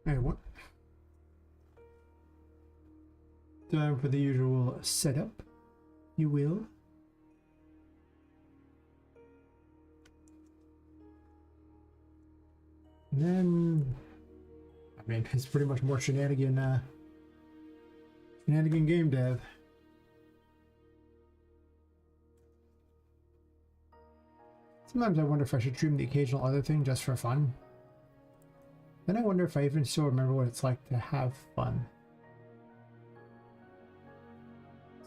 Hey, what? Time for the usual setup, you will. And then, I mean, it's pretty much more shenanigan game dev. Sometimes I wonder if I should stream the occasional other thing just for fun. Then I wonder if I even still remember what it's like to have fun.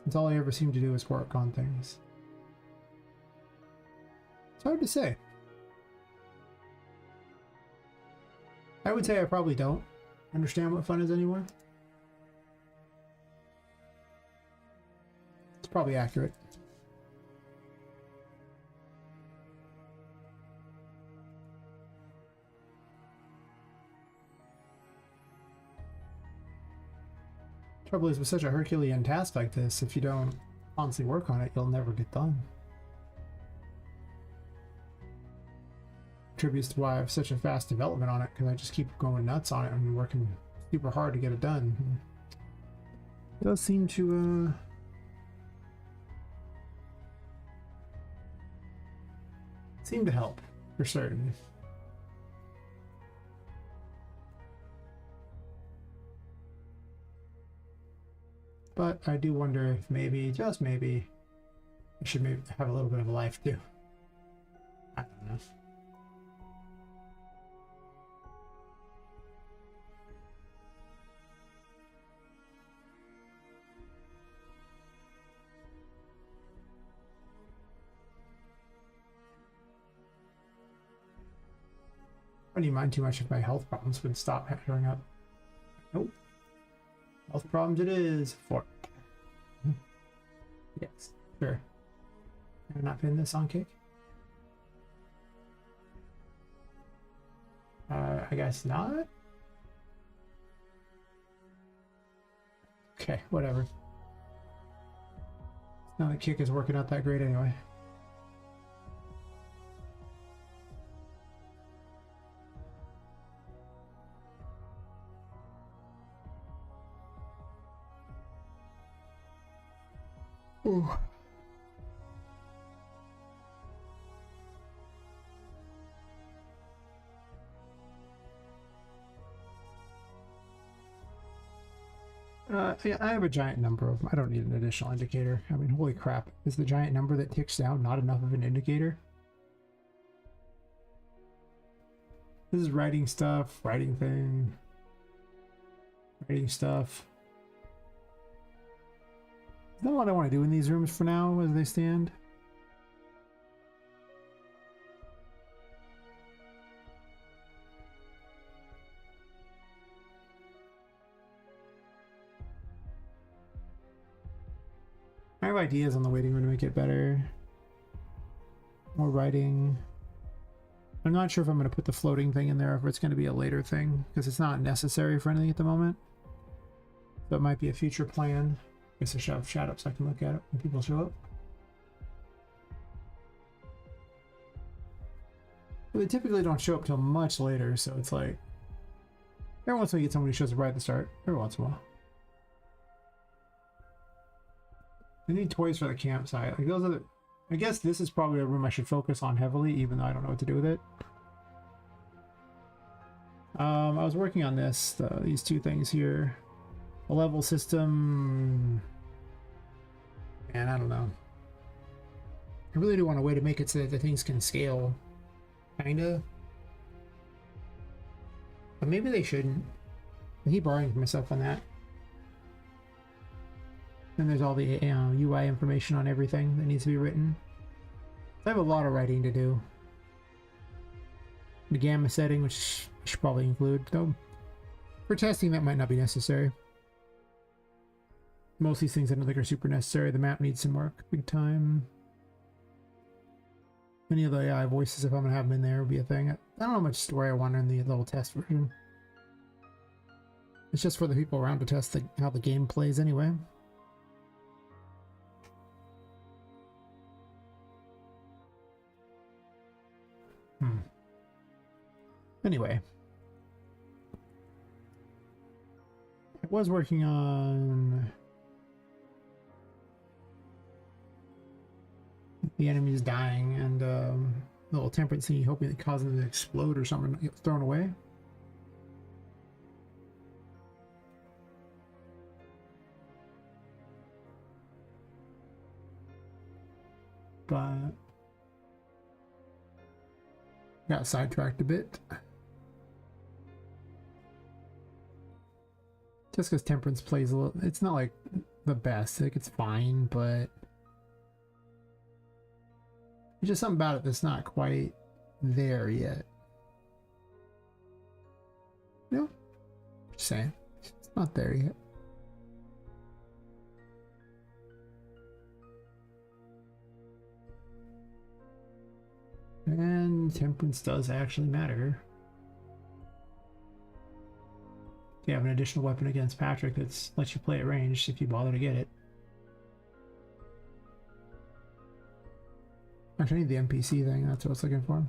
Since all I ever seem to do is work on things. It's hard to say. I would say I probably don't understand what fun is anymore. It's probably accurate. Trouble is, with such a Herculean task like this, if you don't honestly work on it, you'll never get done. Attributes to why I have such a fast development on it, because I just keep going nuts on it and working super hard to get it done. It does seem to help, for certain. But I do wonder if maybe, just maybe, I should maybe have a little bit of a life too. I don't know. I don't even mind too much if my health problems would stop showing up. Nope. Health problems it is. Fork. Yes, sure. Can I not pin this on kick? I guess not. Okay, whatever. Now the kick is working out that great anyway. Ooh. Yeah, I have a giant number of them. I don't need an additional indicator. I mean, holy crap. Is the giant number that ticks down not enough of an indicator? This is writing stuff, writing thing, writing stuff. Is that what I want to do in these rooms for now as they stand? I have ideas on the waiting room to make it better. More writing. I'm not sure if I'm going to put the floating thing in there or if it's going to be a later thing, because it's not necessary for anything at the moment. So it might be a future plan. I guess I should have chat up so I can look at it when people show up. But they typically don't show up till much later, so it's like every once in a while you get someone who shows up right at the start. Every once in a while. I need toys for the campsite. Like those are the, I guess this is probably a room I should focus on heavily, even though I don't know what to do with it. I was working on this, these two things here. A level system, and I don't know. I really do want a way to make it so that the things can scale, kinda. But maybe they shouldn't. I keep borrowing from myself on that. Then there's all the UI information on everything that needs to be written. So I have a lot of writing to do. The gamma setting, which I should probably include, though for testing that might not be necessary. Most of these things I don't think are super necessary. The map needs some work, big time. Any of the AI voices, if I'm gonna have them in there, will be a thing. I don't know how much story I want in the little test version. It's just for the people around to test how the game plays anyway. Anyway. I was working on the enemies dying and a little temperance thingy, hoping it causes them to explode or something and get thrown away. But got sidetracked a bit. Just because temperance plays a little, it's not like the best. Like it's fine, but there's just something about it that's not quite there yet. You know? Just saying. It's not there yet. And temperance does actually matter. You have an additional weapon against Patrick that lets you play at range if you bother to get it. Actually, I need the NPC thing. That's what I was looking for.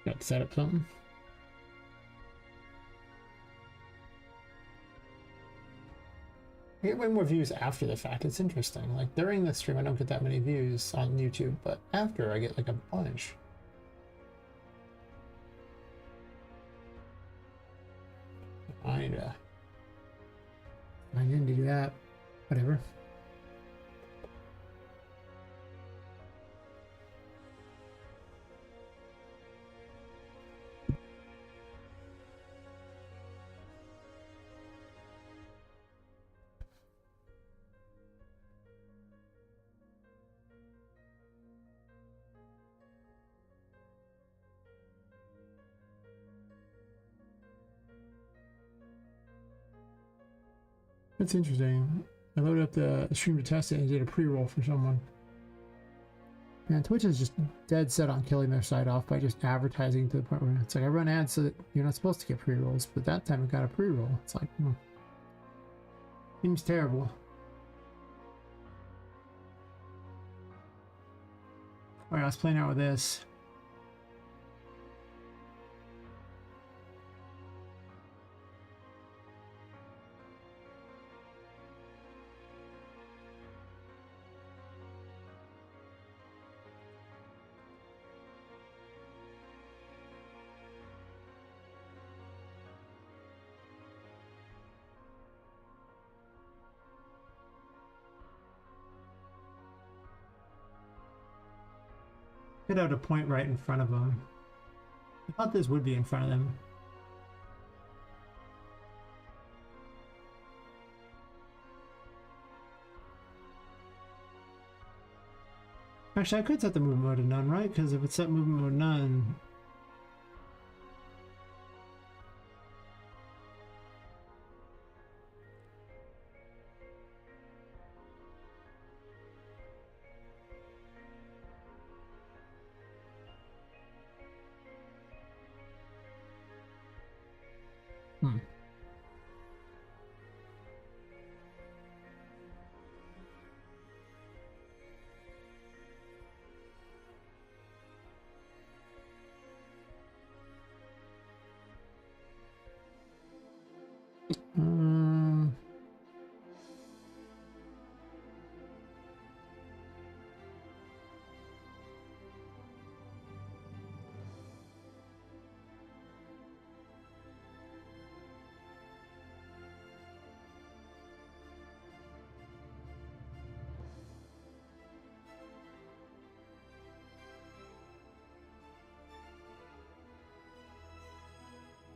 Got to set up something. I get way more views after the fact. It's interesting. Like during the stream, I don't get that many views on YouTube, but after I get like a bunch. I didn't do that. Whatever. That's interesting. I loaded up the stream to test it and did a pre-roll for someone. Man, Twitch is just dead set on killing their site off by just advertising to the point where it's like I run ads so that you're not supposed to get pre-rolls, but that time it got a pre-roll. It's like, seems terrible. Alright, I was playing out with this. Hit out a point right in front of them. I thought this would be in front of them. Actually, I could set the movement mode to none, right? Because if it's set movement mode none...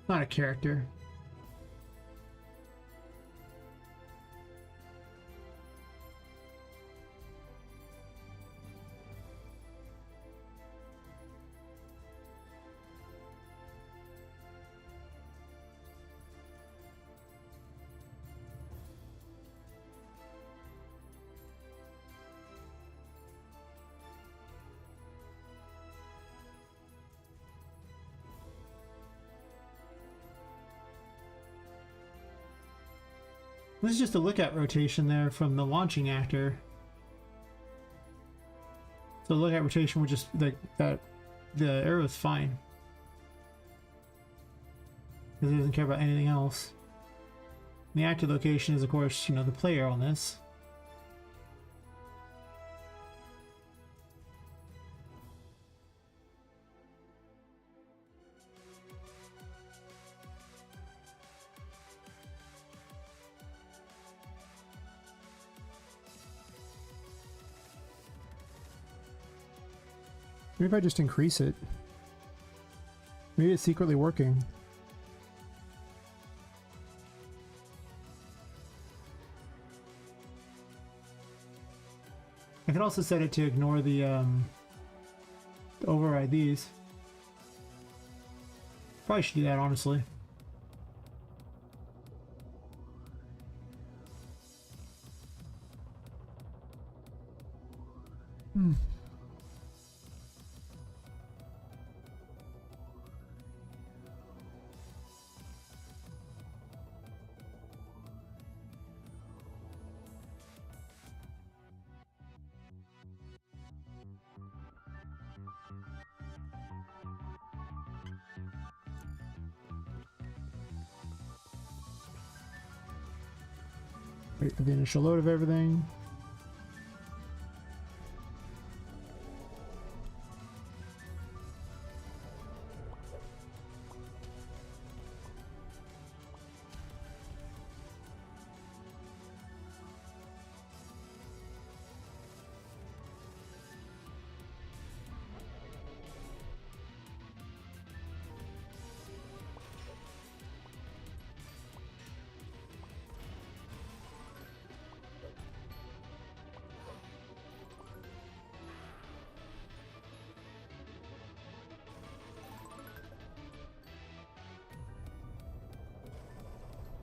Not a character. This is just a look at rotation there from the launching actor. So look at rotation would just like that. The arrow is fine because it doesn't care about anything else. And the active location is, of course, you know, the player on this. Maybe if I just increase it. Maybe it's secretly working. I could also set it to ignore the to override these. Probably should do that, honestly. Wait for the initial load of everything.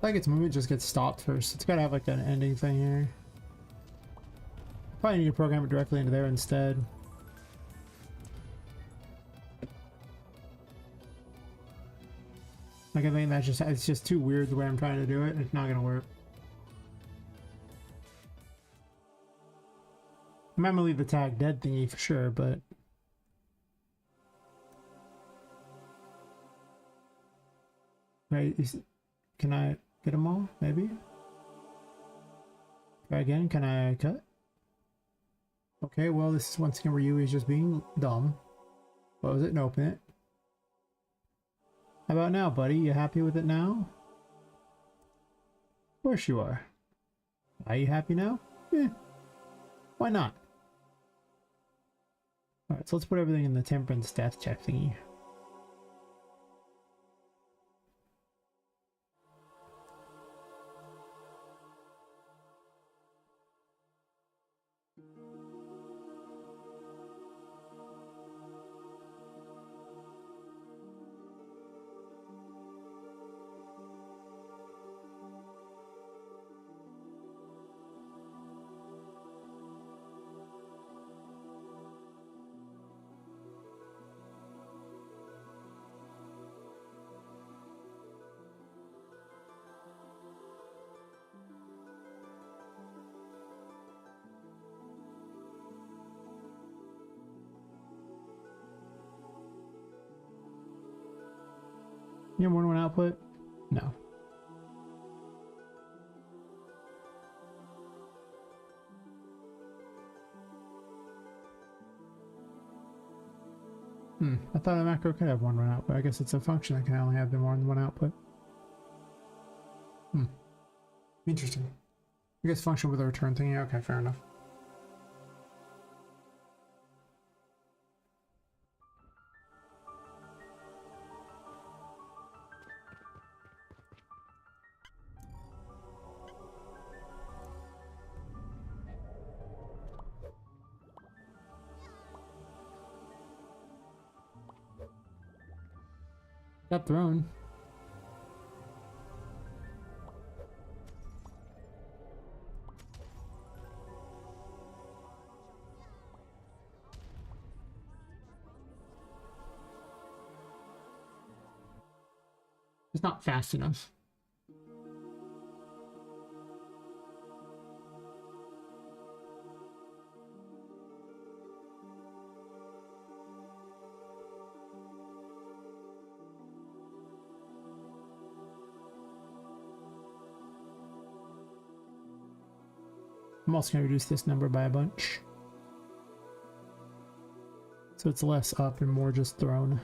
Like its movement just gets stopped first. It's gotta have like an ending thing here. Probably need to program it directly into there instead. Like I think that's just, it's just too weird the way I'm trying to do it. It's not gonna work. I'm gonna leave the tag dead thingy for sure, but right, can I get them all? Maybe. Try again. Can I cut? Okay, well, this is once again where Yui is just being dumb. Close it and open it. How about now, buddy? You happy with it now? Of course you are. Are you happy now? Eh. Why not? Alright, so let's put everything in the temperance death check thingy. You have more than one output? No. I thought a macro could have one output. I guess it's a function that can only have the more than one output. Interesting. I guess function with a return thing. Yeah, okay, fair enough. Got thrown. It's not fast enough. I'm also going to reduce this number by a bunch. So it's less up and more just thrown.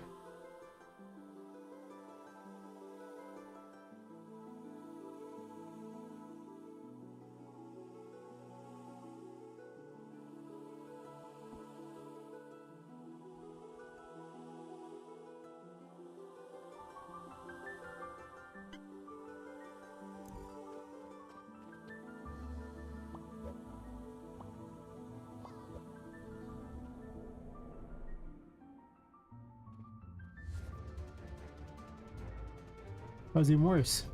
That was even worse.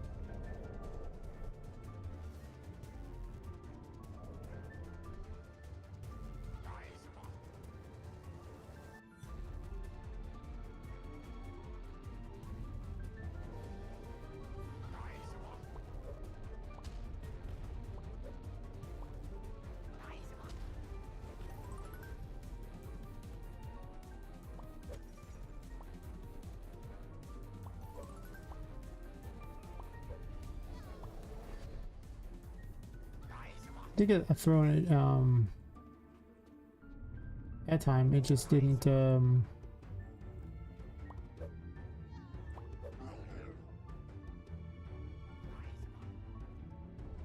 I did get a thrown it that time. It just didn't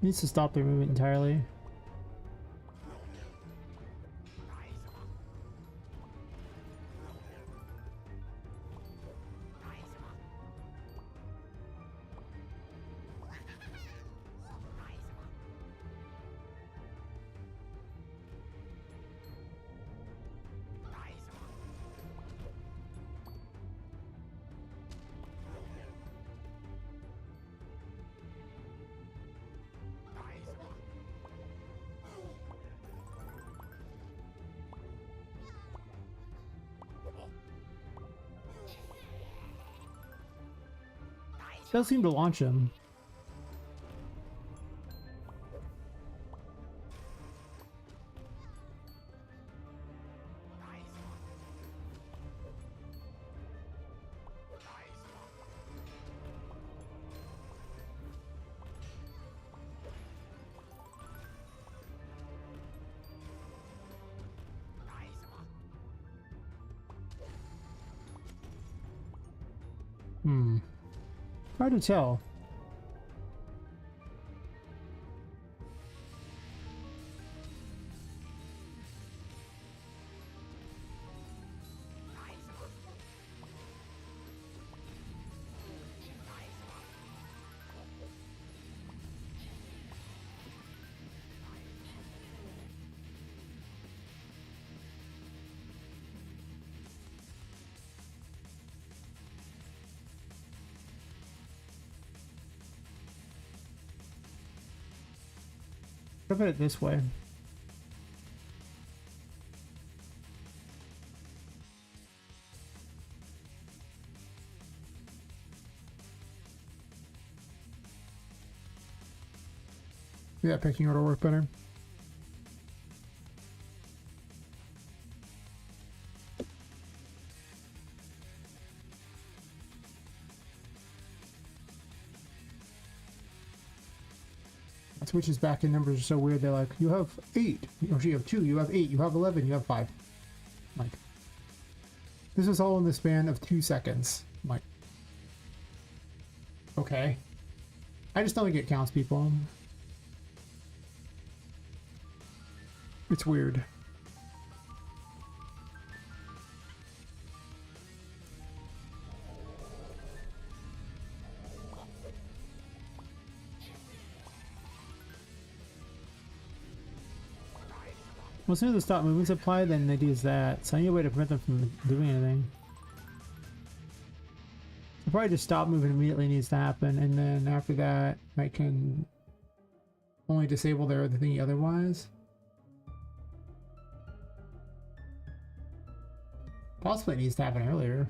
needs to stop their movement entirely. Does seem to launch him. Hard to tell. Look at it this way. Yeah, picking order work better. Switches back in numbers are so weird. They're like, you have 8, or you have 2, you have 8, you have 11, you have 5. Like, this is all in the span of 2 seconds. I'm like, okay. I just don't think it counts people. It's weird. Well, as soon as the stop movements apply, then they use that. So I need a way to prevent them from doing anything. So probably just stop moving immediately needs to happen, and then after that, I can only disable their other thingy otherwise. Possibly it needs to happen earlier.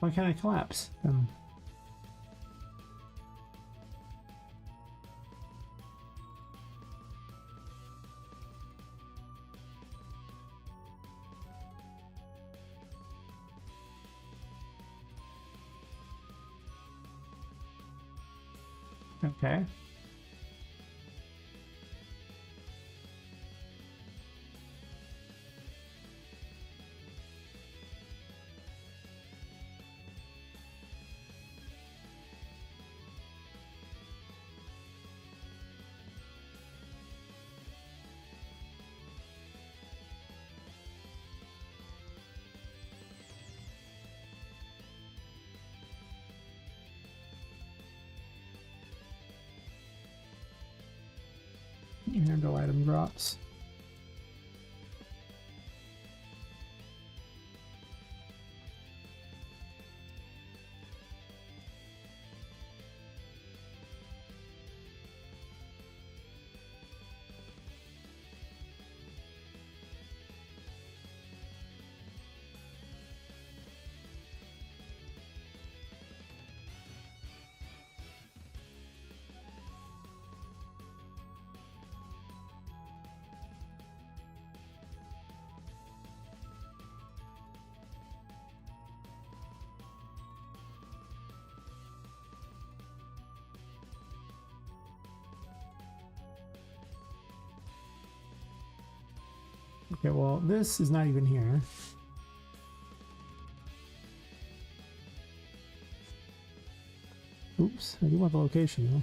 Why can't I collapse? Okay. Handle item drops. Okay, well, this is not even here. Oops, I do want the location though.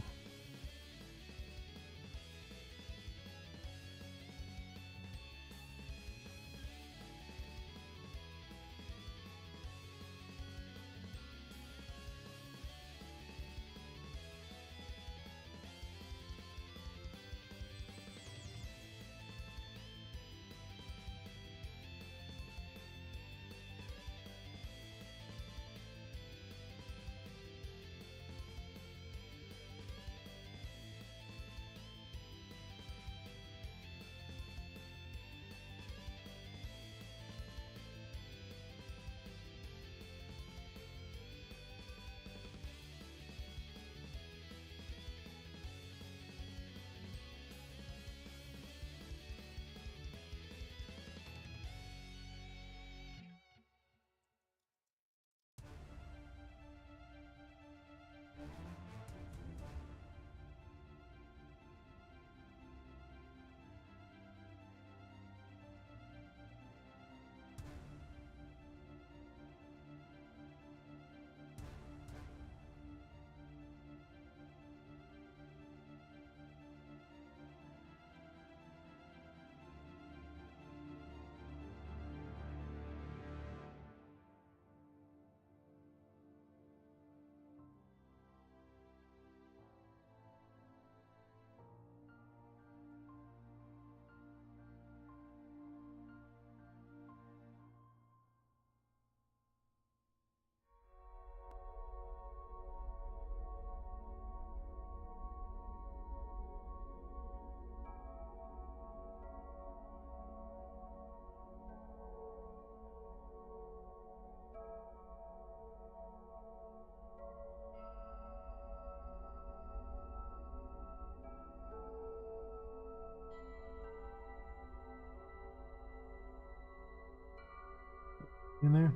In there.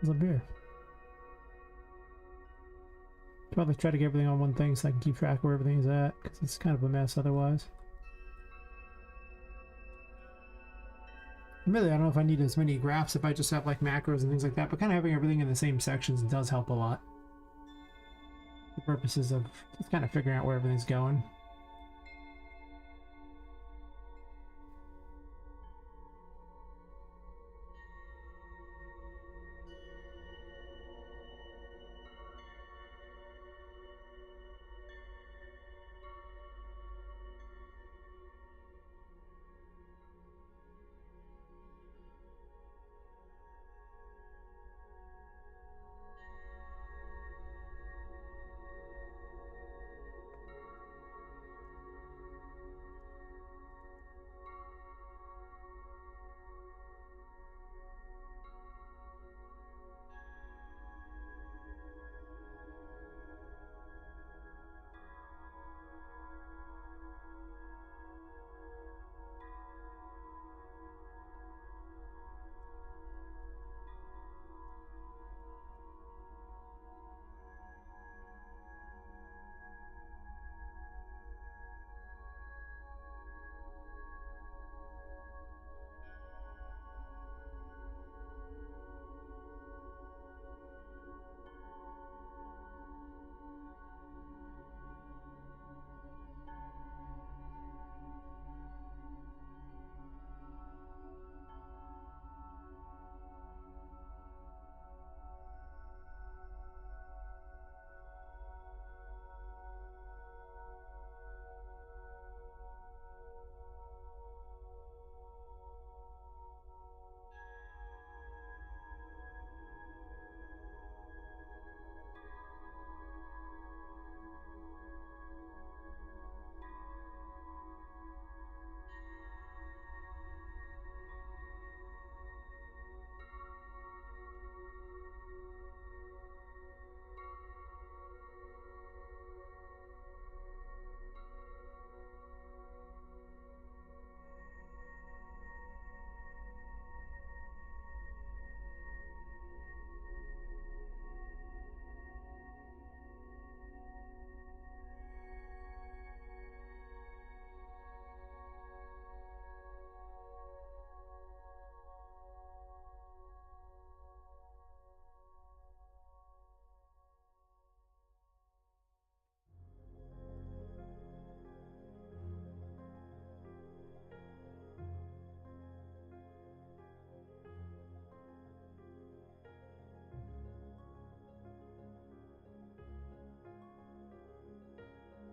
What's up here? Probably try to get everything on one thing so I can keep track of where everything is at, because it's kind of a mess otherwise. Really, I don't know if I need as many graphs if I just have like macros and things like that, but kind of having everything in the same sections does help a lot. For purposes of just kind of figuring out where everything's going.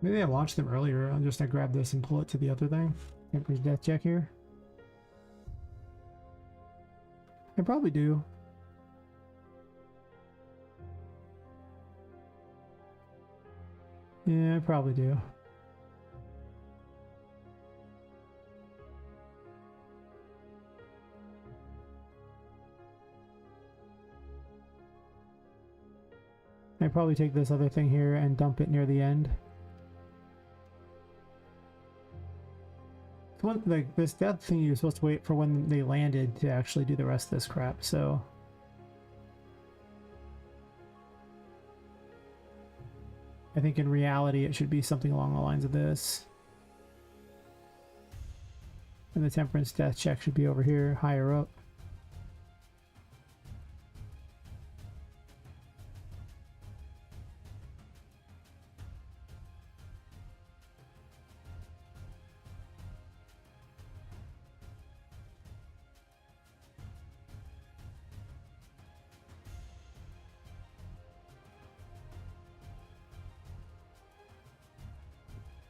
Maybe I launched them earlier. I'll just grab this and pull it to the other thing. Emperor's Death Check here. I probably do. Yeah, I probably do. I probably take this other thing here and dump it near the end. One, like this death thing, you're supposed to wait for when they landed to actually do the rest of this crap. So I think in reality it should be something along the lines of this. And the Temperance Death Check should be over here, higher up.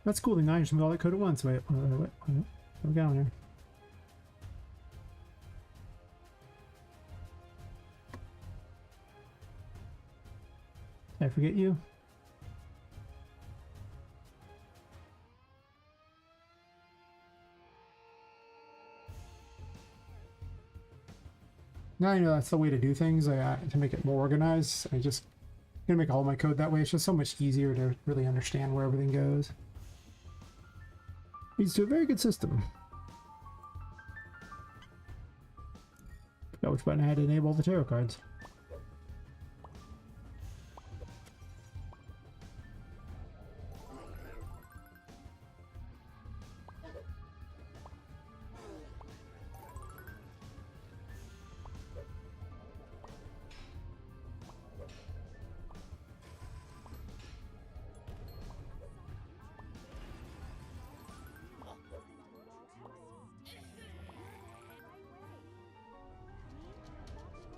That's cool. The 9 just made all that code at once. Wait, what we got on here? Did I forget you? Now I know that's the way to do things. To make it more organized. I just gonna make all my code that way. It's just so much easier to really understand where everything goes. Leads to a very good system. Forgot which button I had to enable all the tarot cards.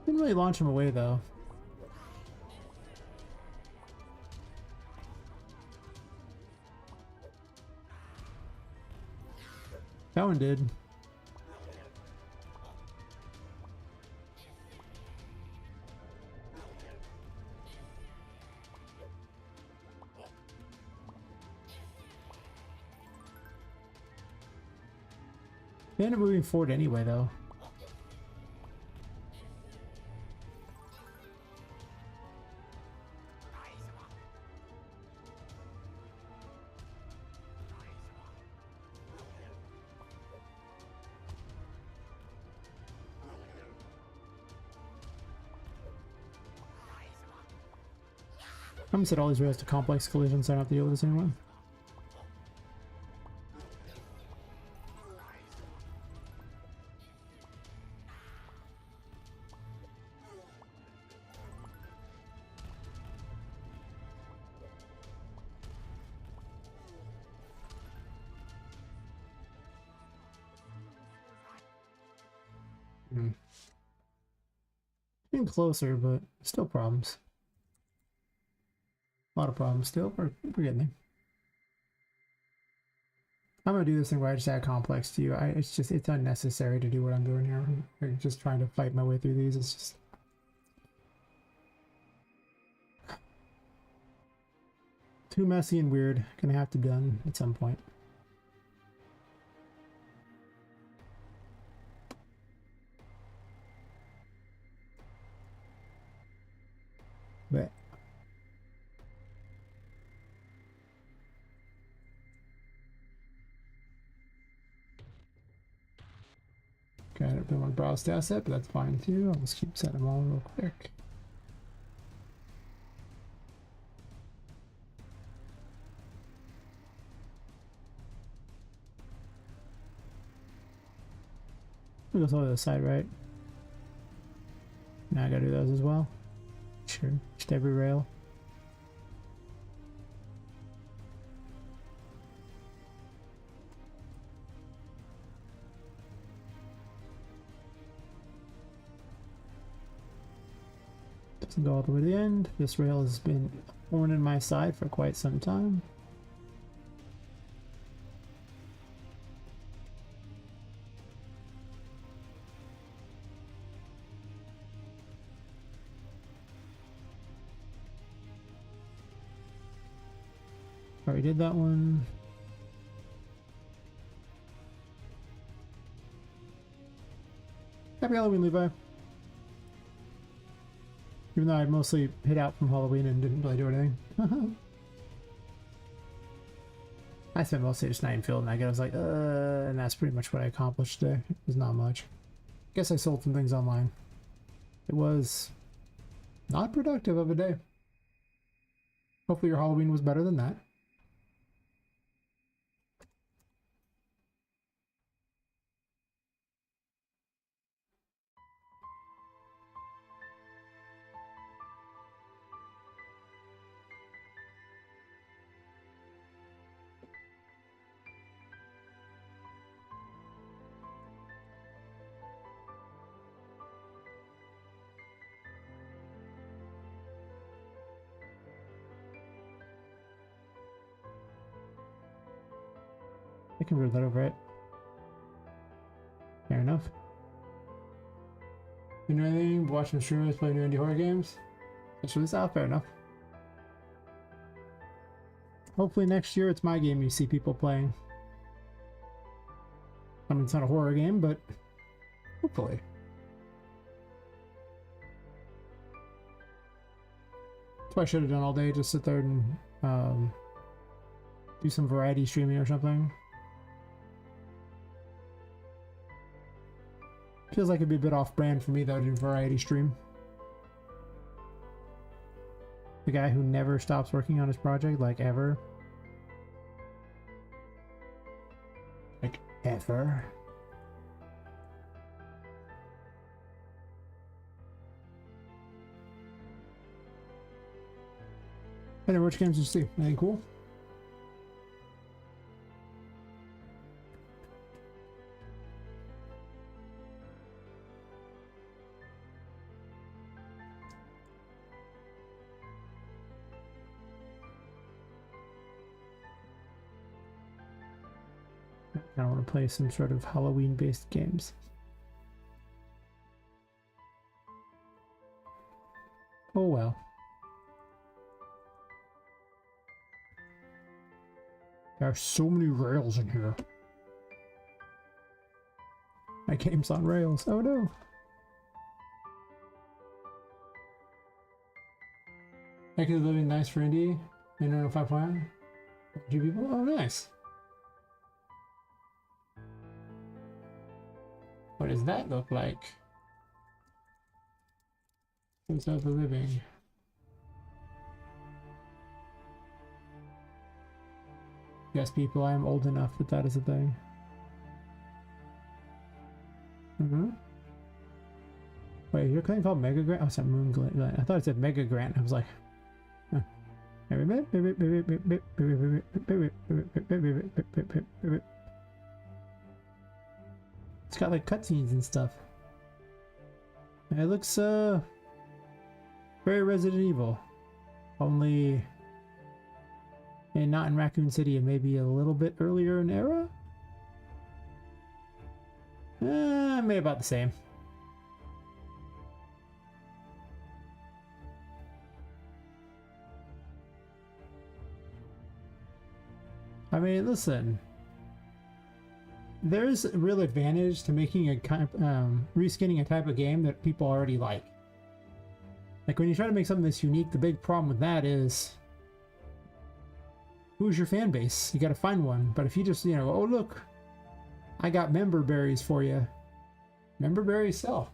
Didn't really launch him away though. That one did. They ended up moving forward anyway though. I'm gonna set all these rails to complex collisions so I don't have to deal with this anymore. Getting closer, but still problems. A lot of problems still. We're getting there. I'm gonna do this thing where I just add complex to you. It's unnecessary to do what I'm doing here. I'm just trying to fight my way through these. It's just too messy and weird. Gonna have to be done at some point. But got a bit of my browse asset, but that's fine too. I'll just keep setting them all real quick. It goes over to the side, right? Now I gotta do those as well. Sure, just every rail. Doesn't go all the way to the end. This rail has been worn in my side for quite some time. Already did that one. Happy Halloween, Levi. Even though I mostly hid out from Halloween and didn't really do anything. I spent most of just night in field and I was like, and that's pretty much what I accomplished today. It was not much. Guess I sold some things online. It was not productive of a day. Hopefully your Halloween was better than that. I can read that over it. Fair enough. You know anything? Watching streamers play new indie horror games? That's really sound. Fair enough. Hopefully next year it's my game you see people playing. I mean, it's not a horror game, but hopefully. That's what I should have done all day. Just sit there and do some variety streaming or something. Feels like it'd be a bit off-brand for me though to do variety stream. The guy who never stops working on his project, like ever. Like ever. Anyway, which games did you see? Anything cool? I want to play some sort of Halloween-based games. Oh well. There are so many rails in here. My game's on rails. Oh no. Make it living nice for indie. Minimum 5.1. 2 people. Oh nice. What does that look like? Who's out the living? Yes, people, I am old enough that that is a thing. Wait, you're playing called Mega Grant? Oh, it's a Moon Glen. I thought it said Mega Grant. I was like, huh. It's got like cutscenes and stuff. And it looks very Resident Evil. Only not in Raccoon City and maybe a little bit earlier in era? Maybe about the same. I mean, listen. There's a real advantage to making a reskinning a type of game that people already like. Like when you try to make something that's unique, the big problem with that is who's your fan base? You got to find one. But if you just, oh look, I got member berries for you. Member berries sell.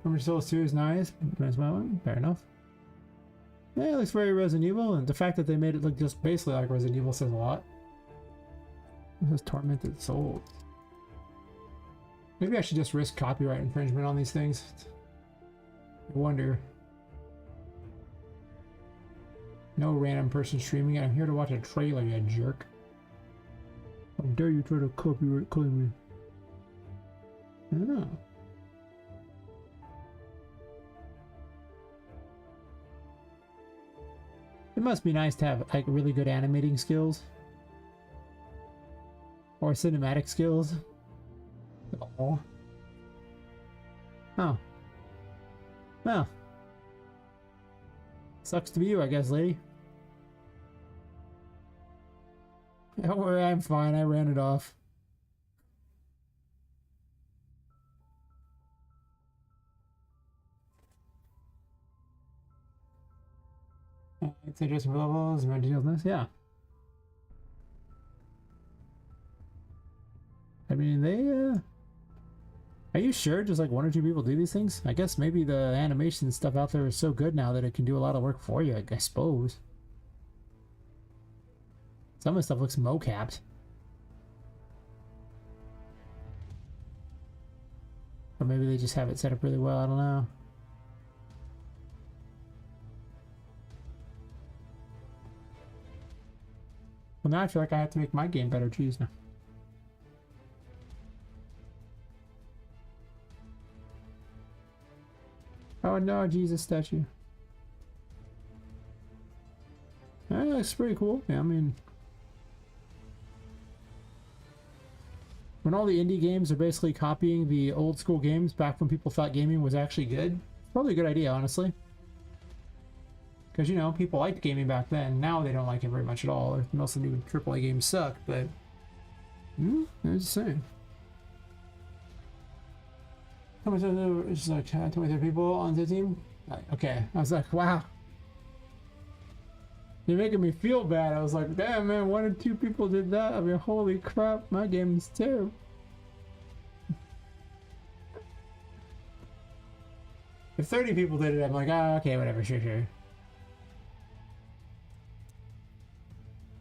From Soul 2 is nice. Fair enough. Yeah, it looks very Resident Evil, and the fact that they made it look just basically like Resident Evil says a lot. This is Tormented Souls. Maybe I should just risk copyright infringement on these things. I wonder. No random person streaming it. I'm here to watch a trailer, you jerk. How dare you try to copyright claim me? I don't know. It must be nice to have like really good animating skills. Or cinematic skills. Oh. Oh. Well, sucks to be you, I guess, lady. Don't worry, I'm fine. I ran it off. It's interesting for levels, more details in this, yeah. I mean, are you sure just like one or two people do these things? I guess maybe the animation stuff out there is so good now that it can do a lot of work for you, I suppose. Some of the stuff looks mocapped. Or maybe they just have it set up really well, I don't know. Well, now I feel like I have to make my game better to use now. Oh no, Jesus statue. That looks pretty cool. Yeah, I mean, when all the indie games are basically copying the old school games back when people thought gaming was actually good, it's probably a good idea, honestly. Because, you know, people liked gaming back then. Now they don't like it very much at all. Most of the new AAA games suck, but... I'm just saying. How much of it's like 23 people on the team? Okay, I was like, wow. You're making me feel bad. I was like, damn, man, 1 or 2 people did that. I mean, holy crap, my game is terrible. If 30 people did it, I'm like, ah, okay, whatever, sure.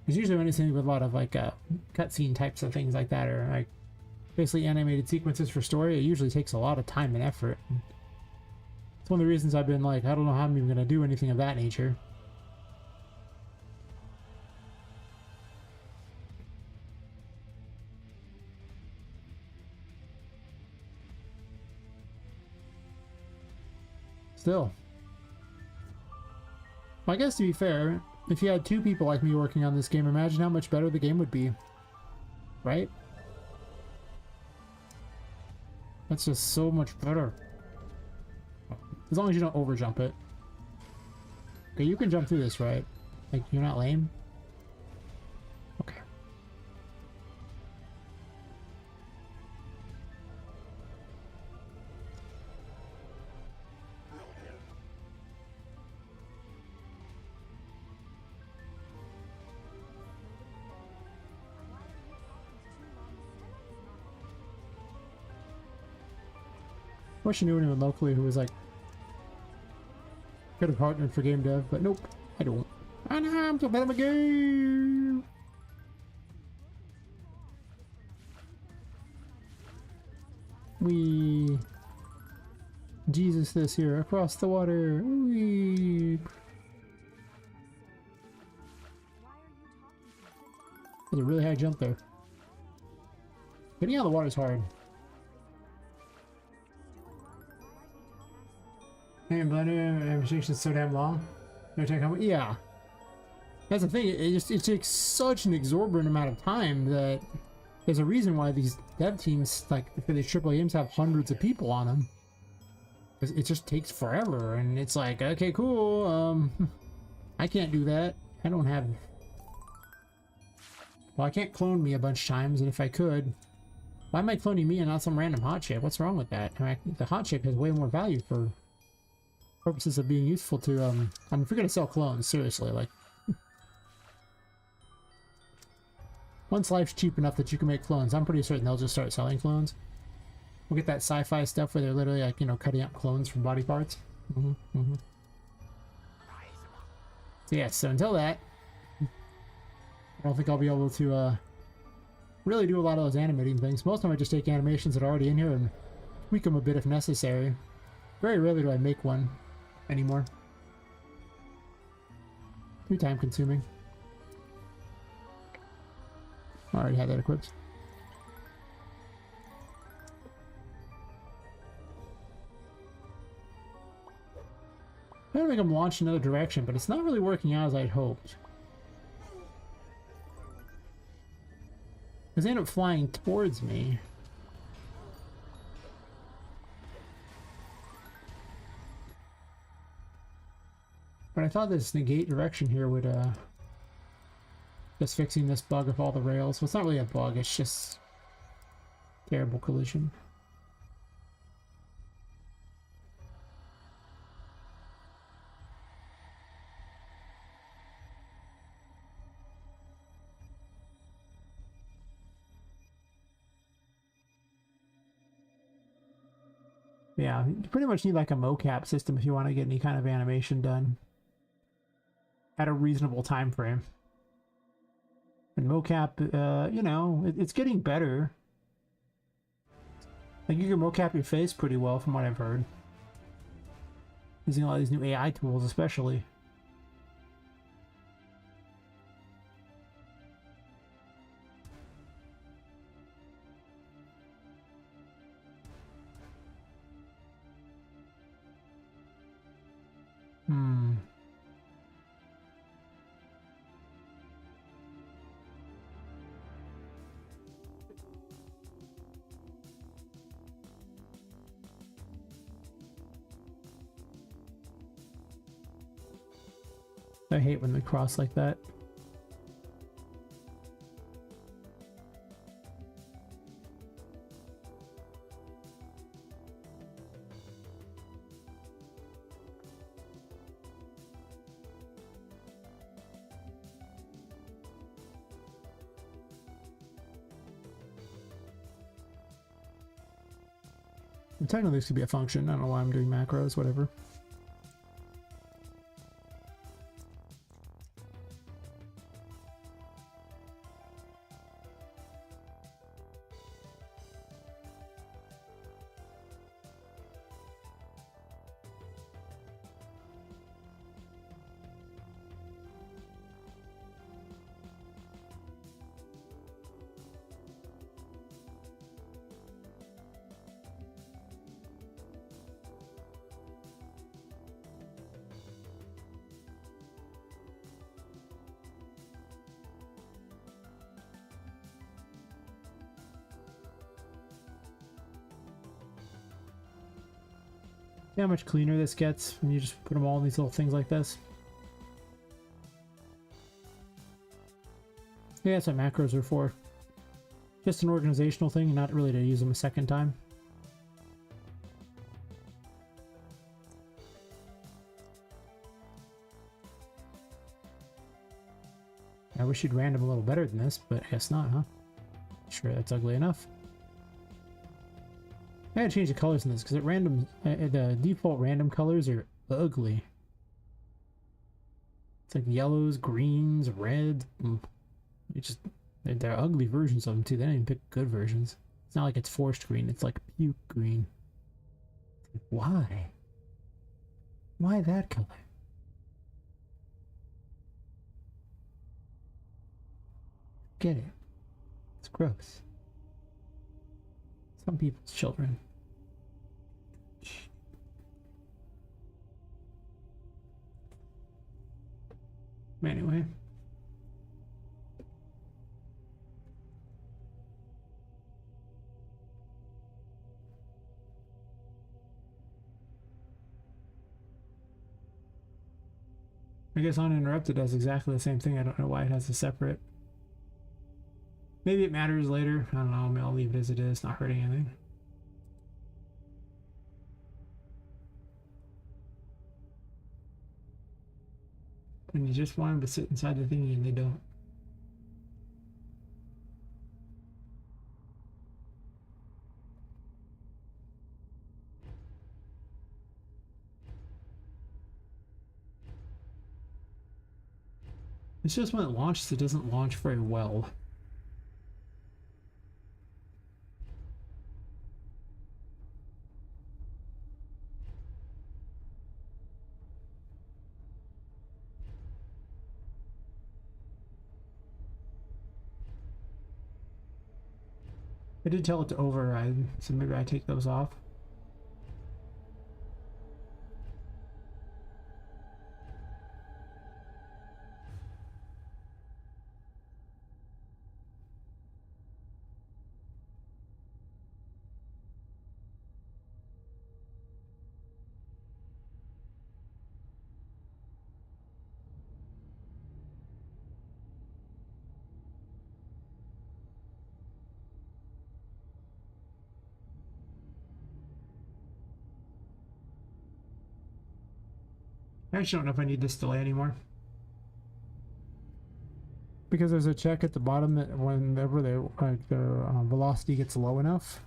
Because usually when it's anything with a lot of like cutscene types of things like that, or like basically animated sequences for story, it usually takes a lot of time and effort. It's one of the reasons I've been like, I don't know how I'm even going to do anything of that nature. Still. Well, I guess to be fair, if you had 2 people like me working on this game, imagine how much better the game would be. Right? That's just so much better. As long as you don't overjump it. Okay, you can jump through this, right? Like, you're not lame? Okay. Wish I knew anyone locally who was like could have partnered for game dev, but nope, I don't. I know I'm so bad at my game. We Jesus this here across the water. Wee. There's a really high jump there. Getting out of the water is hard. Hey, Blender, animation's so damn long. Yeah, that's the thing. It takes such an exorbitant amount of time that there's a reason why these dev teams, like for these AAA games, have hundreds of people on them. It just takes forever, and it's like, okay, cool. I can't do that. I don't have. Well, I can't clone me a bunch of times, and if I could, why am I cloning me and not some random hot chip? What's wrong with that? I mean, the hot chip has way more value for purposes of being useful to, I mean, if you're gonna sell clones, seriously, like... Once life's cheap enough that you can make clones, I'm pretty certain they'll just start selling clones. We'll get that sci-fi stuff where they're literally, like, you know, cutting up clones from body parts. So yeah, so until that, I don't think I'll be able to, really do a lot of those animating things. Most of them I just take animations that are already in here and tweak them a bit if necessary. Very rarely do I make one anymore. Too time consuming. I already had that equipped. I'm gonna make them launch another direction, but it's not really working out as I'd hoped. Because they end up flying towards me. But I thought this negate direction here would, just fixing this bug of all the rails. Well, it's not really a bug, it's just terrible collision. Yeah, you pretty much need like a mocap system if you want to get any kind of animation done at a reasonable time frame. And mocap, you know, it's getting better. Like you can mocap your face pretty well from what I've heard. Using all these new AI tools especially. I hate when they cross like that. Technically this could be a function. I don't know why I'm doing macros, whatever. See how much cleaner this gets when you just put them all in these little things like this? Yeah, that's what macros are for. Just an organizational thing, not really to use them a second time. I wish you'd random a little better than this, but I guess not, huh? Sure, that's ugly enough. I gotta change the colors in this because the default random colors are ugly. It's like yellows, greens, reds. They're ugly versions of them too. They don't even pick good versions. It's not like it's forced green. It's like puke green. Like, why? Why that color? Get it? It's gross. Some people's children. Anyway. I guess Uninterrupted does exactly the same thing. I don't know why it has a separate. Maybe it matters later. I don't know. Maybe I'll leave it as it is. Not hurting anything. And you just want them to sit inside the thingy and they don't. It's just when it launches, it doesn't launch very well. I did tell it to override, so maybe I take those off. I just don't know if I need this delay anymore. Because there's a check at the bottom that whenever their velocity gets low enough,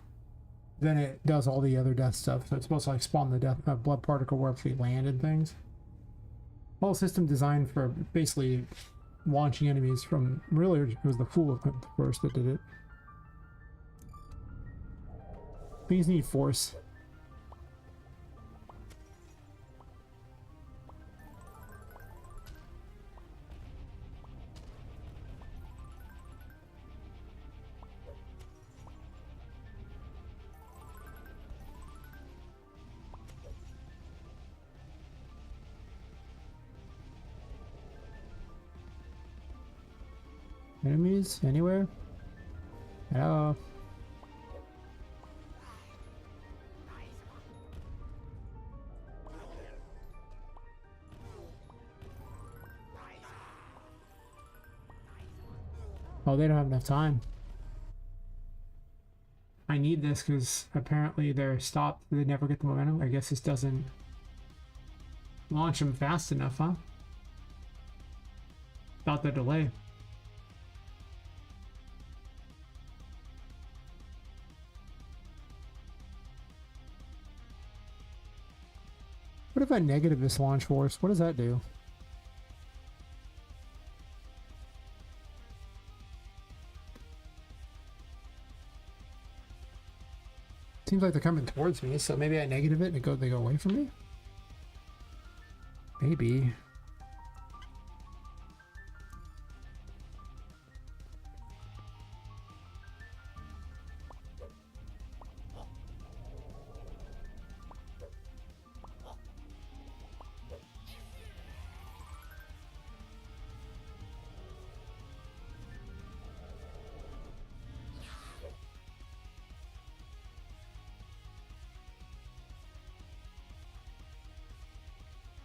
then it does all the other death stuff. So it's supposed to like spawn the death blood particle wherever they land and things. Whole system designed for basically launching enemies from. Really, it was the Fool of the first that did it. Things need force. Enemies anywhere? Hello. Oh, they don't have enough time. I need this because apparently they're stopped. They never get the momentum. I guess this doesn't launch them fast enough, huh? Without the delay. What if I negative this launch force? What does that do? Seems like they're coming towards me, so maybe I negative it and they go away from me? Maybe.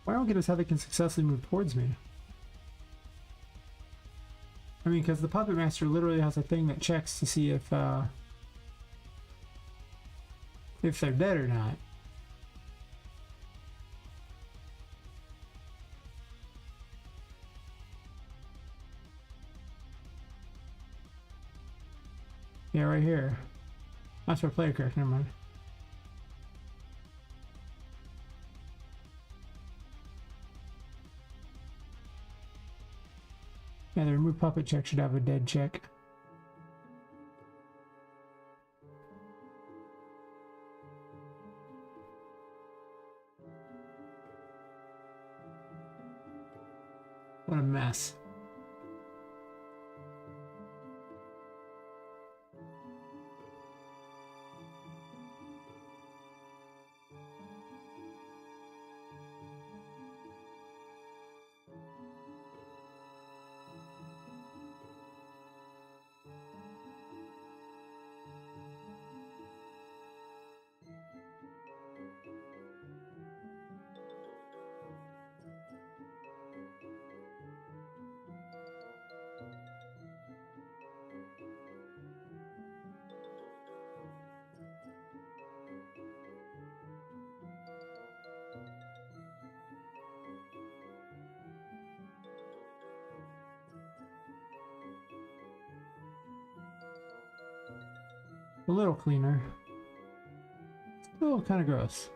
Why don't I get is how they can successfully move towards me? I mean, because the Puppet Master literally has a thing that checks to see if they're dead or not. Yeah, right here. That's for player character, never mind. Yeah, the remove puppet check should have a dead check. What a mess. A little cleaner. Still kind of gross.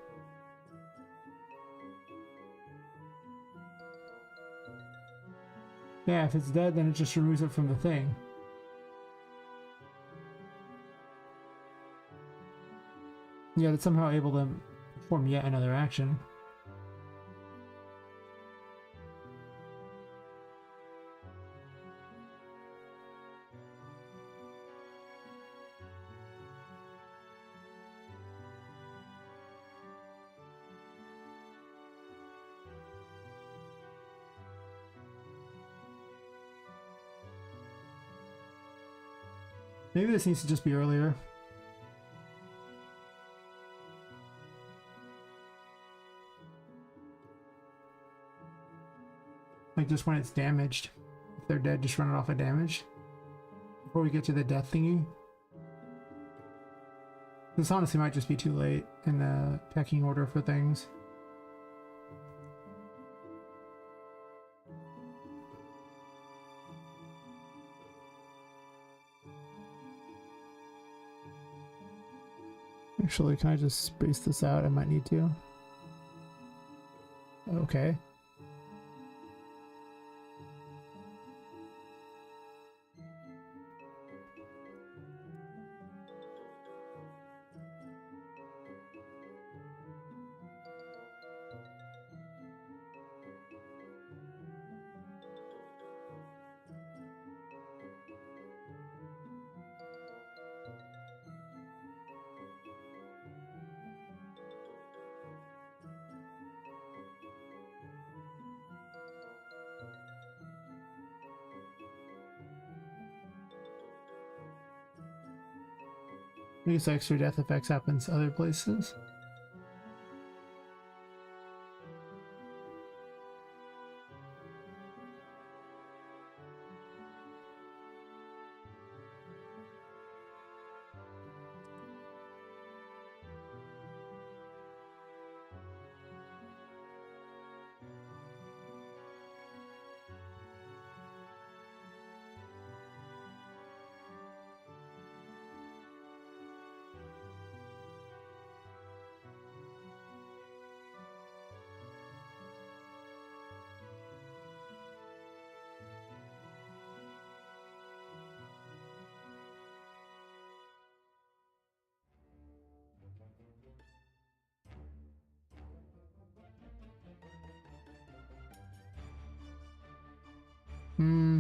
Yeah, if it's dead, then it just removes it from the thing. Yeah, it's somehow able to perform yet another action. Maybe this needs to just be earlier. Like just when it's damaged. If they're dead, just run it off of damage. Before we get to the death thingy. This honestly might just be too late in the pecking order for things. Actually, can I just space this out? I might need to. Okay. These extra death effects happens other places. Hmm.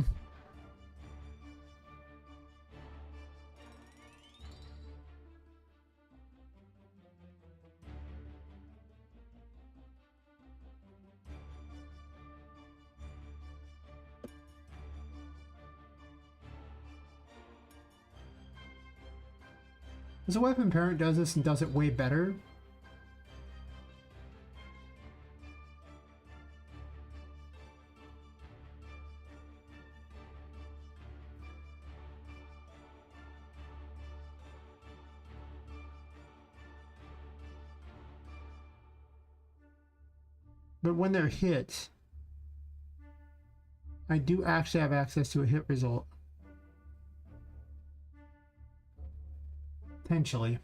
As a weapon parent does this and does it way better. But when they're hit, I do actually have access to a hit result. Potentially.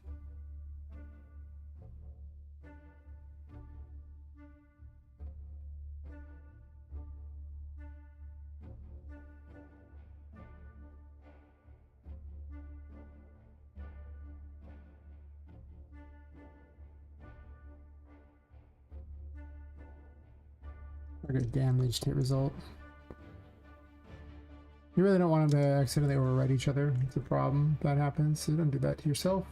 Target damaged hit result. You really don't want them to accidentally overwrite each other. It's a problem that happens, so don't do that to yourself.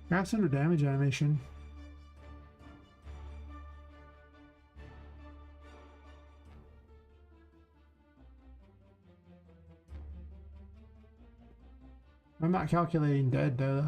Perhaps under damage animation. I'm not calculating dead though.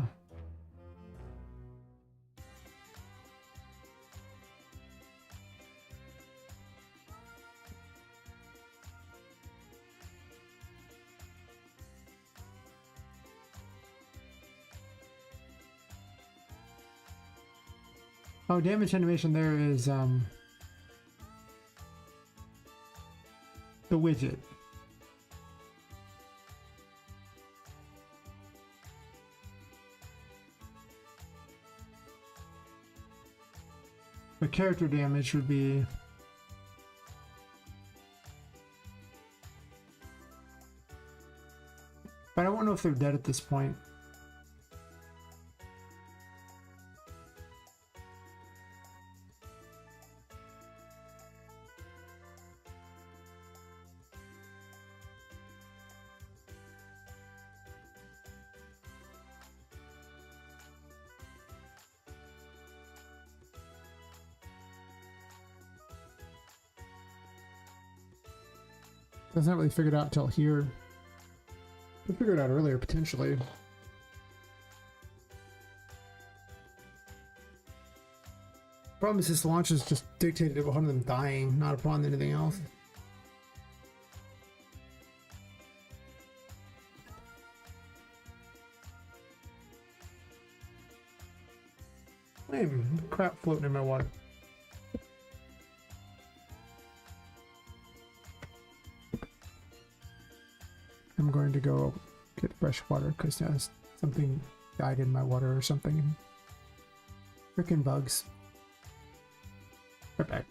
Oh, damage animation there is the widget. The character damage would be but I don't know if they're dead at this point. That's not really figured out till here. I figured it out earlier, potentially. Problem is this launch is just dictated upon them dying, not upon anything else. Lame. Crap floating in my water. I'm going to go get fresh water because something died in my water or something. Frickin' bugs. Right back.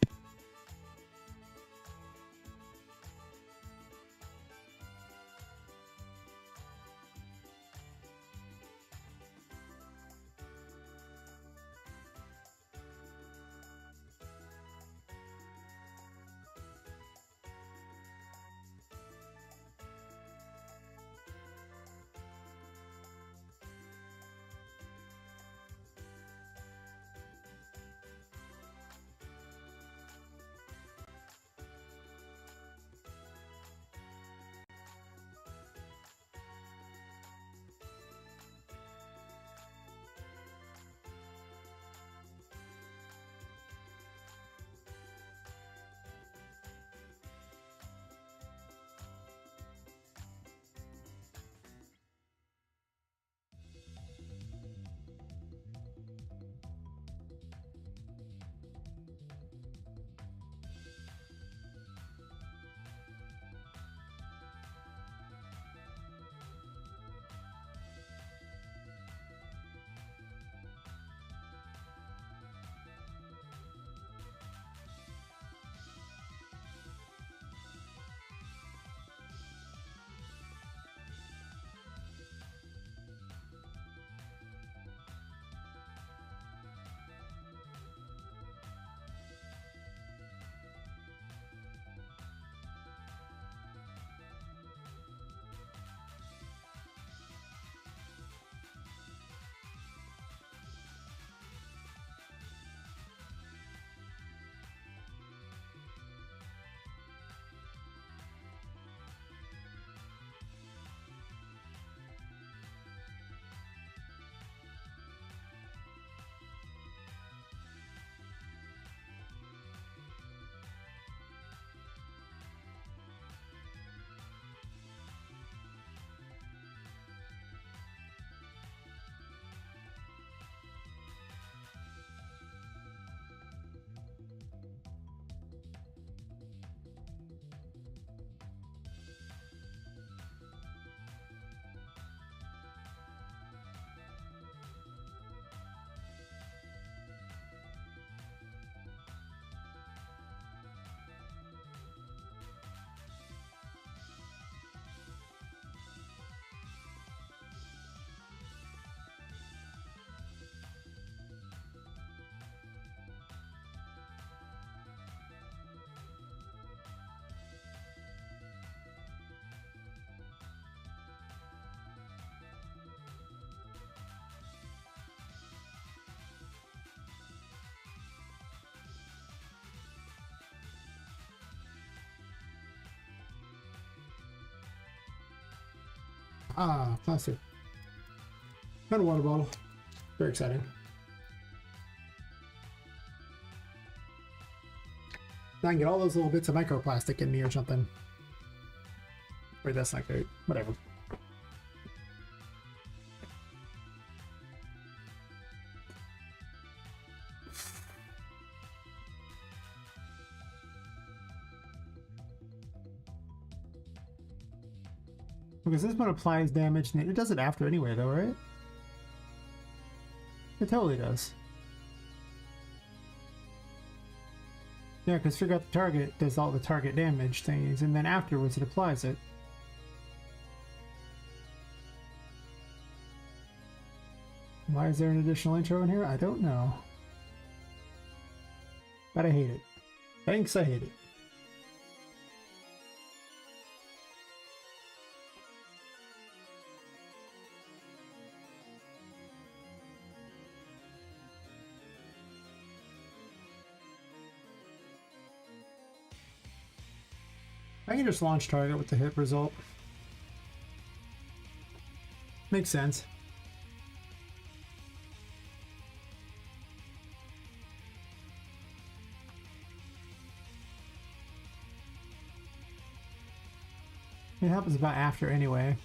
Ah, plastic. Got a water bottle. Very exciting. Now I can get all those little bits of microplastic in me or something. Wait, that's not great. Whatever. Because this one applies damage, and it does it after anyway, though, right? It totally does. Yeah, because figure out the target does all the target damage things, and then afterwards it applies it. Why is there an additional intro in here? I don't know. But I hate it. Thanks, I hate it. I can just launch target with the hit result. Makes sense. It happens about after anyway.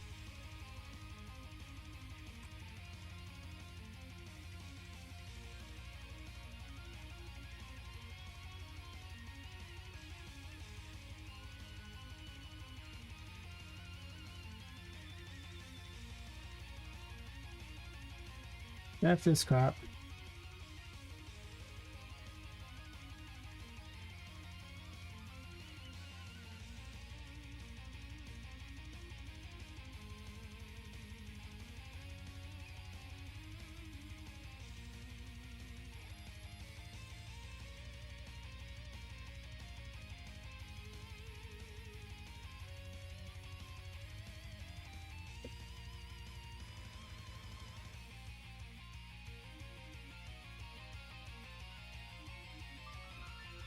That's this crap.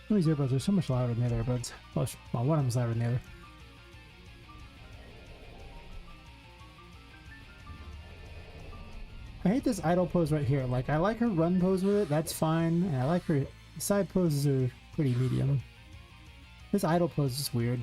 These earbuds are so much louder than the other earbuds. Well, one of them's louder than the other. I hate this idle pose right here. Like, I like her run pose with it, that's fine. And I like her side poses are pretty medium. This idle pose is weird.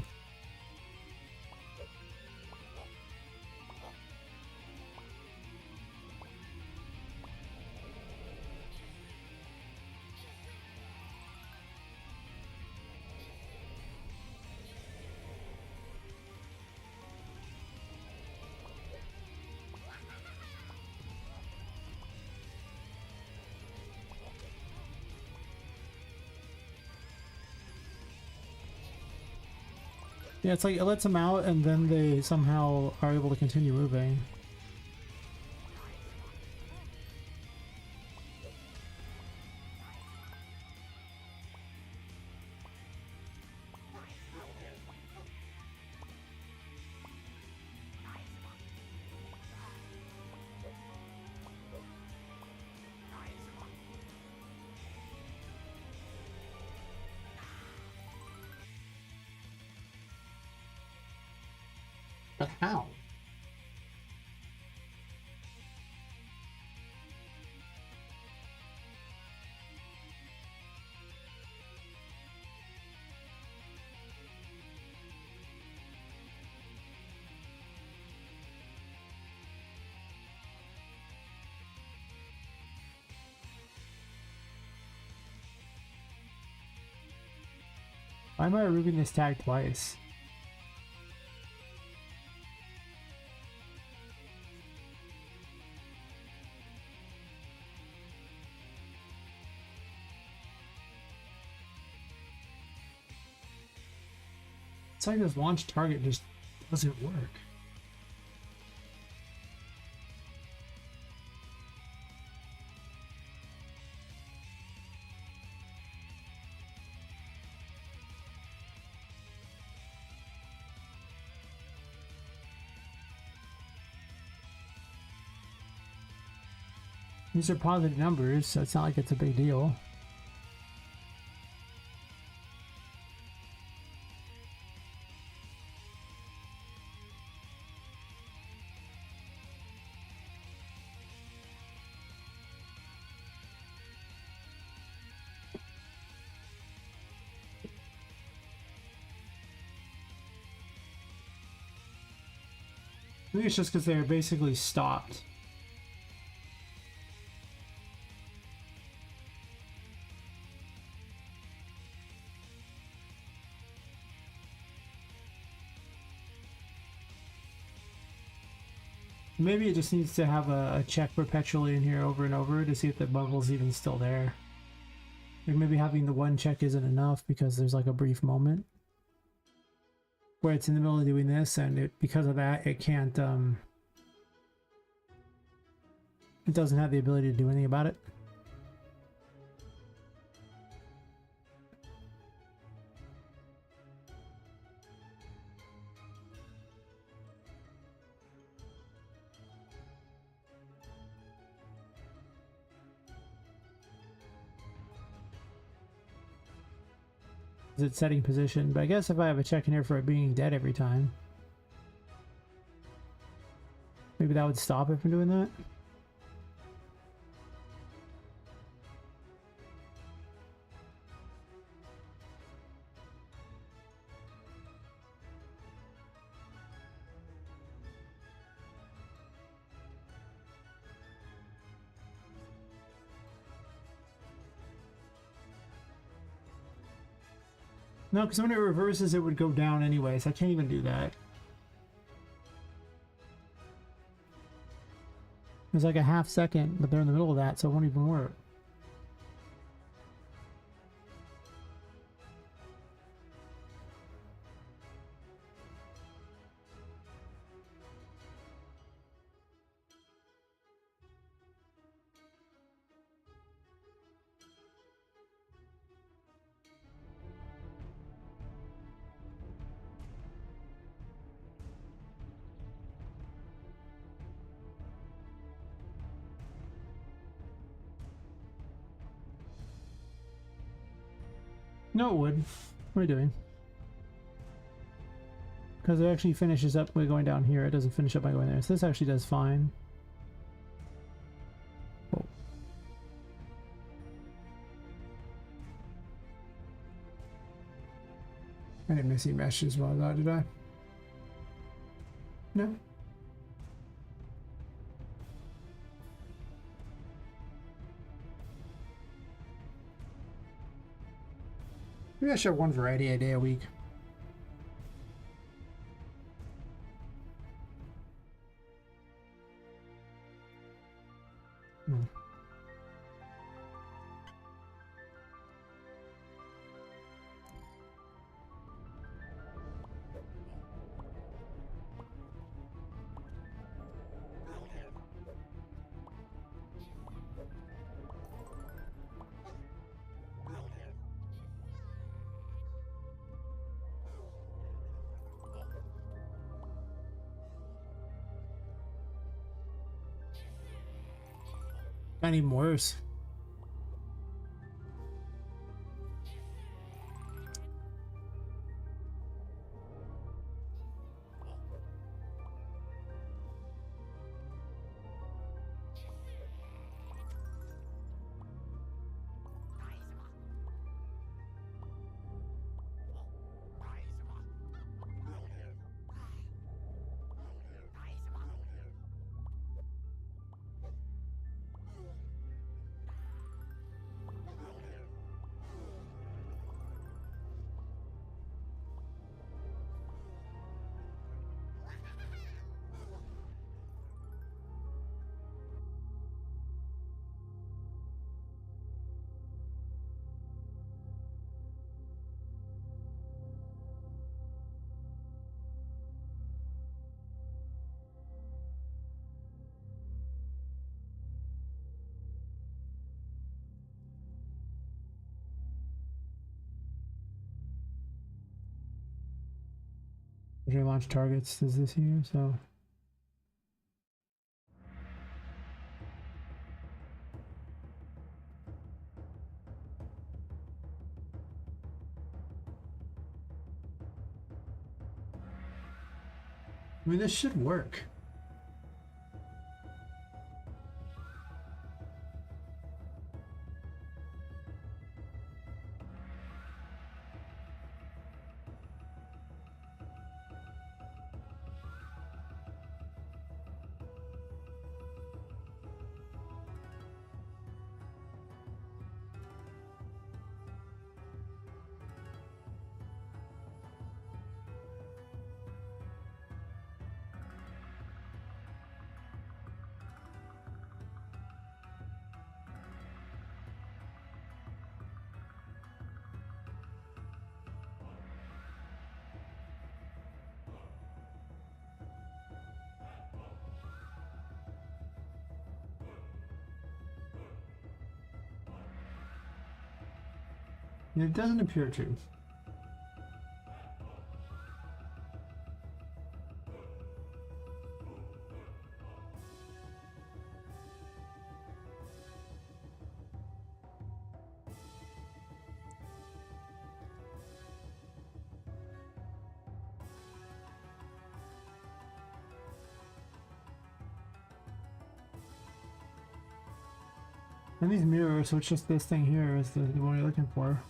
Yeah, it's like it lets them out and then they somehow are able to continue moving. But how? Why am I removing this tag twice? It's like this launch target just doesn't work. These are positive numbers, so it's not like it's a big deal. I think it's just because they're basically stopped. Maybe it just needs to have a check perpetually in here over and over to see if the bubble's even still there. Or maybe having the one check isn't enough because there's like a brief moment where it's in the middle of doing this and it, because of that, it can't, it doesn't have the ability to do anything about it. It's setting position, but I guess if I have a check in here for it being dead every time, Maybe that would stop it from doing that. No, because when it reverses, it would go down anyway, so I can't even do that. There's like a half second, but they're in the middle of that, so it won't even work. No, it would. What are you doing? Because it actually finishes up by going down here. It doesn't finish up by going there. So this actually does fine. Oh. I didn't miss any meshes while I thought, did I? No. Maybe I should have one variety a day a week. Not even worse. Usually launch targets is this here, so. I mean, this should work. It doesn't appear to. And these mirrors, so it's just this thing here is the one you're looking for.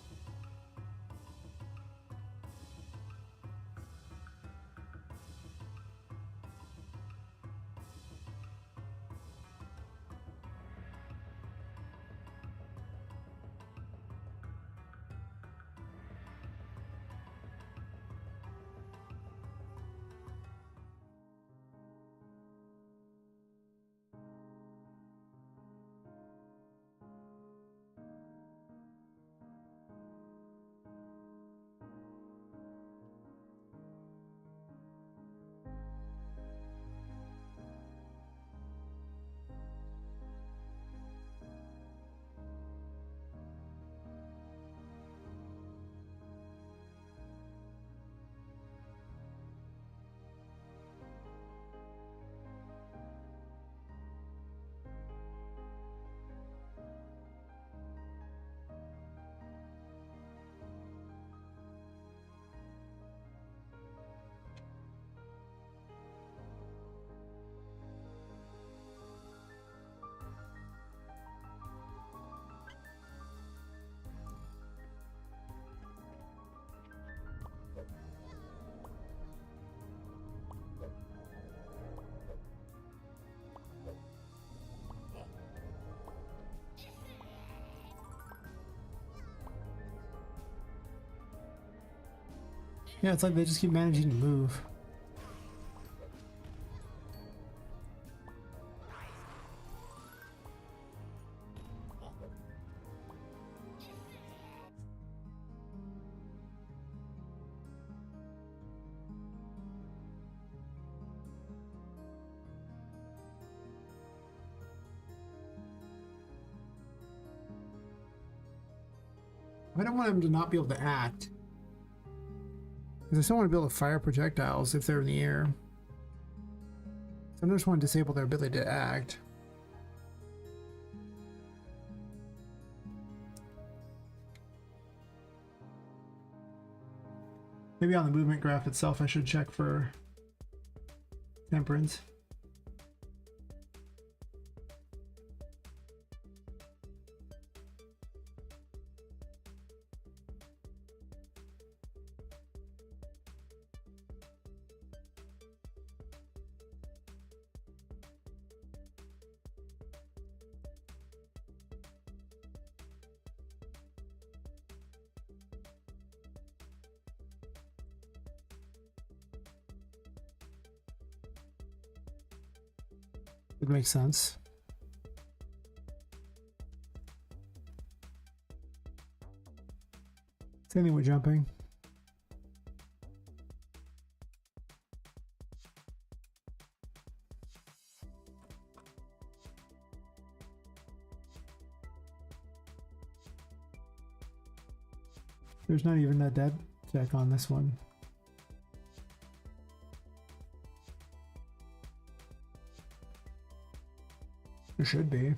Yeah, it's like they just keep managing to move. I don't want them to not be able to act. Because I still want to be able to fire projectiles if they're in the air. So I just want to disable their ability to act. Maybe on the movement graph itself I should check for temperance. It makes sense. Same thing with jumping. There's not even a dead check on this one. There should be.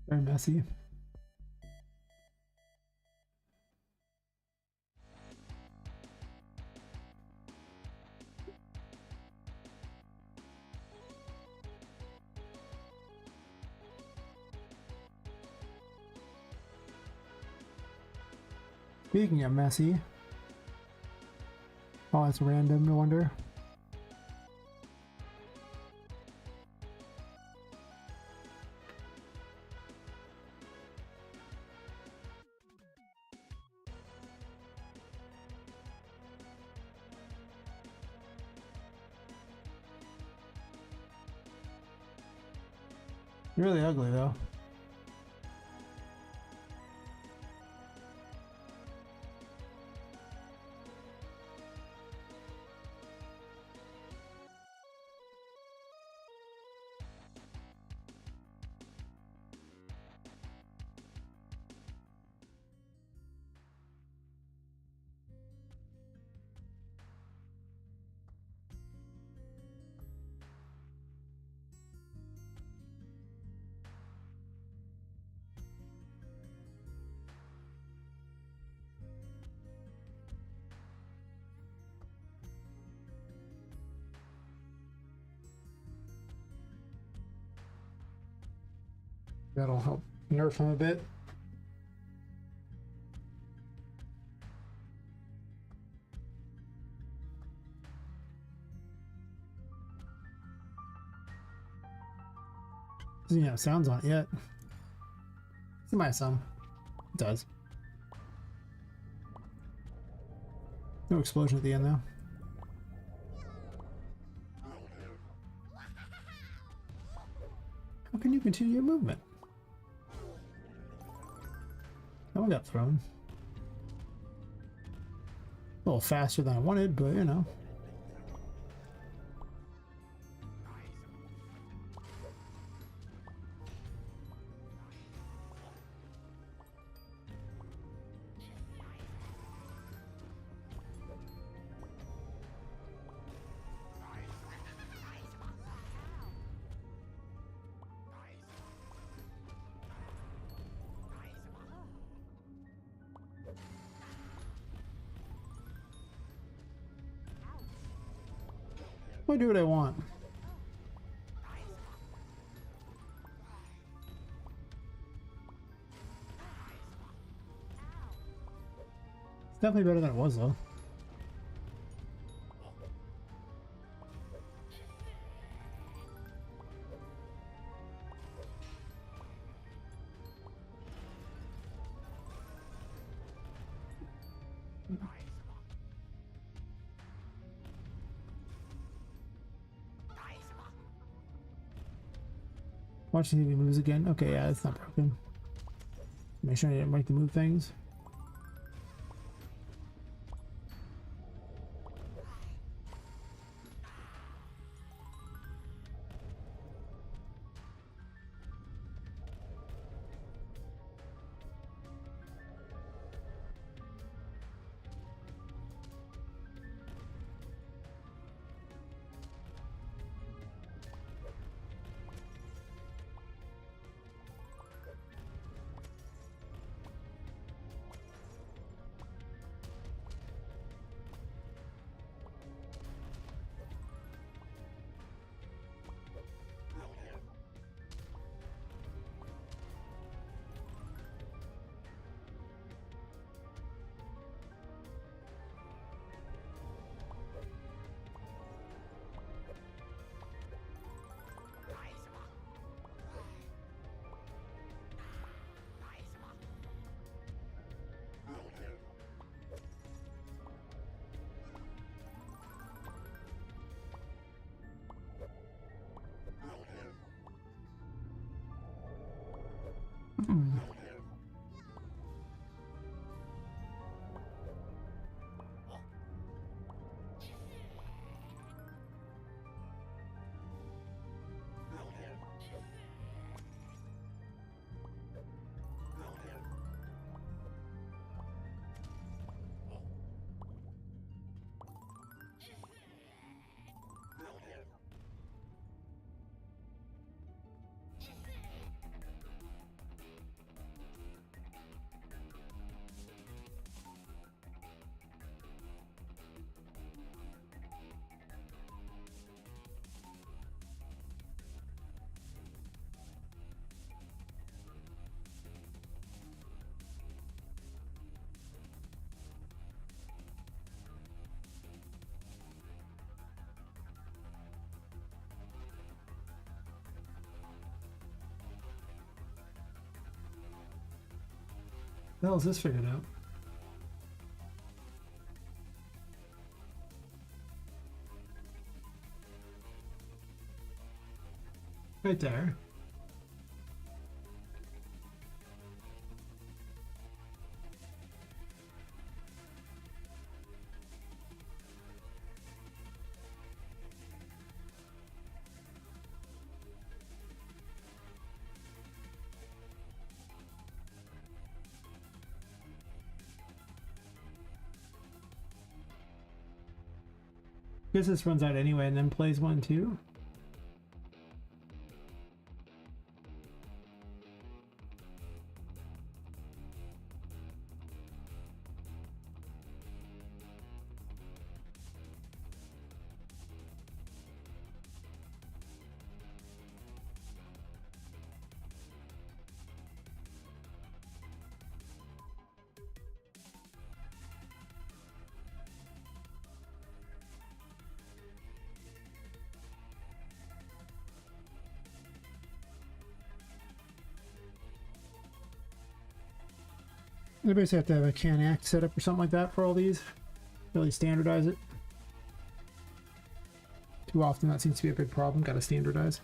Very messy. Speaking of messy. Oh, it's random, no wonder. Really ugly though. That'll help nerf him a bit. Doesn't even have sounds on it yet. It might have some. It does. No explosion at the end though. How can you continue your movement? That one got thrown. A little faster than I wanted, but you know. I do what I want. It's definitely better than it was though. Watching if he moves again. Okay, yeah, it's not broken. Make sure I didn't break the move things. The hell is this figured out? Right there. Guess this runs out anyway and then plays one too. You basically have to have a can act setup or something like that for all these. Really standardize it. Too often that seems to be a big problem. Got to standardize.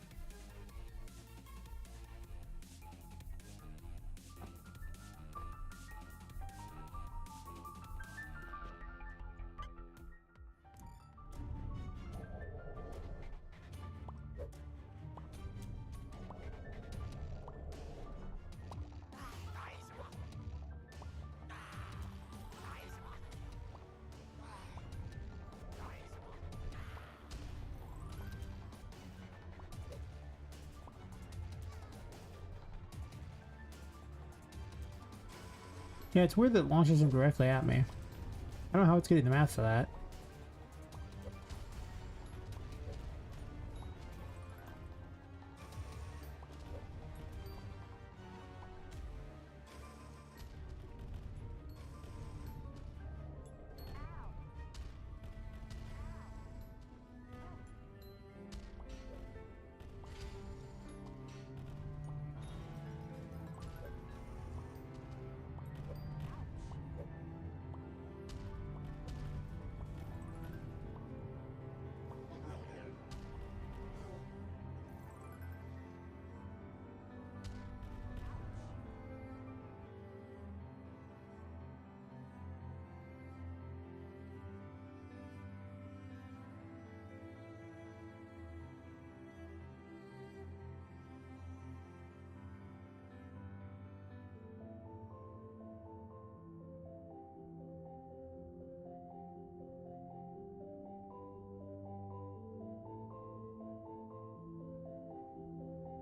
Yeah, it's weird that it launches them directly at me. I don't know how it's getting the math for that.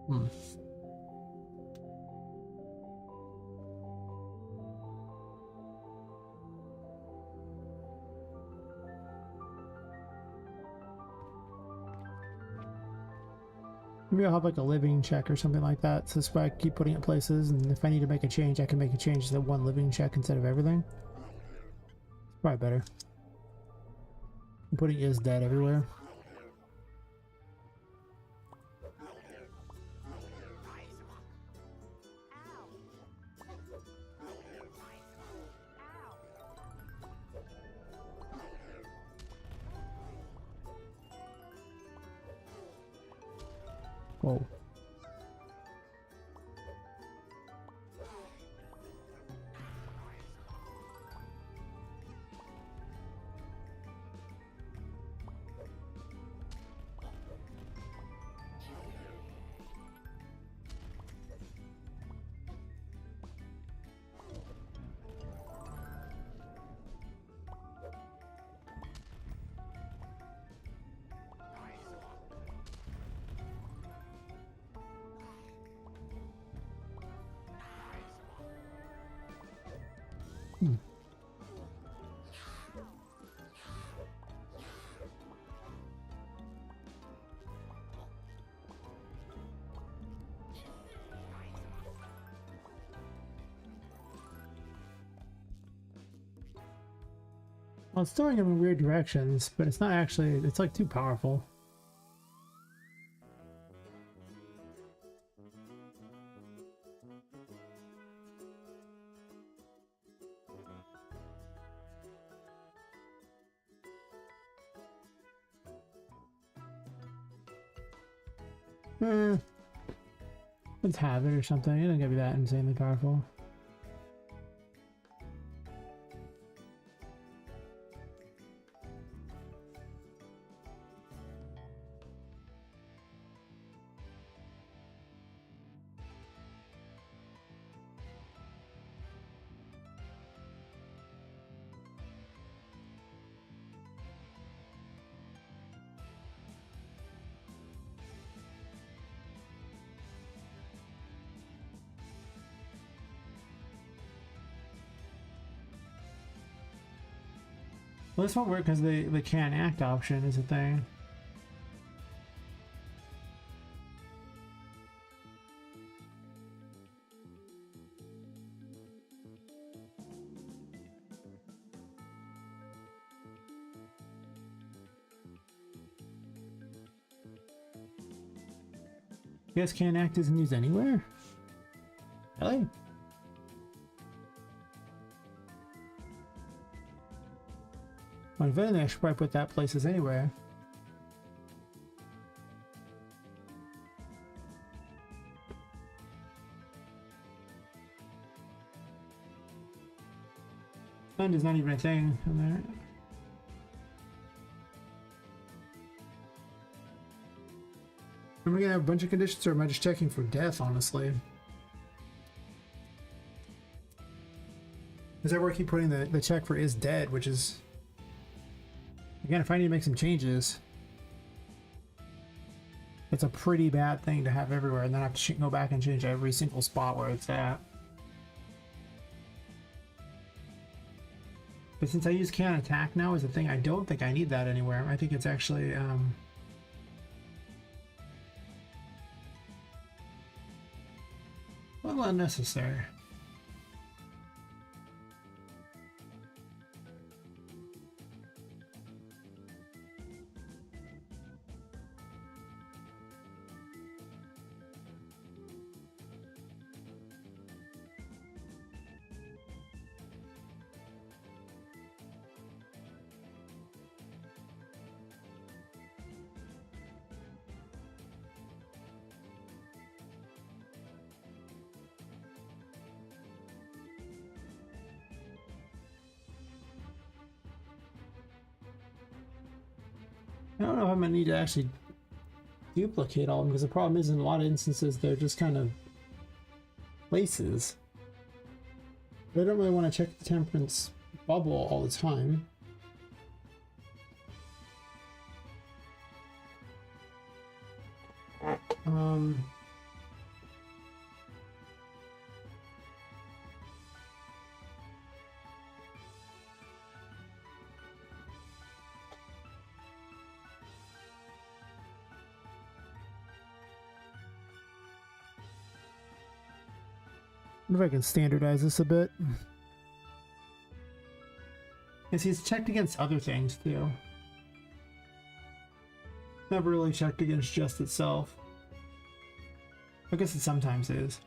Hmm. Maybe I'll have like a living check or something like that. So that's why I keep putting it places, and if I need to make a change, I can make a change to one living check instead of everything. It's probably better. I'm putting is dead everywhere. Whoa. Hmm. Well, it's throwing them in weird directions, but it's not actually, it's like too powerful. Let's have it or something. It doesn't gotta be that insanely powerful. Well, this won't work because the can't act option is a thing. You guys can't act isn't used anywhere? Really? Well, if anything, I should probably put that places anywhere. Fund is not even a thing on there. Am I gonna have a bunch of conditions, or am I just checking for death, honestly? Is that where I keep putting the check for is dead, which is... Again, if I need to make some changes, it's a pretty bad thing to have everywhere, and then I have to go back and change every single spot where it's at. But since I use can't attack now as a thing, I don't think I need that anywhere. I think it's actually a little unnecessary. I don't know if I'm gonna need to actually duplicate all of them, because the problem is in a lot of instances they're just kind of places. But I don't really want to check the temperance bubble all the time. I wonder if I can standardize this a bit. Because he's checked against other things too. Never really checked against just itself. I guess it sometimes is.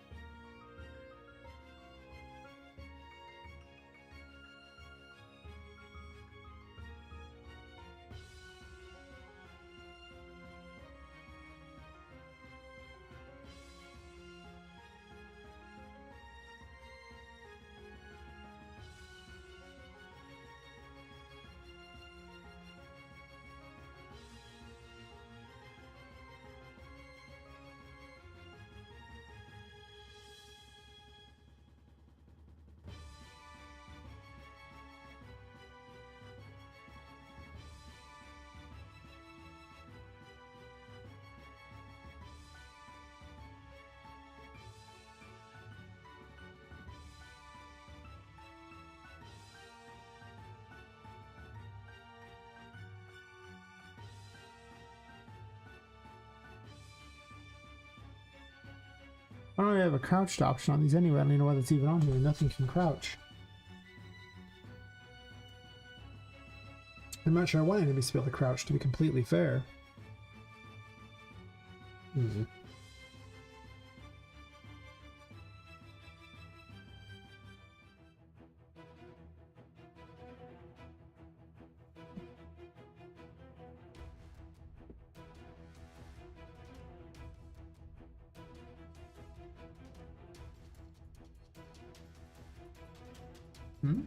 I don't really have a crouched option on these anyway. I don't even know why that's even on here. Nothing can crouch. I'm not sure I want enemies to be able to crouch, to be completely fair. Hmm?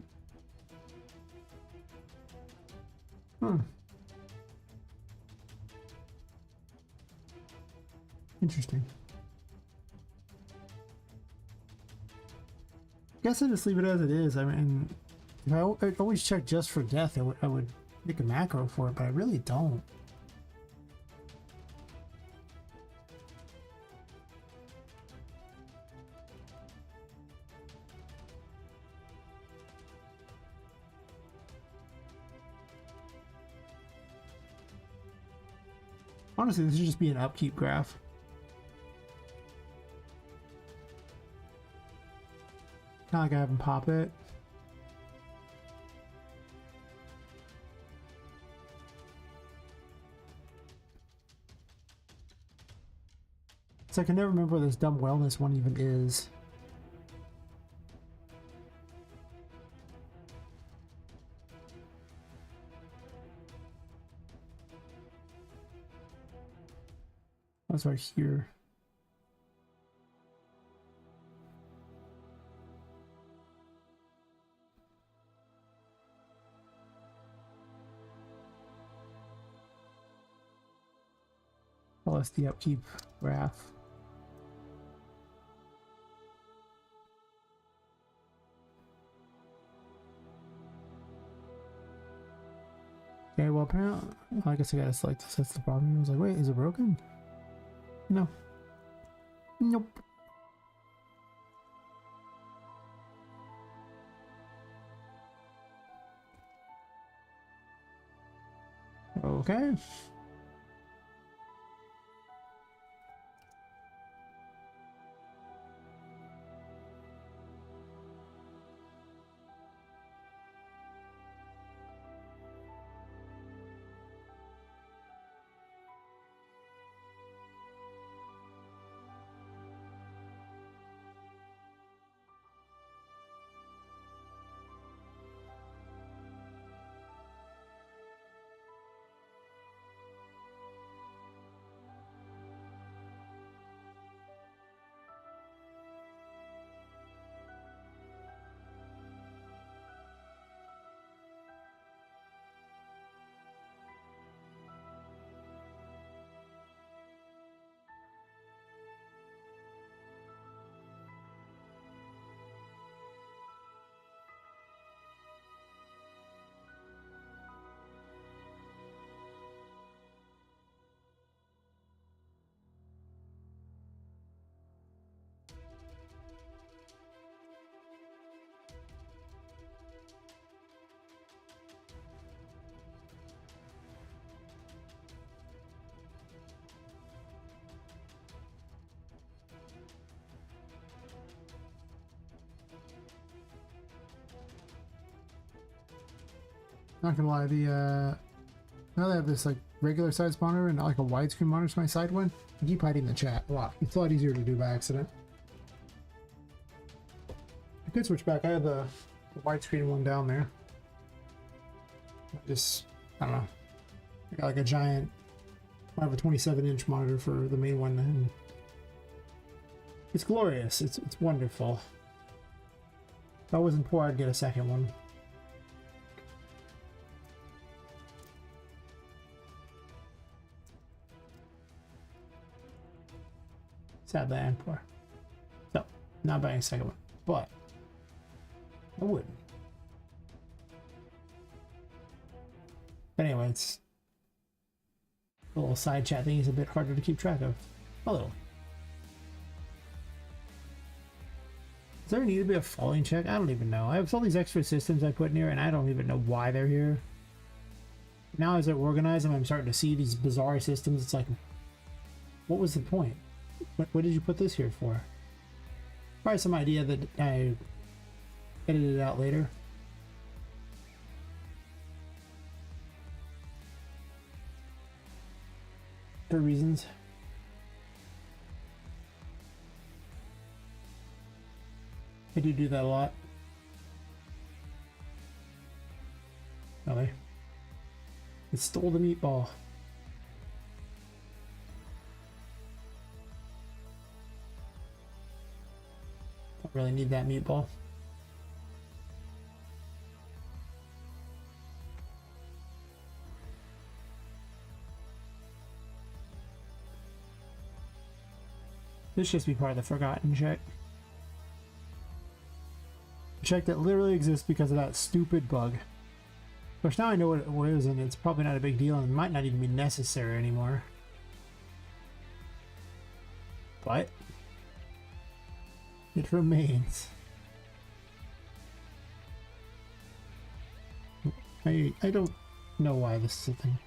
Huh. Interesting. Guess I just leave it as it is. I mean, if I'd always check just for death, I would make a macro for it, but I really don't. Honestly, this should just be an upkeep graph. Kind of like I have in Poppet. It's like I never remember what this dumb wellness one even is. That's right here. Oh, that's the upkeep graph. Okay, well apparently, I guess I gotta select this. That's the problem. I was like, wait, is it broken? No. Nope. Okay. Not gonna lie, now that I have this like regular size monitor and not like a widescreen monitor to my side one, I keep hiding the chat a lot. It's a lot easier to do by accident. I could switch back. I have the widescreen one down there. I don't know. I got like a giant. I have a 27-inch monitor for the main one, and it's glorious. It's wonderful. If I wasn't poor, I'd get a second one. Sadly, I'm poor. So, not buying a second one. But, I would. But anyway, it's a little side chat thing is a bit harder to keep track of. A little. Does there need to be a falling check? I don't even know. I have all these extra systems I put in here, and I don't even know why they're here. Now as I organize them, I'm starting to see these bizarre systems. It's like, what was the point? What did you put this here for? Probably some idea that I edited out later. For reasons. I do that a lot. Okay. It stole the meatball. Don't really need that meatball. This should just be part of the forgotten check. A check that literally exists because of that stupid bug. Of course, now I know what it is, and it's probably not a big deal, and it might not even be necessary anymore. But it remains. I don't know why this is a thing.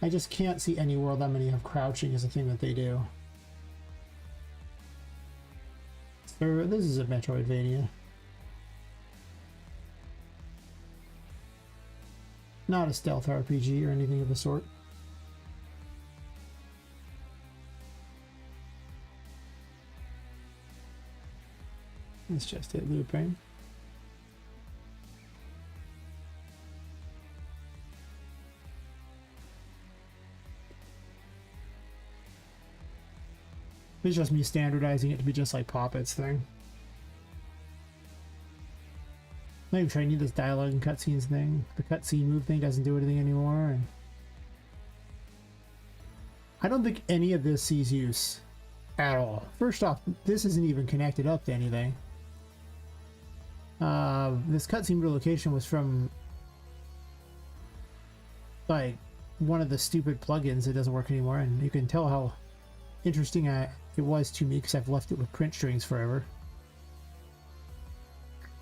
I just can't see any world I'm going to have crouching as a thing that they do. So this is a Metroidvania. Not a stealth RPG or anything of the sort. It's just it looping. It's just me standardizing it to be just like Poppet's thing. I'm not even sure I need this dialogue and cutscenes thing. The cutscene move thing doesn't do anything anymore. And I don't think any of this sees use at all. First off, this isn't even connected up to anything. This cutscene relocation was from like one of the stupid plugins that doesn't work anymore, and you can tell how interesting it was to me because I've left it with print strings forever.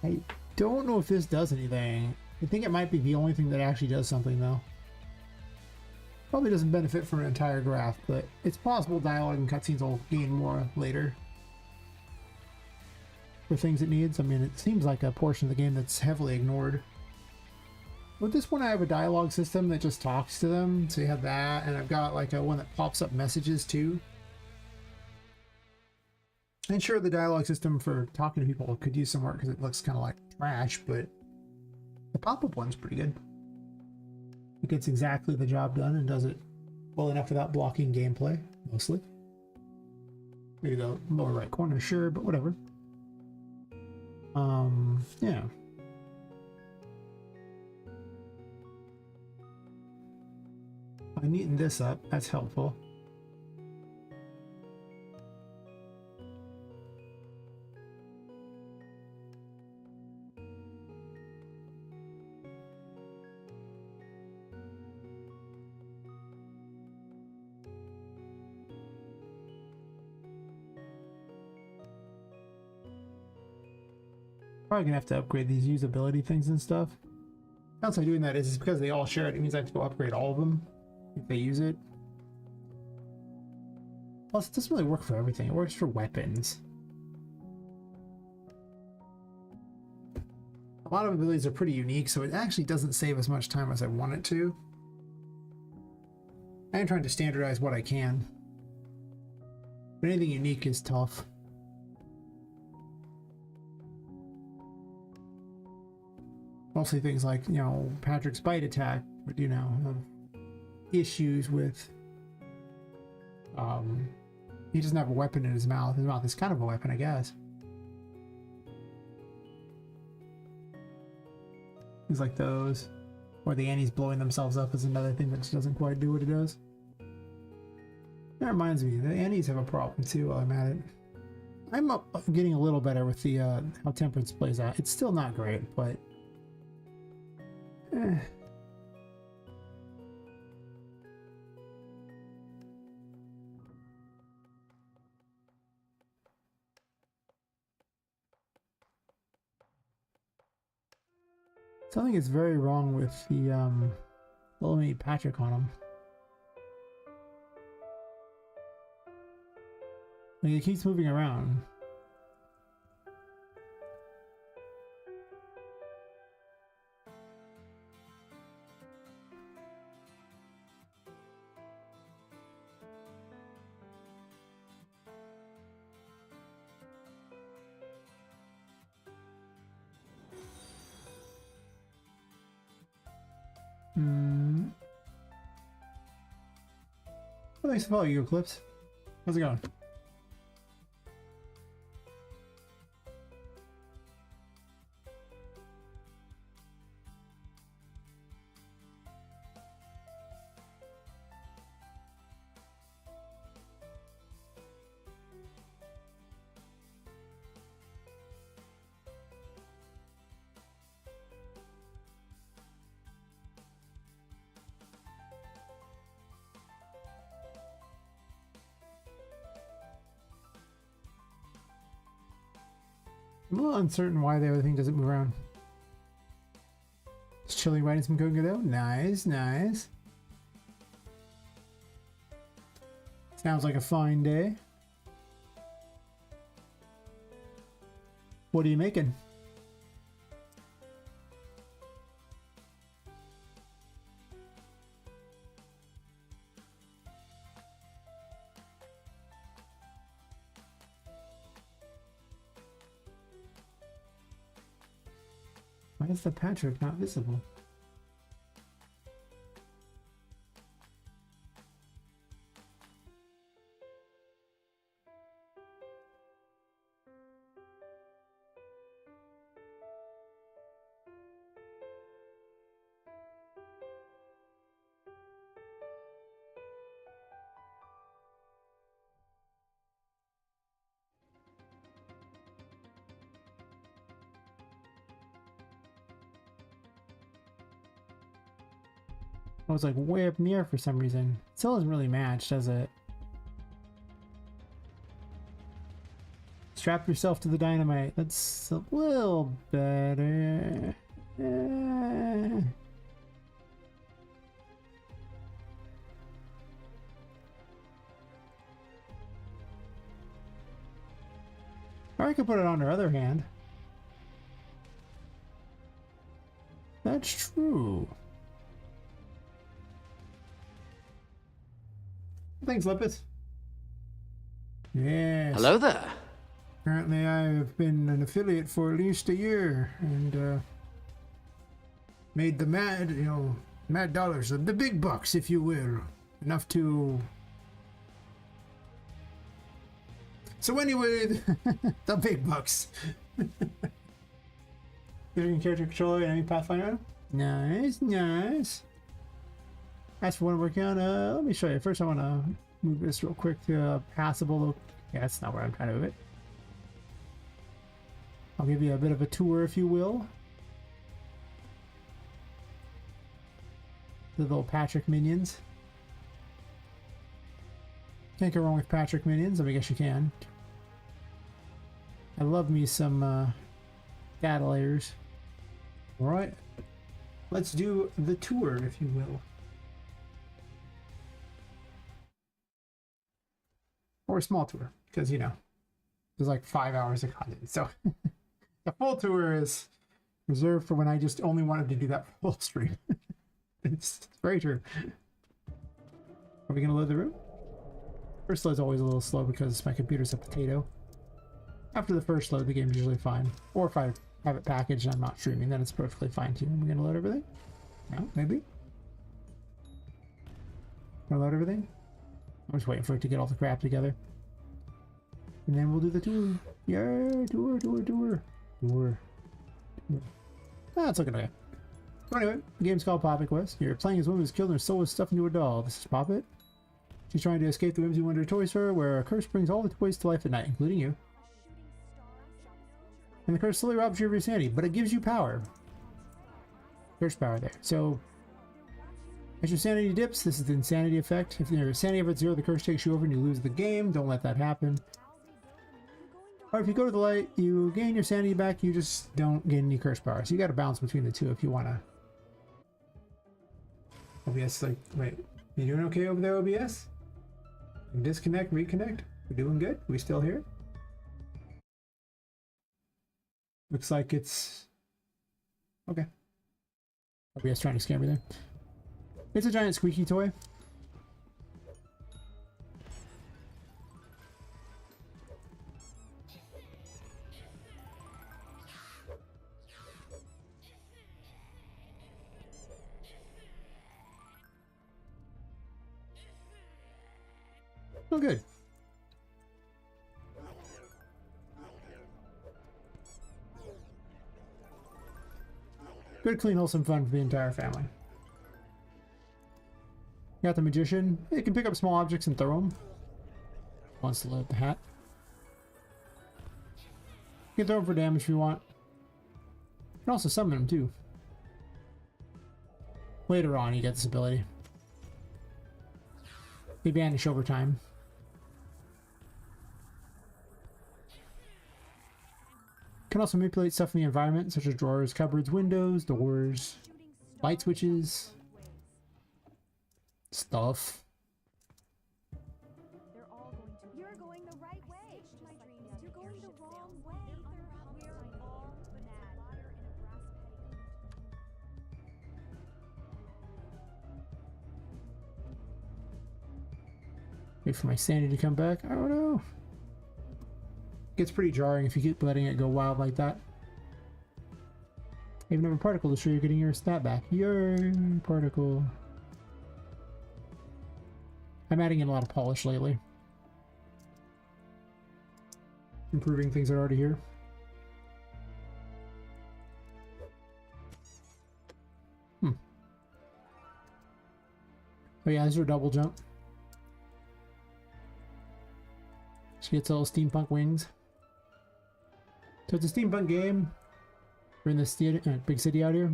I don't know if this does anything. I think it might be the only thing that actually does something though. Probably doesn't benefit from an entire graph, but it's possible dialogue and cutscenes will gain more later for things it needs. I mean, it seems like a portion of the game that's heavily ignored. With this one, I have a dialogue system that just talks to them, so you have that, and I've got like a one that pops up messages too. And sure, the dialogue system for talking to people could use some work because it looks kind of like trash, but the pop-up one's pretty good. It gets exactly the job done and does it well enough without blocking gameplay, mostly. Maybe the lower right corner, sure, but whatever. Yeah. I neatened this up, that's helpful. Probably gonna have to upgrade these usability things and stuff. Downside doing that is because they all share it, it means I have to go upgrade all of them if they use it. Plus, it doesn't really work for everything. It works for weapons. A lot of abilities are pretty unique, so it actually doesn't save as much time as I want it to. I am trying to standardize what I can, but anything unique is tough. Mostly things like, you know, Patrick's bite attack, but you know, have issues with, he doesn't have a weapon in his mouth. His mouth is kind of a weapon, I guess. Things like those. Or the Annie's blowing themselves up is another thing that just doesn't quite do what it does. That reminds me, the Annies have a problem too while I'm at it. I'm getting a little better with the, how Temperance plays out. It's still not great, but something is very wrong with the little mini Patrick on him. Like, it keeps moving around. Well, thanks for following you, Eclipse. How's it going? I'm a little uncertain why the other thing doesn't move around. Just chilling, riding some coconut though. Nice, nice. Sounds like a fine day. What are you making? Why is the Patrick not visible? I was like way up in the air for some reason. It still doesn't really match, does it? Strap yourself to the dynamite. That's a little better. Or I could put it on her other hand. That's true. Thanks, Lepus. Yes. Hello there. Apparently I've been an affiliate for at least a year and made the mad dollars, the big bucks, if you will. Enough to... So anyway, the big bucks. Using character controller and enemy pathfinder. Nice, nice. That's what I'm working on. Let me show you. First I want to move this real quick to a passable... Yeah, that's not where I'm trying to move it. I'll give you a bit of a tour, if you will. The little Patrick minions. Can't go wrong with Patrick minions. I mean, I guess you can. I love me some data layers. Alright. Let's do the tour, if you will. Or a small tour, because, you know, there's like 5 hours of content. So the full tour is reserved for when I just only wanted to do that full stream. It's very true. Are we going to load the room? First load's always a little slow because my computer's a potato. After the first load, the game's usually fine. Or if I have it packaged and I'm not streaming, then it's perfectly fine too. Are we going to load everything? No, maybe? Gonna load everything? I'm just waiting for it to get all the crap together. And then we'll do the tour. Yeah, tour. Ah, it's looking okay. So anyway, the game's called Poppet Quest. You're playing as a woman who's killed and her soul is stuffed into a doll. This is Poppet. She's trying to escape the whimsy wonder toy store where a curse brings all the toys to life at night, including you. And the curse slowly robs you of your sanity, but it gives you power. Curse power there. So, as your sanity dips, this is the insanity effect. If your sanity ever at 0, the curse takes you over and you lose the game. Don't let that happen. Or if you go to the light, you gain your sanity back, you just don't gain any curse power. So you got to balance between the two if you want to. OBS, like, wait, you doing okay over there, OBS? Disconnect, reconnect. We're doing good? We still here? Looks like it's... Okay. OBS trying to scam me there. It's a giant squeaky toy. Oh, good. Good, clean, wholesome fun for the entire family. You got the magician. It can pick up small objects and throw them. Wants to load the hat. You can throw them for damage if you want. You can also summon them too. Later on, you get this ability. They vanish over time. Can also manipulate stuff in the environment, such as drawers, cupboards, windows, doors, light switches, stuff. You're going the right way. My dreams. You're going the wrong way. We're all mad. Wait for my sanity to come back. I don't know. Gets pretty jarring if you keep letting it go wild like that. Even have a particle to show you're getting your stat back. Your particle. I'm adding in a lot of polish lately. Improving things that are already here. Oh yeah, this is a double jump. She gets all steampunk wings. So it's a steampunk game. We're in this big city out here.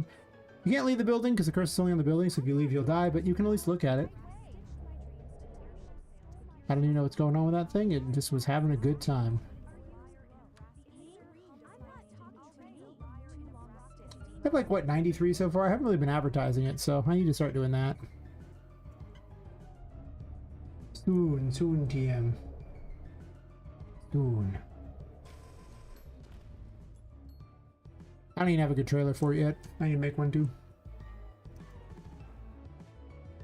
You can't leave the building because the curse is only on the building, so if you leave you'll die, but you can at least look at it. I don't even know what's going on with that thing. It just was having a good time. I have like, what, 93 so far? I haven't really been advertising it, so I need to start doing that. Soon, TM. Soon. I don't even have a good trailer for it yet. I need to make one too.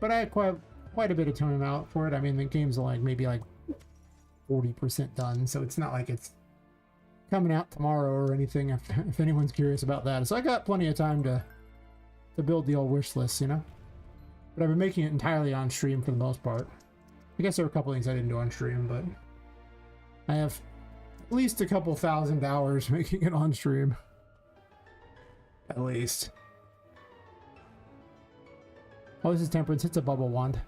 But I had quite a bit of time out for it. I mean, the game's like maybe like 40% done, so it's not like it's coming out tomorrow or anything, if anyone's curious about that. So I got plenty of time to build the old wish list, you know? But I've been making it entirely on stream for the most part. I guess there were a couple things I didn't do on stream, but I have at least a couple thousand hours making it on stream. At least. Oh, this is Temperance. It's a bubble wand.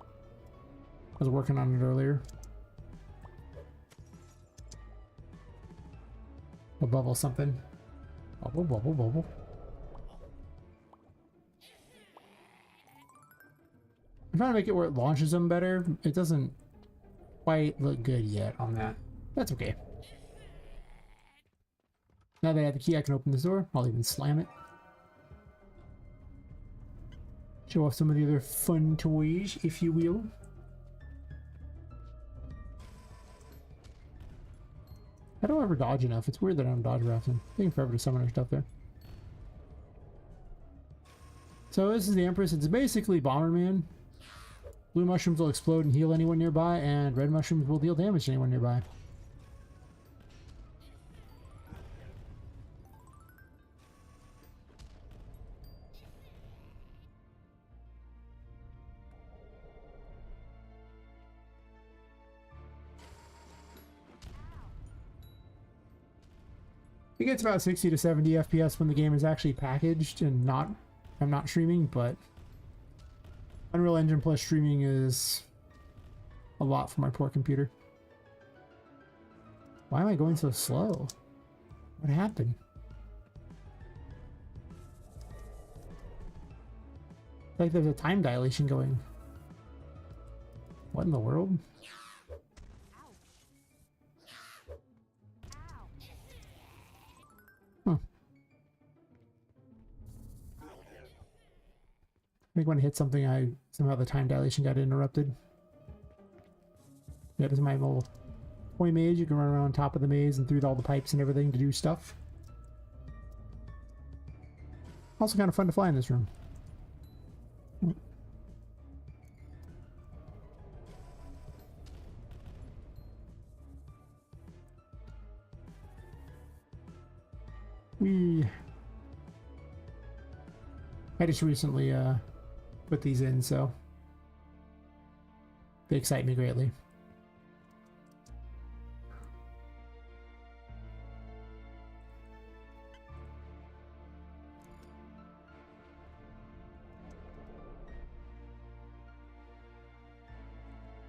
I was working on it earlier. A bubble something. Bubble, bubble, bubble. I'm trying to make it where it launches them better. It doesn't quite look good yet on that. That's okay. Now that I have the key, I can open this door. I'll even slam it. Show off some of the other fun toys, if you will. I don't ever dodge enough. It's weird that I don't dodge very often. Taking forever to summon our stuff there. So this is the Empress. It's basically Bomberman. Blue mushrooms will explode and heal anyone nearby, and red mushrooms will deal damage to anyone nearby. It gets about 60 to 70 FPS when the game is actually packaged and I'm not streaming, but Unreal Engine Plus streaming is a lot for my poor computer. Why am I going so slow? What happened? Like there's a time dilation going. What in the world? Huh. I think when I hit something, somehow the time dilation got interrupted. That is my little toy maze. You can run around on top of the maze and through all the pipes and everything to do stuff. Also kind of fun to fly in this room. I just recently put these in, so they excite me greatly.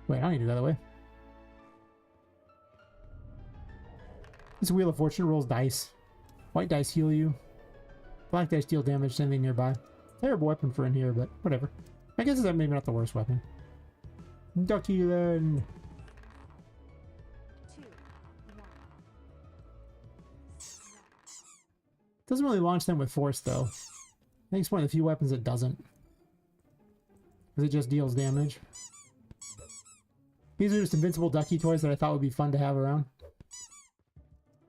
Wait, I don't need to go that way. This Wheel of Fortune rolls dice. White dice heal you. Black dice deal damage to anything nearby. Terrible weapon for in here, but whatever. I guess it's maybe not the worst weapon. Ducky then. 2, 1. Doesn't really launch them with force, though. I think it's one of the few weapons that doesn't. Because it just deals damage. These are just invincible ducky toys that I thought would be fun to have around.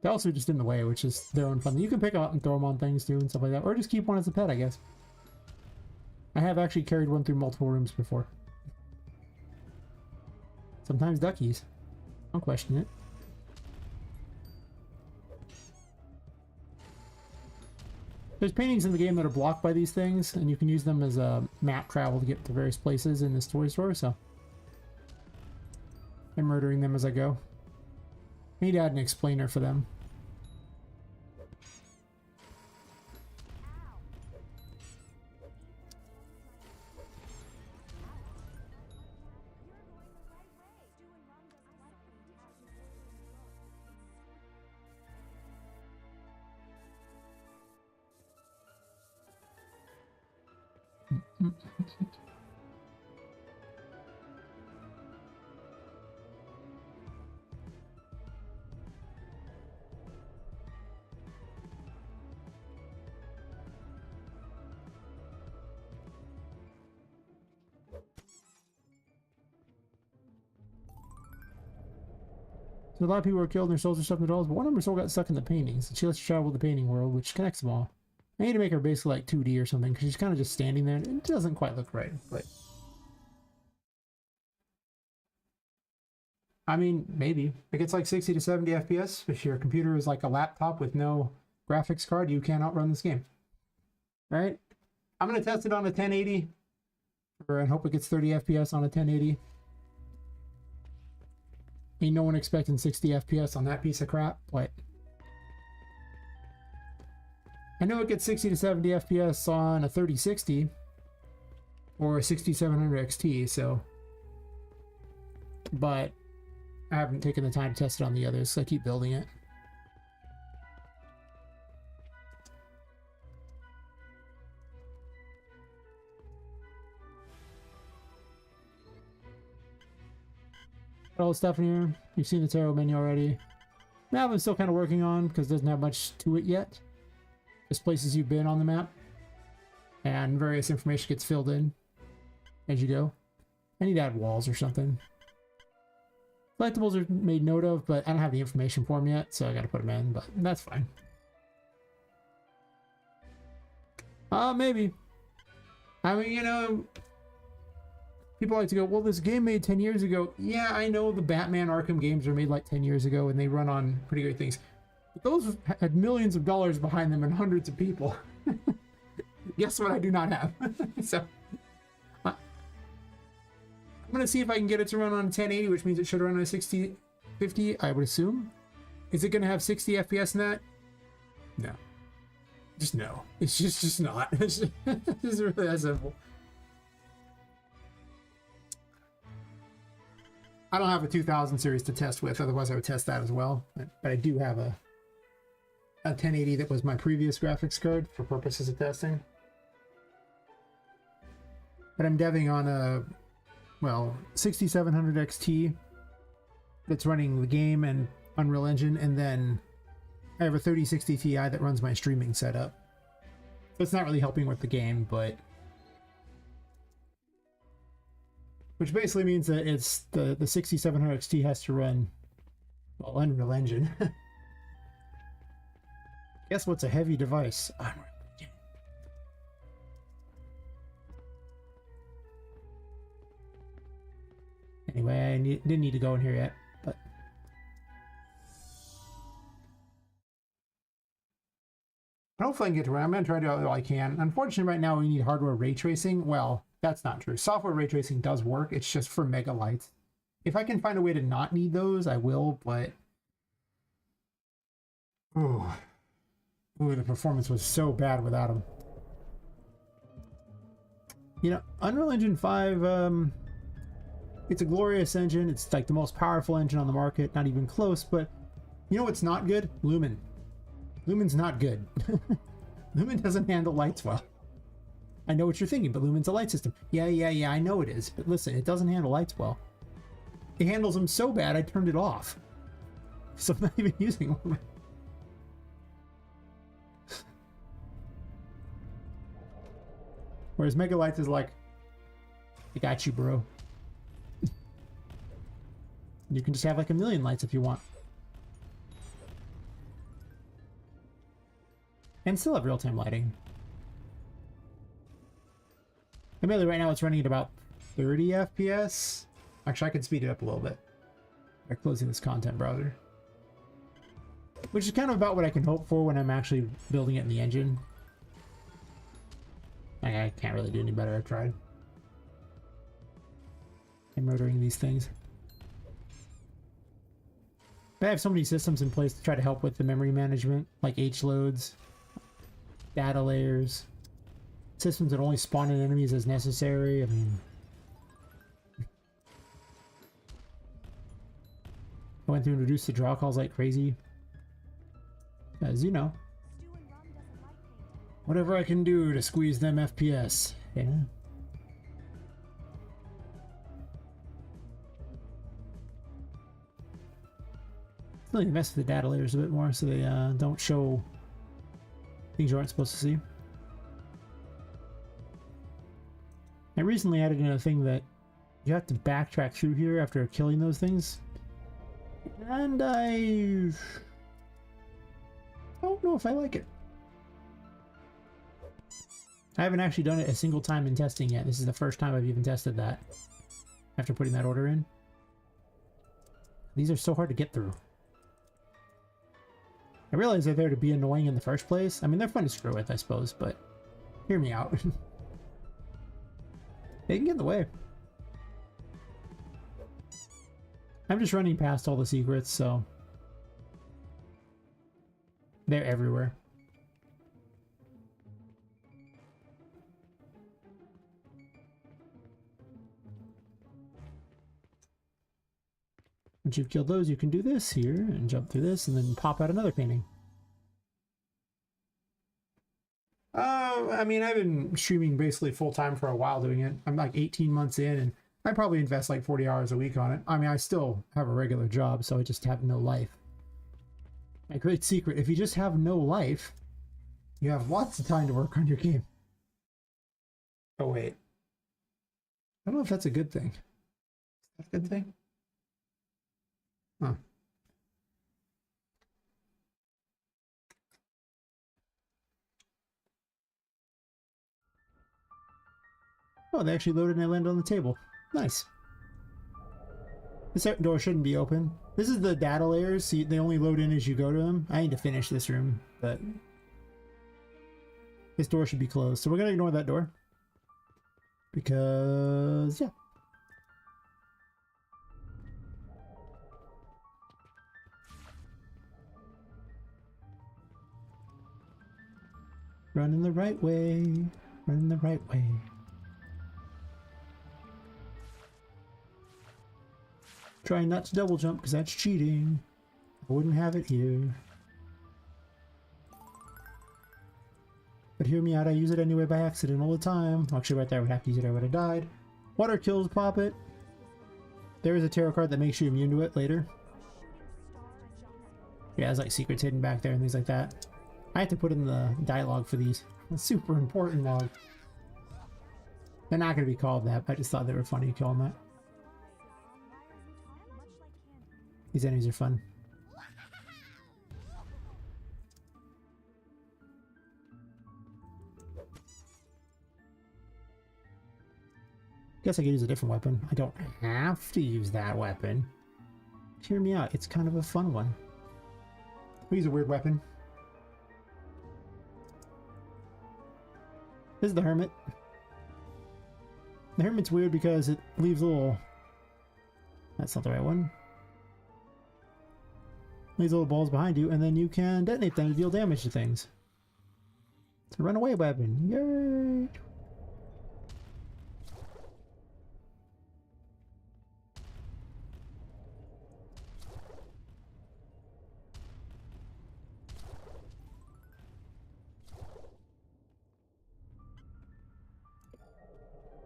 They're also just in the way, which is their own fun. You can pick them up and throw them on things too and stuff like that. Or just keep one as a pet, I guess. I have actually carried one through multiple rooms before. Sometimes duckies. Don't question it. There's paintings in the game that are blocked by these things, and you can use them as a map travel to get to various places in this toy store, so I'm murdering them as I go. I need to add an explainer for them. So a lot of people were killed and their souls are stuck in the dolls, but one of them soul got stuck in the paintings. And she lets you travel the painting world, which connects them all. I need to make her basically like 2D or something, because she's kind of just standing there. It doesn't quite look right, but... I mean, maybe. If it's like 60 to 70 FPS, if your computer is like a laptop with no graphics card, you can't outrun this game. Right? I'm going to test it on a 1080, and hope it gets 30 FPS on a 1080. Ain't no one expecting 60 FPS on that piece of crap, but I know it gets 60 to 70 FPS on a 3060 or a 6700 XT, so, but I haven't taken the time to test it on the others, so I keep building it. All the stuff in here. You've seen the tarot menu already. Map I'm still kind of working on because it doesn't have much to it yet. Just places you've been on the map. And various information gets filled in as you go. I need to add walls or something. Collectibles are made note of, but I don't have the information for them yet, so I gotta put them in, but that's fine. Maybe. I mean, you know... People like to go, well, this game made 10 years ago. Yeah, I know the Batman Arkham games were made like 10 years ago and they run on pretty great things. But those had millions of dollars behind them and hundreds of people. Guess what I do not have? So, I'm going to see if I can get it to run on 1080, which means it should run on a 6050, I would assume. Is it going to have 60 FPS in that? No. Just no. It's just not. It's really that simple. I don't have a 2000 series to test with, otherwise I would test that as well. But I do have a 1080 that was my previous graphics card for purposes of testing. But I'm deving on a, well, 6700 XT that's running the game and Unreal Engine, and then I have a 3060 Ti that runs my streaming setup. So it's not really helping with the game, but... Which basically means that it's the 6700 XT has to run, well, Unreal Engine. Guess what's a heavy device? Unreal Engine. Anyway, didn't need to go in here yet, but... Hopefully I can get to where I'm going to try to do all I can. Unfortunately, right now we need hardware ray tracing. Well, that's not true. Software ray tracing does work. It's just for mega lights. If I can find a way to not need those, I will, but... Ooh, the performance was so bad without them. You know, Unreal Engine 5, it's a glorious engine. It's like the most powerful engine on the market. Not even close, but you know what's not good? Lumen. Lumen's not good. Lumen doesn't handle lights well. I know what you're thinking, but Lumen's a light system. Yeah, I know it is. But listen, it doesn't handle lights well. It handles them so bad, I turned it off. So I'm not even using one. Whereas Mega Lights is like, I got you, bro. You can just have like a million lights if you want. And still have real-time lighting. Admittedly, right now it's running at about 30 FPS. Actually, I can speed it up a little bit by closing this content browser. Which is kind of about what I can hope for when I'm actually building it in the engine. I can't really do any better, I've tried. I'm murdering these things. But I have so many systems in place to try to help with the memory management, like H-loads, data layers, systems that only spawn in enemies as necessary. I mean, I went through and reduced the draw calls like crazy. As you know, whatever I can do to squeeze them FPS, yeah. Still need to mess with the data layers a bit more so they don't show things you aren't supposed to see. I recently added in a thing that you have to backtrack through here after killing those things. And I don't know if I like it. I haven't actually done it a single time in testing yet. This is the first time I've even tested that after putting that order in. These are so hard to get through. I realize they're there to be annoying in the first place. I mean, they're fun to screw with, I suppose, but hear me out. They can get in the way. I'm just running past all the secrets, so they're everywhere. Once you've killed those, you can do this here and jump through this and then pop out another painting. I mean, I've been streaming basically full time for a while doing it. I'm like 18 months in, and I probably invest like 40 hours a week on it. I mean, I still have a regular job, so I just have no life. My great secret, if you just have no life, you have lots of time to work on your game. Oh, wait. I don't know if that's a good thing. Is that a good thing? Huh. Oh, they actually loaded and I landed on the table. Nice. This door shouldn't be open. This is the data layers. See, they only load in as you go to them. I need to finish this room, but this door should be closed. So we're going to ignore that door. Because, yeah. Running the right way. Running the right way. Trying not to double jump because that's cheating. I wouldn't have it here. But hear me out, I use it anyway by accident all the time. Actually, right there I would have to use it, I would have died. Water kills Poppet. There is a tarot card that makes you immune to it later. Yeah, there's like secrets hidden back there and things like that. I have to put in the dialogue for these. A super important log. They're not going to be called that, but I just thought they were funny to call them that. These enemies are fun. Guess I could use a different weapon. I don't have to use that weapon. Hear me out, it's kind of a fun one. I'll use a weird weapon. This is the Hermit. The Hermit's weird because it leaves a little... That's not the right one. These little balls behind you, and then you can detonate them to deal damage to things. It's a runaway weapon. Yay!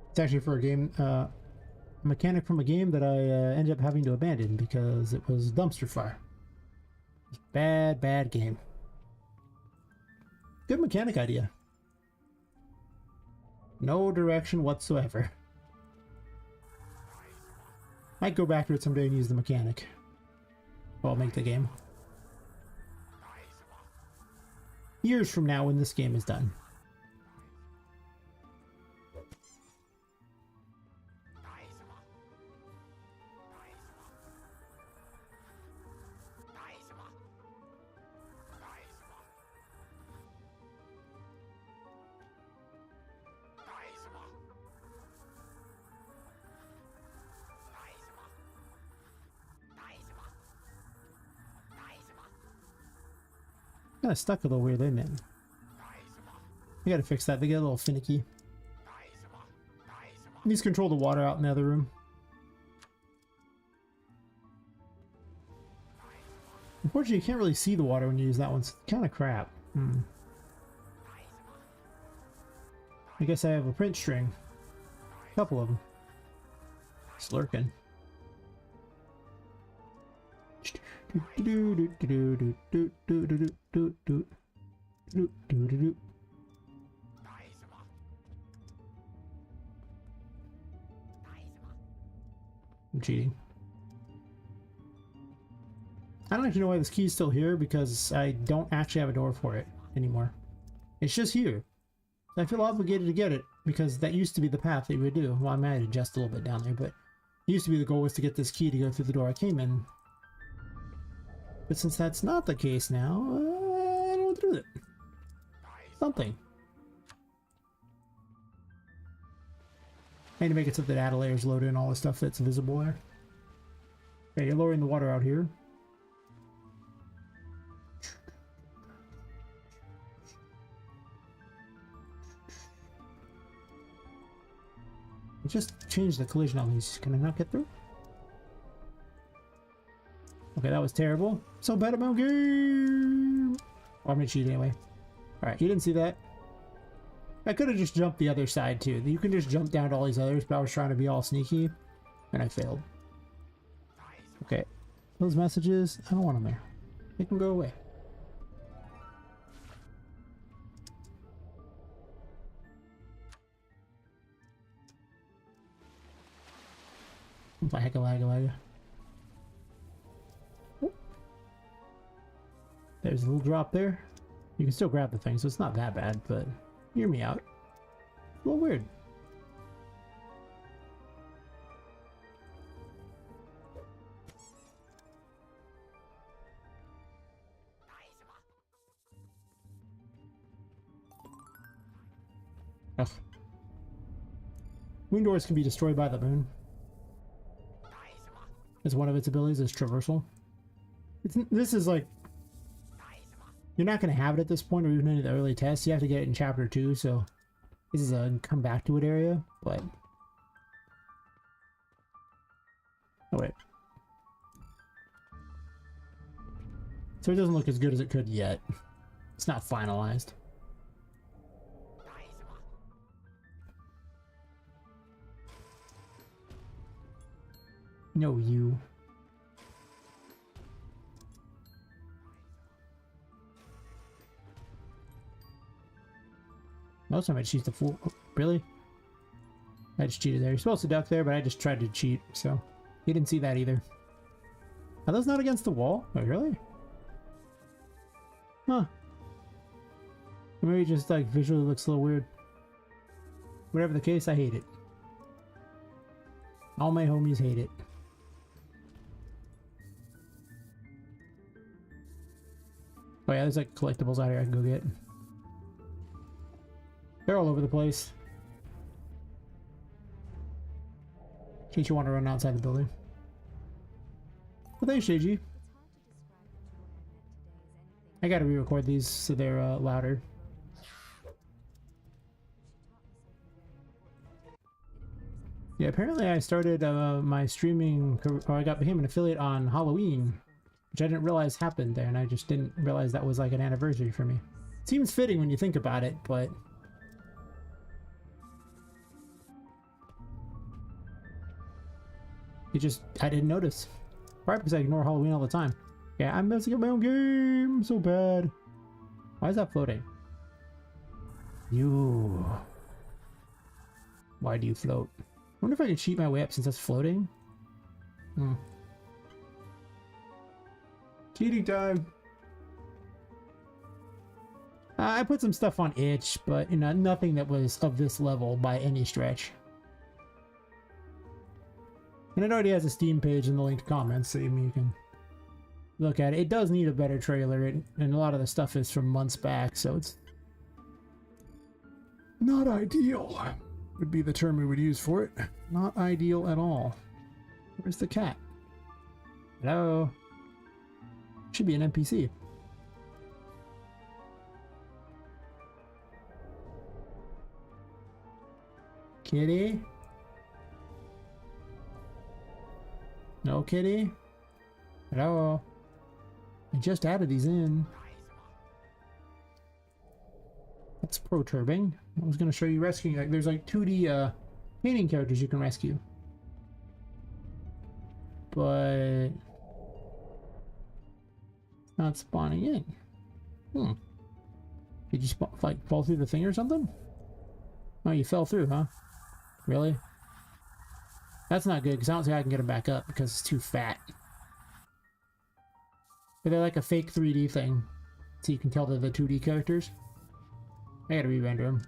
It's actually for a game, a mechanic from a game that I ended up having to abandon because it was dumpster fire. Bad, bad game. Good mechanic idea. No direction whatsoever. Might go back to it someday and use the mechanic. Well, I'll make the game. Years from now when this game is done. Kinda stuck a little weird, isn't it? I gotta fix that. They get a little finicky. These control the water out in the other room. Unfortunately, you can't really see the water when you use that one. It's kind of crap. I guess I have a print string. A couple of them. Slurking. I'm cheating. I don't actually know why this key is still here because I don't actually have a door for it anymore. It's just here. I feel obligated to get it because that used to be the path that you would do. Well, I might adjust a little bit down there, but it used to be the goal was to get this key to go through the door I came in. But since that's not the case now, I don't know what to do with it. Something. I need to make it so that data layers load in all the stuff that's visible there. Okay, you're lowering the water out here. Just change the collision on these. Can I not get through? Okay, that was terrible. So bad at my game. Oh, I'm gonna cheat anyway. Alright, you didn't see that. I could have just jumped the other side too. You can just jump down to all these others, but I was trying to be all sneaky. And I failed. Okay. Those messages, I don't want them there. They can go away. Lag. There's a little drop there. You can still grab the thing, so it's not that bad, but hear me out. A little weird. Ugh. Moon doors can be destroyed by the moon. As one of its abilities is traversal. This is like, you're not going to have it at this point or even in the early tests. You have to get it in chapter 2, so this is a come back to it area, but oh wait, so it doesn't look as good as it could yet. It's not finalized. No, you. Most time I cheat the fool. Oh, really? I just cheated there. You're supposed to duck there, but I just tried to cheat, so he didn't see that either. Are those not against the wall? Oh, really? Huh. Maybe it just like visually looks a little weird. Whatever the case, I hate it. All my homies hate it. Oh yeah, there's like collectibles out here I can go get. They're all over the place. In case you want to run outside the building. Well, thanks, JG. I gotta re-record these so they're louder. Yeah, apparently I started my streaming, or I became an affiliate on Halloween, which I didn't realize happened there, and I just didn't realize that was like an anniversary for me. Seems fitting when you think about it, but I didn't notice. Probably because I ignore Halloween all the time. Yeah, I'm messing up my own game so bad. Why is that floating? You. Why do you float? I wonder if I can cheat my way up since that's floating. Hmm. Cheating time. I put some stuff on itch, but you know, nothing that was of this level by any stretch. And it already has a Steam page in the linked comments, so you can look at it. It does need a better trailer, and a lot of the stuff is from months back, so it's not ideal, would be the term we would use for it. Not ideal at all. Where's the cat? Hello? Should be an NPC. Kitty? No kitty? Hello? I just added these in. That's perturbing. I was going to show you rescuing. Like, there's like 2D painting characters you can rescue. But it's not spawning in. Hmm. Did you like fall through the thing or something? Oh, you fell through, huh? Really? That's not good, because I don't think I can get him back up because it's too fat. But they're like a fake 3D thing, so you can tell they're the 2D characters. I gotta re-render him.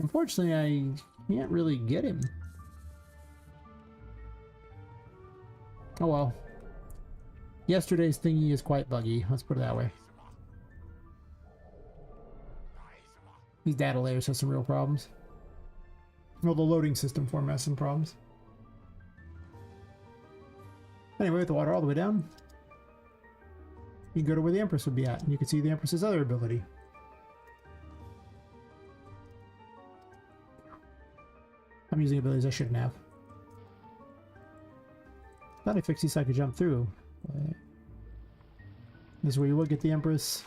Unfortunately, I can't really get him. Oh well. Yesterday's thingy is quite buggy, let's put it that way. These data layers have some real problems. Well, the loading system for them has some problems. Anyway, with the water all the way down, you can go to where the Empress would be at, and you can see the Empress's other ability. I'm using abilities I shouldn't have. Thought I fixed these so I could jump through, but this is where you would get the Empress.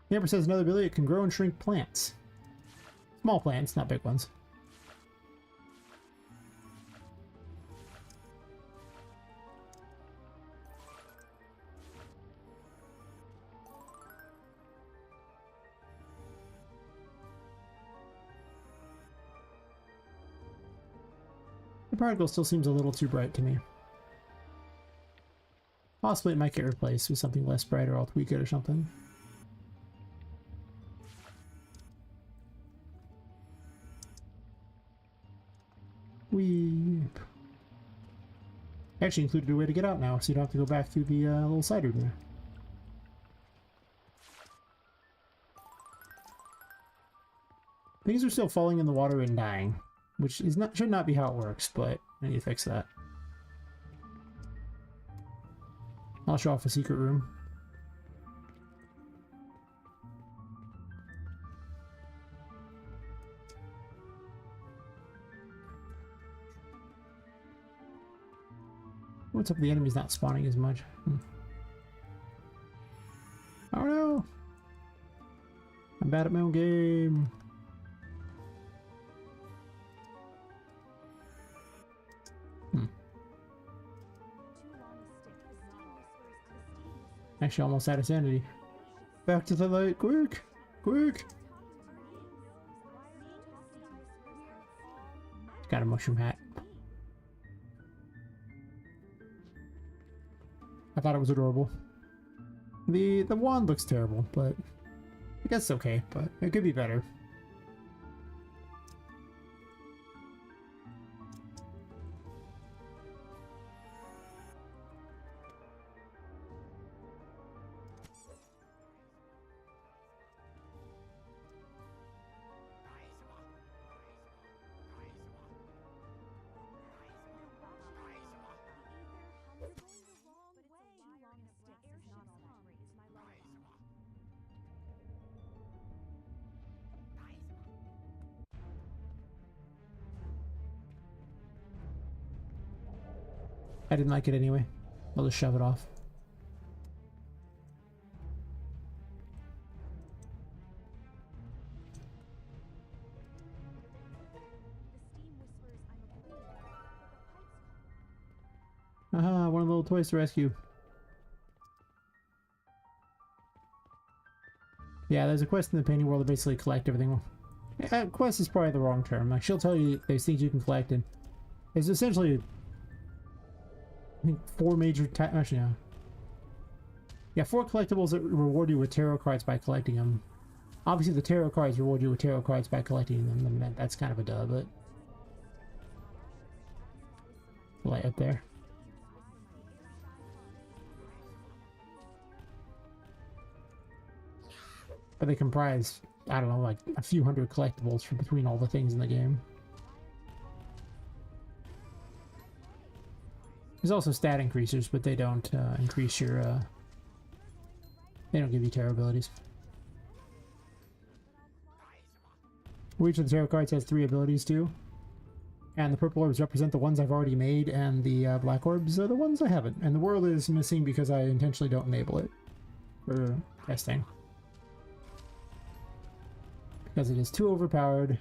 The Empress has another ability. It can grow and shrink plants. Small plants, not big ones. The particle still seems a little too bright to me. Possibly it might get replaced with something less bright, or I'll tweak it or something. Weep. Actually included a way to get out now, so you don't have to go back through the little side room there. Things are still falling in the water and dying, which is not should not be how it works, but I need to fix that. I'll show off a secret room. What's up with the enemies not spawning as much? Oh no! I'm bad at my own game. Actually, almost out of sanity. Back to the light, quick! Quick! Got a mushroom hat. I thought it was adorable. The wand looks terrible, but I guess it's okay, but it could be better. I didn't like it anyway. I'll just shove it off. Aha, one of the little toys to rescue. Yeah, there's a quest in the painting world to basically collect everything. Quest is probably the wrong term. Like, she'll tell you there's things you can collect, and it's essentially, I think, 4 major actually, no. Yeah, 4 collectibles that reward you with tarot cards by collecting them. Obviously, the tarot cards reward you with tarot cards by collecting them, and that's kind of a dub, but... light up there. But they comprise, I don't know, like a few hundred collectibles from between all the things in the game. There's also stat increasers, but they don't increase your, they don't give you tarot abilities. Each of the tarot cards has 3 abilities too. And the purple orbs represent the ones I've already made, and the black orbs are the ones I haven't. And the world is missing because I intentionally don't enable it for testing. Because it is too overpowered.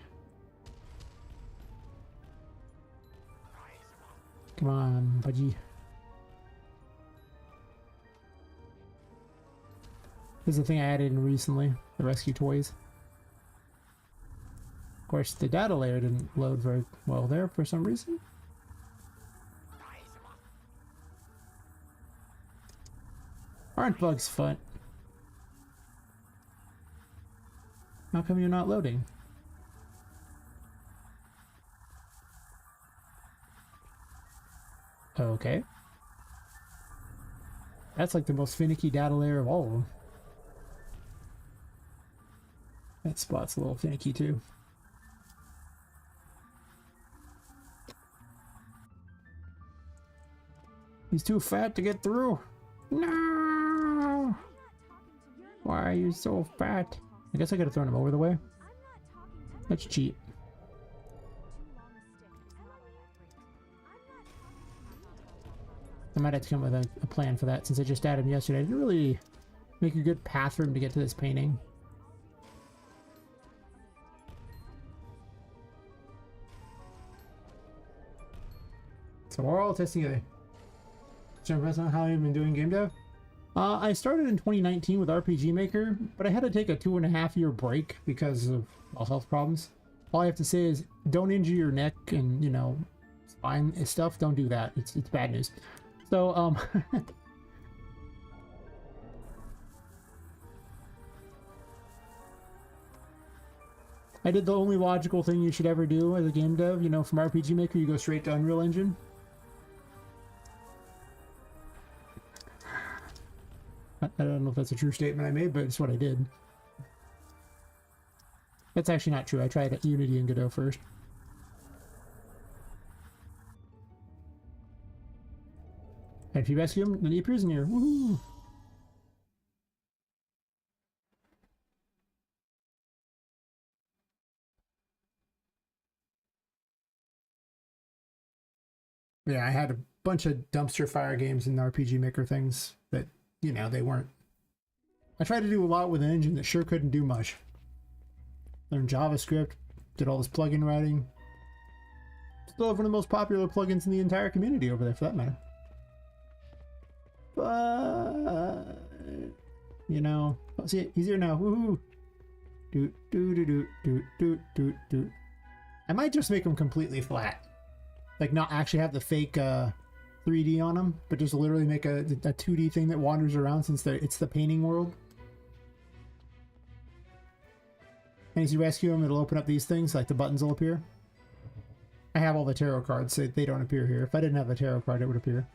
Come on, budgie. This is the thing I added in recently, the rescue toys. Of course, the data layer didn't load very well there for some reason. Aren't bugs fun? How come you're not loading? Okay. That's like the most finicky data layer of all of them. That spot's a little finicky too. He's too fat to get through. No! Why are you so fat? I guess I could have thrown him over the way. Let's cheat. I might have to come with a plan for that since I just added him yesterday. I didn't really make a good path for him to get to this painting. So we're all testing together. So that's not how you've been doing game dev? I started in 2019 with RPG Maker, but I had to take a 2.5-year break because of health problems. All I have to say is don't injure your neck and, you know, spine stuff. Don't do that. It's bad news. So, I did the only logical thing you should ever do as a game dev. You know, from RPG Maker, you go straight to Unreal Engine. I don't know if that's a true statement I made, but it's what I did. That's actually not true. I tried Unity and Godot first. And if you rescue him, then he appears in here. Woohoo! Yeah, I had a bunch of dumpster fire games and RPG Maker things that, you know, they weren't. I tried to do a lot with an engine that sure couldn't do much. Learned JavaScript, did all this plugin writing. Still have one of the most popular plugins in the entire community over there, for that matter. But, you know, oh, see, he's here now. Woohoo! Doot, doot, doot, doot, doot, doot, doot. I might just make him completely flat. Like, not actually have the fake 3D on him, but just literally make a 2D thing that wanders around since it's the painting world. And as you rescue him, it'll open up these things, like the buttons will appear. I have all the tarot cards, so they don't appear here. If I didn't have a tarot card, it would appear.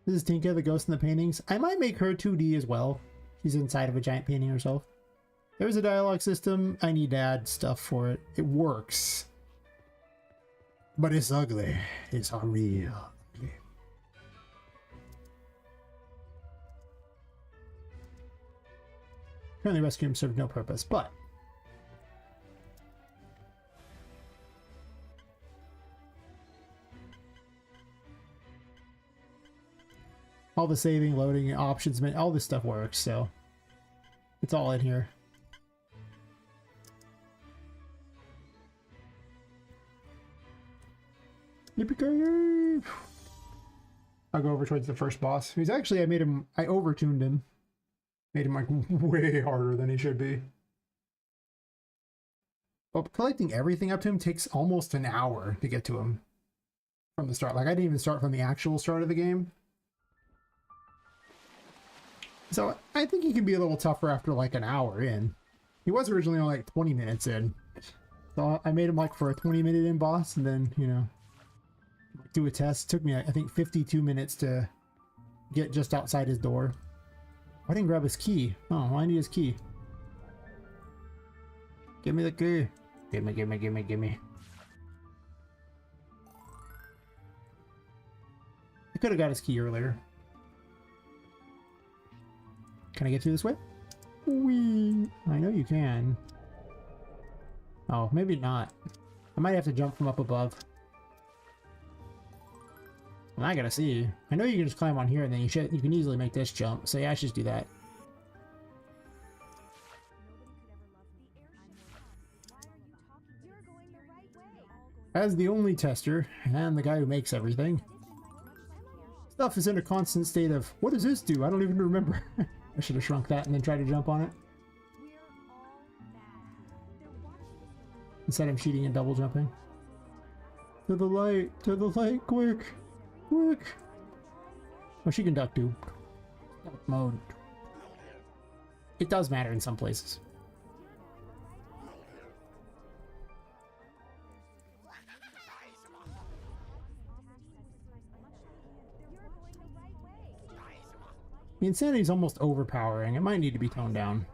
This is Tinka, the ghost in the paintings. I might make her 2D as well. She's inside of a giant painting herself. There's a dialogue system. I need to add stuff for it. It works. But it's ugly. It's unreal. Currently rescue him served no purpose, but all the saving, loading, options, all this stuff works, so it's all in here. Yippee-ki-yay! I'll go over towards the first boss. Who's actually, I overtuned him. Made him like way harder than he should be. But collecting everything up to him takes almost an hour to get to him from the start. Like, I didn't even start from the actual start of the game. So I think he can be a little tougher after like an hour in. He was originally only like 20 minutes in. So I made him like for a 20-minute in boss, and then, you know, do a test. It took me, I think, 52 minutes to get just outside his door. I didn't grab his key. Oh, I need his key. Give me the key. Gimme, gimme, gimme, gimme. I could have got his key earlier. Can I get through this way? Whee! I know you can. Oh, maybe not. I might have to jump from up above. Well, I gotta see. I know you can just climb on here and then you can easily make this jump. So yeah, I should just do that. As the only tester, and the guy who makes everything, stuff is in a constant state of, what does this do? I don't even remember. I should have shrunk that and then tried to jump on it. Instead I'm cheating and double jumping. To the light, quick, quick. Oh, she can duck too. Mode. It does matter in some places. The insanity is almost overpowering. It might need to be toned down.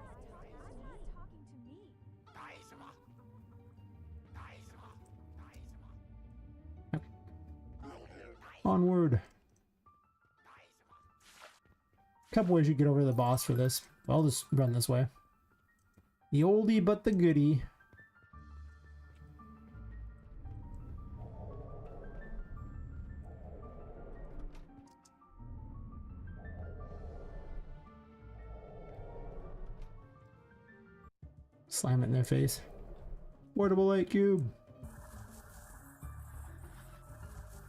Onward. Couple ways you get over the boss for this. I'll just run this way. The oldie but the goodie. Slam it in their face. Portable light cube.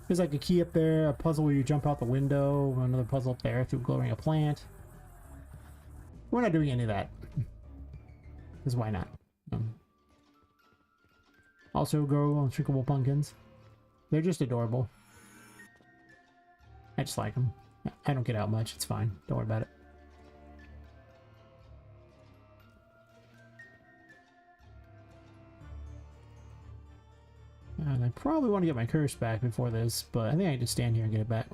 There's like a key up there, a puzzle where you jump out the window, another puzzle up there through glowing a plant. We're not doing any of that. Because why not? Also grow unshrinkable pumpkins. They're just adorable. I just like them. I don't get out much, it's fine. Don't worry about it. And I probably want to get my curse back before this, but I think I can just stand here and get it back.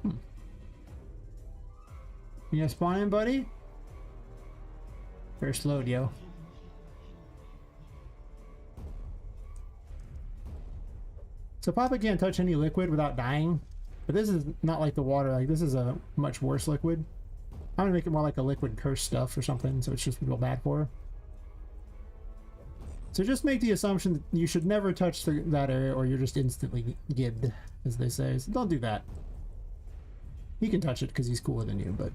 You gonna spawn in, buddy? First load, yo. So Poppet can't touch any liquid without dying, but this is not like the water. Like, this is a much worse liquid. I'm gonna make it more like a liquid curse stuff or something, so it's just real bad for her. So just make the assumption that you should never touch that area, or you're just instantly gibbed, as they say. So don't do that. He can touch it because he's cooler than you, but...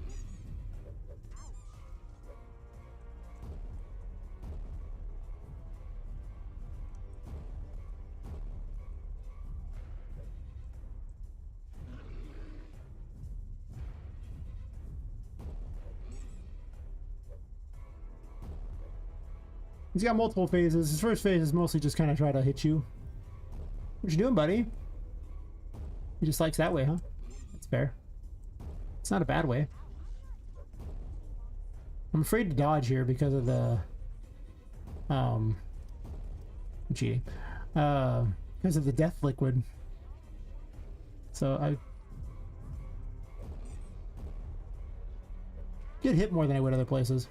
He's got multiple phases. His first phase is mostly just kind of try to hit you. What you doing, buddy? He just likes that way, huh? That's fair. It's not a bad way. I'm afraid to dodge here because of the... I'm cheating. Because of the death liquid. So I... get hit more than I would other places.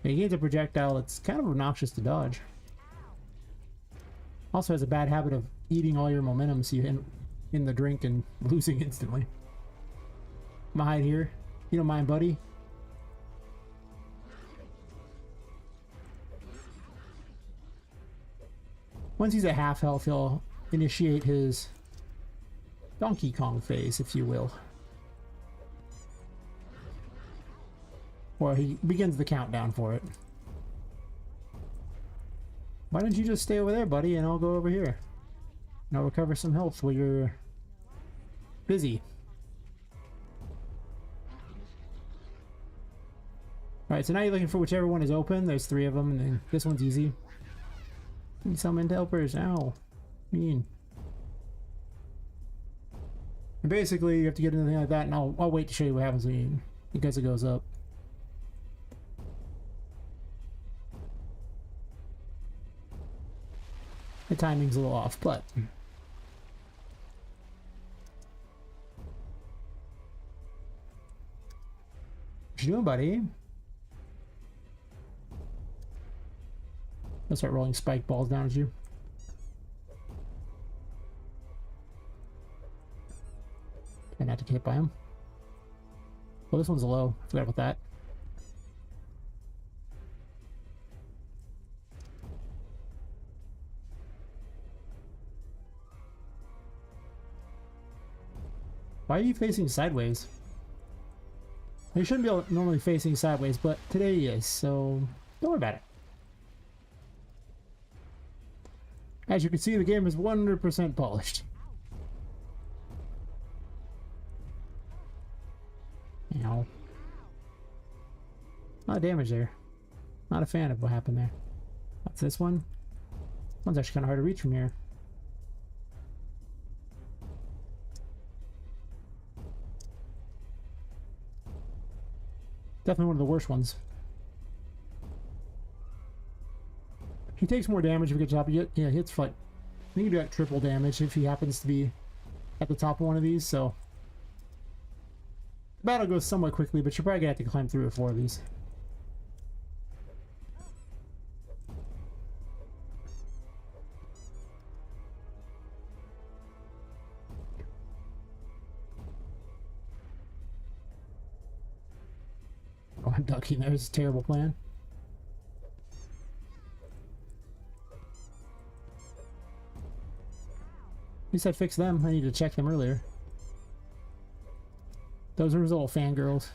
He gains a projectile that's kind of obnoxious to dodge. Also has a bad habit of eating all your momentum so you end in the drink and losing instantly. I'm gonna hide here. You don't mind, buddy? Once he's at half health, he'll initiate his Donkey Kong phase, if you will. Or he begins the countdown for it. Why don't you just stay over there, buddy, and I'll go over here. And I'll recover some health while you're busy. Alright, so now you're looking for whichever one is open. There's 3 of them, and then this one's easy. Need summoned helpers. Ow. Mean. And basically, you have to get anything like that, and I'll wait to show you what happens when you, because it goes up. The timing's a little off, but... What you doing, buddy? I'll start rolling spike balls down at you. Try not to get hit by him. Well, this one's low. Forgot about that. Why are you facing sideways? You shouldn't be normally facing sideways, but today he is, so don't worry about it. As you can see, the game is 100% polished. Ow. A lot of damage there. Not a fan of what happened there. What's this one? This one's actually kind of hard to reach from here. Definitely one of the worst ones. He takes more damage if he gets top. Yeah, he hits like, I think he do like triple damage if he happens to be at the top of one of these, so. The battle goes somewhat quickly, but you're probably gonna have to climb 3 or 4 of these. Oh, I'm ducking. There's a terrible plan. At least I fixed them. I need to check them earlier. Those are little fangirls.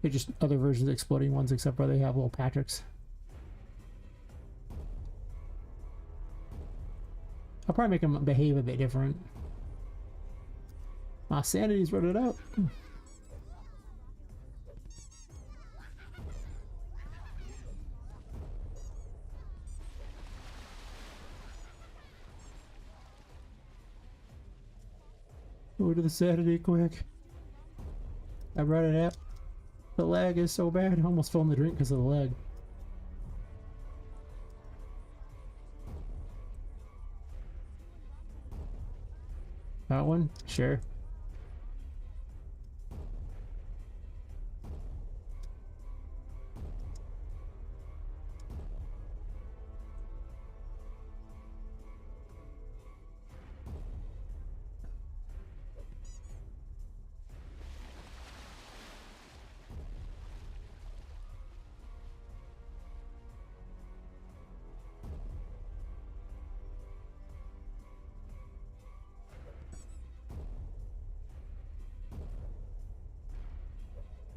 They're just other versions of exploding ones, except for they have little Patricks. I'll probably make them behave a bit different. My sanity's running out. Go to the sanity quick. I brought it out. The lag is so bad. I almost fell in the drink because of the lag. That one? Sure.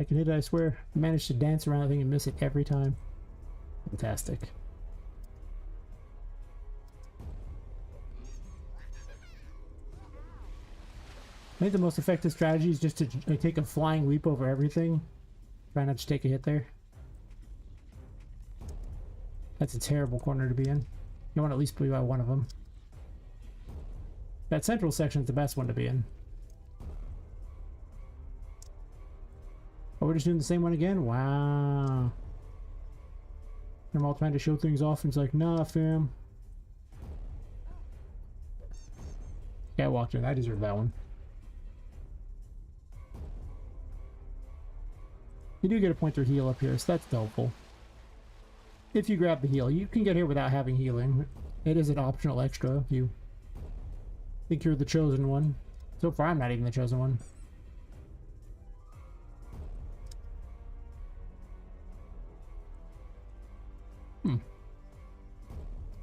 I can hit it, I swear. I managed to dance around that thing and miss it every time. Fantastic. I think the most effective strategy is just to like, take a flying leap over everything. Try not to take a hit there. That's a terrible corner to be in. You want to at least be by one of them. That central section is the best one to be in. Oh, we're just doing the same one again? Wow. I'm all trying to show things off and it's like, nah, fam. Yeah, I walked in. I deserve that one. You do get a pointer heal up here, so that's helpful. If you grab the heal, you can get here without having healing. It is an optional extra if you think you're the chosen one. So far, I'm not even the chosen one.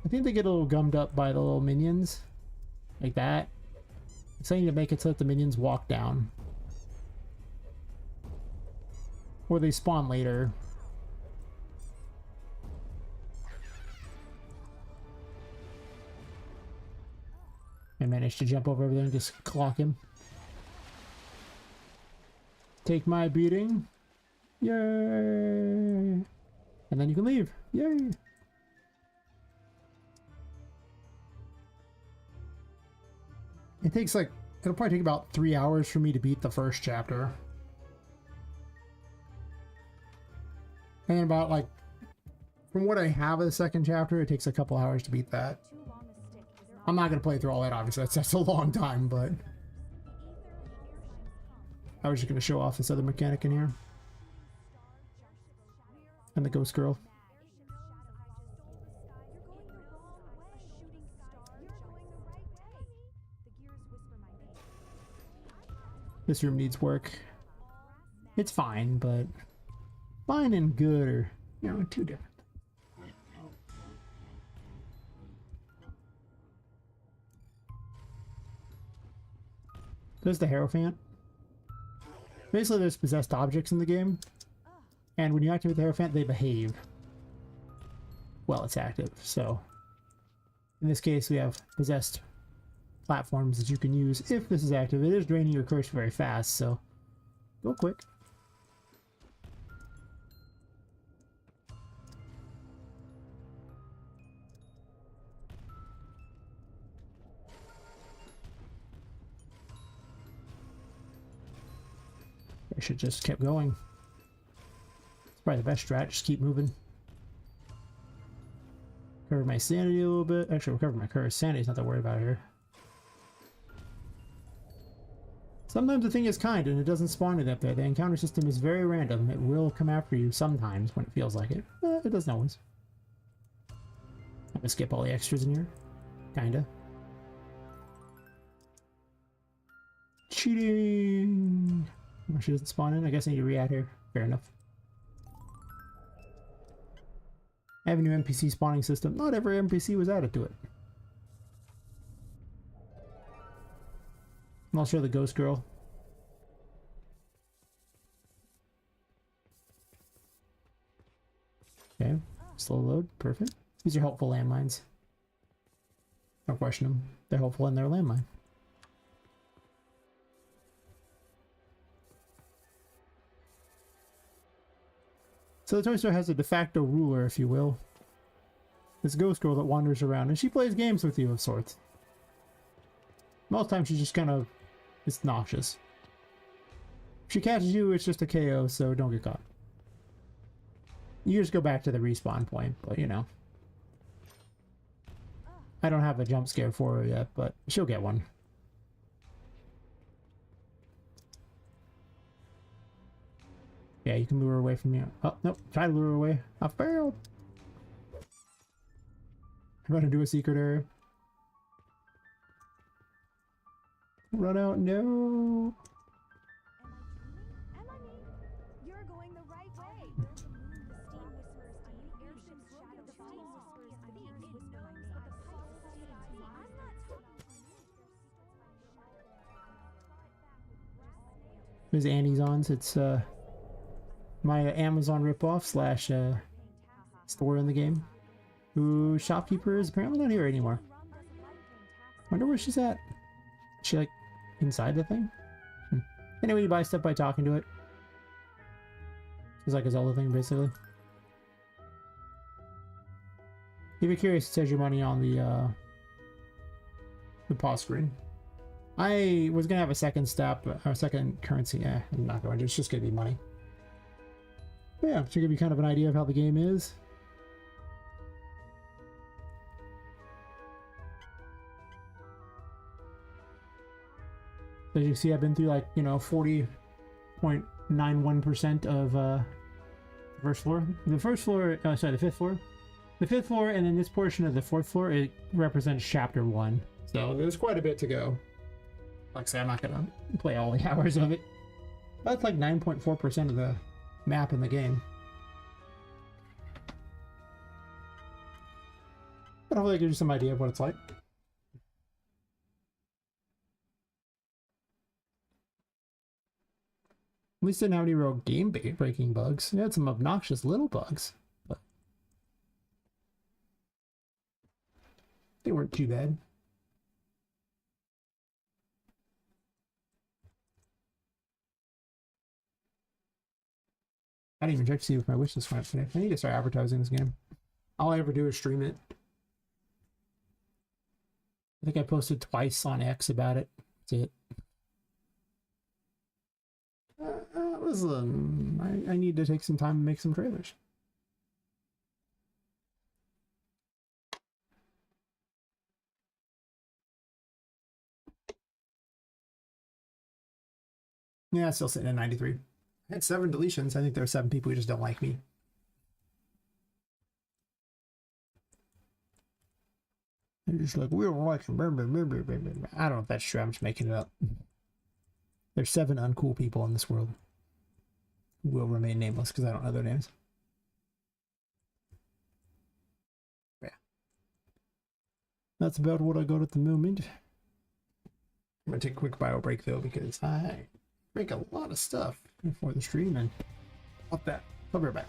I think they get a little gummed up by the little minions. Like that. It's saying to make it so that the minions walk down. Or they spawn later. I managed to jump over there and just clock him. Take my beating. Yay! And then you can leave. Yay! It takes like, it'll probably take about 3 hours for me to beat the first chapter. And then about like, from what I have of the second chapter, it takes a couple hours to beat that. I'm not going to play through all that, obviously. That's a long time, but I was just going to show off this other mechanic in here. And the ghost girl. This room needs work. It's fine, but fine and good are, you know, two different. There's the Hierophant. Basically, there's possessed objects in the game, and when you activate the Hierophant, they behave while it's active. So, in this case, we have possessed platforms that you can use if this is active. It is draining your curse very fast, so go quick. I should just kept going. It's probably the best strat. Just keep moving. Recover my sanity a little bit. Actually, recover my curse. Sanity's not that worried about here. Sometimes the thing is kind and it doesn't spawn it up there. The encounter system is very random. It will come after you sometimes when it feels like it. It doesn't always. I'm gonna skip all the extras in here. Kinda. Cheating! Well, she doesn't spawn in. I guess I need to re-add her. Fair enough. I have a new NPC spawning system. Not every NPC was added to it. I'll show the ghost girl. Okay, slow load, perfect. These are helpful landmines. Don't question them. They're helpful in their landmine. So the toy store has a de facto ruler, if you will. This ghost girl that wanders around, and she plays games with you of sorts. Most times she just kind of is noxious. If she catches you, it's just a KO, so don't get caught. You just go back to the respawn point, but you know. I don't have a jump scare for her yet, but she'll get one. Yeah, you can lure her away from you. Oh, nope. Try to lure her away. I failed. I'm gonna do a secret area. Run out, no. Am I me? You're going the right way. The steam whispers to me. Airship's shadow. The steam whispers to me. It knows what the false state is. I'm not. There's Annie's ons. It's my Amazon ripoff slash store in the game. Who shopkeeper is apparently not here anymore. Wonder where she's at. Is she like inside the thing? Anyway, you buy stuff by talking to it. It's like a Zelda thing, basically. If you're curious, it says your money on the pause screen. I was gonna have a second step, or a second currency. I'm not going to. It's just gonna be money. But yeah, to give you kind of an idea of how the game is. As you see, I've been through like, you know, 40.91% of the first floor. The first floor, sorry, the fifth floor. The fifth floor, and then this portion of the fourth floor, it represents chapter 1. So there's quite a bit to go. Like I said, I'm not gonna play all the hours of it. That's like 9.4% of the map in the game. But hopefully it gives you some idea of what it's like. At least didn't have any real game breaking bugs. It had some obnoxious little bugs, but they weren't too bad. I didn't even check to see if my wish list went up today. I need to start advertising this game. All I ever do is stream it. I think I posted twice on X about it. That's it. Listen, I need to take some time to make some trailers. Yeah, still sitting at 93. I had 7 deletions. I think there are 7 people who just don't like me. They're just like, we don't like him. I don't know if that's true. I'm just making it up. There's 7 uncool people in this world who will remain nameless because I don't know their names. Yeah. That's about what I got at the moment. I'm going to take a quick bio break though because I drink a lot of stuff before the stream and up that. I'll be right back.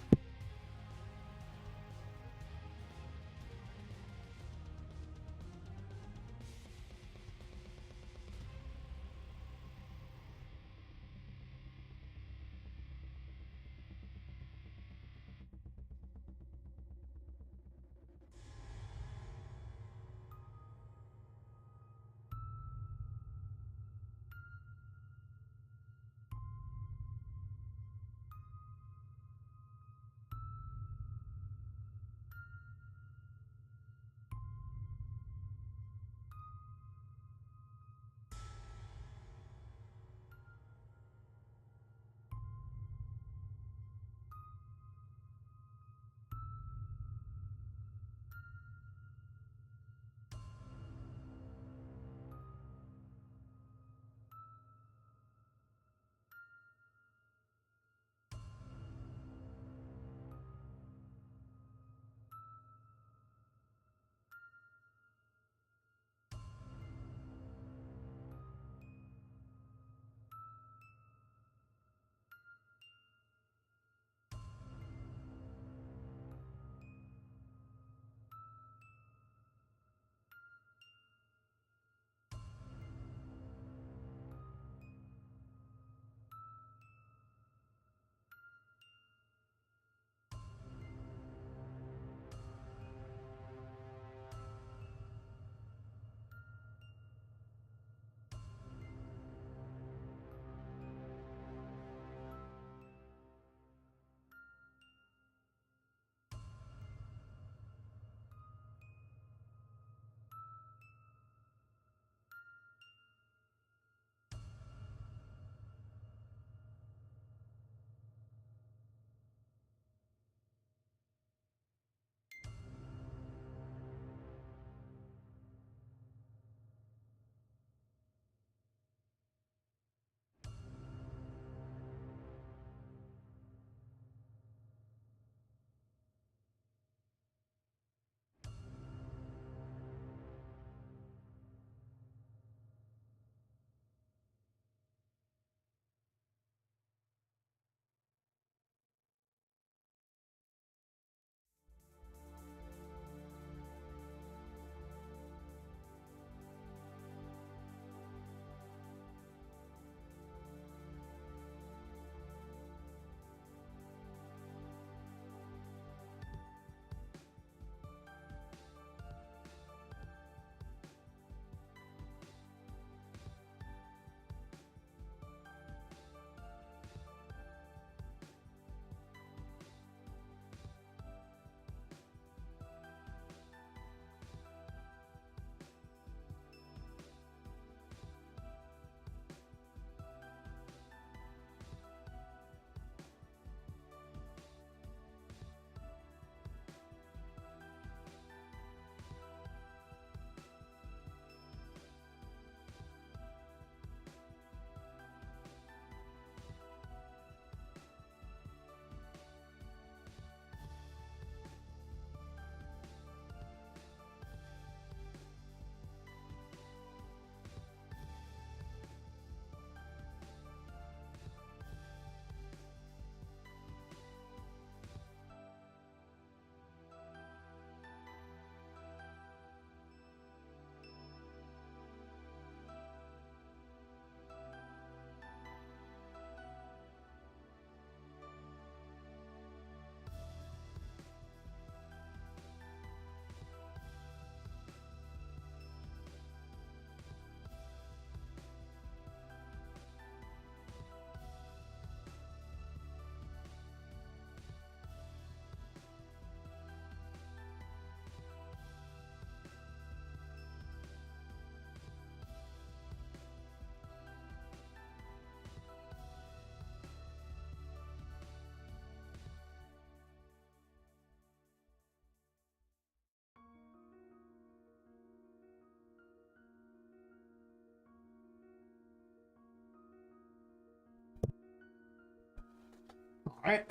Alright.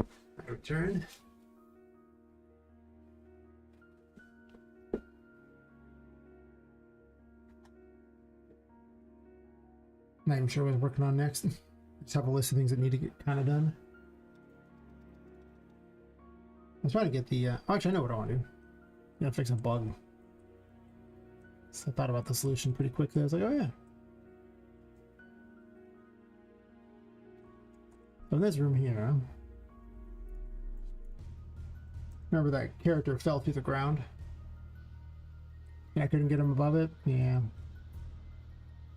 I return. Not even sure what I was working on next. Just have a list of things that need to get kind of done. I was trying to get the. Oh, actually, I know what I want to do. I'm gonna fix a bug. So I thought about the solution pretty quickly. I was like, oh yeah. So in this room here, remember that character fell through the ground? And I couldn't get him above it? Yeah.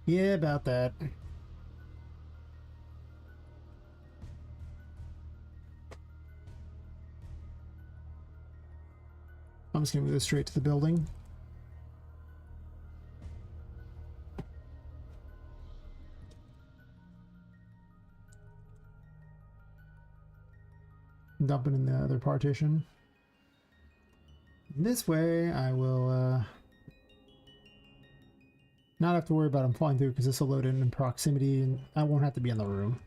Yeah, about that. I'm just gonna move this straight to the building. Dump it in the other partition. This way I will not have to worry about them falling through because this will load in proximity and I won't have to be in the room.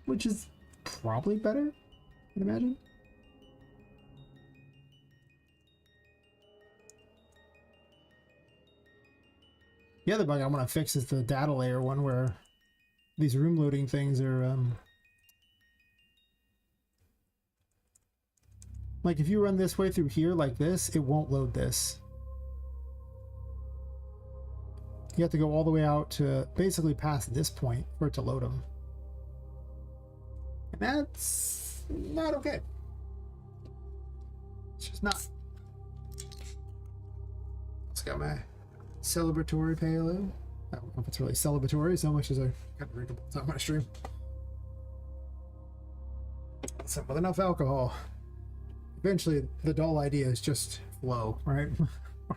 Which is probably better, I'd imagine. The other bug I want to fix is the data layer one where these room loading things are like if you run this way through here like this, it won't load this. You have to go all the way out to basically past this point for it to load them. And that's not okay. It's just not. Let's got my celebratory payload. I don't know if it's really celebratory so much as I got to read it's on my stream. So with enough alcohol, eventually the dull ideas just flow, right?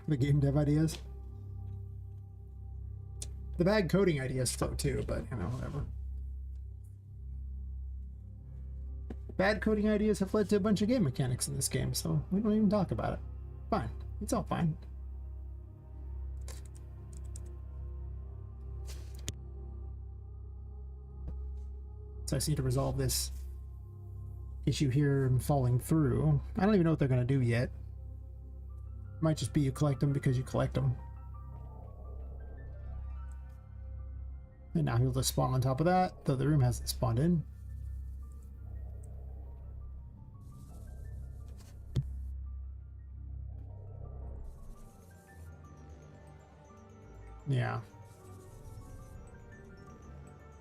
The game dev ideas. The bad coding ideas flow too, but you know, whatever. Bad coding ideas have led to a bunch of game mechanics in this game, so we don't even talk about it. Fine. It's all fine. So I just need to resolve this issue here and falling through. I don't even know what they're going to do yet. It might just be you collect them because you collect them. And now he'll just spawn on top of that, though the room hasn't spawned in. Yeah.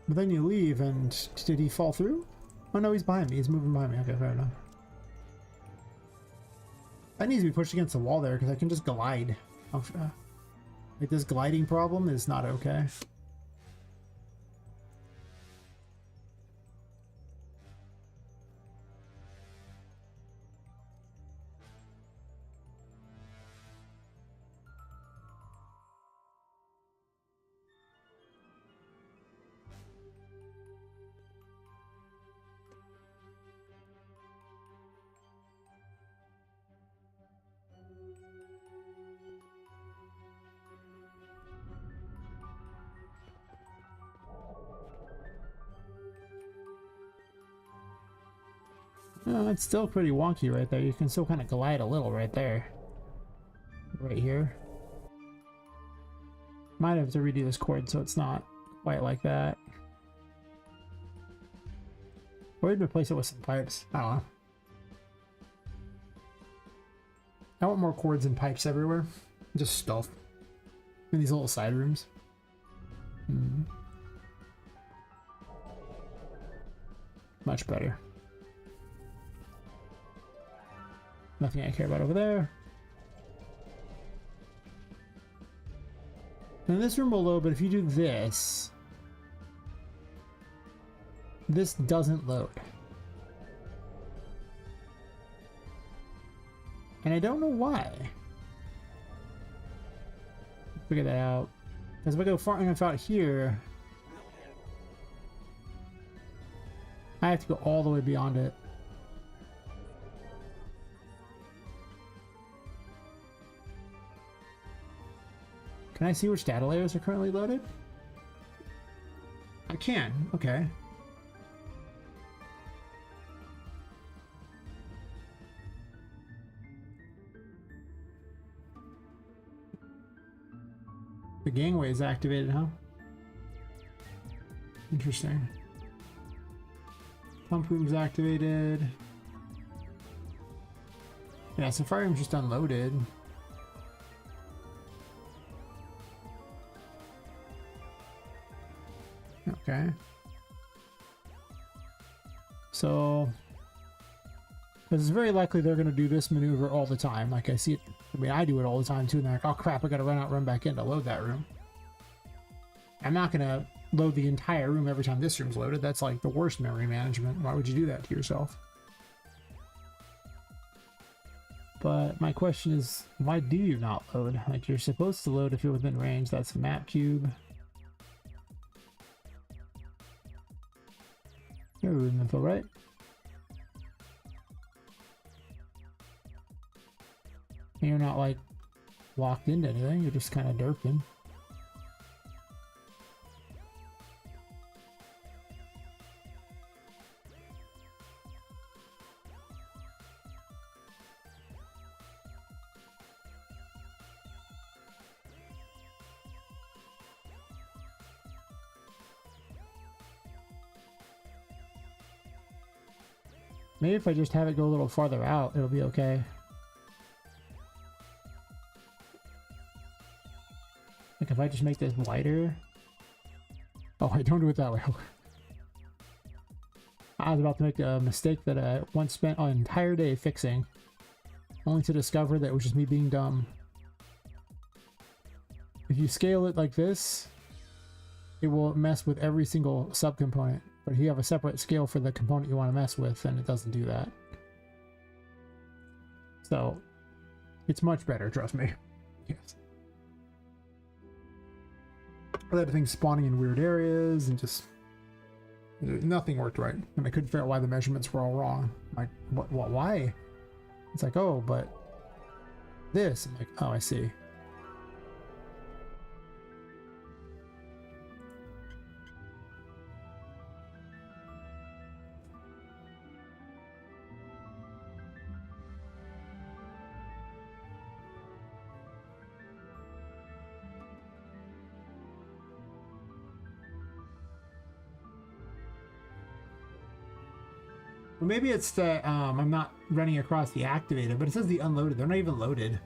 But then you leave and did he fall through? Oh no, he's behind me. He's moving behind me. Okay, fair enough. That needs to be pushed against the wall there because I can just glide. Like this gliding problem is not okay. It's still pretty wonky right there. You can still kind of glide a little right there. Right here. Might have to redo this chord so it's not quite like that. Or even replace it with some pipes. I don't know. I want more chords and pipes everywhere. Just stuff. In these little side rooms. Much better. Nothing I care about over there. Now this room will load, but if you do this, this doesn't load. And I don't know why. Figure that out. Because if I go far enough out here, I have to go all the way beyond it. Can I see which data layers are currently loaded? I can, okay. The gangway is activated, huh? Interesting. Pump room's activated. Yeah, Safari room's just unloaded. Okay. So, because it's very likely they're going to do this maneuver all the time. Like I see it, I mean, I do it all the time too. And they're like, oh crap, I got to run out, run back in to load that room. I'm not going to load the entire room every time this room's loaded. That's like the worst memory management. Why would you do that to yourself? But my question is, why do you not load? Like, you're supposed to load if you're within range. That's map cube. You're room info, right? And you're not like locked into anything, you're just kind of derping. Maybe if I just have it go a little farther out, it'll be okay. Like if I just make this wider. Oh, I don't do it that way. I was about to make a mistake that I once spent an entire day fixing, only to discover that it was just me being dumb. If you scale it like this, it will mess with every single subcomponent. But if you have a separate scale for the component you want to mess with, then it doesn't do that. So, it's much better, trust me. Yes. Other things spawning in weird areas and just nothing worked right. And I couldn't figure out why the measurements were all wrong. Like, what, why? It's like, oh, but this. I'm like, oh, I see. Well, maybe it's that I'm not running across the activated, but it says the unloaded. They're not even loaded.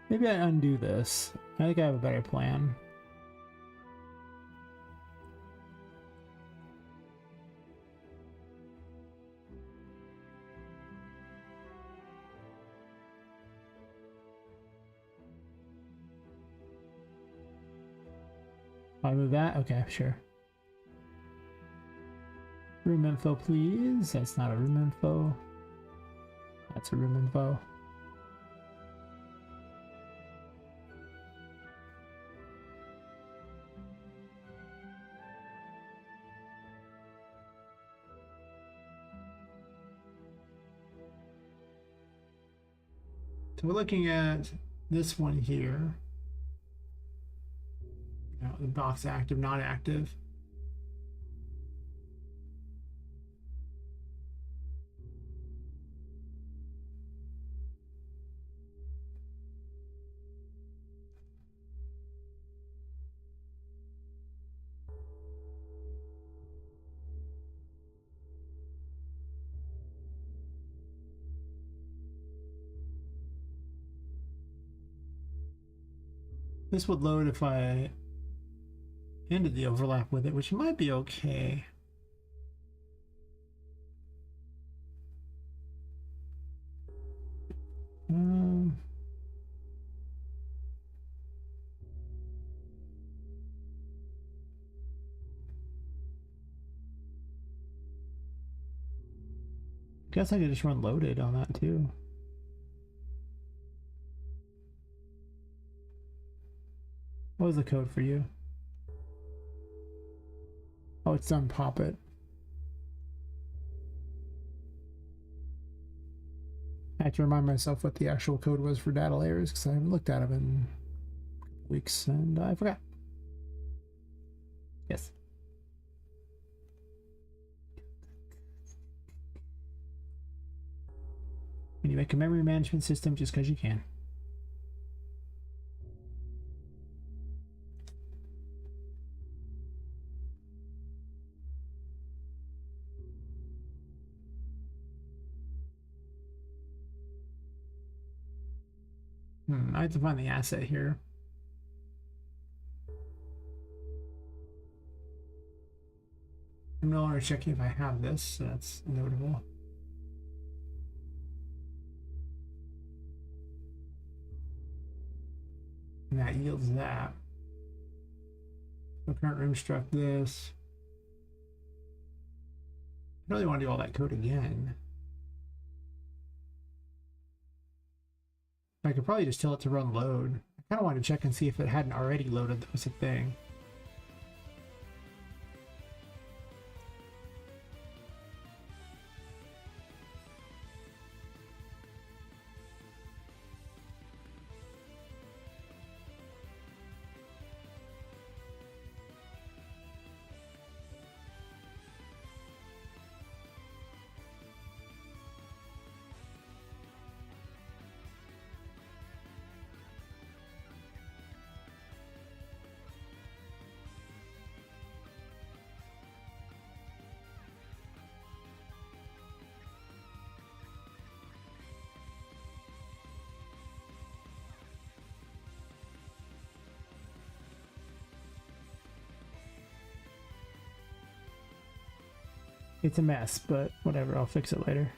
Maybe I undo this. I think I have a better plan. I move that? Okay, sure. Room info, please. That's not a room info. That's a room info. So we're looking at this one here. Now, the box active, not active. This would load if I ended the overlap with it, which might be okay. Guess I could just run loaded on that too. What was the code for you? Oh, it's on Poppet. I have to remind myself what the actual code was for data layers because I haven't looked at them in weeks and I forgot. Yes. And you make a memory management system just because you can. I have to find the asset here. I'm no longer checking if I have this, so that's notable. And that yields that. So current room struck this. I really want to do all that code again. I could probably just tell it to run load. I kind of wanted to check and see if it hadn't already loaded. That was a thing. It's a mess, but whatever, I'll fix it later.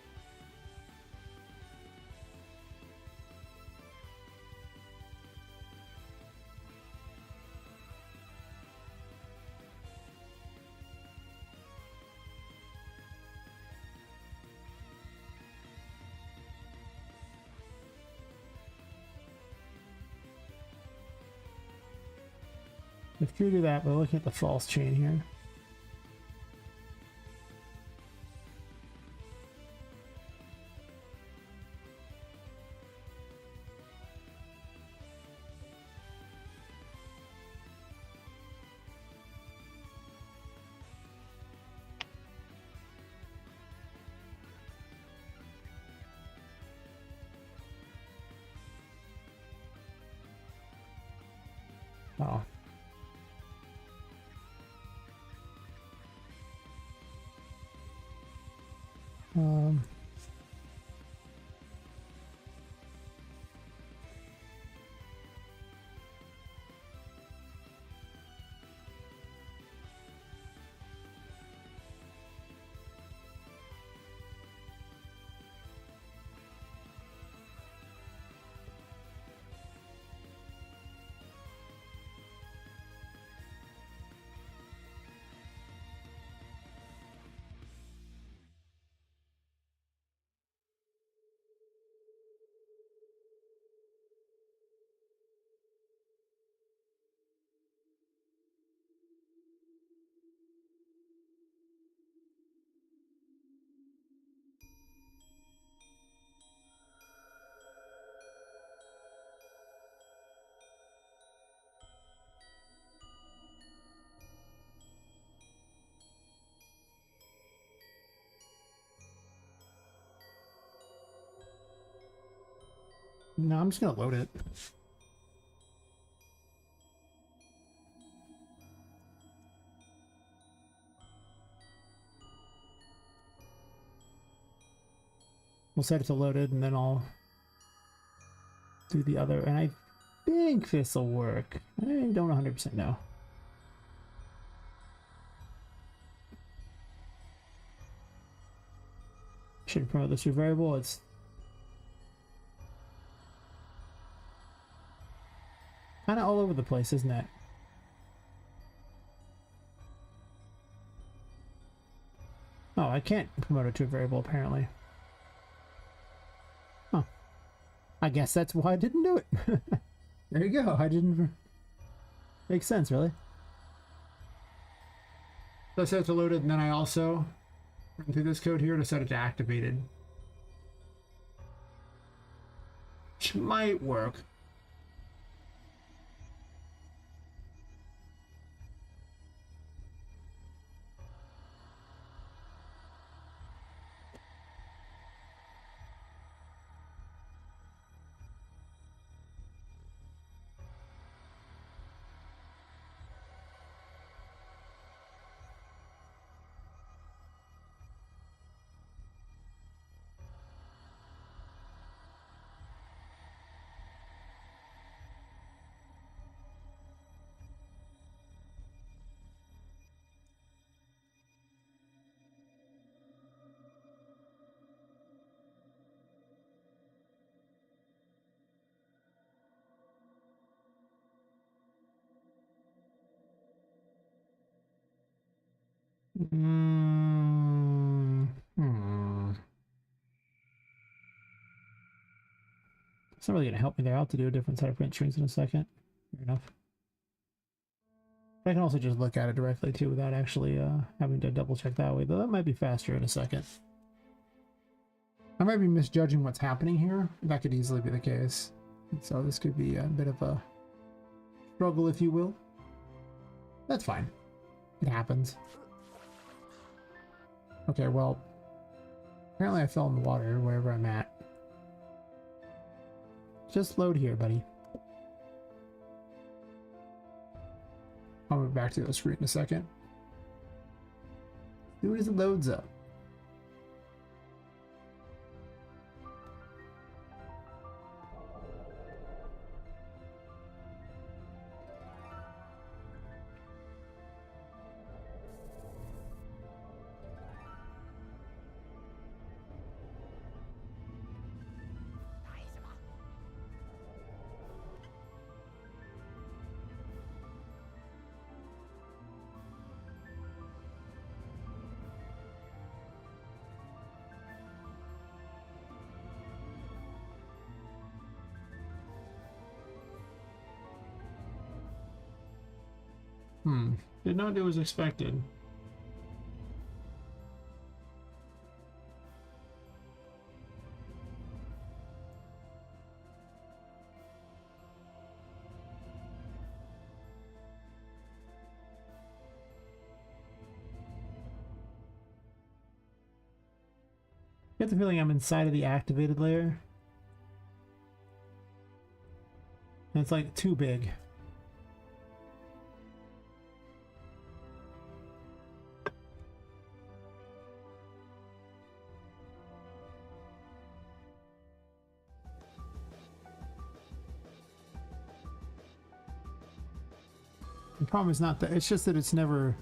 If you do that, we're looking at the false chain here. Oh. Um. No, I'm just gonna load it. We'll set it to loaded and then I'll do the other. And I think this will work. I don't 100% know. Should promote this to variable. It's kind of all over the place, isn't it? Oh, I can't promote it to a variable apparently. Huh. I guess that's why I didn't do it. There you go. I didn't. Makes sense, really. So I set it to loaded, and then I also run through this code here to set it to activated. Which might work. Hmm. It's not really going to help me there. I'll have to do a different set of print strings in a second. Fair enough. I can also just look at it directly too without actually having to double check that way, though that might be faster in a second. I might be misjudging what's happening here. That could easily be the case. So this could be a bit of a struggle, if you will. That's fine. It happens. Okay, well, apparently I fell in the water wherever I'm at. Just load here, buddy. I'll move back to the screen in a second. As soon as it loads up. Did not do as expected. I get the feeling I'm inside of the activated layer. And it's like too big. The problem is not that, it's just that it's never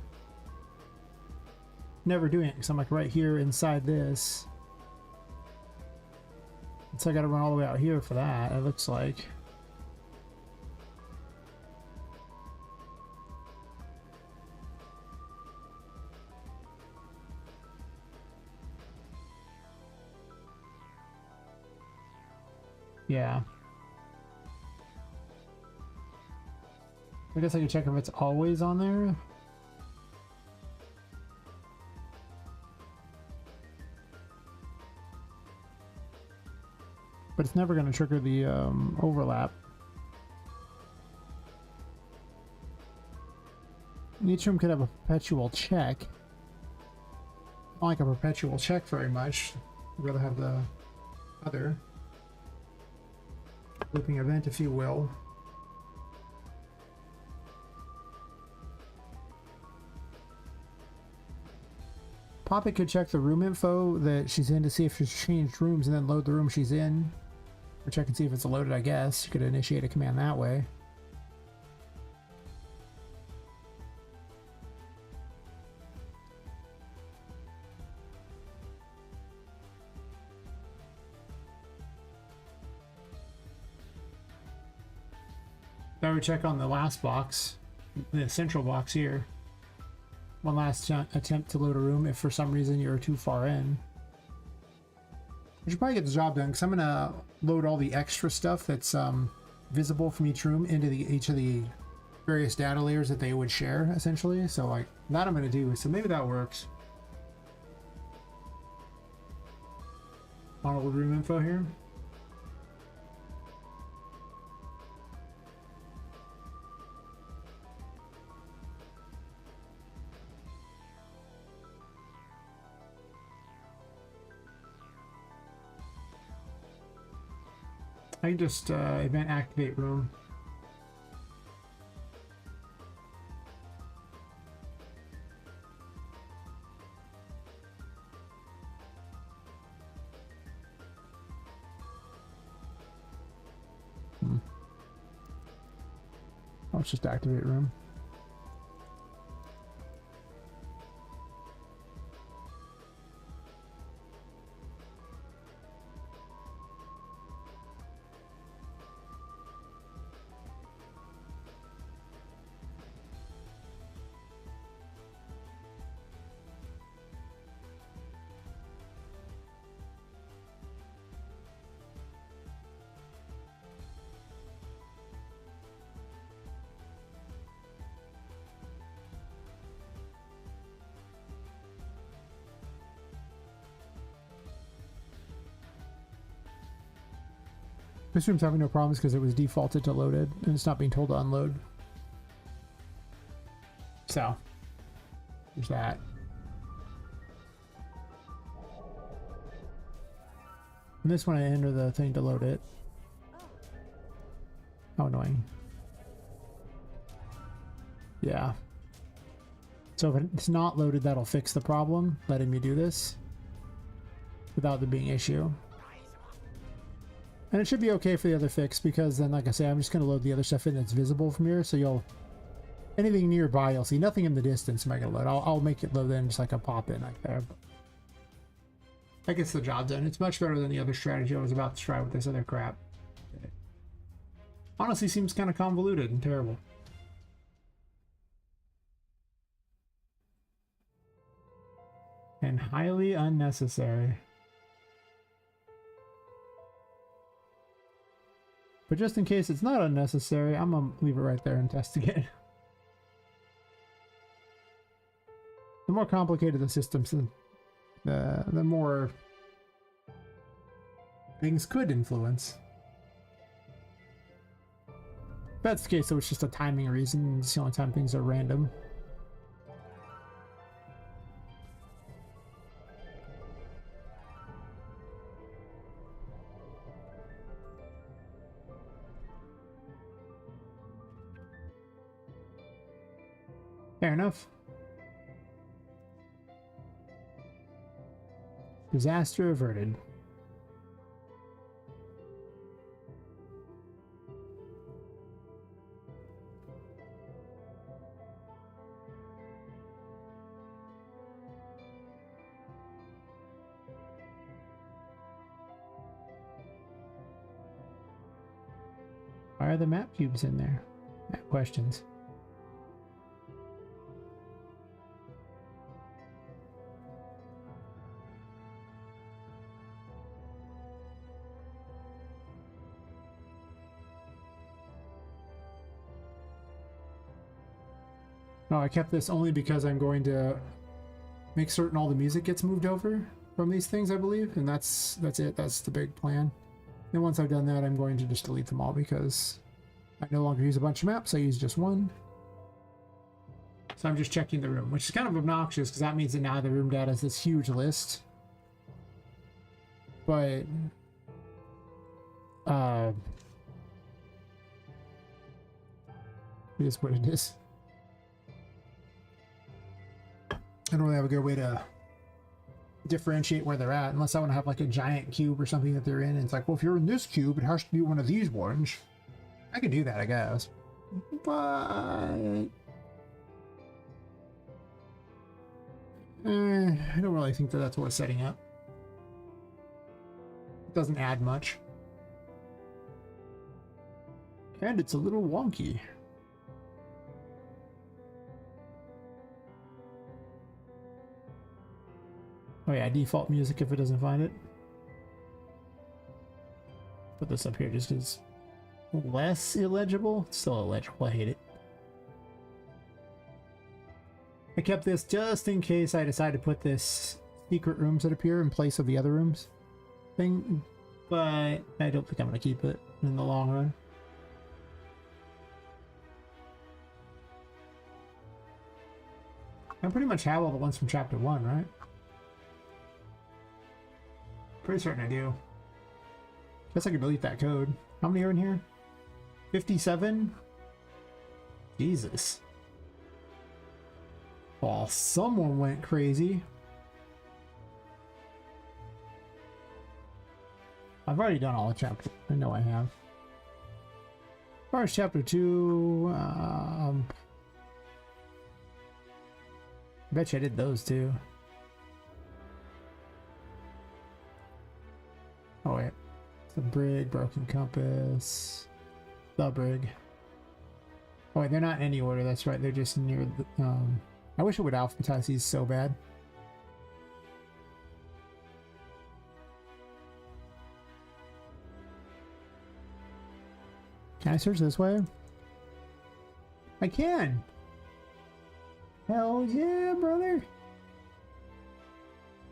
doing it, because I'm like right here inside this. So I gotta run all the way out here for that, it looks like. Yeah. I guess I could check if it's always on there. But it's never going to trigger the overlap. Each room could have a perpetual check. I don't like a perpetual check very much. I'd rather have the other looping event, if you will. Poppet could check the room info that she's in to see if she's changed rooms and then load the room she's in. Or check and see if it's loaded, I guess. You could initiate a command that way. I would check on the last box, the central box here. One last attempt to load a room if for some reason you're too far in. I should probably get the job done because I'm going to load all the extra stuff that's visible from each room into each of the various data layers that they would share, essentially. So like that I'm going to do. So maybe that works. Model room info here. I can just event activate room. Let's just activate room. This room's having no problems because it was defaulted to loaded and it's not being told to unload. So, there's that. And this one I enter the thing to load it. How annoying. Yeah. So if it's not loaded, that'll fix the problem, letting me do this without there being issue. And it should be okay for the other fix because then, like I say, I'm just going to load the other stuff in that's visible from here. So you'll, anything nearby, you'll see. Nothing in the distance am I going to load. I'll make it load in just like a pop in like there. That gets the job done. It's much better than the other strategy I was about to try with this other crap. It honestly seems kind of convoluted and terrible. And highly unnecessary. But just in case it's not unnecessary, I'm gonna leave it right there and test again. The more complicated the systems, the more things could influence. If that's the case, so it's just a timing reason. It's the only time things are random. Fair enough. Disaster averted. Why are the map cubes in there? Map questions. No, I kept this only because I'm going to make certain all the music gets moved over from these things, I believe, and that's it. That's the big plan. And once I've done that, I'm going to just delete them all because I no longer use a bunch of maps. I use just one. So I'm just checking the room, which is kind of obnoxious because that means that now the room data is this huge list. But it is what it is. I don't really have a good way to differentiate where they're at unless I want to have like a giant cube or something that they're in. And it's like, well, if you're in this cube, it has to be one of these ones. I could do that, I guess. But I don't really think that that's worth setting up. It doesn't add much. And it's a little wonky. Oh yeah, default music if it doesn't find it. Put this up here just because less illegible. It's still illegible, I hate it. I kept this just in case I decide to put this secret rooms that appear in place of the other rooms thing, but I don't think I'm going to keep it in the long run. I pretty much have all the ones from chapter 1, right? Pretty certain I do. Guess I could delete that code. How many are in here? 57? Jesus. Well, someone went crazy. I've already done all the chapters. I know I have. As far as chapter 2, I bet you I did those too. Oh wait, the brig, broken compass, the brig. Oh wait, they're not in any order. That's right. They're just near the. I wish it would alphabetize these so bad. Can I search this way? I can. Hell yeah, brother.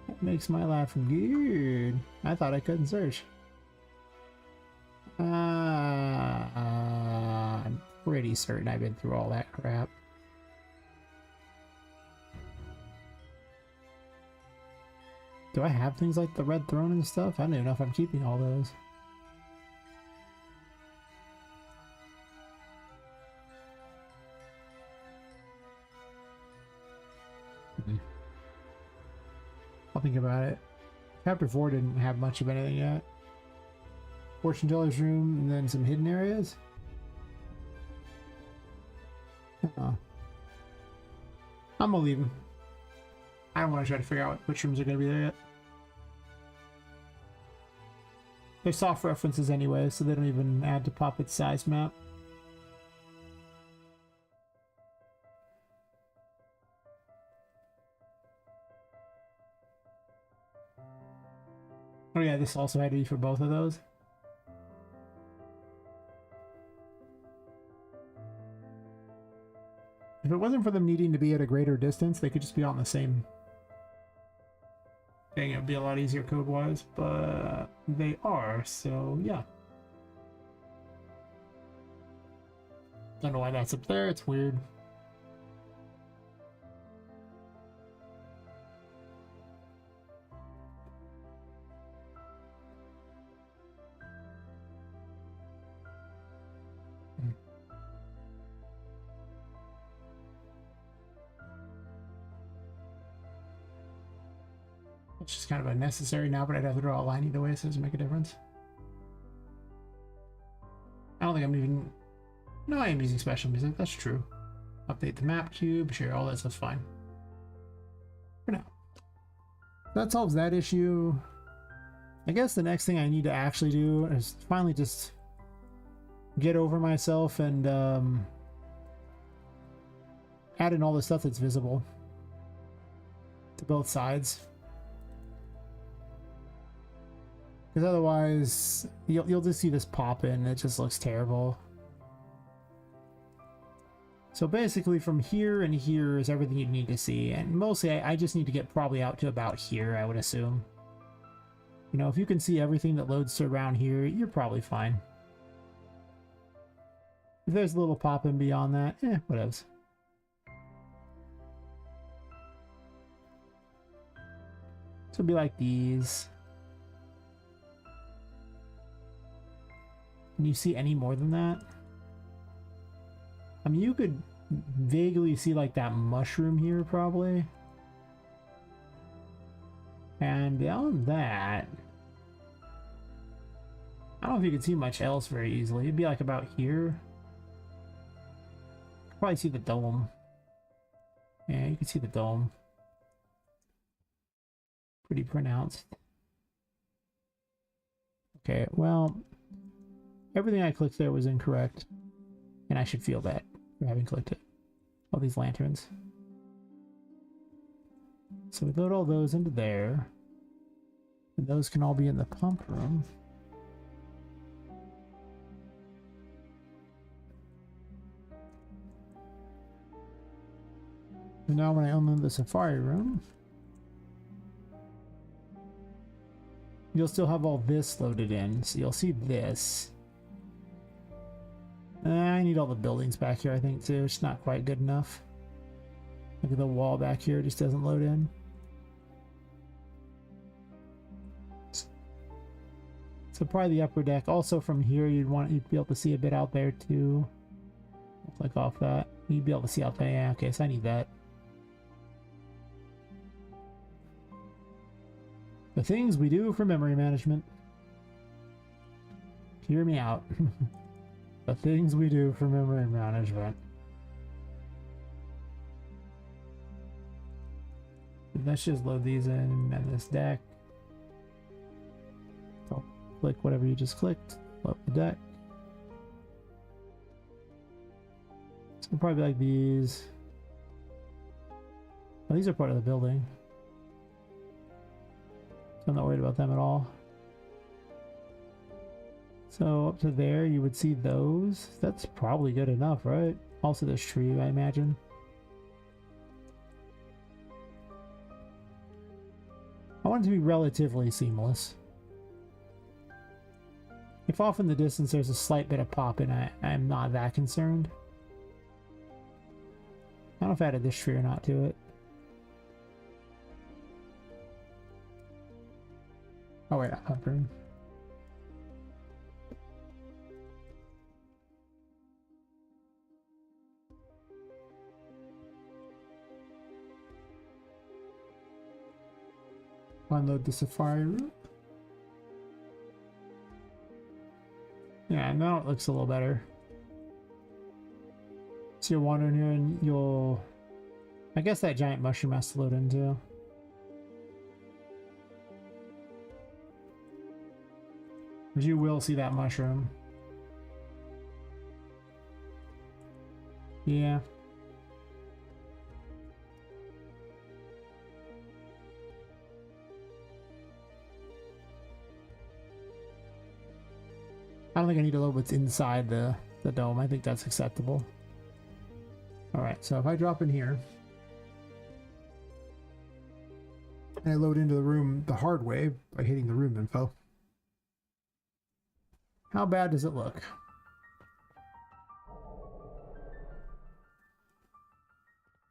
That makes my life good. I thought I couldn't search. I'm pretty certain I've been through all that crap. Do I have things like the Red Throne and stuff? I don't even know if I'm keeping all those. I'll think about it. Chapter 4 didn't have much of anything yet. Fortune teller's room and then some hidden areas. I'm gonna leave them. I don't want to try to figure out which rooms are gonna be there yet. They're soft references anyway, so they don't even add to Poppet's size map. Oh yeah, this also had to be for both of those. If it wasn't for them needing to be at a greater distance, they could just be on the same thing. It would be a lot easier code-wise, but they are, so yeah. Don't know why that's up there, it's weird. It's just kind of unnecessary now, but I'd have to draw a line either way, so it doesn't make a difference. I don't think I'm even... No, I am using special music, that's true. Update the map cube, sure, all that stuff's fine. For now. That solves that issue. I guess the next thing I need to actually do is finally just get over myself and add in all the stuff that's visible to both sides. Because otherwise, you'll just see this pop in. It just looks terrible. So basically, from here and here is everything you need to see, and mostly I just need to get probably out to about here, I would assume. You know, if you can see everything that loads to around here, you're probably fine. If there's a little pop in beyond that, whatevs. So it'll be like these. Can you see any more than that? I mean, you could vaguely see like that mushroom here, probably. And beyond that, I don't know if you can see much else very easily. It'd be like about here. Probably see the dome. Yeah, you can see the dome. Pretty pronounced. Okay, well, everything I clicked there was incorrect. And I should feel bad for having clicked it. All these lanterns. So we load all those into there. And those can all be in the pump room. And now when I unload the safari room, you'll still have all this loaded in. So you'll see this. I need all the buildings back here, I think, too. It's not quite good enough. Look at the wall back here, it just doesn't load in. So probably the upper deck. Also from here, you'd be able to see a bit out there, too. I'll click off that. You'd be able to see out there. Yeah, okay, so I need that. The things we do for memory management. Hear me out. The things we do for memory management. Let's just load these in and this deck. So click whatever you just clicked. Load the deck. So it'll probably be like these. Oh, these are part of the building. So I'm not worried about them at all. So up to there, you would see those. That's probably good enough, right? Also this tree, I imagine. I want it to be relatively seamless. If off in the distance there's a slight bit of pop in, I'm not that concerned. I don't know if I added this tree or not to it. Oh wait, pump room. Unload the safari room. Yeah, now it looks a little better. So you're wandering here and you'll... I guess that giant mushroom has to load in too. But you will see that mushroom. Yeah. I don't think I need to load what's inside the dome. I think that's acceptable. Alright, so if I drop in here and I load into the room the hard way by hitting the room info, how bad does it look?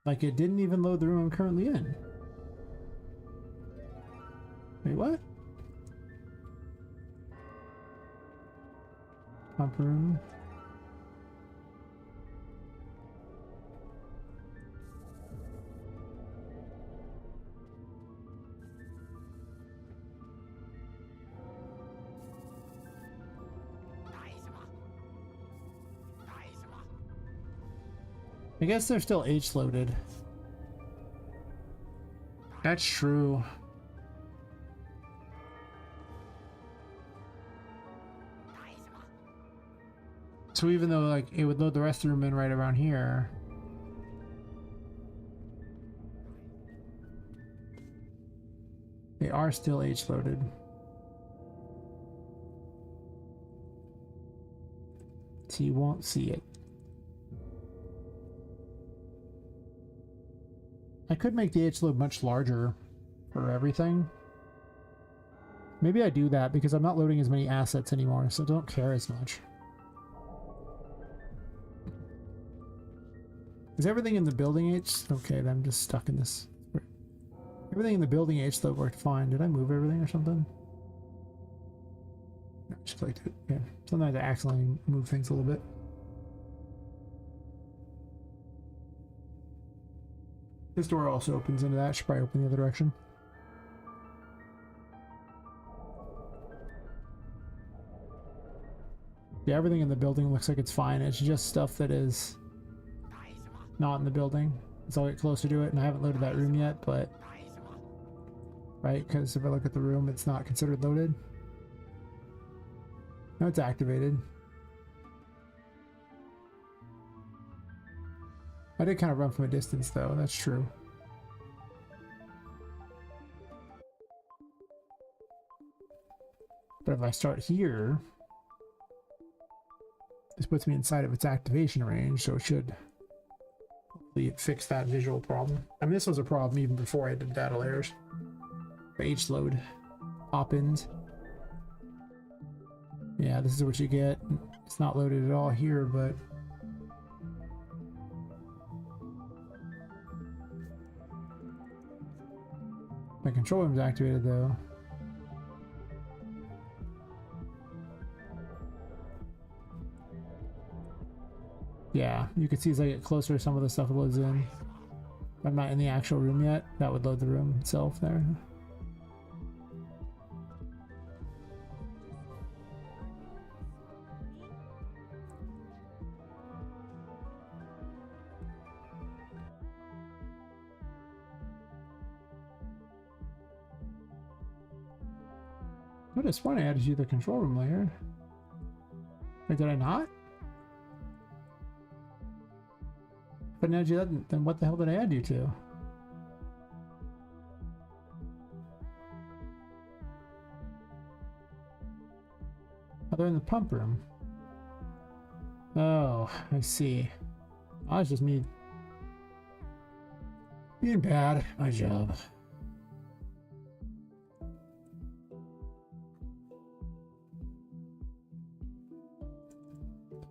Like it didn't even load the room I'm currently in. Wait, what? Pump room. I guess they're still H-loaded. That's true. So even though like it would load the rest of the room in right around here, they are still H-loaded. So you won't see it. I could make the H-load much larger for everything. Maybe I do that because I'm not loading as many assets anymore, so I don't care as much. Is everything in the building H? Okay, then I'm just stuck in this. Everything in the building H though worked fine. Did I move everything or something? No, just clicked it. Yeah. Sometimes I accidentally move things a little bit. This door also opens into that. Should probably open the other direction. Yeah, everything in the building looks like it's fine. It's just stuff that is not in the building. As I'll get closer to it, and I haven't loaded that room yet, but... Right, because if I look at the room, it's not considered loaded. No, it's activated. I did kind of run from a distance, though. That's true. But if I start here, this puts me inside of its activation range, so it should fix that visual problem. I mean, this was a problem even before I did data layers. H-load. Pop-ins. Yeah, this is what you get. It's not loaded at all here, but... My control room's activated though. Yeah, you can see as I get closer, some of the stuff loads in. If I'm not in the actual room yet, that would load the room itself there. What is fun? I added you the control room layer. Wait, did I not? If I added you that, then what the hell did I add you to? Oh, they're in the pump room. Oh, I see. Oh, it's just me being bad at my job.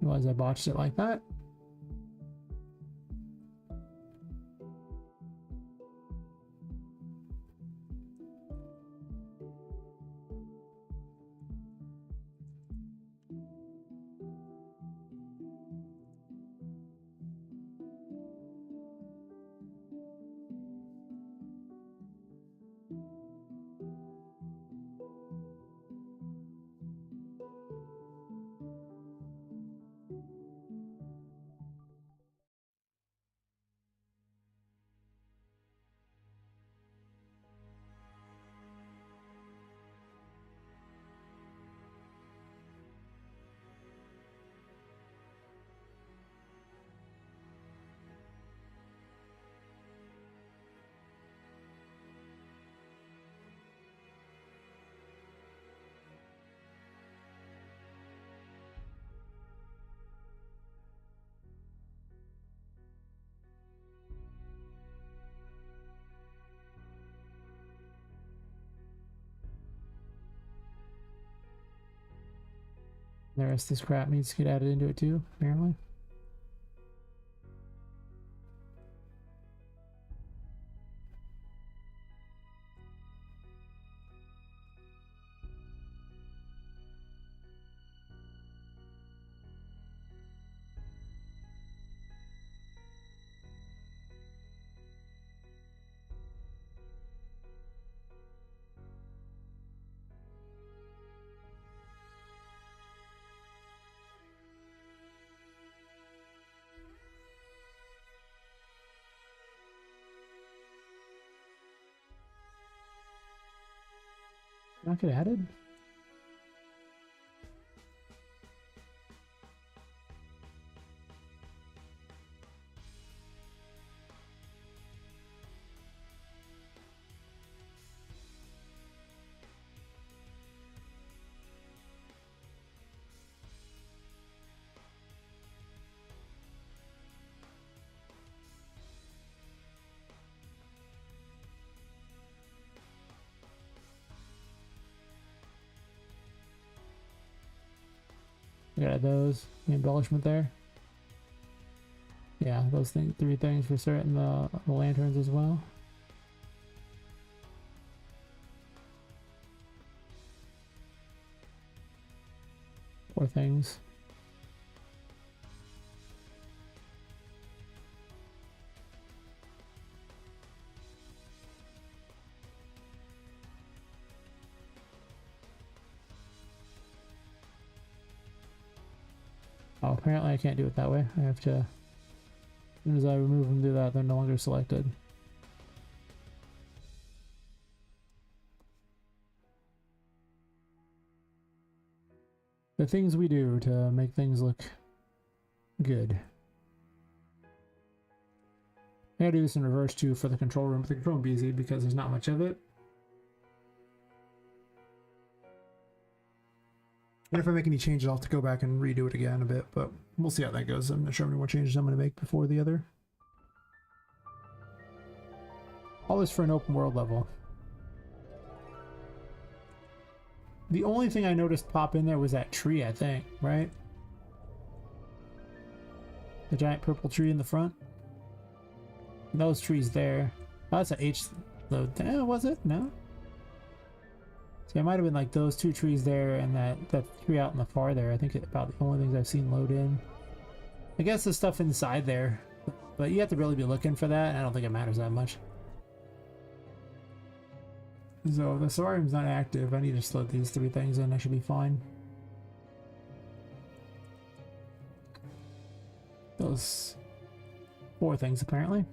Realize I botched it like that. The rest of this crap needs to get added into it too, apparently. Not get added? Yeah, those, the embellishment there. Yeah, those things, 3 things for certain, the lanterns as well. Four things. Oh, apparently I can't do it that way. I have to, as soon as I remove them, do that, they're no longer selected. The things we do to make things look good. I gotta do this in reverse too for the control room, but the control room will be easy because there's not much of it. And if I make any changes, I'll have to go back and redo it again a bit, but we'll see how that goes. I'm not sure how many more changes I'm going to make before the other. All this for an open world level. The only thing I noticed pop in there was that tree, I think, right? The giant purple tree in the front. Those trees there. Oh, that's an H load. Was it? No? See, it might have been like those 2 trees there and that tree out in the far there. I think it's about the only things I've seen load in. I guess the stuff inside there. But you have to really be looking for that. I don't think it matters that much. So the solarium's not active. I need to slot these 3 things in. I should be fine. Those 4 things apparently.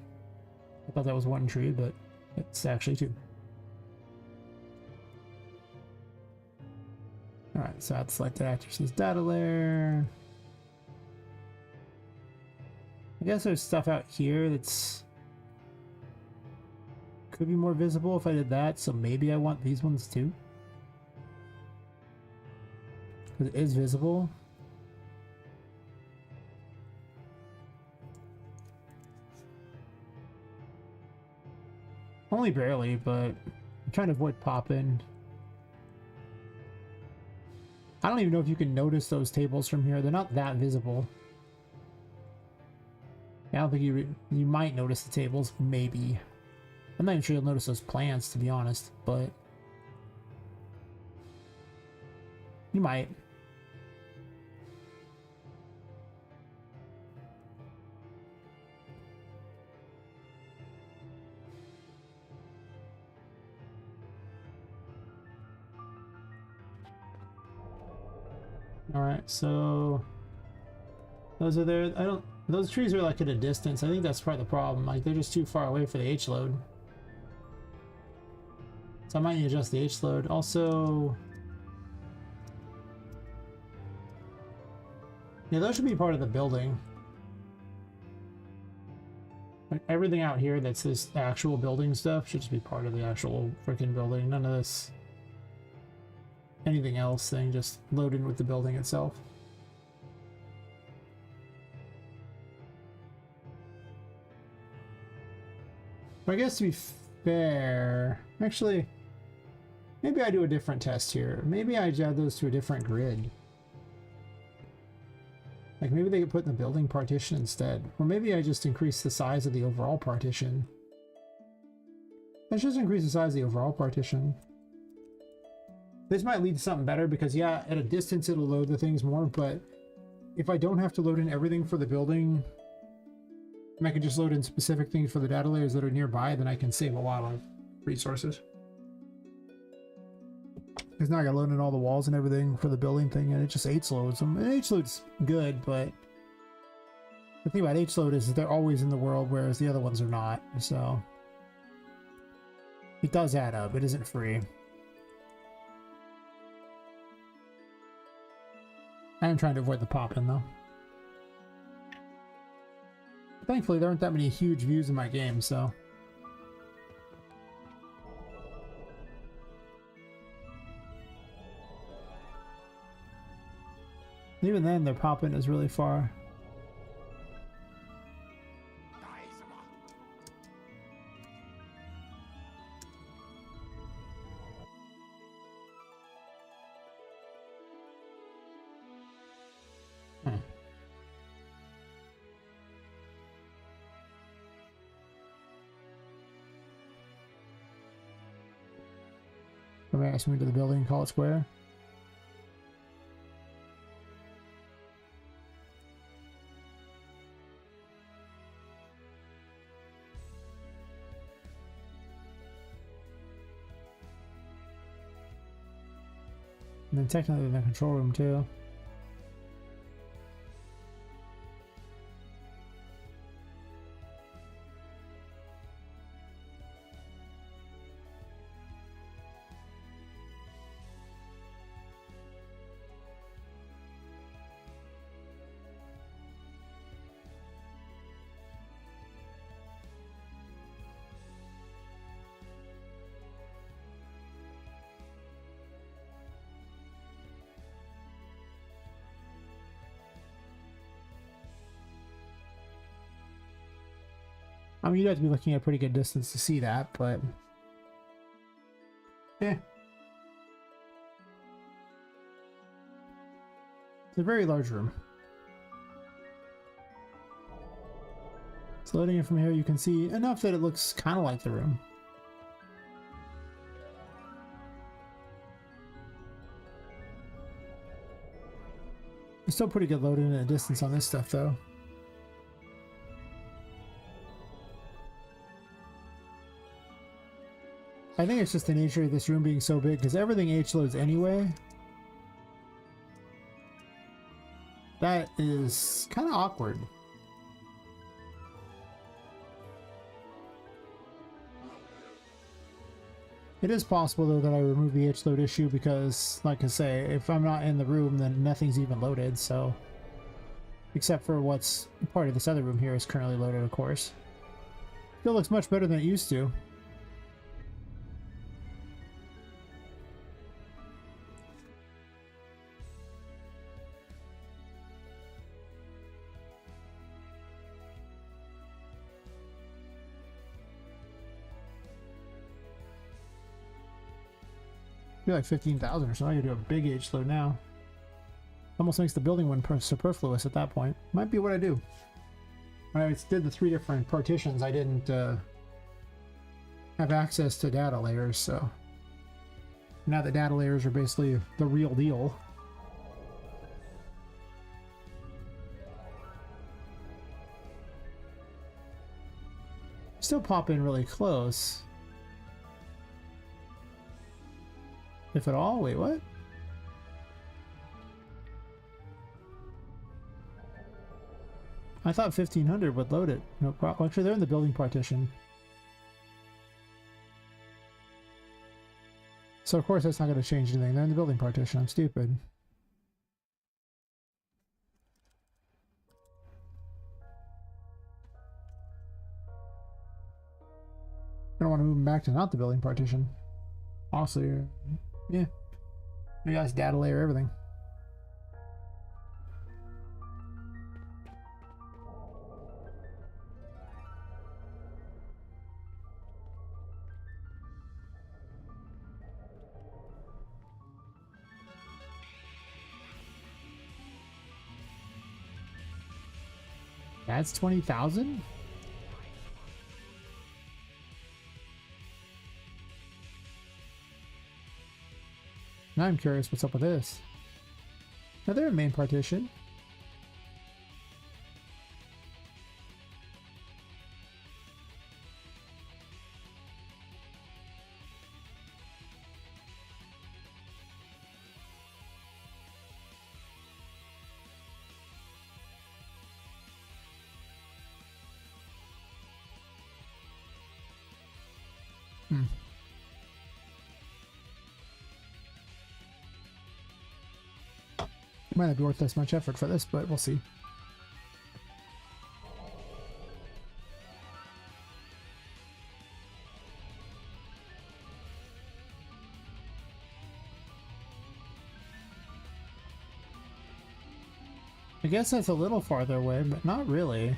I thought that was 1 tree, but it's actually 2. Alright, so I'd select the actress's data layer. I guess there's stuff out here that's could be more visible if I did that, so maybe I want these ones too. Because it is visible. Only barely, but I'm trying to avoid popping. I don't even know if you can notice those tables from here. They're not that visible. Yeah, I don't think you might notice the tables, maybe. I'm not even sure you'll notice those plants, to be honest, but you might. All right, so those are there. I don't. Those trees are like at a distance. I think that's part of the problem. Like they're just too far away for the H load. So I might need to adjust the H load. Also, yeah, those should be part of the building. Like everything out here that's this actual building stuff should just be part of the actual freaking building. None of this anything else thing just load in with the building itself. But I guess to be fair, actually, maybe I do a different test here. Maybe I add those to a different grid. Like maybe they get put in the building partition instead. Or maybe I just increase the size of the overall partition. Let's just increase the size of the overall partition. This might lead to something better because yeah, at a distance it'll load the things more, but if I don't have to load in everything for the building, and I can just load in specific things for the data layers that are nearby, then I can save a lot of resources. Because now I gotta load in all the walls and everything for the building thing, and it just H-loads them. And H-load's good, but the thing about H-load is that they're always in the world, whereas the other ones are not, so it does add up. It isn't free. I am trying to avoid the pop-in, though. Thankfully, there aren't that many huge views in my game, so... Even then, their pop-in is really far. Somebody asked me to the building and call it square. And then technically in the control room too. I mean, you'd have to be looking at a pretty good distance to see that, but... yeah. It's a very large room. So loading it from here, you can see enough that it looks kind of like the room. It's still pretty good loading at a distance on this stuff, though. I think it's just the nature of this room being so big, because everything H-loads anyway. That is kind of awkward. It is possible, though, that I remove the H-load issue because, like I say, if I'm not in the room, then nothing's even loaded, so... except for what's part of this other room here is currently loaded, of course. Still looks much better than it used to. Be like 15,000 or so. I gotta do a big H load now. Almost makes the building one superfluous at that point. Might be what I do. When I did the 3 different partitions, I didn't have access to data layers, so now the data layers are basically the real deal. Still pop in really close. If at all. Wait, what? I thought 1500 would load it. No problem. Actually, they're in the building partition. So of course that's not going to change anything. They're in the building partition. I'm stupid. I don't want to move them back to not the building partition. Also, yeah. You guys data layer everything. That's 20,000? Now I'm curious what's up with this. Now they're in main partition. Might not be worth this much effort for this, but we'll see. I guess that's a little farther away, but not really.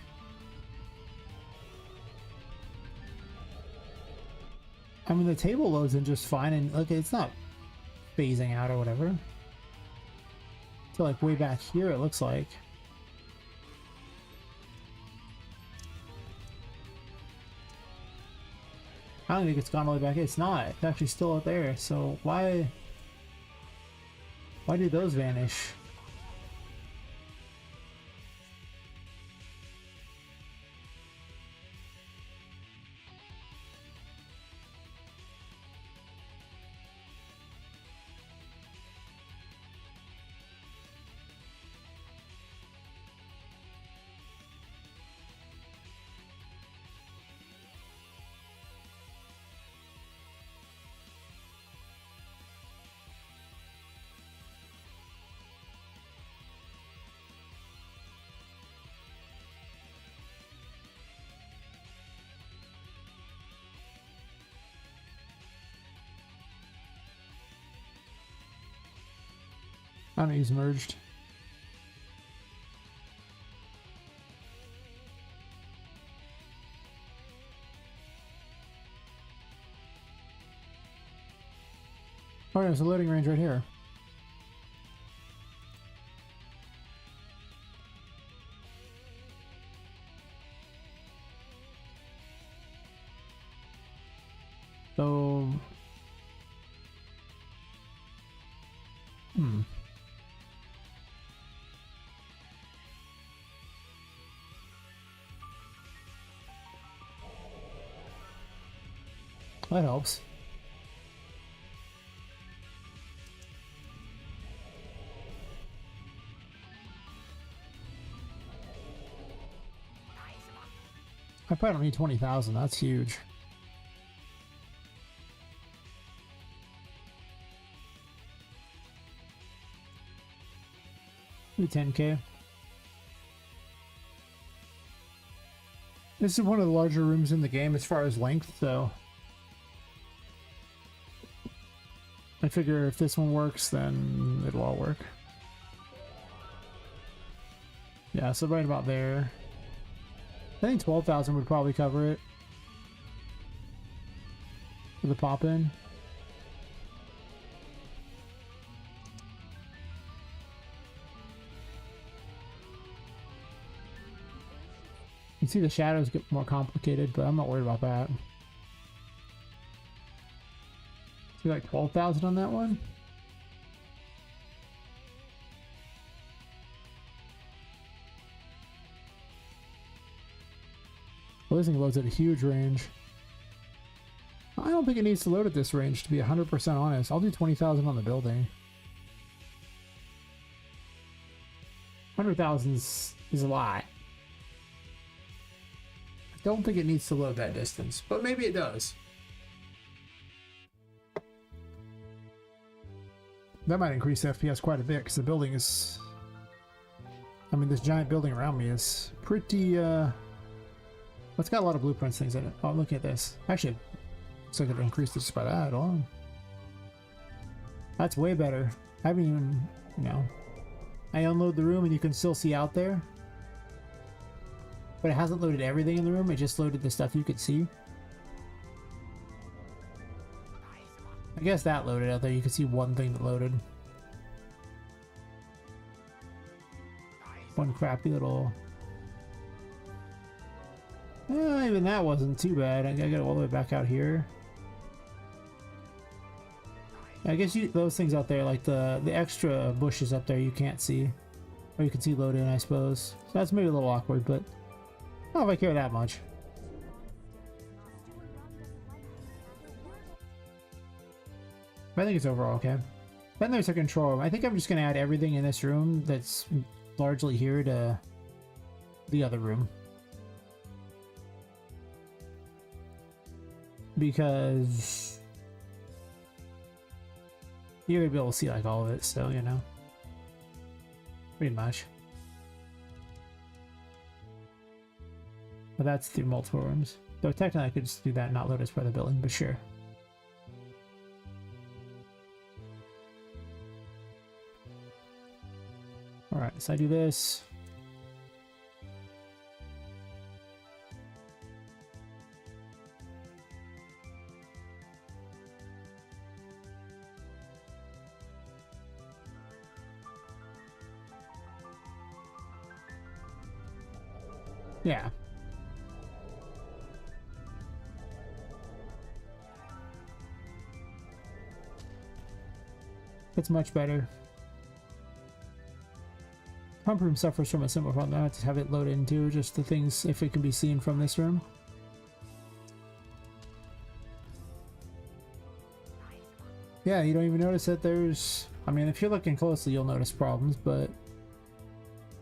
I mean, the table loads in just fine, and look, it's not phasing out or whatever. So like way back here, it looks like. I don't think it's gone all the way back. It's not. It's actually still out there. So why did those vanish? I don't know, he's merged. Oh, there's a loading range right here. So... That helps. I probably don't need 20,000. That's huge. Maybe 10K. This is one of the larger rooms in the game as far as length, so I figure if this one works, then it'll all work. Yeah, so right about there. I think 12,000 would probably cover it for the pop-in. You see the shadows get more complicated, but I'm not worried about that. See like 12,000 on that one? Well, this thing loads at a huge range. I don't think it needs to load at this range, to be 100% honest. I'll do 20,000 on the building. 100,000 is a lot. I don't think it needs to load that distance, but maybe it does. That might increase FPS quite a bit, because the building is... I mean, this giant building around me is pretty, it's got a lot of blueprints things in it. Oh, I'm looking at this. Actually, looks like it increased it just by that alone. That's way better. I haven't even, you know... I unload the room and you can still see out there. But it hasn't loaded everything in the room, it just loaded the stuff you could see. I guess that loaded out there, you could see one thing that loaded. One crappy little... even that wasn't too bad. I gotta go all the way back out here. I guess those things out there, like the extra bushes up there, you can't see. Or you can see load in, I suppose. So that's maybe a little awkward, but I don't know if I care that much. But I think it's overall okay. Then there's a control room. I think I'm just going to add everything in this room that's largely here to the other room. Because... you're gonna be able to see like all of it, so you know. Pretty much. But that's through multiple rooms. Though technically I could just do that and not load as part of the building, but sure. Alright, so I do this. Yeah. It's much better. Pump room suffers from a similar problem. I have to have it load into just the things if it can be seen from this room. Yeah, you don't even notice that there's... I mean, if you're looking closely, you'll notice problems, but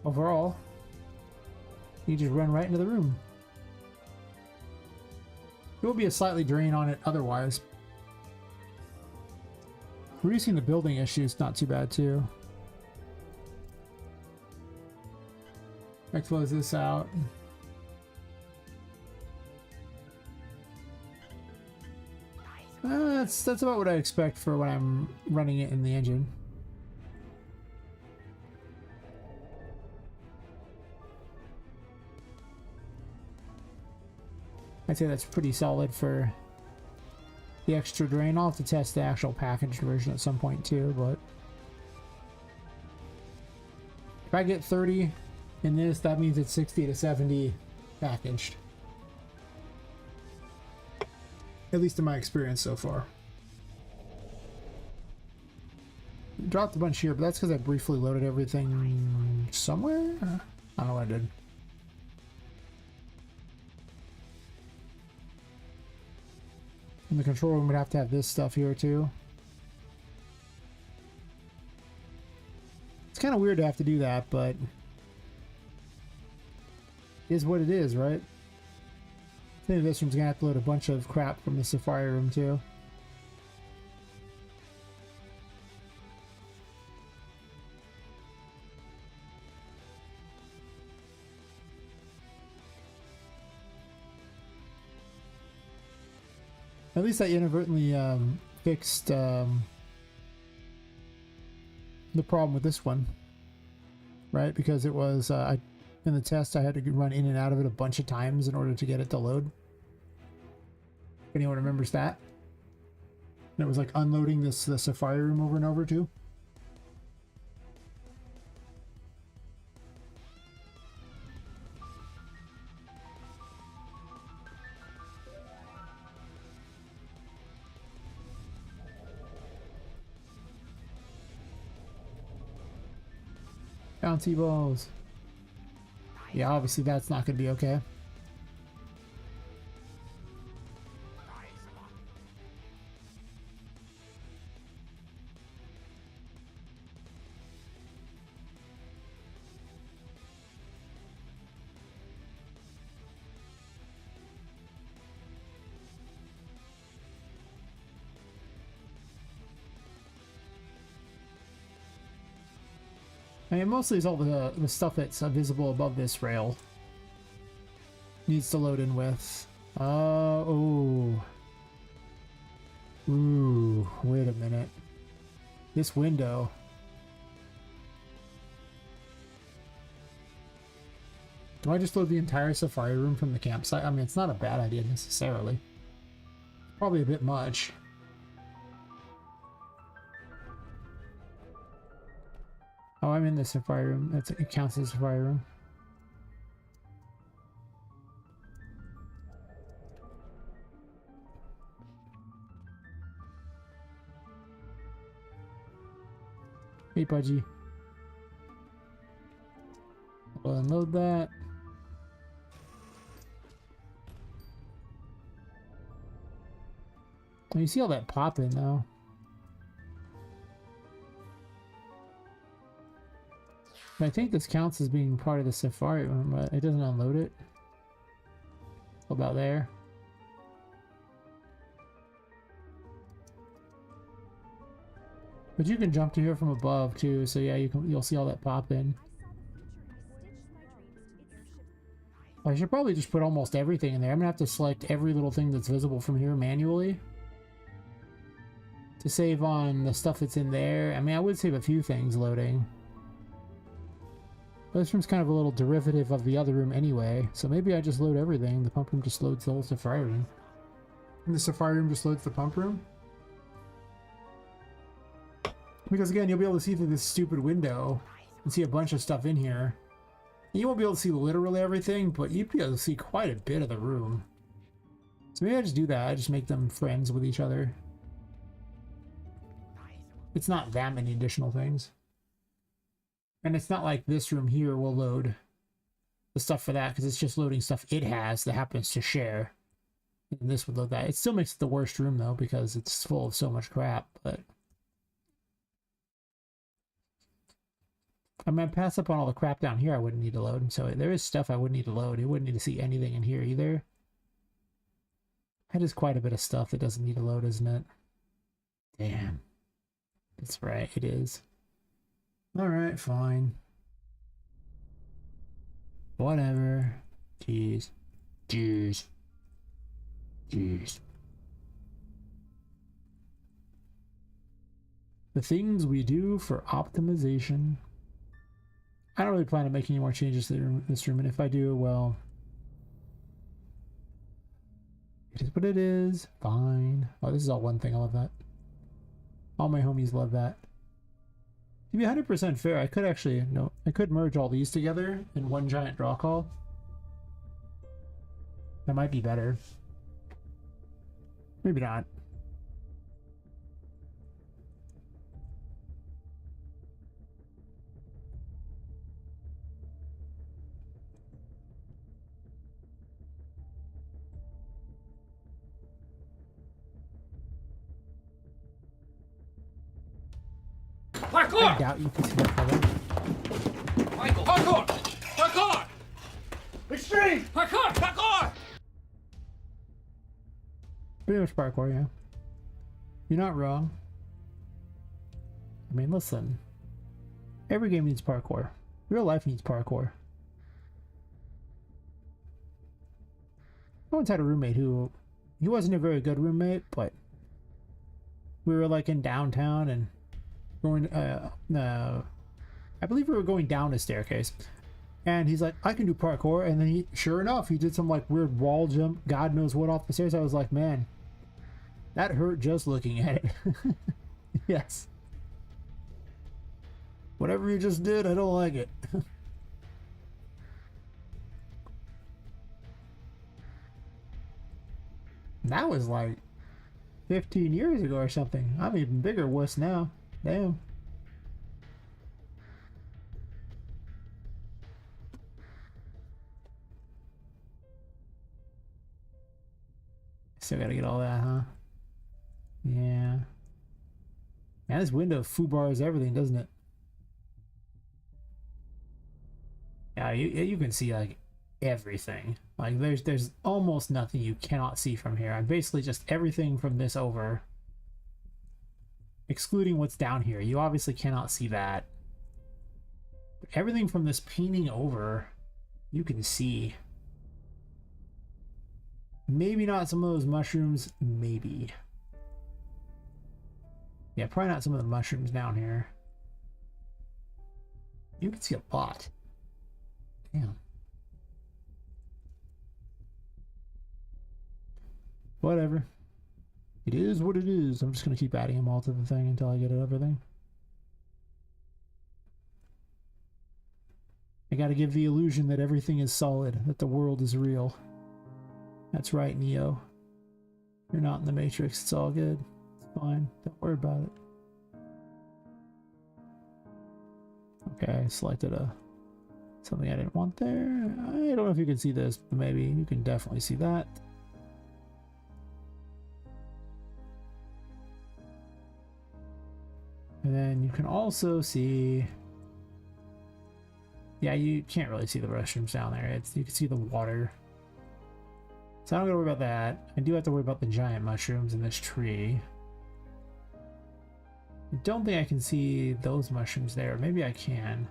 overall, you just run right into the room. There will be a slightly drain on it otherwise. Reducing the building issue is not too bad too. I close this out. That's about what I expect for when I'm running it in the engine. I'd say that's pretty solid for the extra drain. I'll have to test the actual packaged version at some point too, but if I get 30 in this, that means it's 60 to 70 packaged. At least in my experience so far. Dropped a bunch here, but that's because I briefly loaded everything somewhere. I don't know what I did. And the control room would have to have this stuff here too. It's kind of weird to have to do that, but it is what it is, right? I think this room's gonna have to load a bunch of crap from the safari room too. At least I inadvertently fixed the problem with this one, right? Because it was in the test I had to run in and out of it a bunch of times in order to get it to load. If anyone remembers that. And it was like unloading the safari room over and over too. Bouncy balls. Yeah, obviously that's not going to be okay. I mean, mostly it's all the stuff that's visible above this rail. Needs to load in with. Oh. Ooh, wait a minute. This window. Do I just load the entire safari room from the campsite? I mean, it's not a bad idea necessarily. Probably a bit much. Oh, I'm in the safari room. It counts as a safari room. Hey, Pudgy. I'll unload that. Oh, you see all that popping though. I think this counts as being part of the safari room, but it doesn't unload it. About there. But you can jump to here from above too, so yeah, you'll see all that pop in. I should probably just put almost everything in there. I'm gonna have to select every little thing that's visible from here manually to save on the stuff that's in there. I mean, I would save a few things loading. But this room's kind of a little derivative of the other room anyway, so maybe I just load everything. The pump room just loads the whole safari room. And the safari room just loads the pump room? Because again, you'll be able to see through this stupid window and see a bunch of stuff in here. You won't be able to see literally everything, but you'd be able to see quite a bit of the room. So maybe I just do that. I just make them friends with each other. It's not that many additional things. And it's not like this room here will load the stuff for that, because it's just loading stuff it has that happens to share. And this would load that. It still makes it the worst room though, because it's full of so much crap, but I might pass up on all the crap down here I wouldn't need to load. So there is stuff I wouldn't need to load. You wouldn't need to see anything in here either. That is quite a bit of stuff that doesn't need to load, isn't it? Damn. That's right, it is. Alright, fine. Whatever. Jeez. Jeez. Jeez. The things we do for optimization. I don't really plan on making any more changes to this room, and if I do, well, it is what it is. Fine. Oh, this is all one thing. I love that. All my homies love that. To be 100% fair, I could actually, no, I could merge all these together in one giant draw call. That might be better. Maybe not. I Parkour! doubt you can see that color. Michael! Parkour! Parkour! Extreme! Parkour! Parkour! Pretty much parkour, yeah. You're not wrong. I mean, listen. Every game needs parkour. Real life needs parkour. I once had a roommate who... He wasn't a very good roommate, but... We were like in downtown and... Going, I believe we were going down a staircase. And he's like, I can do parkour. And then he, sure enough, he did some like weird wall jump, God knows what, off the stairs. I was like, man, that hurt just looking at it. Yes. Whatever you just did, I don't like it. That was like 15 years ago or something. I'm even bigger wuss now. Damn. Still gotta get all that, huh? Yeah. Man, this window foobars everything, doesn't it? Yeah, you can see like everything. Like there's almost nothing you cannot see from here. I'm basically just everything from this over, excluding what's down here. You obviously cannot see that. But everything from this painting over, you can see. Maybe not some of those mushrooms, maybe. Yeah, probably not some of the mushrooms down here. You can see a lot. Damn. Whatever. It is what it is. I'm just going to keep adding them all to the thing until I get everything. I got to give the illusion that everything is solid, that the world is real. That's right, Neo. You're not in the Matrix. It's all good. It's fine. Don't worry about it. Okay, I selected something I didn't want there. I don't know if you can see this, but maybe you can definitely see that. And then you can also see... Yeah, you can't really see the restrooms down there. You can see the water. So I don't gotta worry about that. I do have to worry about the giant mushrooms in this tree. I don't think I can see those mushrooms there. Maybe I can.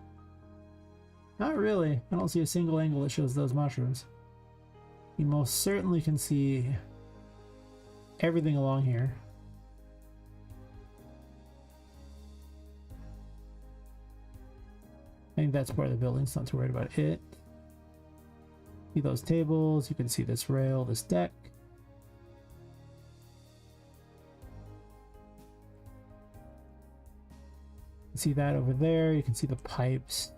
Not really. I don't see a single angle that shows those mushrooms. You most certainly can see everything along here. I think that's part of the building, so not too worried about it. See those tables, you can see this rail, this deck. See that over there, you can see the pipes.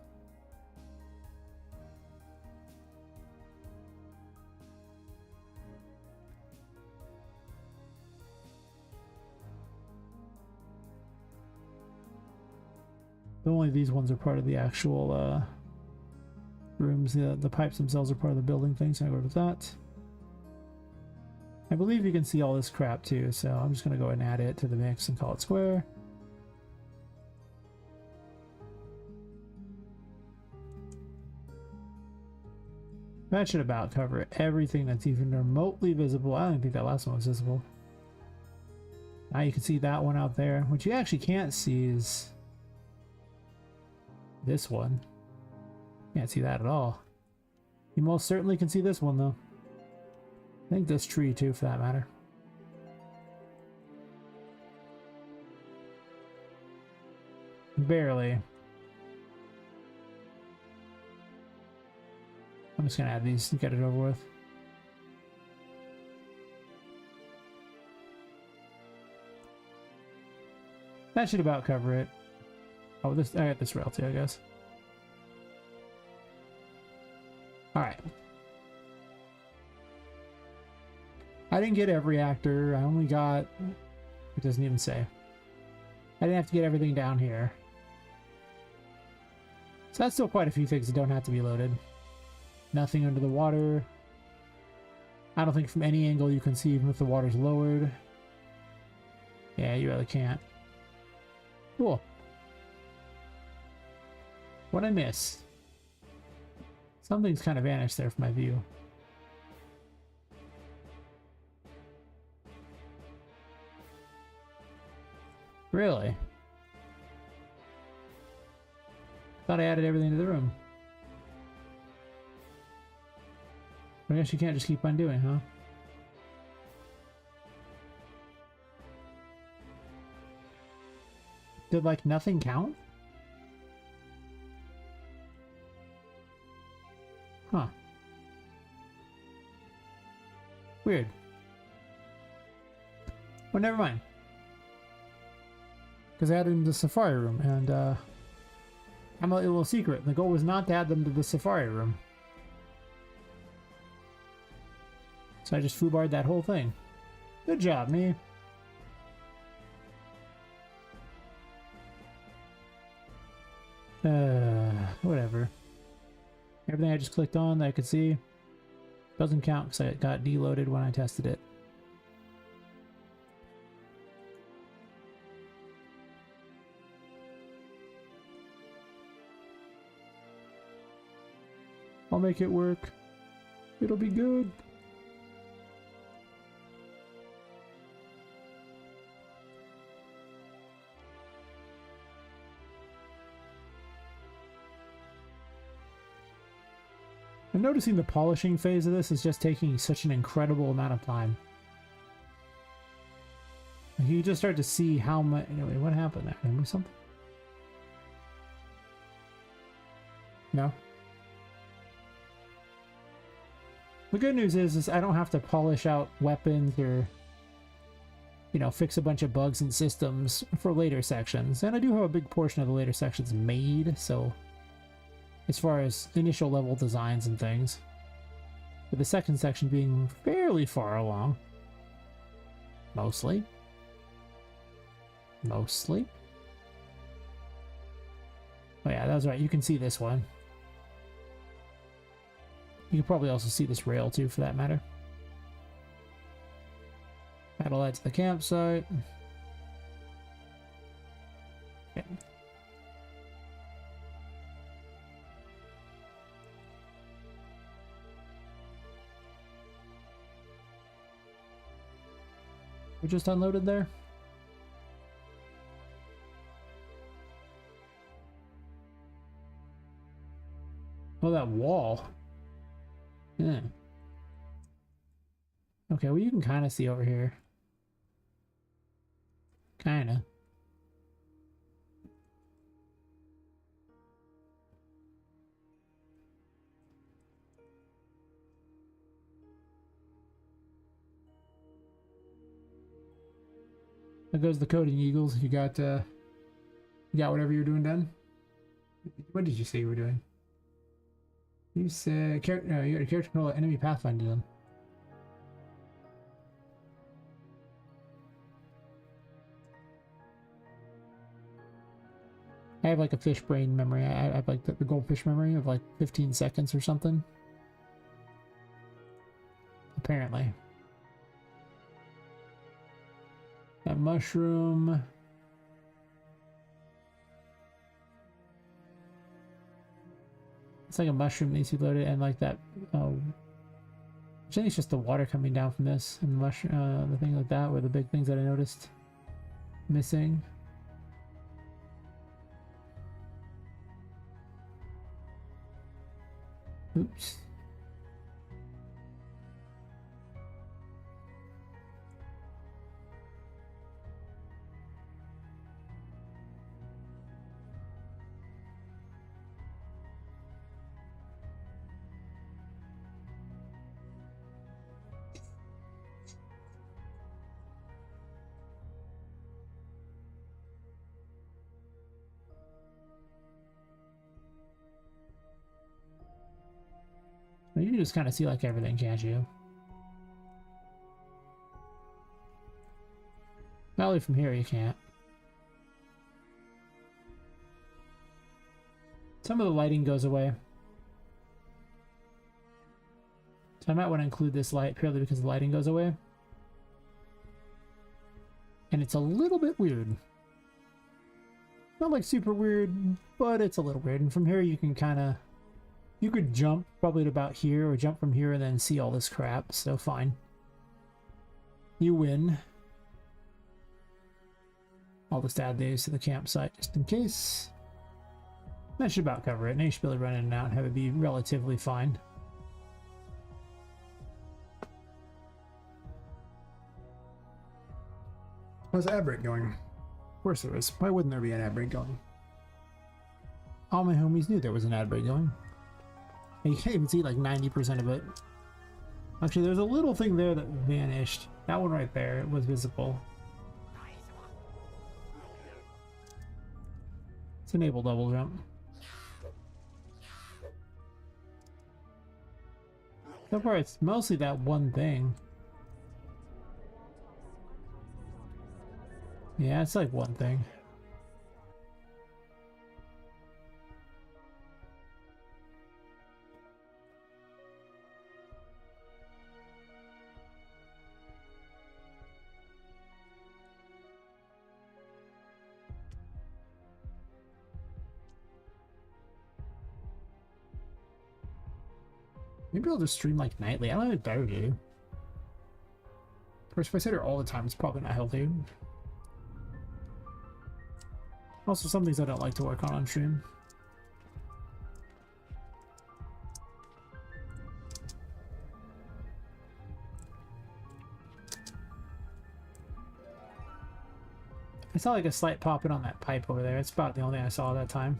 Only these ones are part of the actual rooms. The pipes themselves are part of the building thing, so I go with that. I believe you can see all this crap too, so I'm just going to go ahead and add it to the mix and call it square. That should about cover everything that's even remotely visible. I don't think that last one was visible. Now you can see that one out there. What you actually can't see is this one. Can't see that at all. You most certainly can see this one though. I think this tree too, for that matter. Barely. I'm just gonna add these and get it over with. That should about cover it. Oh, this, I got this rail too, I guess. Alright. I didn't get every actor. I only got... It doesn't even say. I didn't have to get everything down here. So that's still quite a few things that don't have to be loaded. Nothing under the water. I don't think from any angle you can see even if the water's lowered. Yeah, you really can't. Cool. What'd I miss? Something's kind of vanished there from my view. Really? Thought I added everything to the room. I guess you can't just keep on doing, huh? Did like nothing count? Huh. Weird. Well, never mind. Because I added them to the safari room, and I'm a little secret. The goal was not to add them to the safari room. So I just foobarred that whole thing. Good job, me. Whatever. Everything I just clicked on that I could see doesn't count because it got deloaded when I tested it. I'll make it work. It'll be good. I'm noticing the polishing phase of this is just taking such an incredible amount of time. You just start to see how much... Anyway, what happened there? Did I move something? No? The good news is I don't have to polish out weapons or, you know, fix a bunch of bugs in systems for later sections. And I do have a big portion of the later sections made, so... as far as initial level designs and things. With the second section being fairly far along. Mostly. Mostly. Oh yeah, that was right. You can see this one. You can probably also see this rail too, for that matter. Add all that to the campsite. Okay. We just unloaded there? Oh, that wall. Yeah. Okay, well you can kind of see over here. Kinda. There goes the coding, Eagles. You got whatever you're doing done? What did you say you were doing? You said you got a character control enemy pathfinder done. I have like a fish brain memory. I have like the goldfish memory of like 15 seconds or something. Apparently. That mushroom. It's like a mushroom that needs to be loaded, and like that. I think it's just the water coming down from this, and the mushroom, the thing like that were the big things that I noticed missing. Oops. You can just kind of see like everything, can't you? Probably from here you can't. Some of the lighting goes away. So I might want to include this light purely because the lighting goes away. And it's a little bit weird. Not like super weird, but it's a little weird. And from here you can kind of... You could jump probably to about here, or jump from here and then see all this crap, so fine. You win. I'll just add these to the campsite just in case. That should about cover it. Now you should be able to run in and out and have it be relatively fine. How's the ad break going? Of course there is. Why wouldn't there be an ad break going? All my homies knew there was an ad break going. You can't even see like 90% of it. Actually, there's a little thing there that vanished. That one right there, it was visible. It's enable double jump. So far, it's mostly that one thing. Yeah, it's like one thing. Maybe I'll just stream like nightly. I don't know what better to do. Of course, if I sit here all the time, it's probably not healthy. Also, some things I don't like to work on stream. I saw like a slight pop in on that pipe over there. It's about the only thing I saw at that time.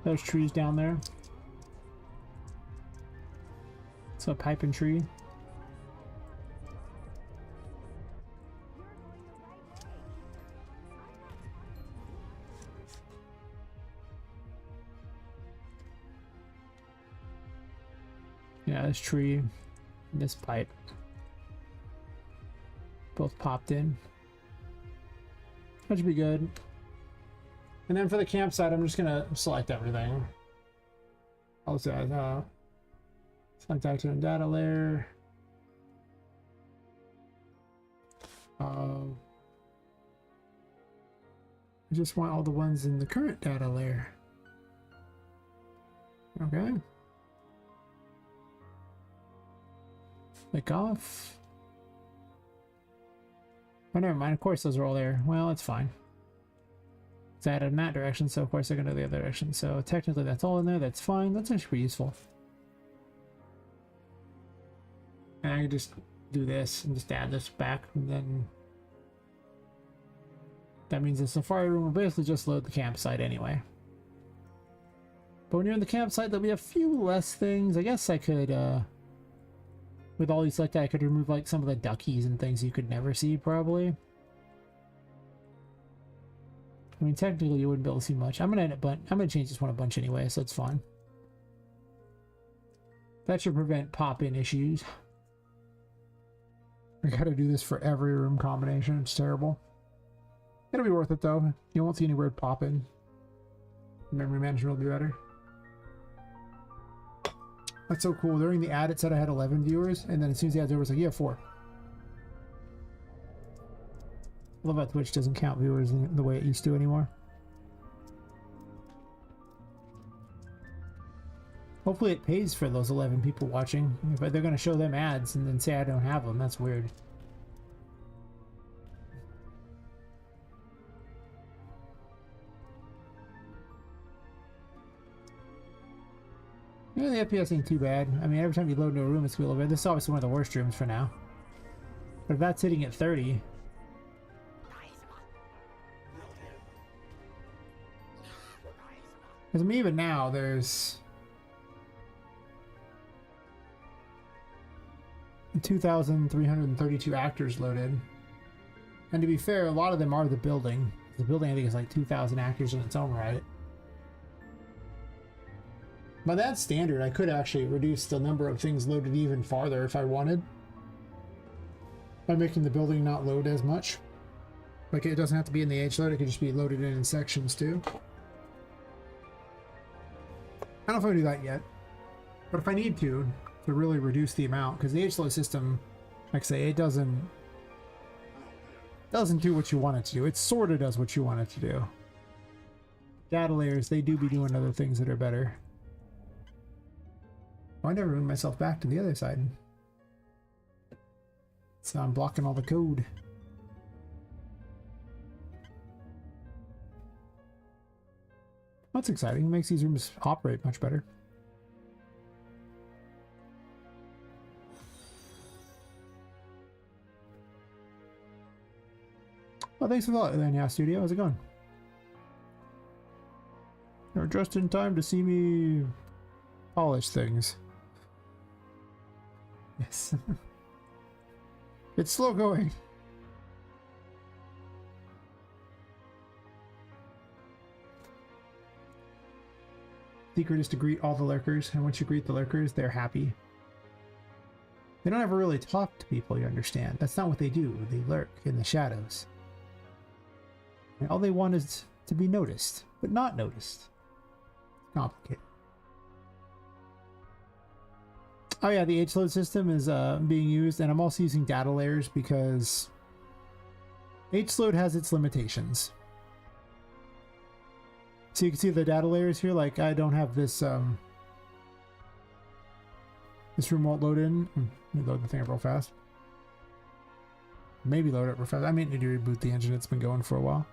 There's trees down there. So a pipe and tree. Yeah, this tree, and this pipe. Both popped in. That should be good. And then for the campsite, I'm just gonna select everything. I'll say select active and data layer. I just want all the ones in the current data layer. Okay. Click off. Oh, never mind. Of course, those are all there. Well, it's fine. It's added in that direction, so of course they're going to go the other direction. So technically, that's all in there. That's fine. That's actually pretty useful. And I can just do this and just add this back, and then that means the safari room will basically just load the campsite anyway. But when you're in the campsite, there'll be a few less things. I guess I could, with all these like that, I could remove like some of the duckies and things you could never see probably. I mean, technically you wouldn't be able to see much. I'm gonna change this one a bunch anyway, so it's fine. That should prevent pop-in issues. I gotta do this for every room combination. It's terrible. It'll be worth it though. You won't see any weird pop-in. Memory management will be better. That's so cool. During the ad, it said I had 11 viewers, and then as soon as the ad's over, it's like, yeah, 4. I love how Twitch doesn't count viewers the way it used to anymore. Hopefully it pays for those 11 people watching. If they're going to show them ads and then say I don't have them, that's weird. Yeah, the FPS ain't too bad. I mean, every time you load into a room, it's a little bit. This is obviously one of the worst rooms for now. But if that's sitting at 30... Because I mean, even now, there's 2,332 actors loaded. And to be fair, a lot of them are the building. The building, I think, is like 2,000 actors in its own right. By that standard, I could actually reduce the number of things loaded even farther if I wanted. By making the building not load as much. Like, it doesn't have to be in the H load, it could just be loaded in sections too. I don't know if I do that yet, but if I need to really reduce the amount, because the H-load system, like I say, it doesn't do what you want it to do. It sort of does what you want it to do. Data layers, they do be doing other things that are better. Oh, I never moved myself back to the other side. So I'm blocking all the code. That's exciting. It makes these rooms operate much better. Well, thanks for that, then, yeah, Studio. How's it going? You're just in time to see me polish things. Yes. It's slow going. Secret is to greet all the lurkers, and once you greet the lurkers, they're happy. They don't ever really talk to people, you understand. That's not what they do. They lurk in the shadows. And all they want is to be noticed, but not noticed. It's complicated. Oh yeah, the H-load system is being used, and I'm also using data layers because H-load has its limitations. So you can see the data layers here. Like I don't have this this room won't load in. Let me load the thing up real fast. Maybe load it real fast. I may need to reboot the engine. It's been going for a while.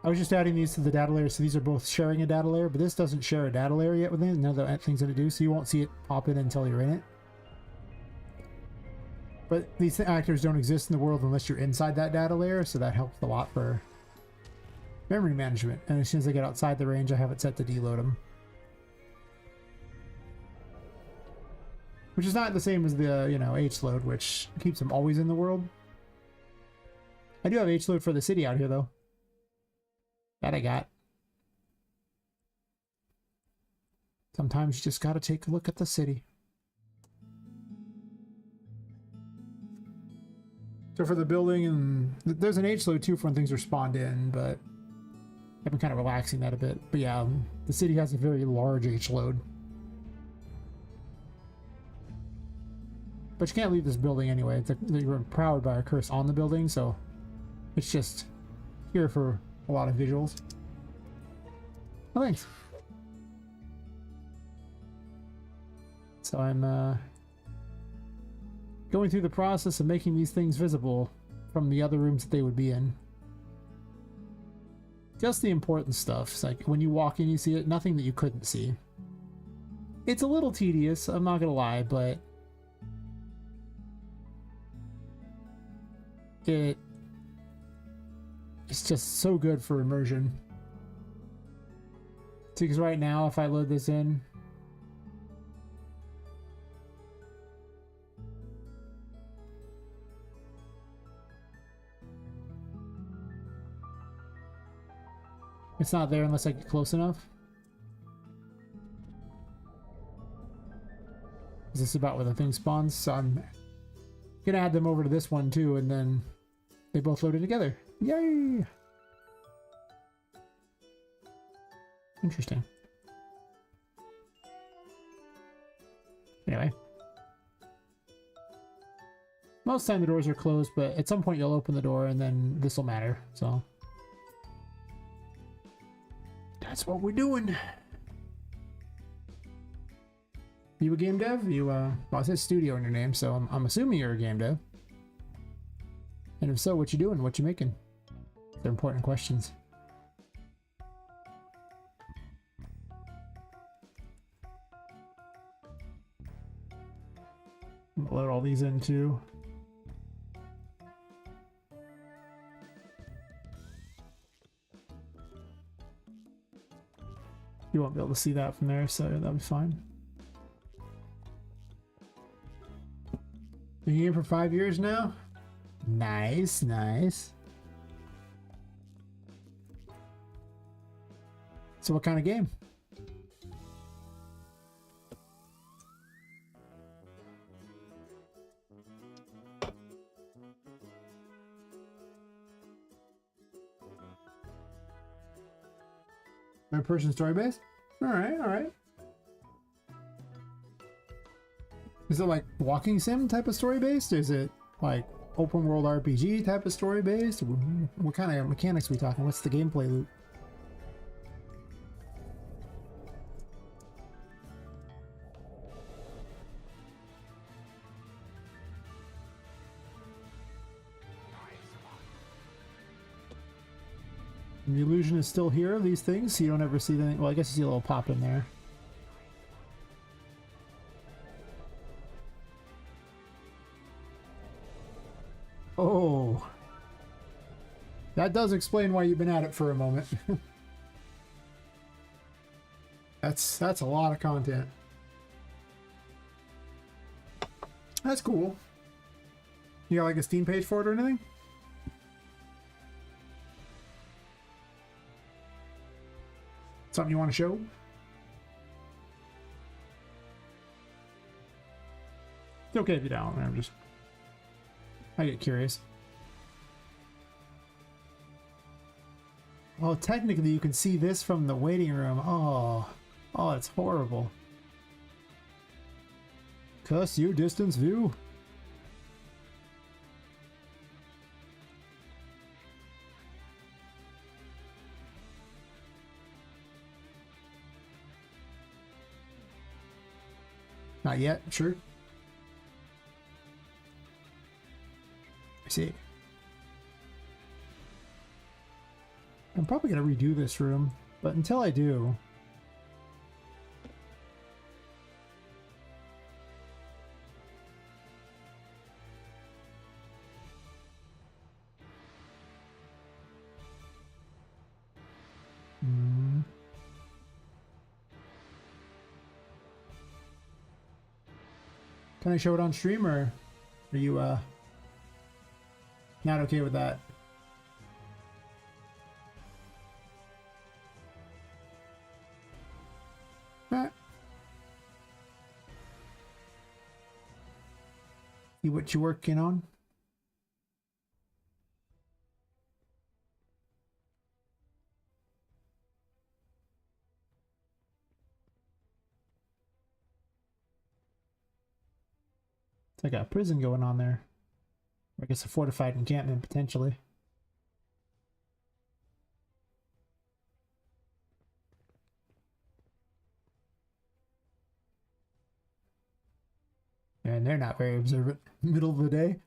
I was just adding these to the data layer, so these are both sharing a data layer, but this doesn't share a data layer yet with it. None of the things that it do, so you won't see it pop in until you're in it. But these actors don't exist in the world unless you're inside that data layer, so that helps a lot for memory management. And as soon as I get outside the range, I have it set to deload them. Which is not the same as the, you know, H-load, which keeps them always in the world. I do have H-load for the city out here, though. That I got. Sometimes you just gotta take a look at the city. So for the building, and there's an H-load too for when things are spawned in, but I've been kind of relaxing that a bit. But yeah, the city has a very large H-load. But you can't leave this building anyway. You're empowered by a curse on the building, so it's just here for a lot of visuals. Oh, thanks. So I'm going through the process of making these things visible from the other rooms that they would be in. Just the important stuff. It's like when you walk in, you see it. Nothing that you couldn't see. It's a little tedious, I'm not gonna lie, but it's just so good for immersion. See, because right now, if I load this in, it's not there unless I get close enough. Is this about where the thing spawns? So I'm gonna add them over to this one too, and then they both load it together. Yay! Interesting. Anyway. Most time the doors are closed, but at some point you'll open the door and then this will matter, so. That's what we're doing. You a game dev? You, well, it says studio in your name, so I'm assuming you're a game dev. And if so, what you doing? What you making? They're important questions. Load all these in too. You won't be able to see that from there, so that'll be fine. Been here for 5 years now? Nice, nice. So what kind of game? Third person story based? Alright, alright. Is it like walking sim type of story based? Is it like open world RPG type of story based? What kind of mechanics are we talking? What's the gameplay loop? The illusion is still here of these things, so you don't ever see anything. Well, I guess you see a little pop in there. Oh, that does explain why you've been at it for a moment. That's a lot of content. That's cool. You got like a Steam page for it or anything? Something you want to show? It's okay if you don't. I get curious. Well, technically you can see this from the waiting room. Oh, it's horrible. Cuss you, distance view. Not yet, sure. I see. I'm probably gonna redo this room, but until I do, can I show it on stream, or are you not okay with that? See what you're working on. It's like a prison going on there. I guess a fortified encampment, potentially. And they're not very observant. Middle of the day.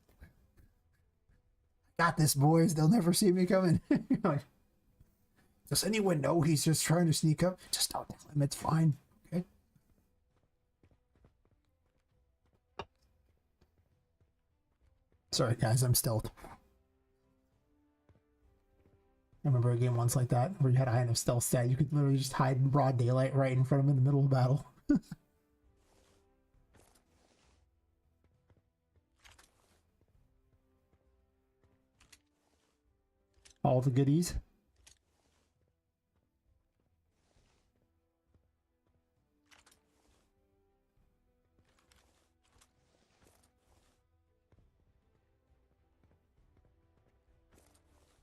Got this, boys. They'll never see me coming. Like, does anyone know he's just trying to sneak up? Just don't tell him. It's fine. Okay. Sorry, guys. I'm stealth. I remember a game once like that where you had a high enough stealth stat. You could literally just hide in broad daylight right in front of him in the middle of battle. All the goodies.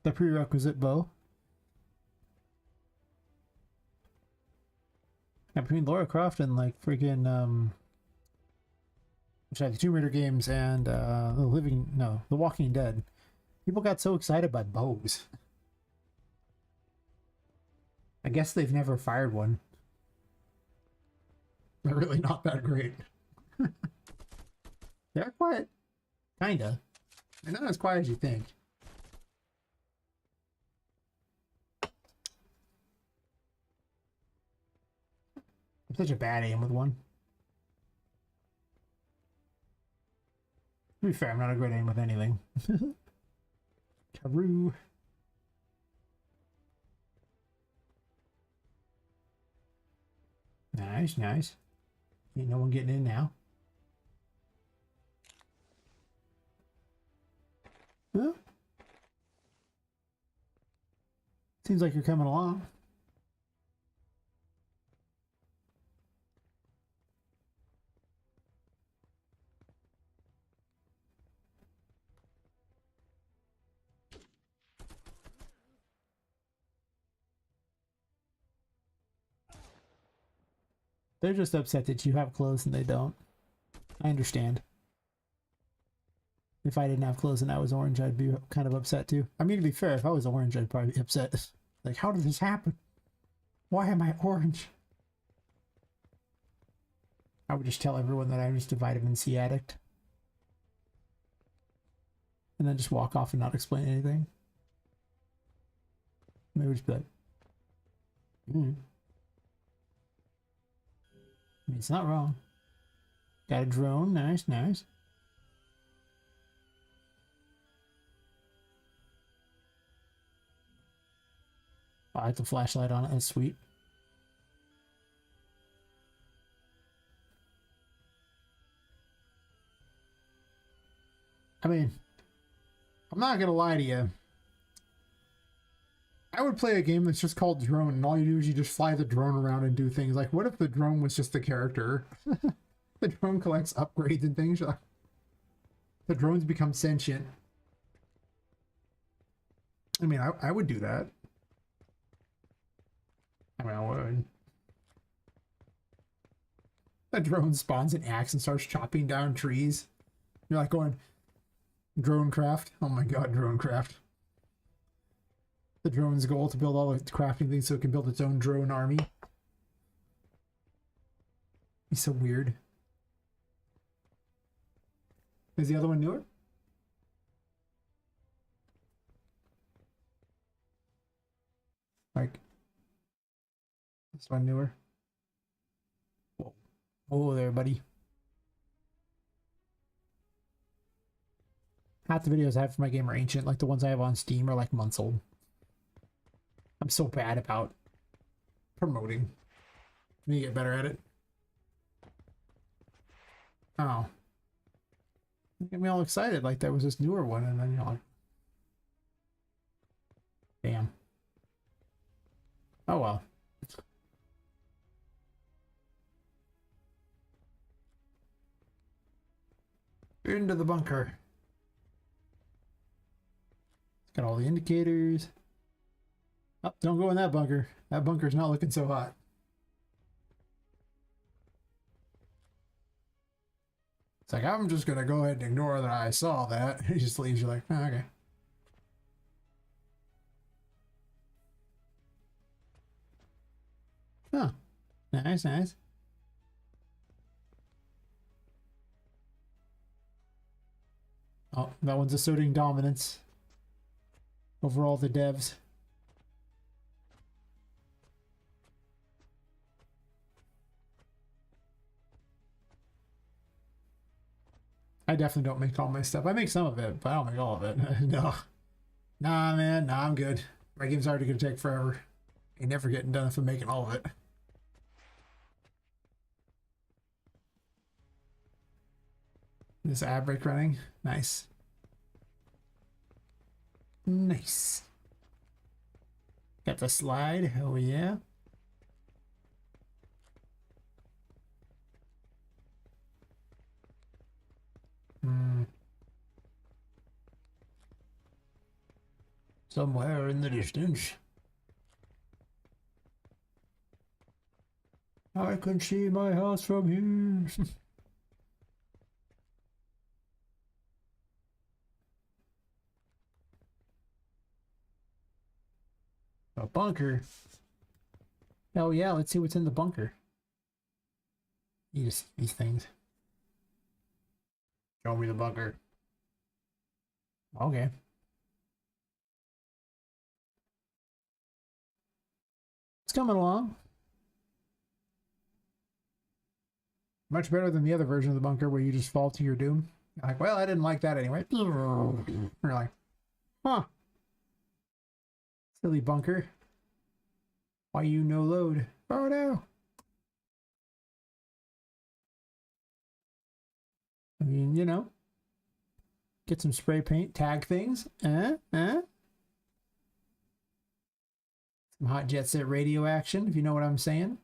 The prerequisite bow. Now between Lara Croft and like freaking which are the Tomb Raider games and The Walking Dead, people got so excited by bows. I guess they've never fired one. They're really not that great. They're quiet. Kinda. They're not as quiet as you think. I'm such a bad aim with one. To be fair, I'm not a great aim with anything. Karoo. Nice, nice. Ain't no one getting in now. Huh? Seems like you're coming along. They're just upset that you have clothes and they don't. I understand. If I didn't have clothes and I was orange, I'd be kind of upset too. I mean, to be fair, if I was orange, I'd probably be upset. Like, how did this happen? Why am I orange? I would just tell everyone that I'm just a vitamin C addict. And then just walk off and not explain anything. Maybe just be like, I mean, it's not wrong. Got a drone. Nice, nice. Oh, I have the flashlight on it. That's sweet. I mean, I'm not gonna lie to you. I would play a game that's just called Drone, and all you do is you just fly the drone around and do things. Like, what if the drone was just the character? The drone collects upgrades and things. The drones become sentient. I mean, I would do that. I mean, I would. The drone spawns an axe and starts chopping down trees. You're like going, drone craft. Oh my god, drone craft. The drone's goal to build all the crafting things so it can build its own drone army. He's so weird. Is the other one newer? Like, this one newer? Whoa. Whoa there, buddy. Half the videos I have for my game are ancient. Like the ones I have on Steam are like months old. I'm so bad about promoting. I need to get better at it. Oh. You get me all excited like there was this newer one, and then you're like, damn. Oh well. Into the bunker. It's got all the indicators. Oh, don't go in that bunker. That bunker's not looking so hot. It's like, I'm just gonna go ahead and ignore that I saw that. He just leaves you like, oh, okay. Oh, nice, nice. Oh, that one's asserting dominance over all the devs. I definitely don't make all my stuff. I make some of it, but I don't make all of it. No. Nah, man. Nah, I'm good. My game's already gonna take forever. Ain't never getting done if I'm making all of it. This ad break running. Nice. Nice. Got the slide. Hell yeah. Somewhere in the distance, I can see my house from here. A bunker. Hell yeah, let's see what's in the bunker. You just these things. Show me the bunker. Okay. It's coming along. Much better than the other version of the bunker where you just fall to your doom. You're like, well, I didn't like that anyway. You're like, huh. Silly bunker. Why you no load? Oh no. I mean, you know. Get some spray paint, tag things. Some hot jet set radio action, if you know what I'm saying.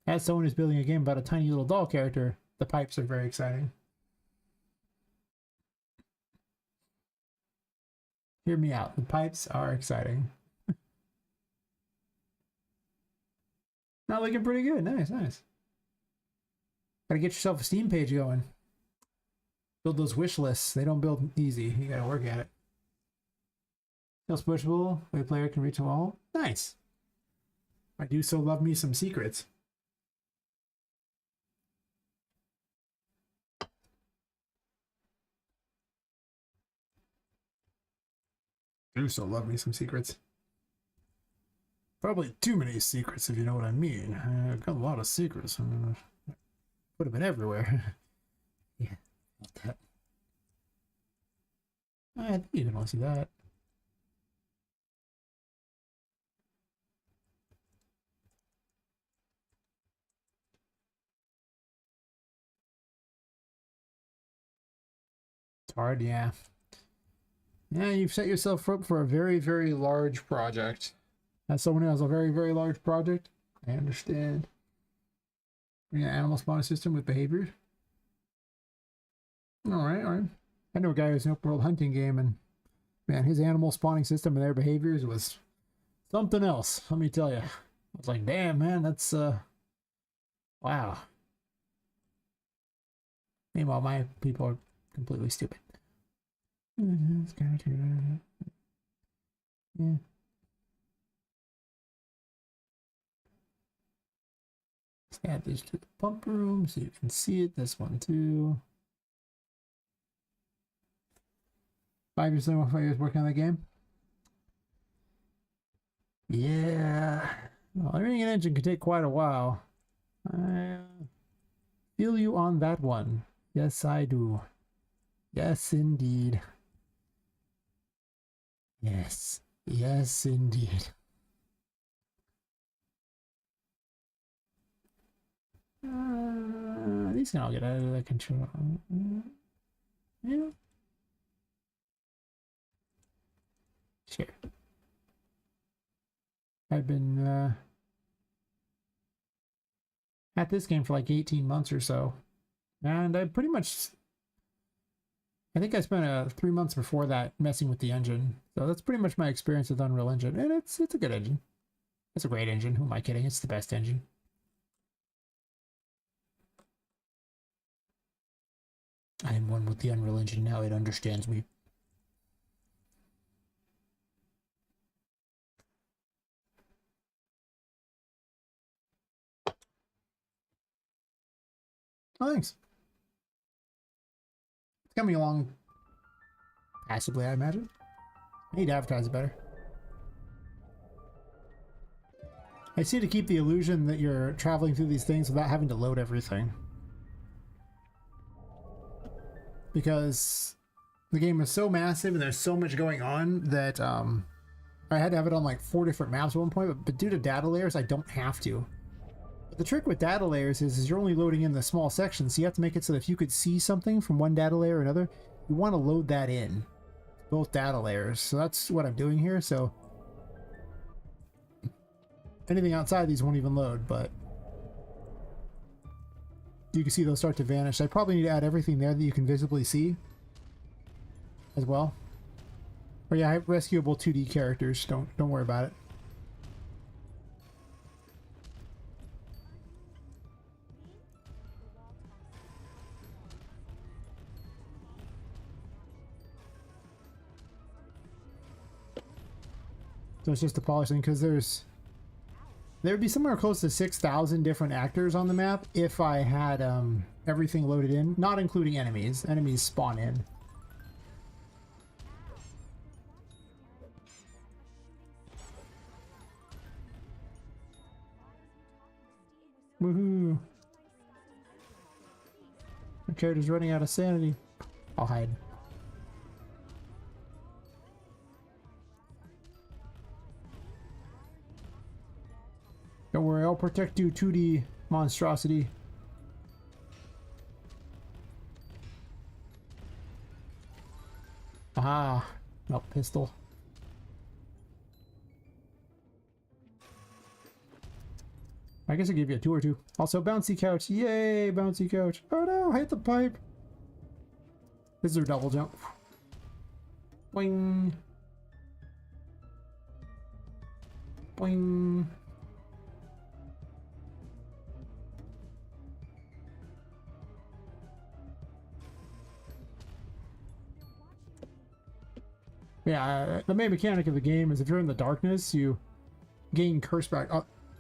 As someone who's building a game about a tiny little doll character, the pipes are very exciting. Hear me out. The pipes are exciting. Not looking pretty good. Nice, nice. Gotta get yourself a Steam page going. Build those wish lists. They don't build easy. You gotta work at it. Still pushable. The player can reach them all. Nice. I do so love me some secrets. Do so love me some secrets. Probably too many secrets, if you know what I mean. I've got a lot of secrets. Put them in everywhere. Yeah, that. I think you can only see that. It's hard, yeah. Yeah, you've set yourself up for a very, very large project. As someone who has a very, very large project, I understand. Bring an animal spawning system with behaviors. Alright, alright. I know a guy who's an open world hunting game, and man, his animal spawning system and their behaviors was something else, let me tell you. I was like, damn, man, that's, wow. Meanwhile, my people are completely stupid. Yeah. Let's add this to the pump room so you can see it. This one too. 5 years ago, 5 years working on the game. Yeah. Well, learning an engine can take quite a while. I feel you on that one. Yes, I do. Yes, indeed. Yes. Yes, indeed. These can all get out of the control. Yeah. Sure. I've been at this game for like 18 months or so. And I pretty much, I think I spent 3 months before that messing with the engine. So that's pretty much my experience with Unreal Engine. And it's a good engine. It's a great engine. Who am I kidding? It's the best engine. I am one with the Unreal Engine now. It understands me. Oh, thanks. It's coming along passively, I imagine. I need to advertise it better. I see to keep the illusion that you're traveling through these things without having to load everything. Because the game is so massive and there's so much going on that I had to have it on like 4 different maps at one point, but due to data layers, I don't have to. But the trick with data layers is you're only loading in the small sections, so you have to make it so that if you could see something from one data layer or another, you want to load that in. Both data layers. So that's what I'm doing here, so anything outside these won't even load, but you can see they'll start to vanish. I probably need to add everything there that you can visibly see as well. But yeah, I have rescuable 2D characters. Don't worry about it. So it's just a polishing because there would be somewhere close to 6,000 different actors on the map if I had everything loaded in, not including enemies. Enemies spawn in. Woohoo! My character's running out of sanity. I'll hide. Don't worry, I'll protect you, 2D monstrosity. Aha! No, pistol. I guess I'll give you a 2 or 2. Also, bouncy couch. Yay, bouncy couch. Oh no, hit the pipe. This is our double jump. Boing. Boing. Yeah, the main mechanic of the game is if you're in the darkness, you gain curse back.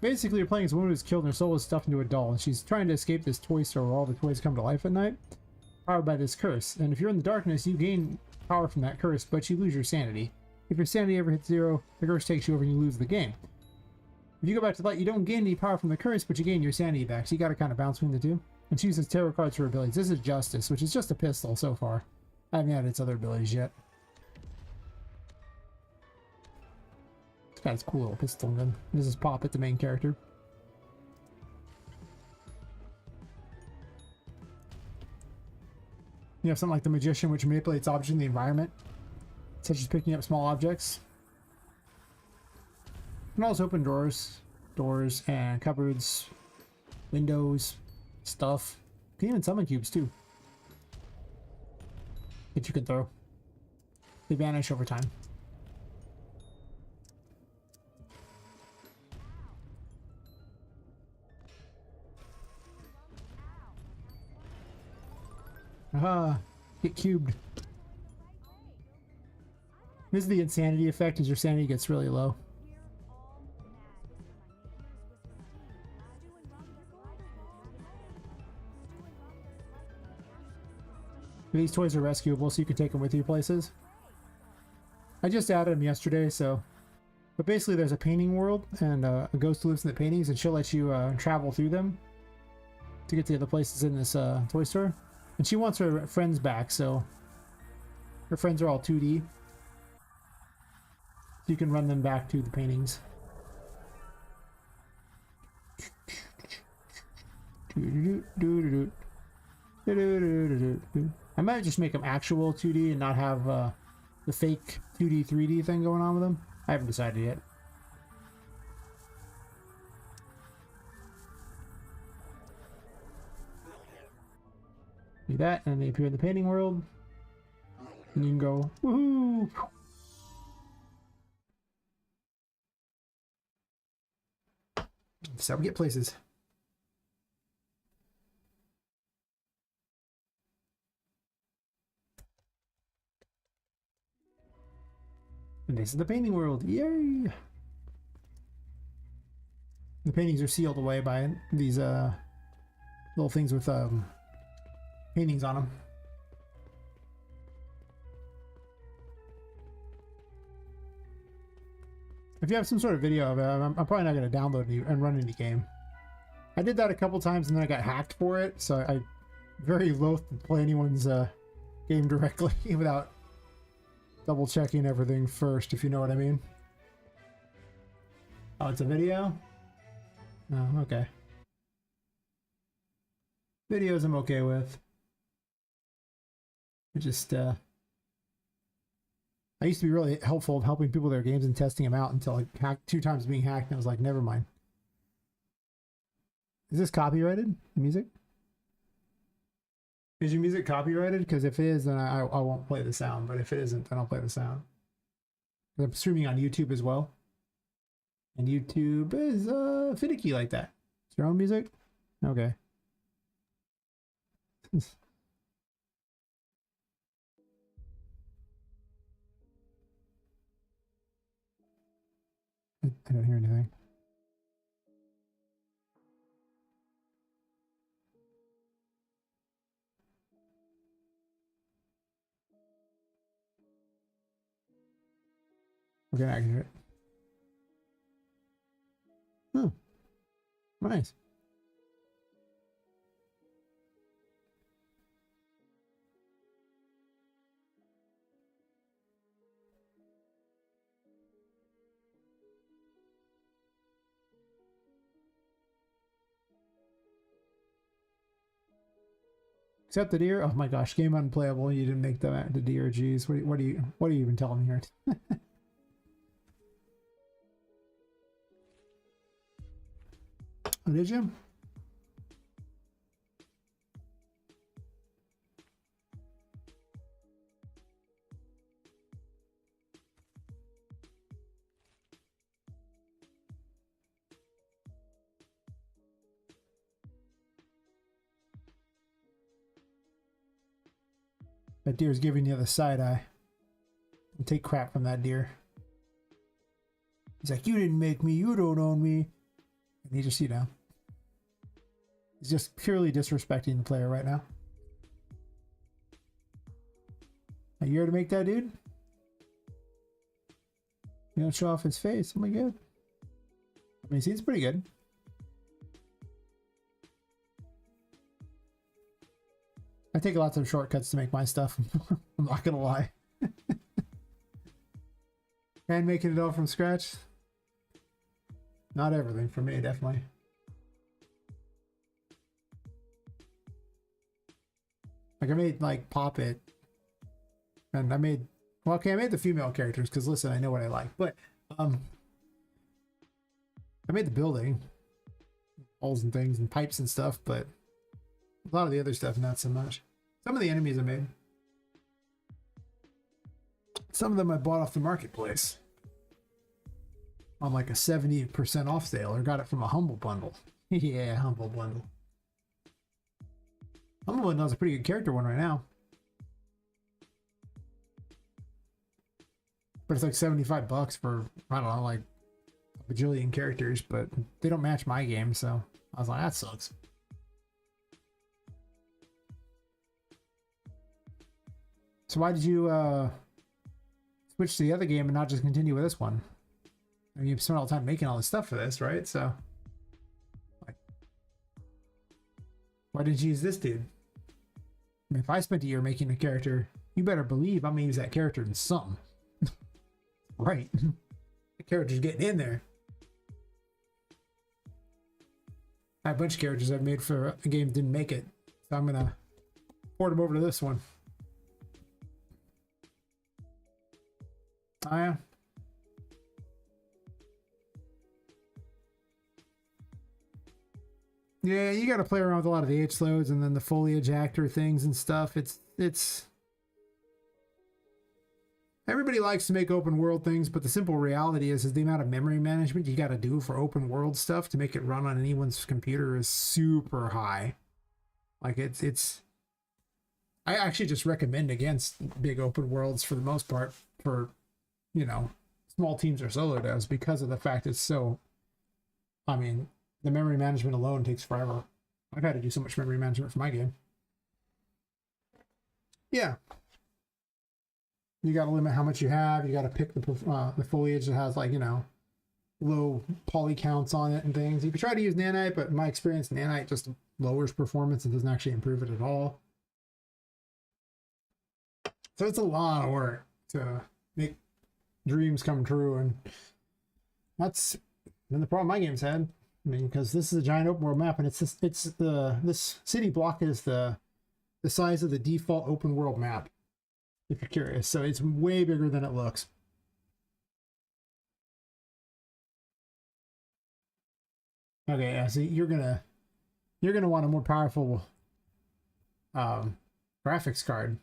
Basically, you're playing as a woman who's killed and her soul is stuffed into a doll, and she's trying to escape this toy store where all the toys come to life at night, powered by this curse. And if you're in the darkness, you gain power from that curse, but you lose your sanity. If your sanity ever hits 0, the curse takes you over and you lose the game. If you go back to light, you don't gain any power from the curse, but you gain your sanity back, so you gotta kind of bounce between the two. And she uses tarot cards for abilities. This is Justice, which is just a pistol so far. I haven't added its other abilities yet. Got his cool little pistol gun. This is Poppet, the main character. You have something like the Magician, which manipulates objects in the environment, such as picking up small objects. You can also open doors and cupboards, windows, stuff. You can even summon cubes too, that you can throw. They vanish over time. Aha! Get cubed. This is the insanity effect as your sanity gets really low. These toys are rescuable, so you can take them with you places. I just added them yesterday, so... But basically there's a painting world, and a ghost lives in the paintings, and she'll let you travel through them to get to the other places in this toy store. And she wants her friends back, so... Her friends are all 2D. So you can run them back to the paintings. I might just make them actual 2D and not have the fake 2D, 3D thing going on with them. I haven't decided yet. Do that, and they appear in the painting world. And you can go, woohoo! That's how we get places. And this is the painting world. Yay! The paintings are sealed away by these little things with paintings on them. If you have some sort of video of it, I'm probably not going to download it and run any game. I did that a couple times and then I got hacked for it, so I very loath to play anyone's game directly without double checking everything first, if you know what I mean. Oh, it's a video? Oh, okay. Videos I'm okay with. I just, I used to be really helpful of helping people with their games and testing them out until I hacked 2 times being hacked, and I was like, never mind. Is this copyrighted, the music? Is your music copyrighted? Because if it is, then I won't play the sound, but if it isn't, then I'll play the sound. I'm streaming on YouTube as well. And YouTube is finicky like that. It's your own music? Okay. I don't hear anything. Okay, I can hear it. Oh, nice. Except the deer. Oh my gosh, game unplayable. You didn't make the deer. Geez, what are you even telling me here? Oh, did you? That deer's giving you the side eye. Don't take crap from that deer. He's like, you didn't make me, you don't own me. And he just, you know, he's just purely disrespecting the player right now. A year to make that dude? You don't show off his face. Oh my god. I mean, he seems pretty good. I take lots of shortcuts to make my stuff. I'm not gonna lie. And making it all from scratch. Not everything for me, definitely. Like I made like Poppet, and I made, well, okay, I made the female characters because listen, I know what I like, but I made the building, holes and things and pipes and stuff, but a lot of the other stuff not so much. Some of the enemies I made. Some of them I bought off the marketplace on like a 70% off sale, or got it from a Humble Bundle. Yeah, Humble Bundle. Humble Bundle has a pretty good character one right now. But it's like 75 bucks for, I don't know, like a bajillion characters, but they don't match my game, so I was like, that sucks. So why did you switch to the other game and not just continue with this one? I mean, you spent all the time making all this stuff for this, right? So, like, why didn't you use this dude? I mean, if I spent a year making a character, you better believe I'm gonna use that character in something. Right. The character's getting in there. I have a bunch of characters I've made for a game that didn't make it. So I'm gonna port them over to this one. Oh yeah. Yeah, you got to play around with a lot of the H loads and then the foliage actor things and stuff. It's everybody likes to make open world things, but the simple reality is the amount of memory management you got to do for open world stuff to make it run on anyone's computer is super high. Like it's I actually just recommend against big open worlds for the most part for, you know, small teams or solo devs because of the fact it's so, I mean, the memory management alone takes forever. I've had to do so much memory management for my game. Yeah. You got to limit how much you have. You got to pick the foliage that has, like, you know, low poly counts on it and things. You could try to use nanite, but in my experience, nanite just lowers performance and doesn't actually improve it at all. So it's a lot of work to make dreams come true, and that's been the problem my game's had. I mean, because this is a giant open world map, and this city block is the size of the default open world map, if you're curious. So it's way bigger than it looks. Okay, yeah, so you're gonna want a more powerful graphics card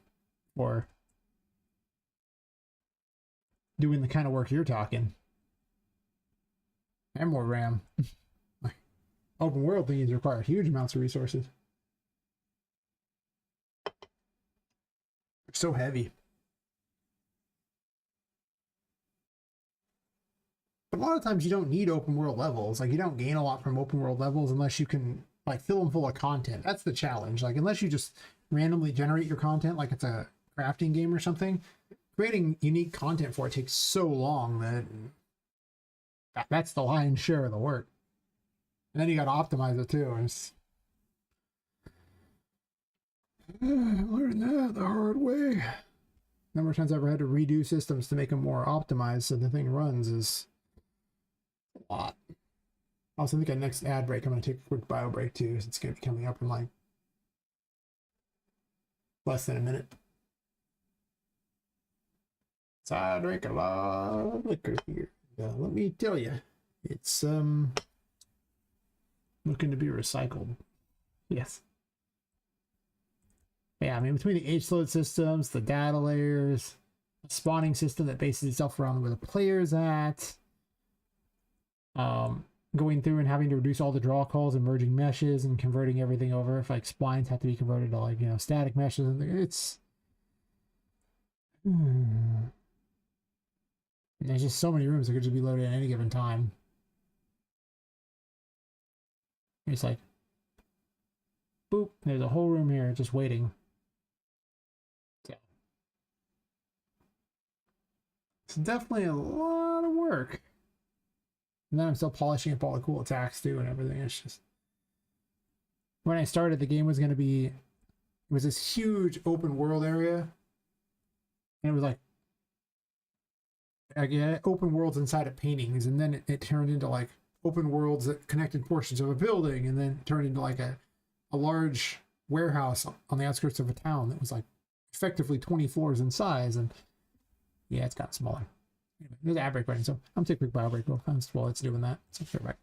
for doing the kind of work you're talking. And more RAM. Open world things require huge amounts of resources. They're so heavy. But a lot of times you don't need open world levels. Like, you don't gain a lot from open world levels unless you can, like, fill them full of content. That's the challenge. Like, unless you just randomly generate your content like it's a crafting game or something, creating unique content for it takes so long that that's the lion's share of the work. And then you got to optimize it too. And I learned that the hard way. Number of times I've ever had to redo systems to make them more optimized so the thing runs is a lot. Also, I think our next ad break, I'm going to take a quick bio break too. It's going to be coming up in like less than a minute. So I drink a lot of liquor here. Let me tell you, it's looking to be recycled. Yes. Yeah, I mean, between the H-load systems, the data layers, the spawning system that bases itself around where the player's at, going through and having to reduce all the draw calls and merging meshes and converting everything over. If, like, splines have to be converted to, like, you know, static meshes, it's there's just so many rooms that could just be loaded at any given time. It's like, boop, there's a whole room here just waiting. Yeah. It's definitely a lot of work. And then I'm still polishing up all the cool attacks too and everything. It's just, when I started, the game was going to be, it was this huge open world area. And it was like open worlds inside of paintings, and then it turned into like open worlds that connected portions of a building, and then it turned into like a large warehouse on the outskirts of a town that was like effectively 20 floors in size. And yeah, it's gotten smaller. Anyway, there's an ad break running, so I'm taking a quick bio break while it's doing that. So fair back.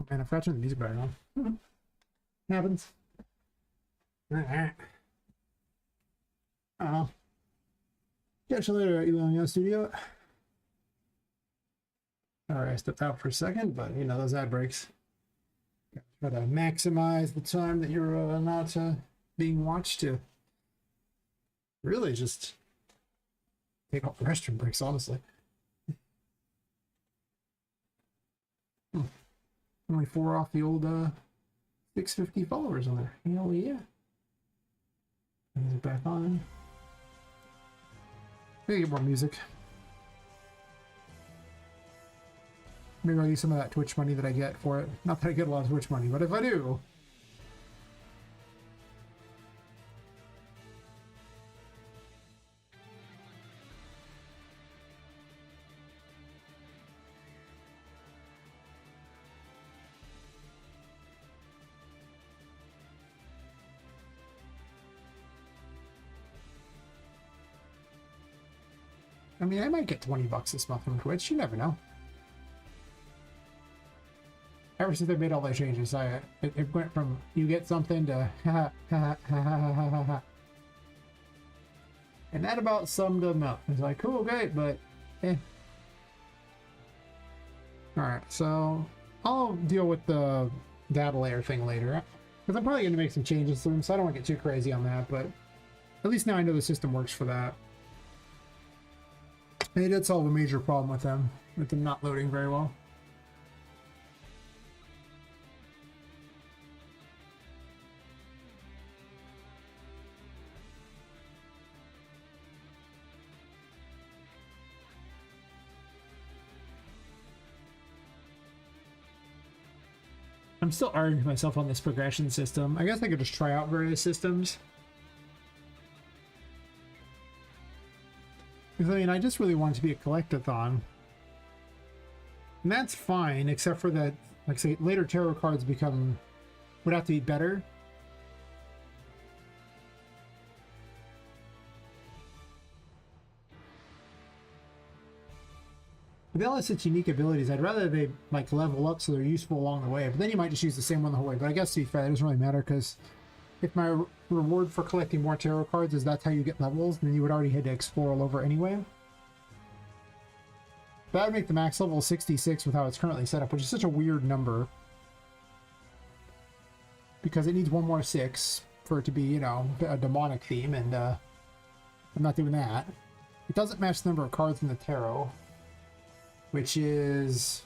Man, I forgot to turn the music back on. Happens. Alright. Catch you later at Elon Studio. Alright, I stepped out for a second, but you know, those ad breaks. Try to maximize the time that you're not being watched to really just take off the restroom breaks, honestly. Only 4 off the old 650 followers on there. Hell yeah. Music back on. Maybe get more music. Maybe I'll use some of that Twitch money that I get for it. Not that I get a lot of Twitch money, but if I do. I mean, I might get 20 bucks this month from Twitch. You never know. Ever since they made all those changes, it went from you get something to ha ha ha ha ha ha ha ha. And that about summed them up. It's like, cool, great, but eh. Alright, so I'll deal with the data layer thing later. Because I'm probably going to make some changes to them, so I don't want to get too crazy on that, but at least now I know the system works for that. They did solve a major problem with them not loading very well. I'm still arguing with myself on this progression system. I guess I could just try out various systems. Because, I mean, I just really want it to be a collectathon. And that's fine, except for that, like, say, later tarot cards would have to be better. But they all have such unique abilities. I'd rather they, like, level up so they're useful along the way. But then you might just use the same one the whole way. But I guess, to be fair, it doesn't really matter, because if my reward for collecting more tarot cards is that's how you get levels, then you would already have to explore all over anyway. That would make the max level 66 with how it's currently set up, which is such a weird number. Because it needs one more 6 for it to be, you know, a demonic theme, and I'm not doing that. It doesn't match the number of cards in the tarot, which is...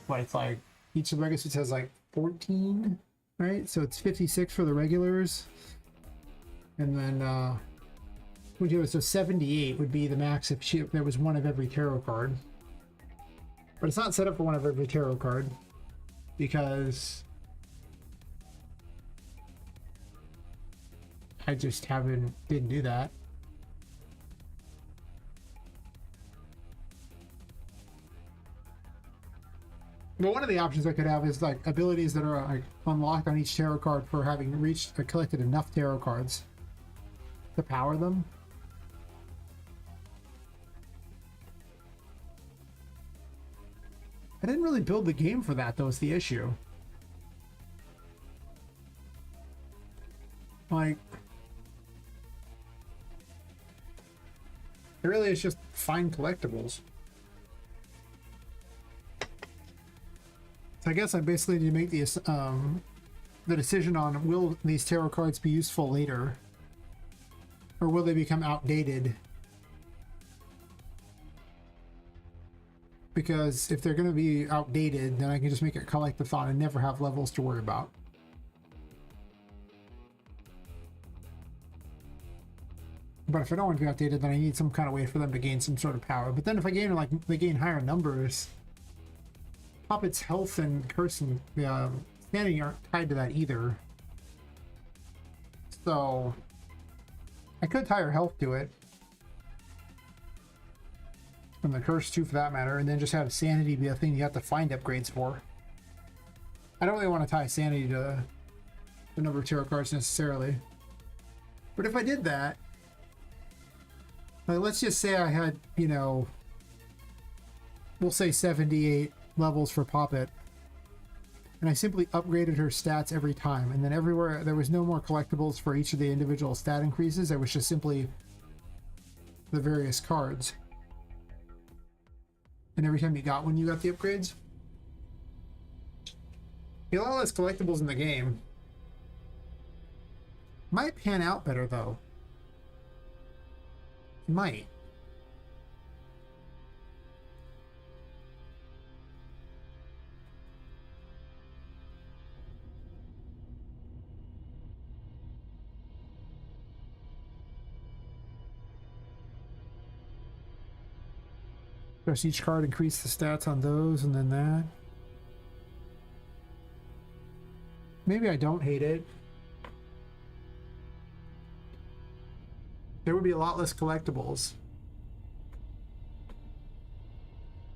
what, it's like... each of the regular suits has like 14, right? So it's 56 for the regulars. And then, so 78 would be the max if there was one of every tarot card. But it's not set up for one of every tarot card, because I just didn't do that. But one of the options I could have is like abilities that are like unlocked on each tarot card for having reached or collected enough tarot cards to power them. I didn't really build the game for that, though, is the issue. Like, it really is just find collectibles. So I guess I basically need to make the decision on, will these tarot cards be useful later, or will they become outdated? Because if they're going to be outdated, then I can just make it collectathon and never have levels to worry about. But if I don't want to be outdated, then I need some kind of way for them to gain some sort of power. But then if I gain, like, they gain higher numbers, Poppet's health and curse and sanity aren't tied to that either. So I could tie her health to it, and the curse too for that matter, and then just have sanity be a thing you have to find upgrades for. I don't really want to tie sanity to the number of tarot cards necessarily. But if I did that, like, let's just say I had, you know, we'll say 78 levels for Poppet, and I simply upgraded her stats every time, and then everywhere there was no more collectibles for each of the individual stat increases. There was just simply the various cards, and every time you got one, you got the upgrades. A lot less collectibles in the game. Might pan out better though. Might. Press each card, increase the stats on those, and then that. Maybe I don't hate it. There would be a lot less collectibles.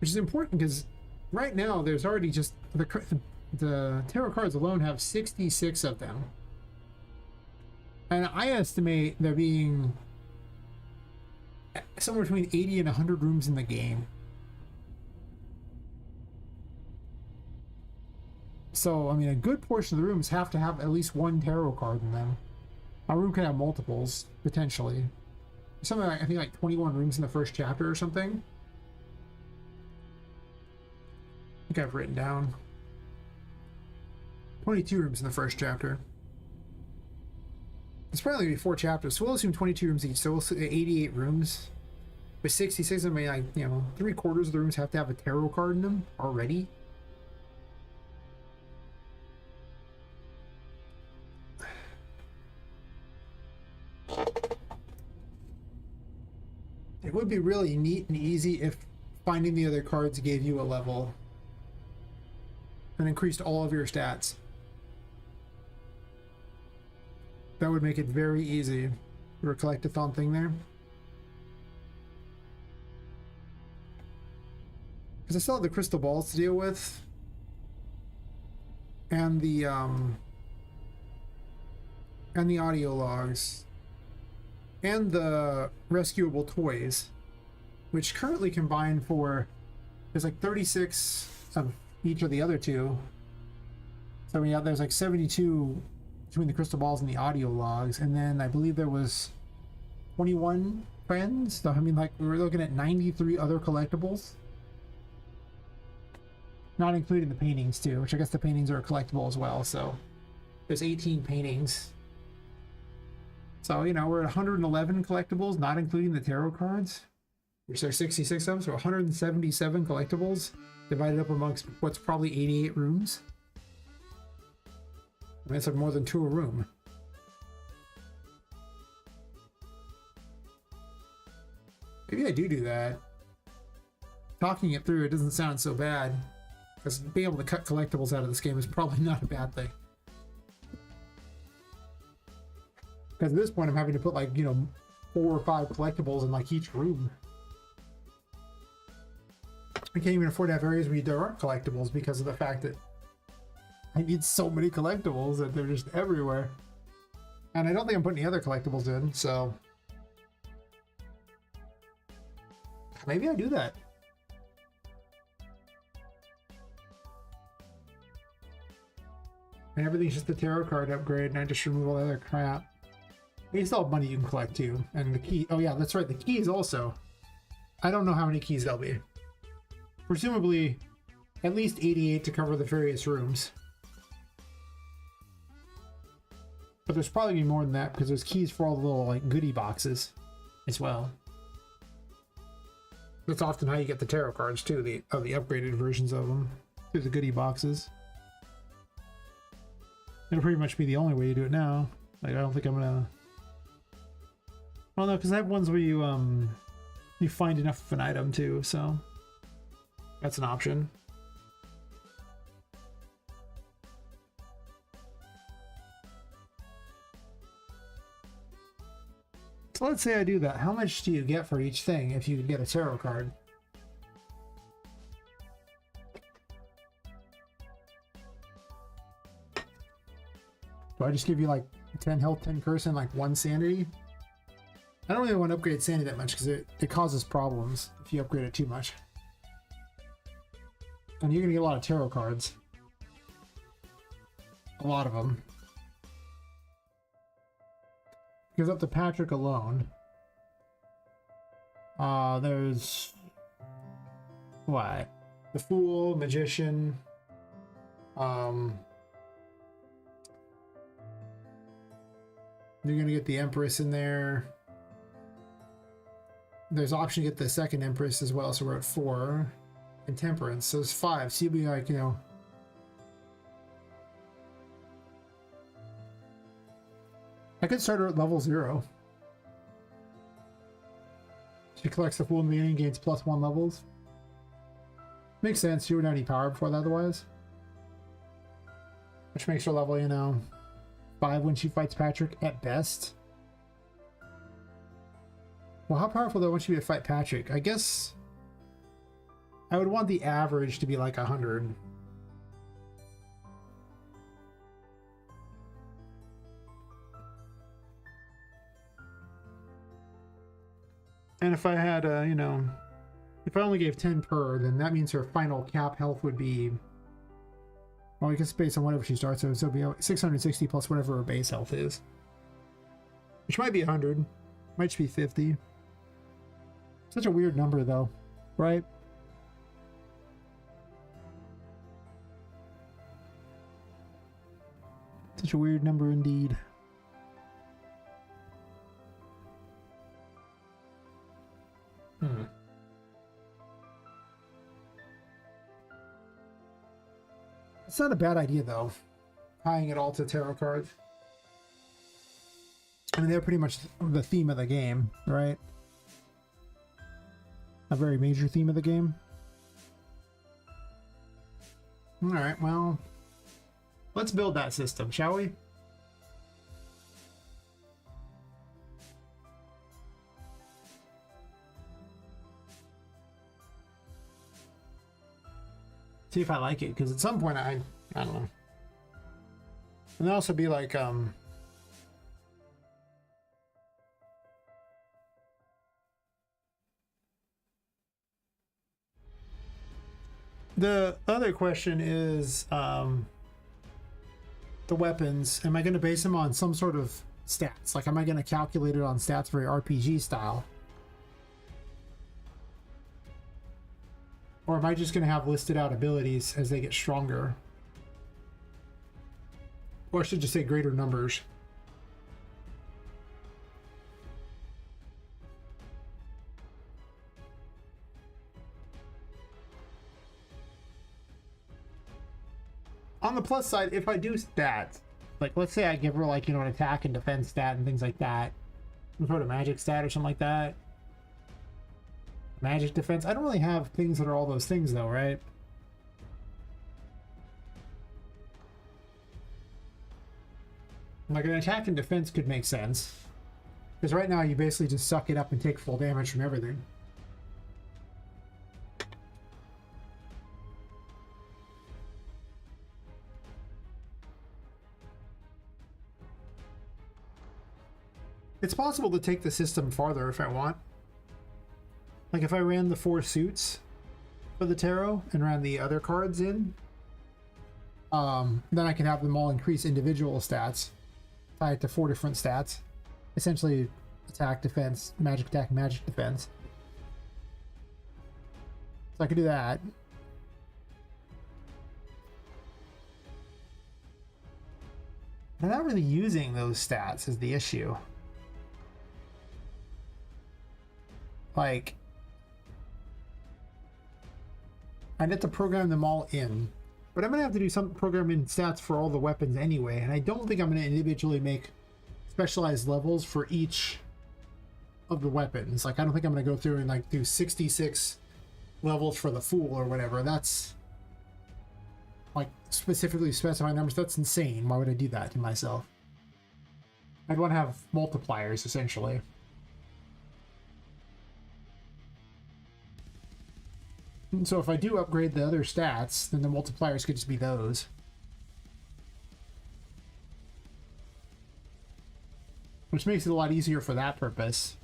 Which is important because right now there's already just the tarot cards alone have 66 of them. And I estimate there being somewhere between 80 and 100 rooms in the game. So, I mean, a good portion of the rooms have to have at least one tarot card in them. A room can have multiples, potentially. Something like, I think like 21 rooms in the first chapter or something. I think I've written down 22 rooms in the first chapter. It's probably going to be 4 chapters, so we'll assume 22 rooms each, so we'll say 88 rooms. With 66, I mean, like, you know, 3/4 of the rooms have to have a tarot card in them already. It would be really neat and easy if finding the other cards gave you a level and increased all of your stats. That would make it very easy for a collectathon thing there. Because I still have the crystal balls to deal with. And the audio logs. And the rescuable toys, which currently combine for, there's like 36 of each of the other two. So yeah, there's like 72 between the crystal balls and the audio logs, and then I believe there was 21 friends. So I mean, like, we were looking at 93 other collectibles, not including the paintings too, which I guess the paintings are collectible as well. So there's 18 paintings. So, you know, we're at 111 collectibles, not including the tarot cards, which are 66 of them, so 177 collectibles divided up amongst what's probably 88 rooms. I mean, that's like more than 2 a room. Maybe I do that. Talking it through, it doesn't sound so bad, because being able to cut collectibles out of this game is probably not a bad thing. Because at this point, I'm having to put, like, you know, 4 or 5 collectibles in, like, each room. I can't even afford to have areas where there aren't collectibles because of the fact that I need so many collectibles that they're just everywhere. And I don't think I'm putting any other collectibles in, so maybe I do that. And everything's just the tarot card upgrade, and I just remove all the other crap. You still have money you can collect too, and the key. Oh yeah, that's right. The keys also. I don't know how many keys there'll be. Presumably, at least 88 to cover the various rooms. But there's probably gonna be more than that because there's keys for all the little, like, goodie boxes as well. That's often how you get the tarot cards too, the upgraded versions of them, through the goodie boxes. It'll pretty much be the only way to do it now. Like, I don't think I'm gonna. Well, no, because I have ones where you find enough of an item too, so that's an option. So let's say I do that. How much do you get for each thing if you get a tarot card? Do I just give you like 10 health, 10 curse, and like 1 sanity? I don't really want to upgrade sanity that much because it causes problems if you upgrade it too much. And you're gonna get a lot of tarot cards. A lot of them. Because up to Patrick alone, there's what? The Fool, Magician, you're gonna get the Empress in there. There's option to get the second Empress as well, so we're at 4. And Temperance, so it's 5. So you'll be like, you know, I could start her at level 0. She collects the Fool in the beginning, gains +1 levels. Makes sense. She wouldn't have any power before that otherwise. Which makes her level, you know, 5 when she fights Patrick at best. Well, how powerful though would she be to fight Patrick? I guess I would want the average to be like 100. And if I had, you know, if I only gave 10 per, then that means her final cap health would be, well, I guess based on whatever she starts with, so it'll be 660 plus whatever her base health is. Which might be 100, might just be 50. Such a weird number though, right? Such a weird number indeed. It's not a bad idea though, tying it all to tarot cards. I mean, they're pretty much the theme of the game, right? A very major theme of the game. Alright, well, let's build that system, shall we? See if I like it, because at some point I don't know. And also be like, the other question is, the weapons, am I going to base them on some sort of stats? Like, am I going to calculate it on stats very RPG style? Or am I just going to have listed out abilities as they get stronger? Or I should just say greater numbers. On the plus side, if I do stats, like let's say I give her like, you know, an attack and defense stat and things like that, some sort of magic stat or something like that. Magic defense. I don't really have things that are all those things though, right? Like an attack and defense could make sense. Because right now you basically just suck it up and take full damage from everything. It's possible to take the system farther if I want. Like if I ran the 4 suits for the tarot and ran the other cards in, then I can have them all increase individual stats, tie it to 4 different stats, essentially attack, defense, magic attack, magic defense. So I could do that. I'm not really using those stats is the issue. Like, I'd have to program them all in, but I'm gonna have to do some programming stats for all the weapons anyway, and I don't think I'm gonna individually make specialized levels for each of the weapons. Like, I don't think I'm gonna go through and like do 66 levels for the Fool or whatever. That's like specifically specify numbers. That's insane. Why would I do that to myself? I'd want to have multipliers essentially. So if I do upgrade the other stats, then the multipliers could just be those. Which makes it a lot easier for that purpose.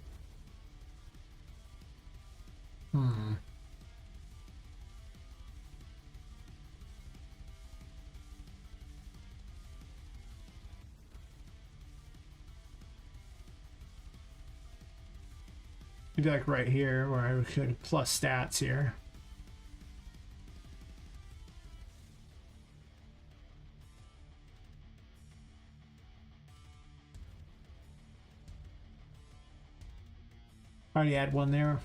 Maybe like right here where I could plus stats here. Already add one there.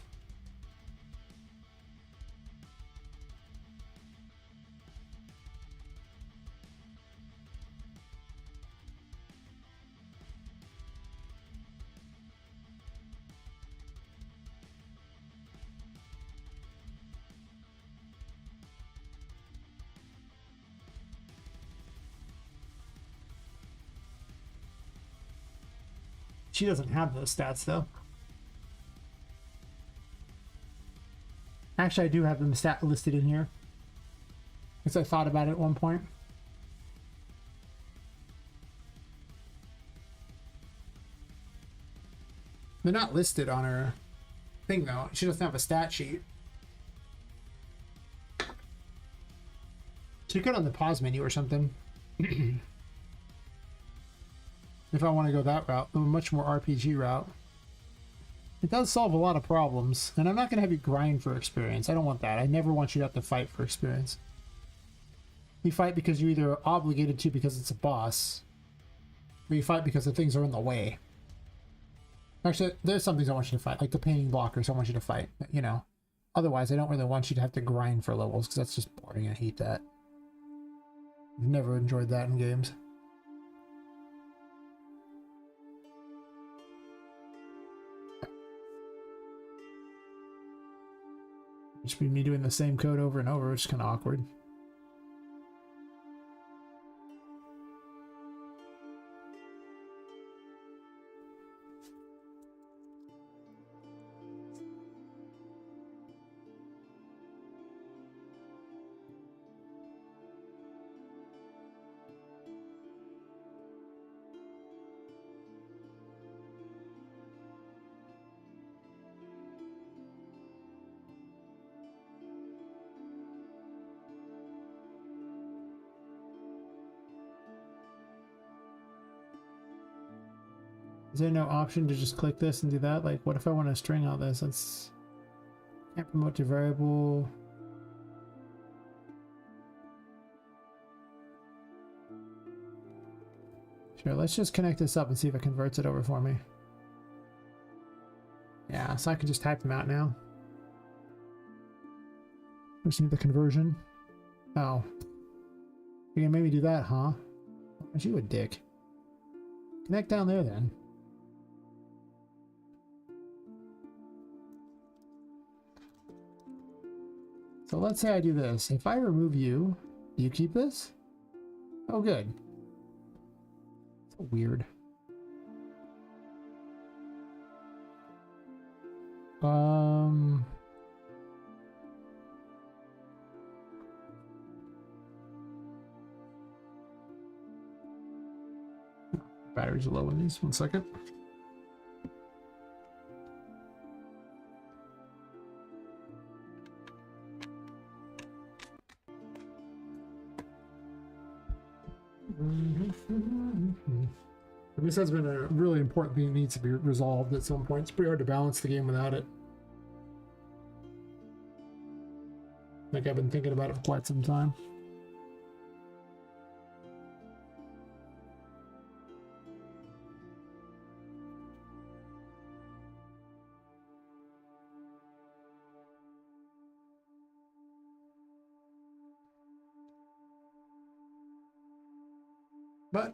She doesn't have those stats though. Actually, I do have them stat listed in here. Because I thought about it at one point. They're not listed on her thing though. She doesn't have a stat sheet. She could on the pause menu or something. If I want to go that route, a much more RPG route. It does solve a lot of problems, and I'm not going to have you grind for experience. I don't want that. I never want you to have to fight for experience. You fight because you're either obligated to because it's a boss, or you fight because the things are in the way. Actually, there's some things I want you to fight, like the painting blockers I want you to fight, you know. Otherwise, I don't really want you to have to grind for levels, because that's just boring. I hate that. I've never enjoyed that in games. Just be me doing the same code over and over, which is kind of awkward. Is there no option to just click this and do that? Like, what if I want to string all this? Let's can't promote to variable. Sure, let's just connect this up and see if it converts it over for me. Yeah, so I can just type them out now. Just need the conversion. Oh. You can maybe do that, huh? Aren't you a dick? Connect down there then. So let's say I do this. If I remove you, do you keep this? Oh, good. So weird. Batteries are low in these. 1 second. This has been a really important thing that needs to be resolved at some point. It's pretty hard to balance the game without it. Like I've been thinking about it for quite some time. But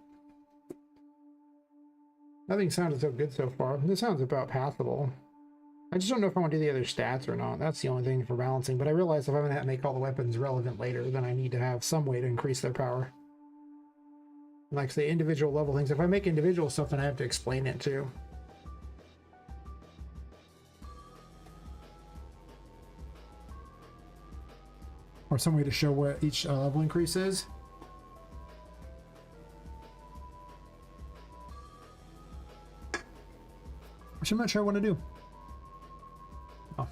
nothing sounded so good so far. This sounds about passable. I just don't know if I want to do the other stats or not. That's the only thing for balancing. But I realize if I'm going to make all the weapons relevant later, then I need to have some way to increase their power. Like, say, individual level things. If I make individual stuff, then I have to explain it too. Or some way to show what each level increase is. Which I'm not sure I want to do. Oh.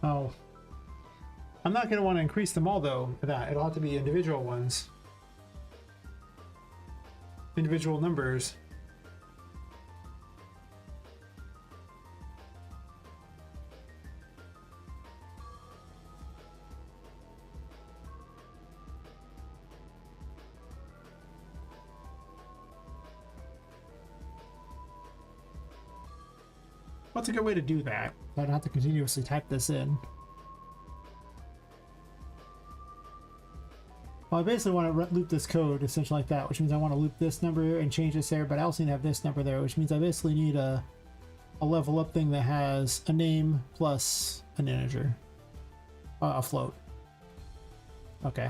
Oh. I'm not going to want to increase them all though. For that it'll have to be individual ones, individual numbers. What's a good way to do that? I don't have to continuously type this in. Well, I basically want to loop this code essentially like that, which means I want to loop this number and change this there, but I also need to have this number there, which means I basically need a level up thing that has a name plus an integer, a float. Okay.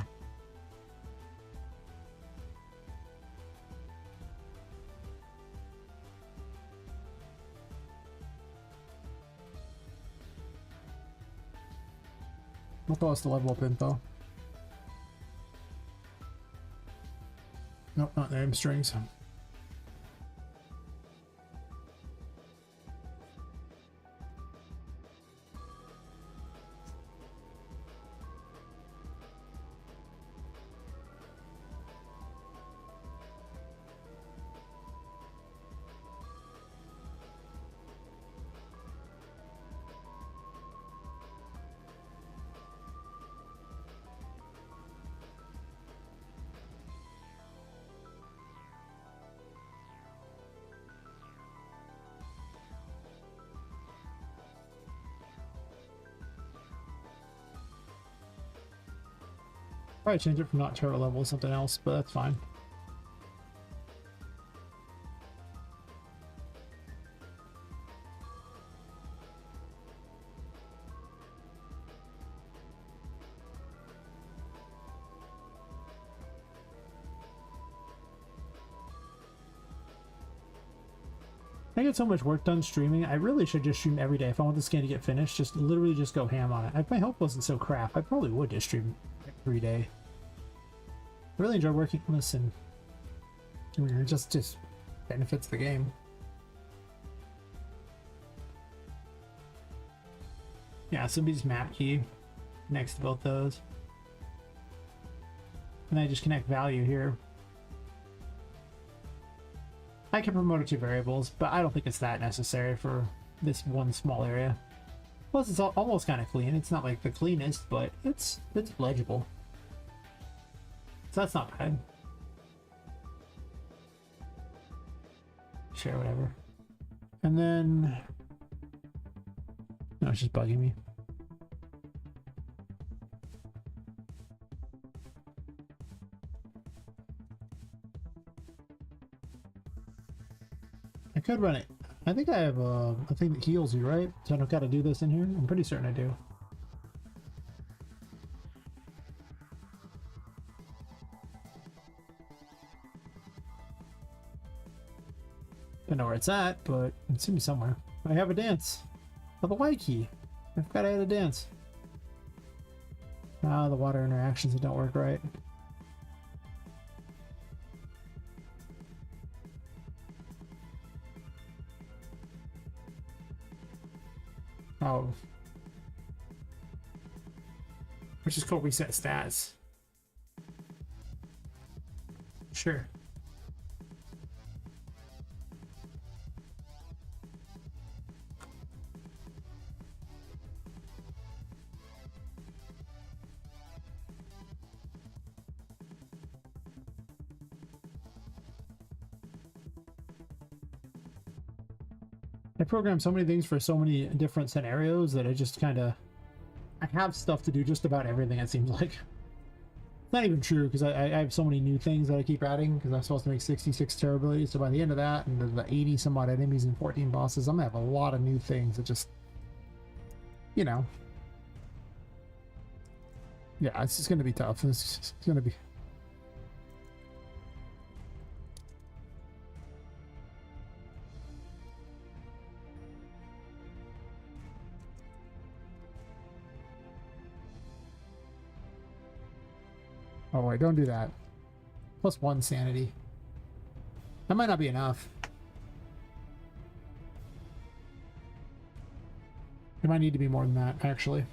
I'll call us the level up info. Nope, not name strings. Probably change it from not turtle level to something else, but that's fine. I get so much work done streaming. I really should just stream every day if I want this game to get finished. Just literally just go ham on it. If my health wasn't so crap, I probably would just stream every day. I really enjoy working on this, and I mean, it just benefits the game. Yeah, so be just map key next to both those, and I just connect value here. I can promote it to variables, but I don't think it's that necessary for this one small area. Plus, it's almost kind of clean. It's not like the cleanest, but it's legible. So that's not bad. Share whatever. And then... No, it's just bugging me. I could run it. I think I have a thing that heals you, right? So I don't gotta do this in here? I'm pretty certain I do. Don't know where it's at, but it's in me somewhere. I have a dance. Oh, the Y key. I forgot I had a dance. Ah, the water interactions that don't work right. Oh. Which is called reset stats. Sure. I programmed so many things for so many different scenarios that I just kind of... I have stuff to do just about everything, it seems like. It's not even true, because I have so many new things that I keep adding, because I'm supposed to make 66 terribilities, so by the end of that, and the 80 some odd enemies and 14 bosses, I'm going to have a lot of new things that just... You know. Yeah, it's just going to be tough. It's going to be... Oh wait, don't do that. Plus 1 sanity. That might not be enough. It might need to be more than that, actually.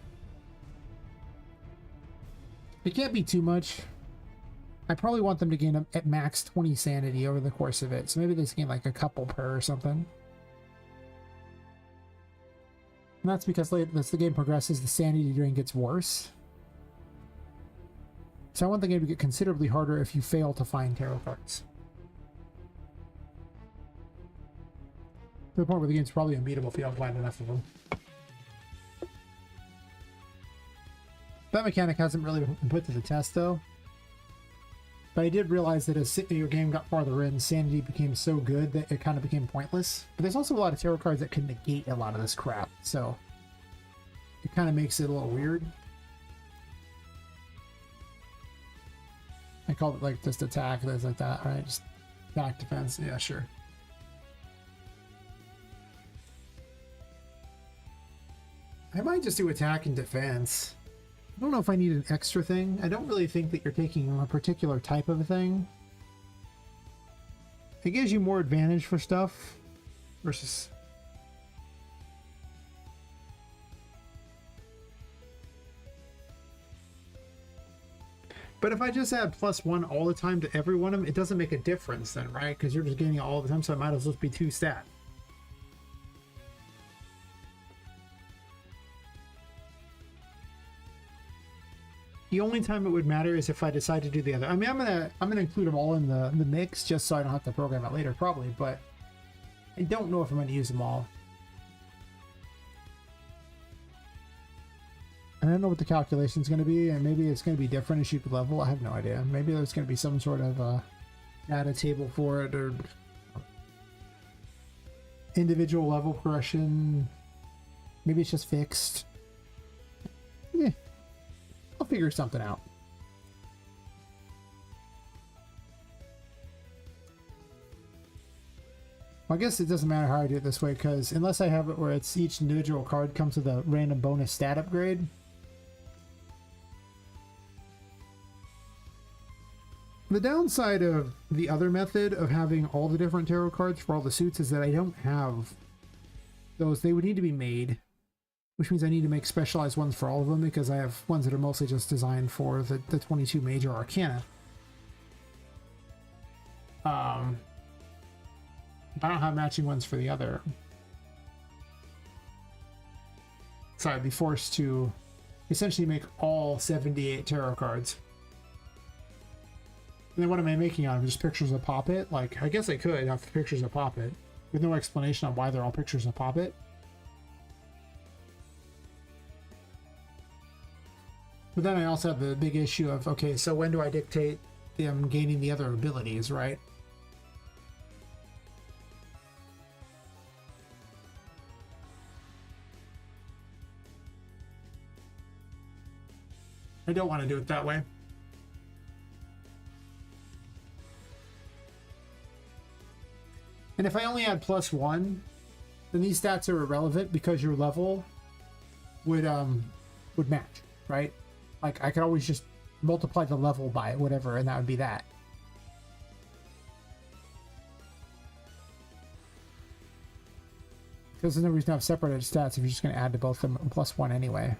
It can't be too much. I probably want them to gain at max 20 sanity over the course of it. So maybe they just gain like a couple per or something. And that's because as the game progresses, the sanity drain gets worse. So I want the game to get considerably harder if you fail to find tarot cards. To the point where the game's probably unbeatable if you don't find enough of them. That mechanic hasn't really been put to the test though. But I did realize that as your game got farther in, sanity became so good that it kind of became pointless. But there's also a lot of tarot cards that can negate a lot of this crap, so it kind of makes it a little weird. I called it like just attack, things like that. All right, just attack, defense. Yeah, sure. I might just do attack and defense. I don't know if I need an extra thing. I don't really think that you're taking a particular type of a thing. It gives you more advantage for stuff versus... But if I just add +1 all the time to every one of them, it doesn't make a difference then, right? Because you're just gaining it all the time, so it might as well be 2 stat. The only time it would matter is if I decide to do the other. I mean, I'm gonna include them all in the mix just so I don't have to program it later, probably. But I don't know if I'm gonna use them all. I don't know what the calculation is gonna be, and maybe it's gonna be different as you level. I have no idea. Maybe there's gonna be some sort of data table for it, or individual level progression. Maybe it's just fixed. Yeah. I'll figure something out. Well, I guess it doesn't matter how I do it this way, because unless I have it where it's each individual card comes with a random bonus stat upgrade. The downside of the other method of having all the different tarot cards for all the suits is that I don't have those. They would need to be made. Which means I need to make specialized ones for all of them, because I have ones that are mostly just designed for the 22 major arcana. I don't have matching ones for the other. So I'd be forced to essentially make all 78 tarot cards. And then what am I making out of them? Just pictures of Poppet? Like, I guess I could have pictures of Poppet with no explanation on why they're all pictures of Poppet. But then I also have the big issue of, okay, so when do I dictate them gaining the other abilities, right? I don't want to do it that way. And if I only add +1, then these stats are irrelevant because your level would match, right? Like, I could always just multiply the level by whatever, and that would be that. Because there's no reason to have separated stats if you're just going to add to both of them +1 anyway.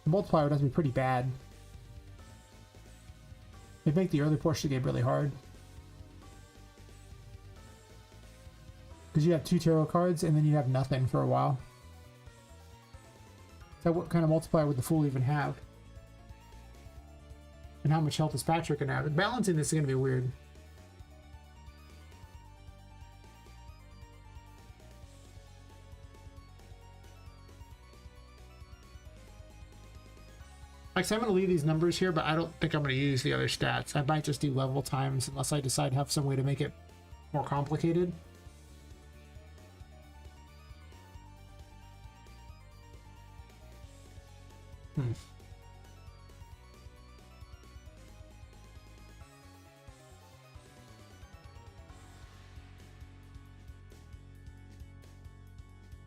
The multiplier would have to be pretty bad. It'd make the early portion of the game really hard. Because you have 2 tarot cards, and then you have nothing for a while. So what kind of multiplier would the Fool even have? And how much health is Patrick going to have? Balancing this is going to be weird. Like, so I'm going to leave these numbers here, but I don't think I'm going to use the other stats. I might just do level times unless I decide to have some way to make it more complicated.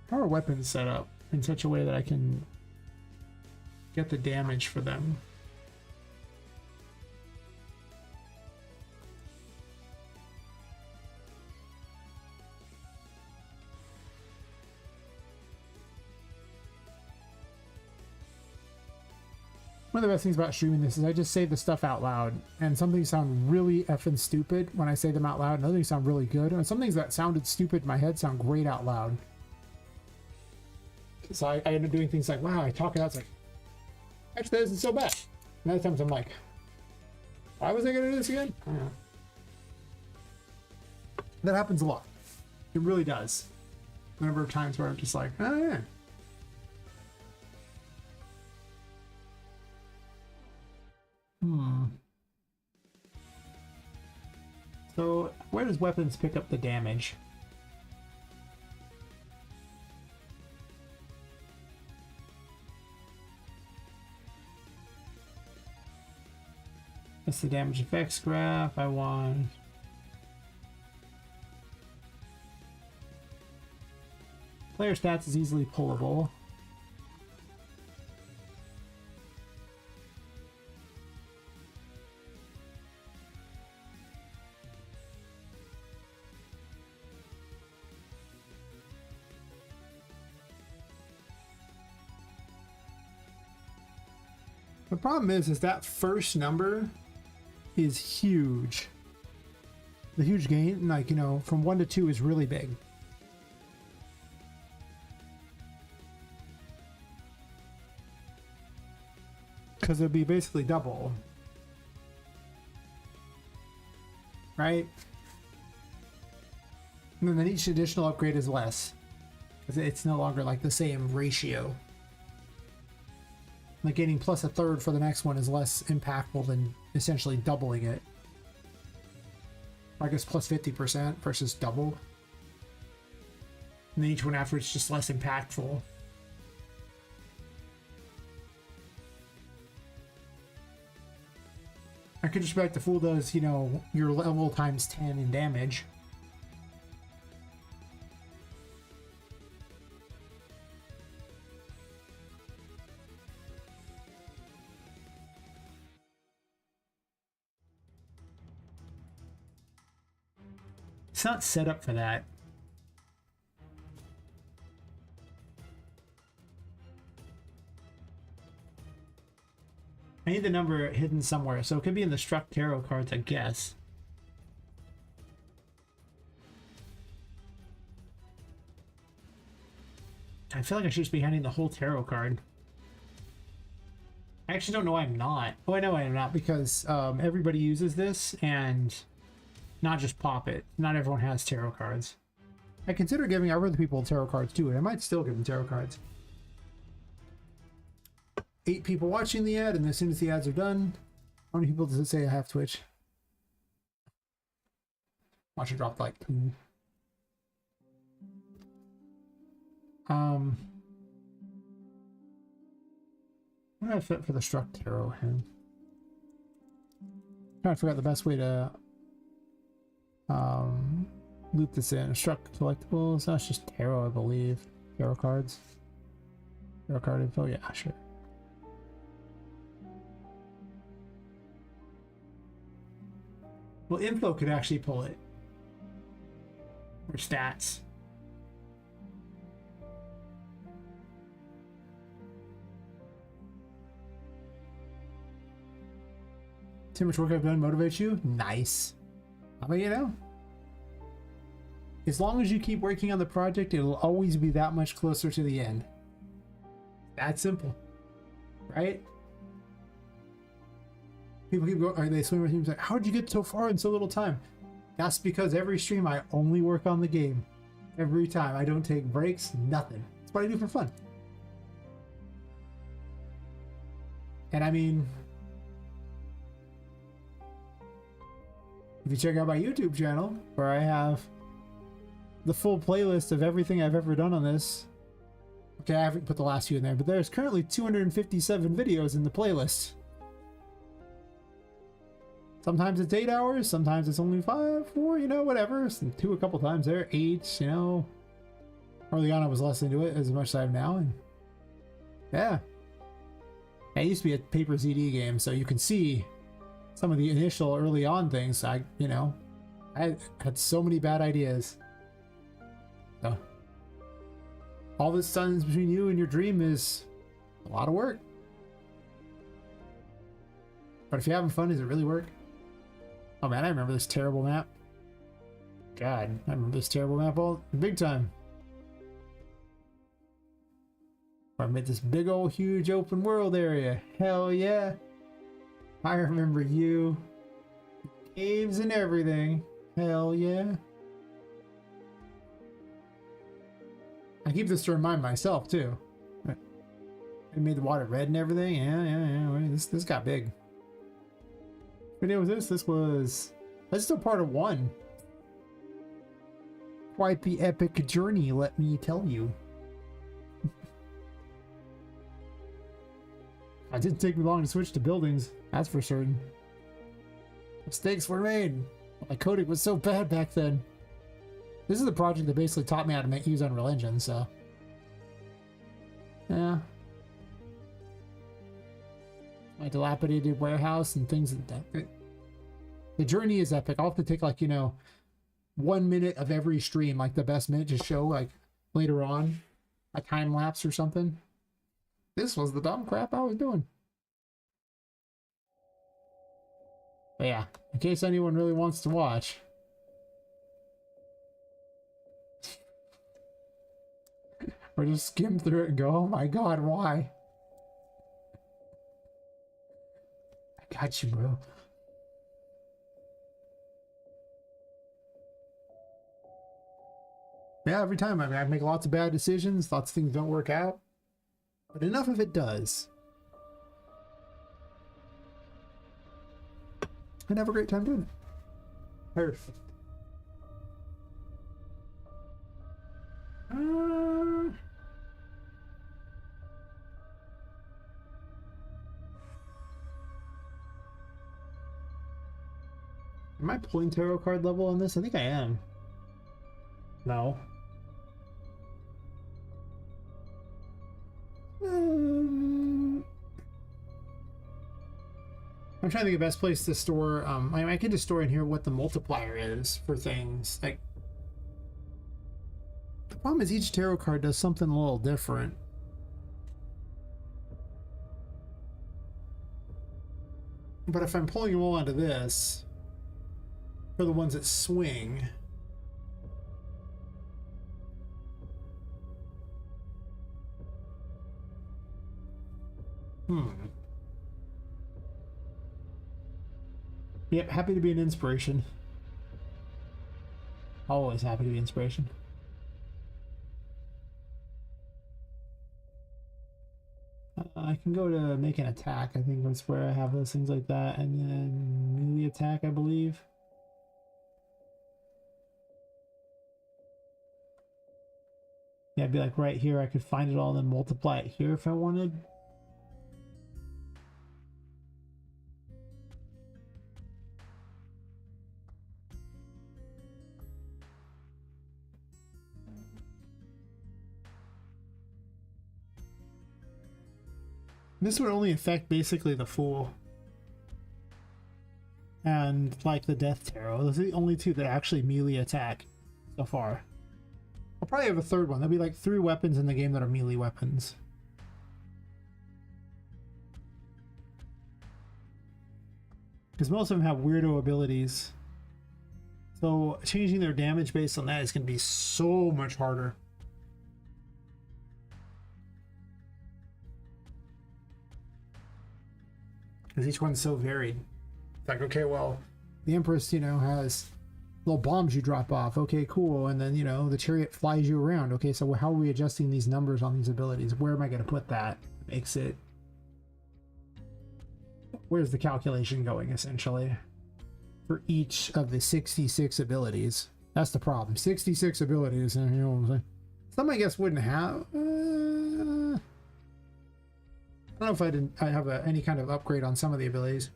How are weapons set up in such a way that I can get the damage for them? One of the best things about streaming this is I just say the stuff out loud, and some things sound really effing stupid when I say them out loud, and other things sound really good, and some things that sounded stupid in my head sound great out loud. So I end up doing things like, wow, I talk it out, it's like, actually that isn't so bad. And other times I'm like, why was I gonna do this again? I don't know. That happens a lot. It really does. A number of times where I'm just like, oh yeah. So, where does weapons pick up the damage? That's the damage effects graph I want. Player stats is easily pullable. The problem is that first number is huge. The huge gain, like, you know, from 1 to 2 is really big. Because it'll be basically double. Right? And then each additional upgrade is less. Because it's no longer like the same ratio. Like getting plus a third for the next one is less impactful than essentially doubling it. I guess plus 50% versus double. And then each one after it's just less impactful. I could just be like the fool does, you know, your level times 10 in damage. It's not set up for that. I need the number hidden somewhere, so it could be in the struck tarot cards, I guess. I feel like I should just be handing the whole tarot card. I actually don't know why I'm not. Oh, I know why I'm not, because everybody uses this, and not just Poppet. Not everyone has tarot cards. I consider giving other people tarot cards too, and I might still give them tarot cards. 8 people watching the ad, and as soon as the ads are done, how many people does it say I have Twitch? Watch it drop like 2. What do I fit for the struck tarot hand? Trying to figure out the best way to loop this in. Struck collectibles. That's just tarot, I believe. Tarot cards. Tarot card info. Yeah, sure. Well, info could actually pull it. Or stats. Too much work I've done motivates you? Nice. How about you know? As long as you keep working on the project, it'll always be that much closer to the end. That simple. Right? People keep going, or they swim with me like, how did you get so far in so little time? That's because every stream I only work on the game. Every time. I don't take breaks, nothing. It's what I do for fun. And I mean, if you check out my YouTube channel, where I have the full playlist of everything I've ever done on this. Okay, I haven't put the last few in there, but there's currently 257 videos in the playlist. Sometimes it's 8 hours, sometimes it's only 5, 4, you know, whatever. 2 a couple times there, 8, you know. Early on I was less into it as much as I am now, and yeah. It used to be a paper ZD game, so you can see some of the initial early on things. I had so many bad ideas. So all this stands between you and your dream is a lot of work. But if you're having fun, does it really work? Oh man, I remember this terrible map. God, I remember this terrible map all big time. I made this big old huge open world area. Hell yeah. I remember you. Caves and everything. Hell yeah. I keep this to remind myself too. I made the water red and everything. Yeah. This got big. What video was this? That's still part of 1. Quite the epic journey, let me tell you. It didn't take me long to switch to buildings, that's for certain. Mistakes were made. My coding was so bad back then. This is the project that basically taught me how to use Unreal Engine, so. Yeah. My dilapidated warehouse and things like that. The journey is epic. I'll have to take, like, 1 minute of every stream, like the best minute, to show, like, later on, a time lapse or something. This was the dumb crap I was doing. But yeah, in case anyone really wants to watch. Or just skim through it and go, oh my god, why? I got you, bro. Yeah, every time I make lots of bad decisions, lots of things don't work out. But enough of it does. And have a great time doing it. Perfect. Am I pulling tarot card level on this? I think I am. No. I'm trying to think of the best place to store. I can just store in here what the multiplier is for things. Like, the problem is each tarot card does something a little different. But if I'm pulling them all onto this, for the ones that swing, Yep, happy to be an inspiration. Always happy to be inspiration. I can go to make an attack. I think that's where I have those things like that. And then melee attack, I believe. Yeah, it'd be like right here. I could find it all and then multiply it here if I wanted. This would only affect basically the Fool and like the Death Tarot. Those are the only two that actually melee attack so far. I'll probably have a third one. There'll be like 3 weapons in the game that are melee weapons. Because most of them have weirdo abilities. So changing their damage based on that is going to be so much harder. Because each one's so varied. It's like, okay, well, the Empress, has little bombs you drop off. Okay, cool. And then, the chariot flies you around. Okay, so how are we adjusting these numbers on these abilities? Where am I going to put that? Makes it... Where's the calculation going, essentially? For each of the 66 abilities. That's the problem. 66 abilities, and you know what I'm saying? Some, I guess, wouldn't have... I don't know if I have any kind of upgrade on some of the abilities.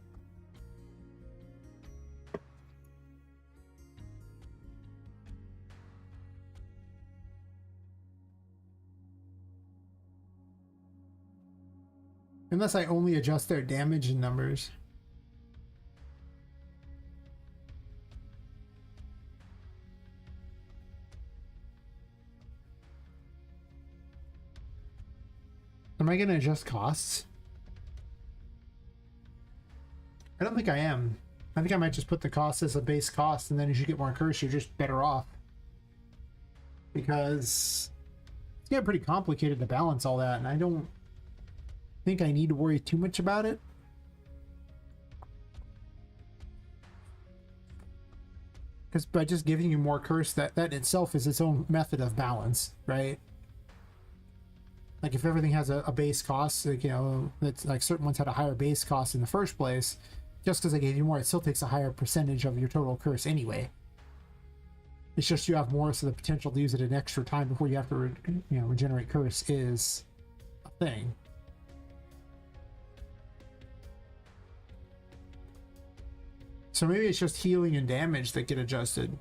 Unless I only adjust their damage and numbers. Am I going to adjust costs? I don't think I am. I think I might just put the cost as a base cost, and then as you get more curse, you're just better off. Because it's getting pretty complicated to balance all that, and I don't think I need to worry too much about it. Because by just giving you more curse, that in itself is its own method of balance, right? Like if everything has a base cost, like, you know, that's like certain ones had a higher base cost in the first place, just because I gave you more, it still takes a higher percentage of your total curse anyway. It's just you have more, so the potential to use it an extra time before you have to, you know, regenerate curse is a thing. So maybe it's just healing and damage that get adjusted.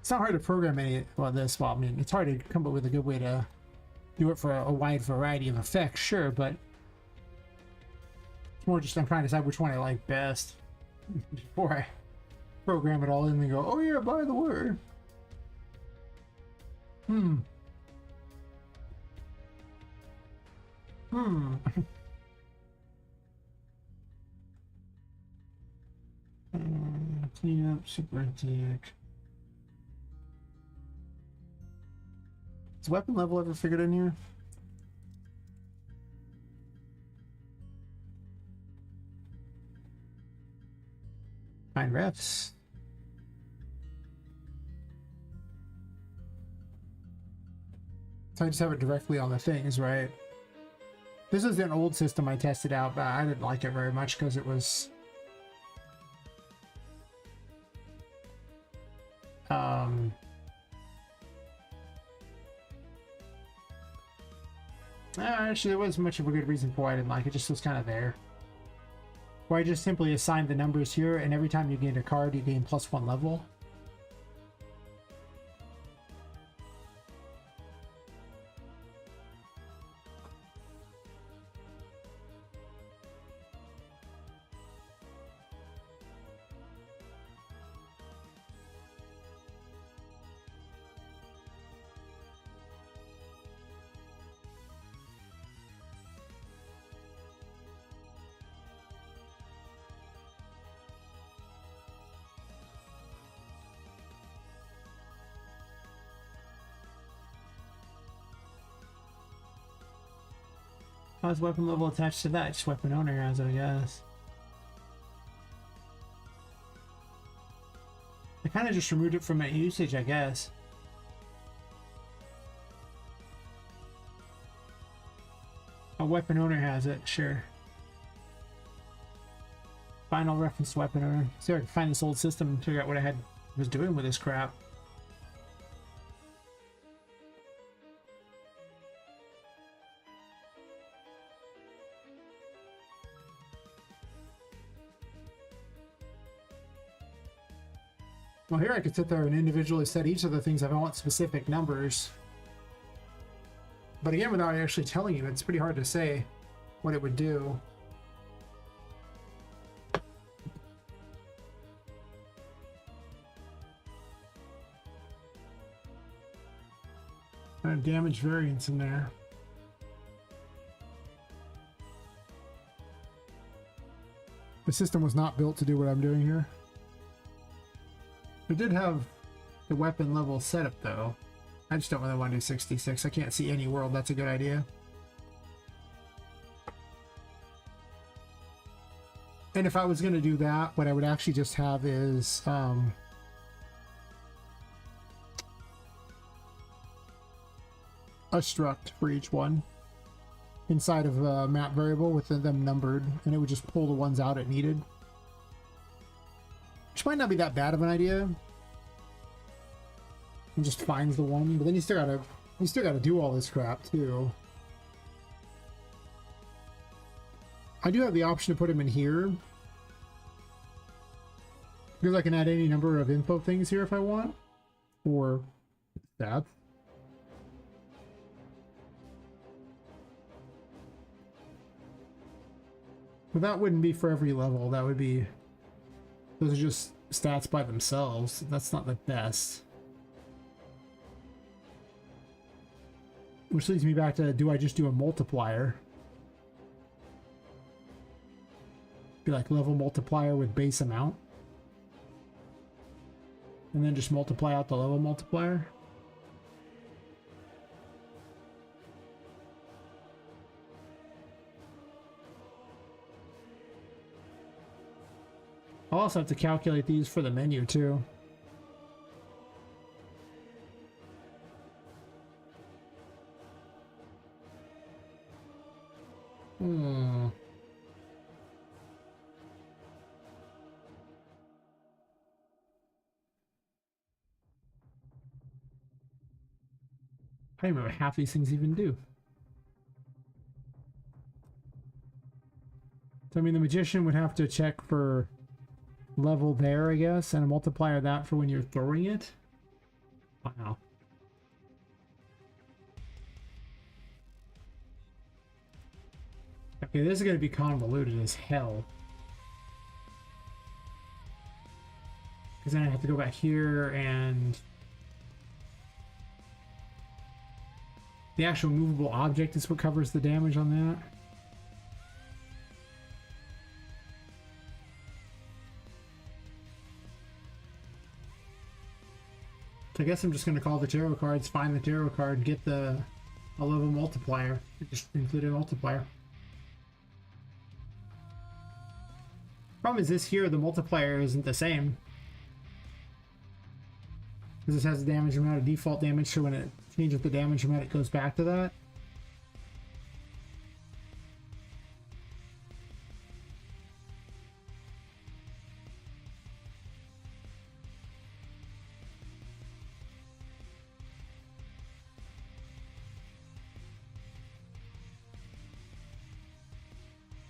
It's not hard to program any, well, this, well, I mean, it's hard to come up with a good way to do it for a wide variety of effects, sure, but it's more just I'm trying to decide which one I like best before I program it all in and go, oh yeah, by the way. Clean up, super antique. Is weapon level ever figured in here? Find refs. So I just have it directly on the things, right? This is an old system I tested out, but I didn't like it very much because it was actually, there wasn't much of a good reason for why I didn't like it. Just was kind of there. Where I just simply assigned the numbers here, and every time you gain a card, you gain +1 level. How's weapon level attached to that? Just weapon owner has it, I guess. I kind of just removed it from my usage, I guess. A weapon owner has it, sure. Final reference to weapon owner. See if I can find this old system and figure out what I was doing with this crap. Well, here I could sit there and individually set each of the things if I want specific numbers. But again, without actually telling you, it's pretty hard to say what it would do. Damage variance in there. The system was not built to do what I'm doing here. I did have the weapon level set up though. I just don't really want to do 66. I can't see any world that's a good idea. And if I was going to do that, what I would actually just have is a struct for each one inside of a map variable with them numbered, and it would just pull the ones out it needed. Which might not be that bad of an idea. And just finds the one, but then you still gotta do all this crap too. I do have the option to put them in here, because I can add any number of info things here if I want, or stats. But that wouldn't be for every level. That would be... Those are just stats by themselves. That's not the best. Which leads me back to, do I just do a multiplier? Be like level multiplier with base amount. And then just multiply out the level multiplier. I'll also have to calculate these for the menu too. I don't remember what half these things even do. So I mean, the magician would have to check for level there, I guess, and a multiplier that for when you're throwing it. Wow. Okay, this is going to be convoluted as hell. Because then I have to go back here and... The actual movable object is what covers the damage on that. So I guess I'm just going to call the tarot cards, find the tarot card, get a level multiplier. Just include a multiplier. Problem is this here, the multiplier isn't the same. Because this has a damage amount of default damage, so when it changes the damage amount, it goes back to that.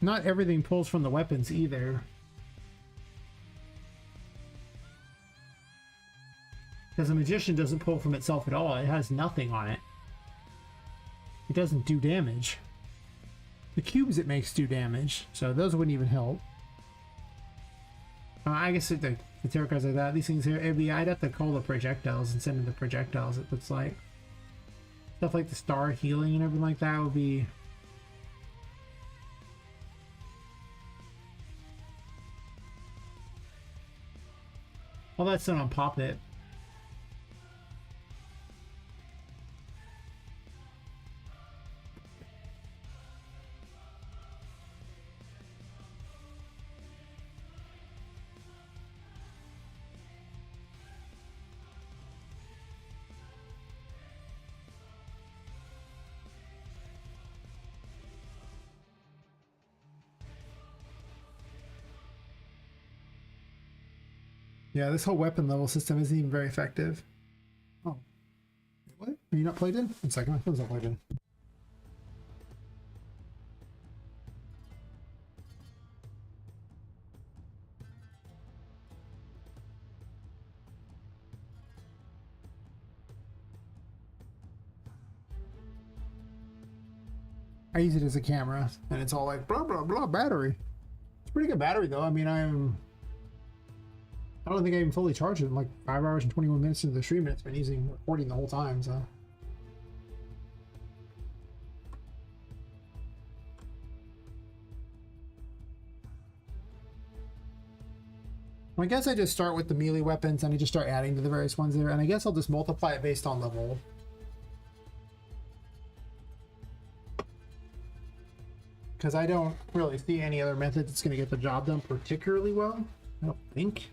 Not everything pulls from the weapons either. Because the magician doesn't pull from itself at all. It has nothing on it. It doesn't do damage. The cubes it makes do damage, so those wouldn't even help. I guess the tarot cards like that, these things here, I'd have to call the projectiles and send in the projectiles, it looks like. Stuff like the star healing and everything like that would be... All that's done on Poppet. Yeah, this whole weapon level system isn't even very effective. Oh. What? Are you not plugged in? 1 second, my phone's not plugged in. I use it as a camera, and it's all like blah blah blah battery. It's a pretty good battery though. I mean, I don't think I even fully charged it in like 5 hours and 21 minutes into the stream, and it's been recording the whole time, so. I guess I just start with the melee weapons and I just start adding to the various ones there, and I guess I'll just multiply it based on level. Because I don't really see any other method that's going to get the job done particularly well, I don't think.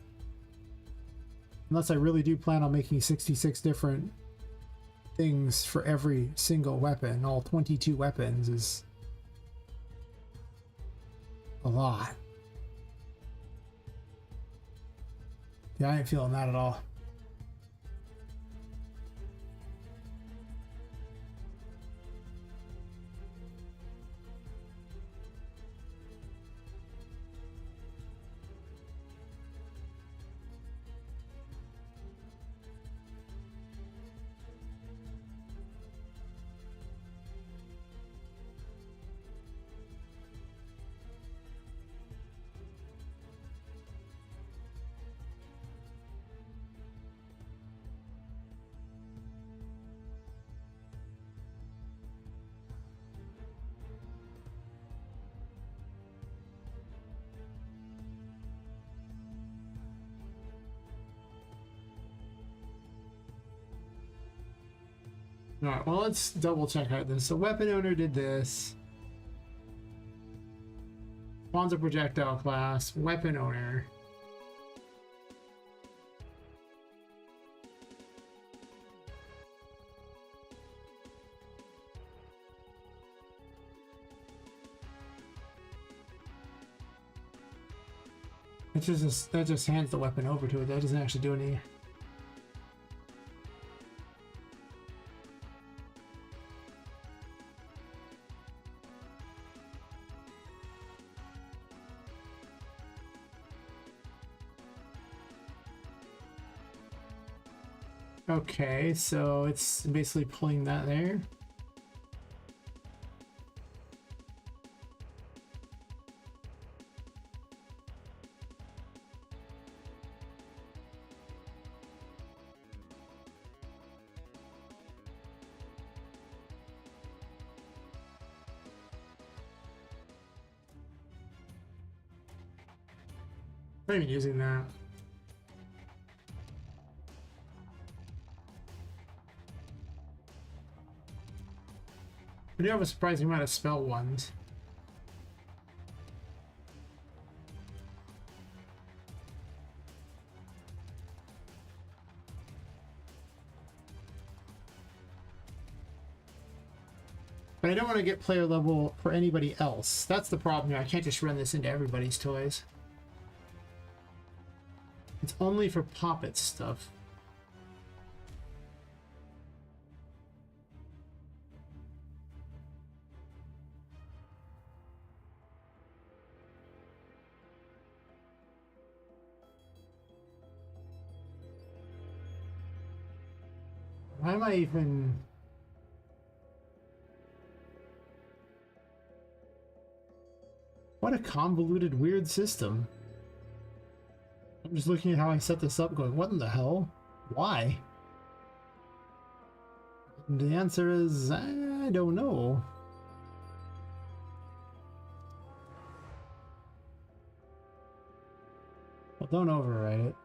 Unless I really do plan on making 66 different things for every single weapon. All 22 weapons is a lot. Yeah, I ain't feeling that at all. Alright, well, let's double check out this. So weapon owner did this. Spawns a projectile class. Weapon owner. That just hands the weapon over to it. That doesn't actually do any. Okay, so it's basically pulling that there. I'm not even using that. I do have a surprising amount of spell ones. But I don't want to get player level for anybody else. That's the problem here. I can't just run this into everybody's toys. It's only for Poppet stuff. Why am I even... What a convoluted, weird system. I'm just looking at how I set this up going, what in the hell? Why? And the answer is, I don't know. Well, don't override it.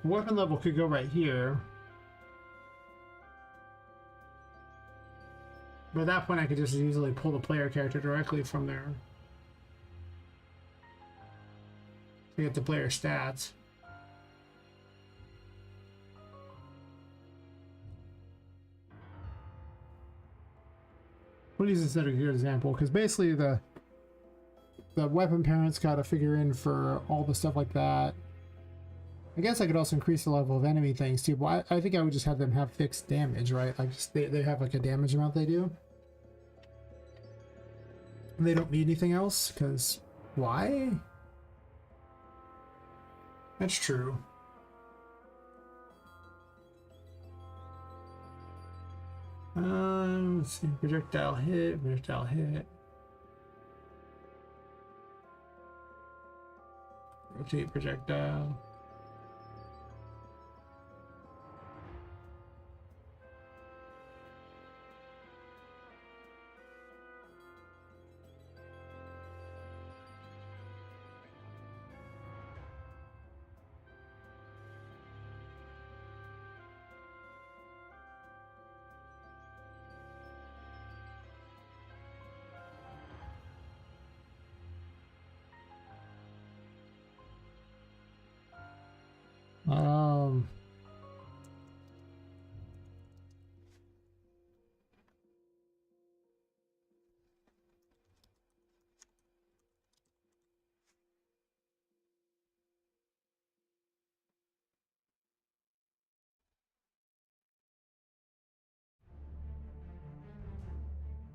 Weapon level could go right here. But at that point I could just easily pull the player character directly from there. To get the player stats. We'll use this as a good example, because basically the weapon parents got to figure in for all the stuff like that. I guess I could also increase the level of enemy things too, but I think I would just have them have fixed damage, right? Like they have like a damage amount they do. And they don't need anything else, because why? That's true. Let's see, projectile hit, projectile hit. Rotate projectile.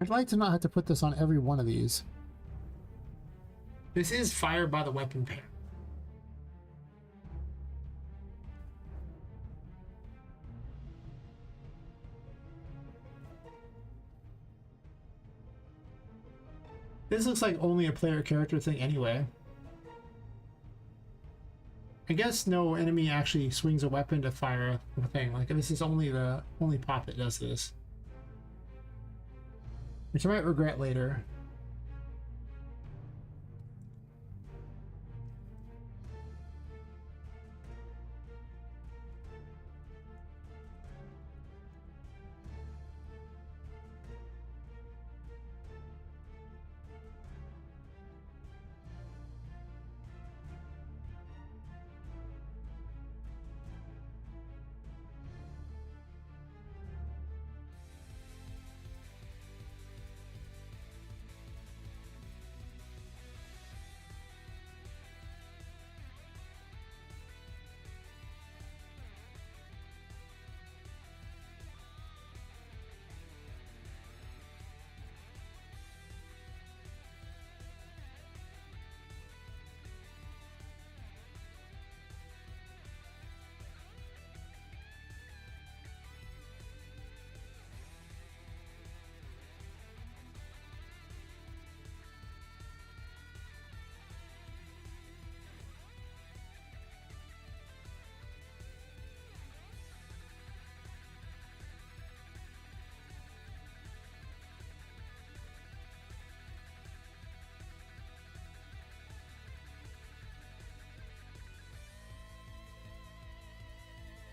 I'd like to not have to put this on every one of these. This is fired by the weapon pair. This looks like only a player character thing anyway. I guess no enemy actually swings a weapon to fire a thing. Like this is only Pop that does this. Which I might regret later.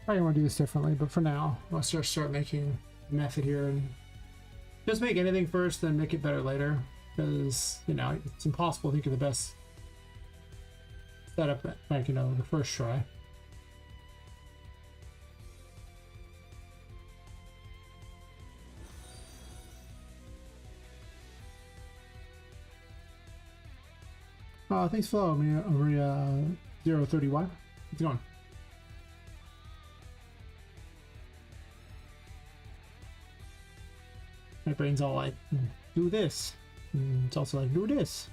Probably want to do this differently, but for now, let's just start making a method here and just make anything first, then make it better later. Because, you know, it's impossible to think of the best setup, like, you know, the first try. Thanks for following me over 030Y. How's it going? My brain's all like, do this. And it's also like, do this.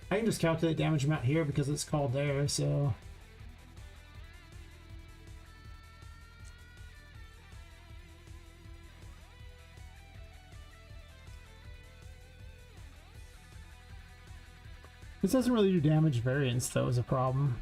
I can just calculate damage amount here because it's called there, so... This doesn't really do damage variance, though, is a problem.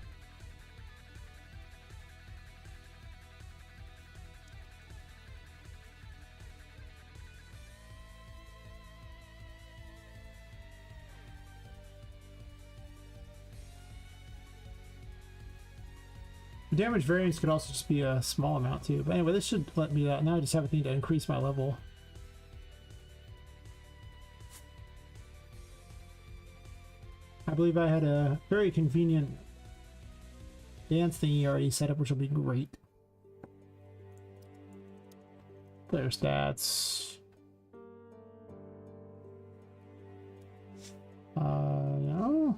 Damage variance could also just be a small amount too. But anyway, this should let me now I just have a thing to increase my level. I believe I had a very convenient dance thingy already set up, which will be great. Player stats. No.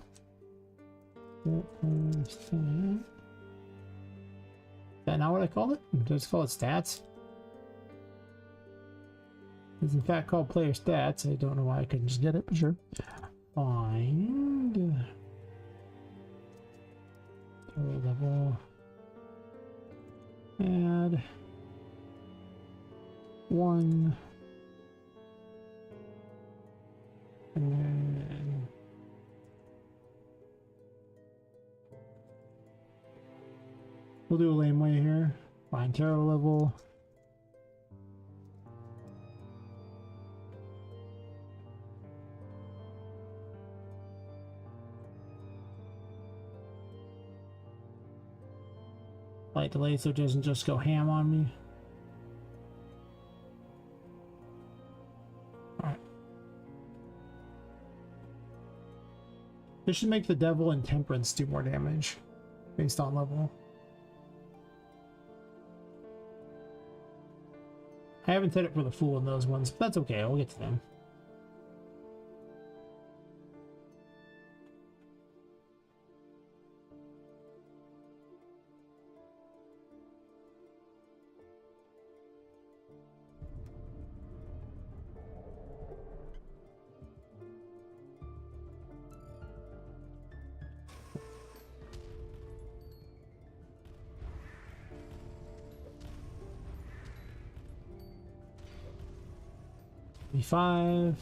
Is that not what I called it? Did I just call it stats? It's in fact called player stats. I don't know why I couldn't just get it, but sure. Find total level. Add 1. And then we'll do a lame way here. Find tarot level. Light delay so it doesn't just go ham on me. Alright. This should make the devil and temperance do more damage based on level. I haven't set it for the fool in those ones, but that's okay, we'll get to them. B5.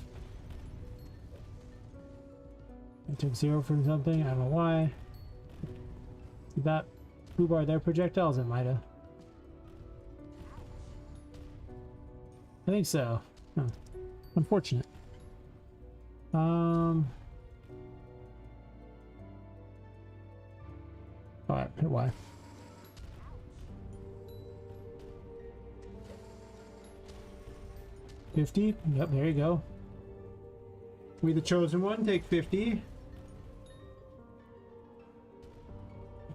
I took 0 from something, I don't know why. Did that foobar their projectiles? It might have. I think so. Huh. Unfortunate. Alright, hit Y. $50. Yep, there you go. We the chosen one, take 50.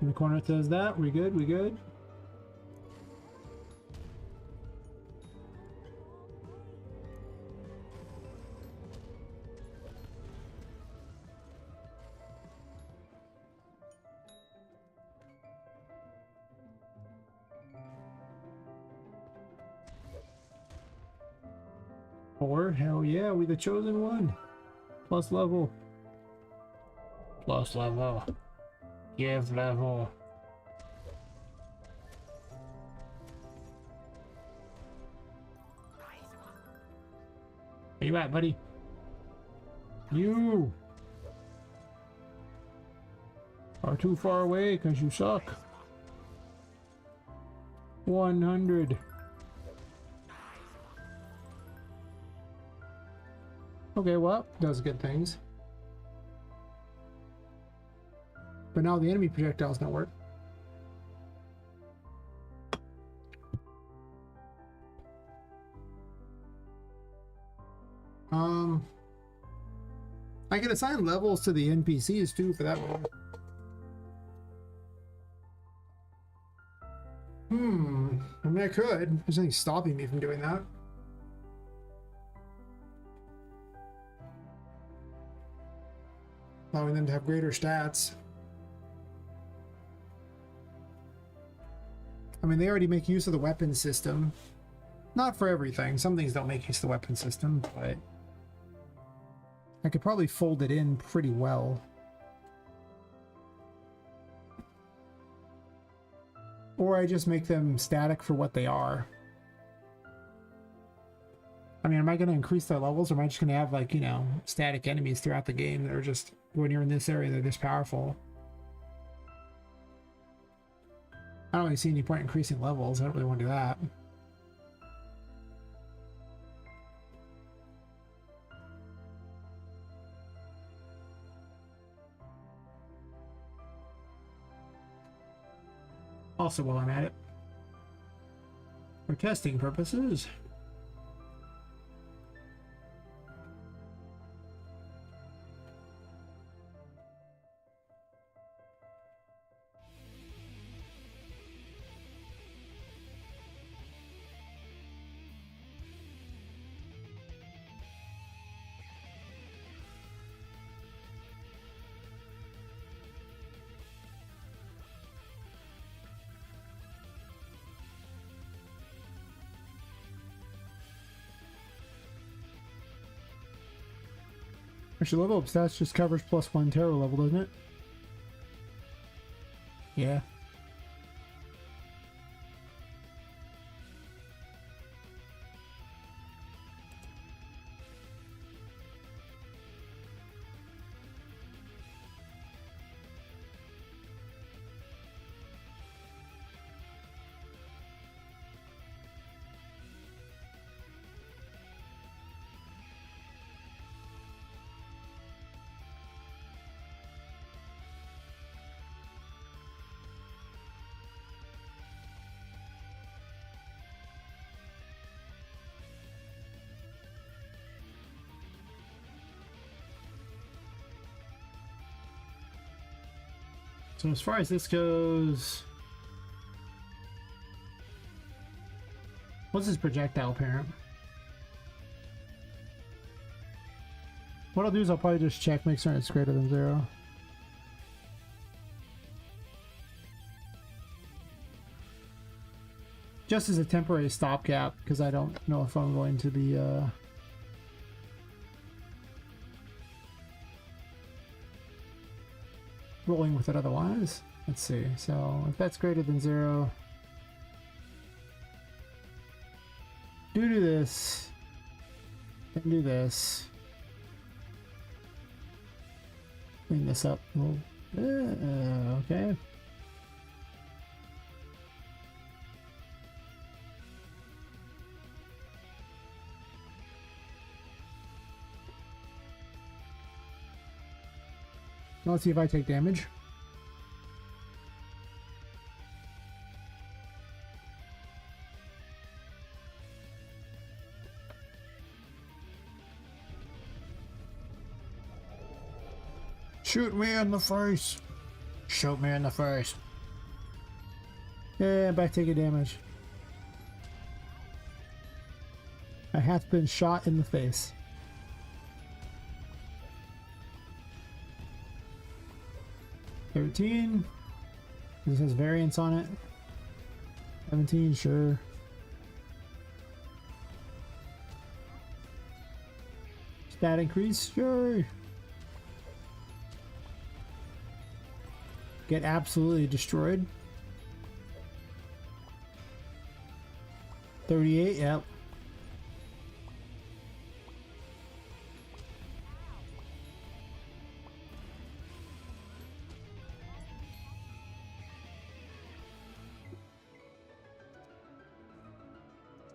In the corner it says that. We good, we good. Four, hell yeah, we the chosen one. Plus level. Plus level. Give level. Where you at, buddy? You are too far away because you suck. 100. Okay, well, does good things. But now the enemy projectiles don't work. I can assign levels to the NPCs too for that one. I mean, I could. There's nothing stopping me from doing that. Allowing them to have greater stats. I mean, they already make use of the weapon system. Not for everything. Some things don't make use of the weapon system, but I could probably fold it in pretty well. Or I just make them static for what they are. I mean, am I going to increase their levels, or am I just going to have, like, you know, static enemies throughout the game that are just, when you're in this area, they're this powerful? I don't really see any point in increasing levels. I don't really want to do that. Also, while I'm at it, for testing purposes, actually, level up stats just covers +1 terror level, doesn't it? Yeah. So as far as this goes, what's his projectile parent? What I'll do is I'll probably just check, make sure it's greater than 0. Just as a temporary stopgap, because I don't know if I'm going to be rolling with it otherwise. Let's see. So if that's greater than 0, do this, then do this, clean this up. Well, okay. Let's see if I take damage. Shoot me in the face. Shoot me in the face. Yeah, back taking damage. I have been shot in the face. $13. This has variance on it. 17, sure. Stat increase, sure. Get absolutely destroyed. 38, yep.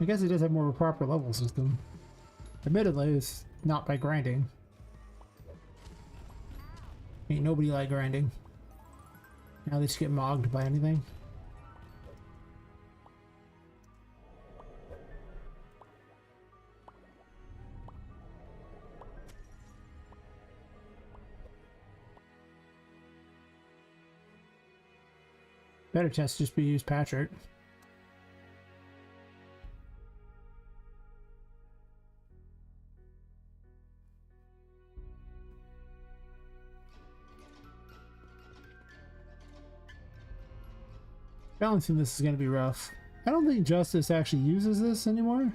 I guess it does have more of a proper level system. Admittedly, it's not by grinding. Ain't nobody like grinding. Now they just get mogged by anything. Better test just be use Patrick. Balancing this is going to be rough. I don't think Justice actually uses this anymore.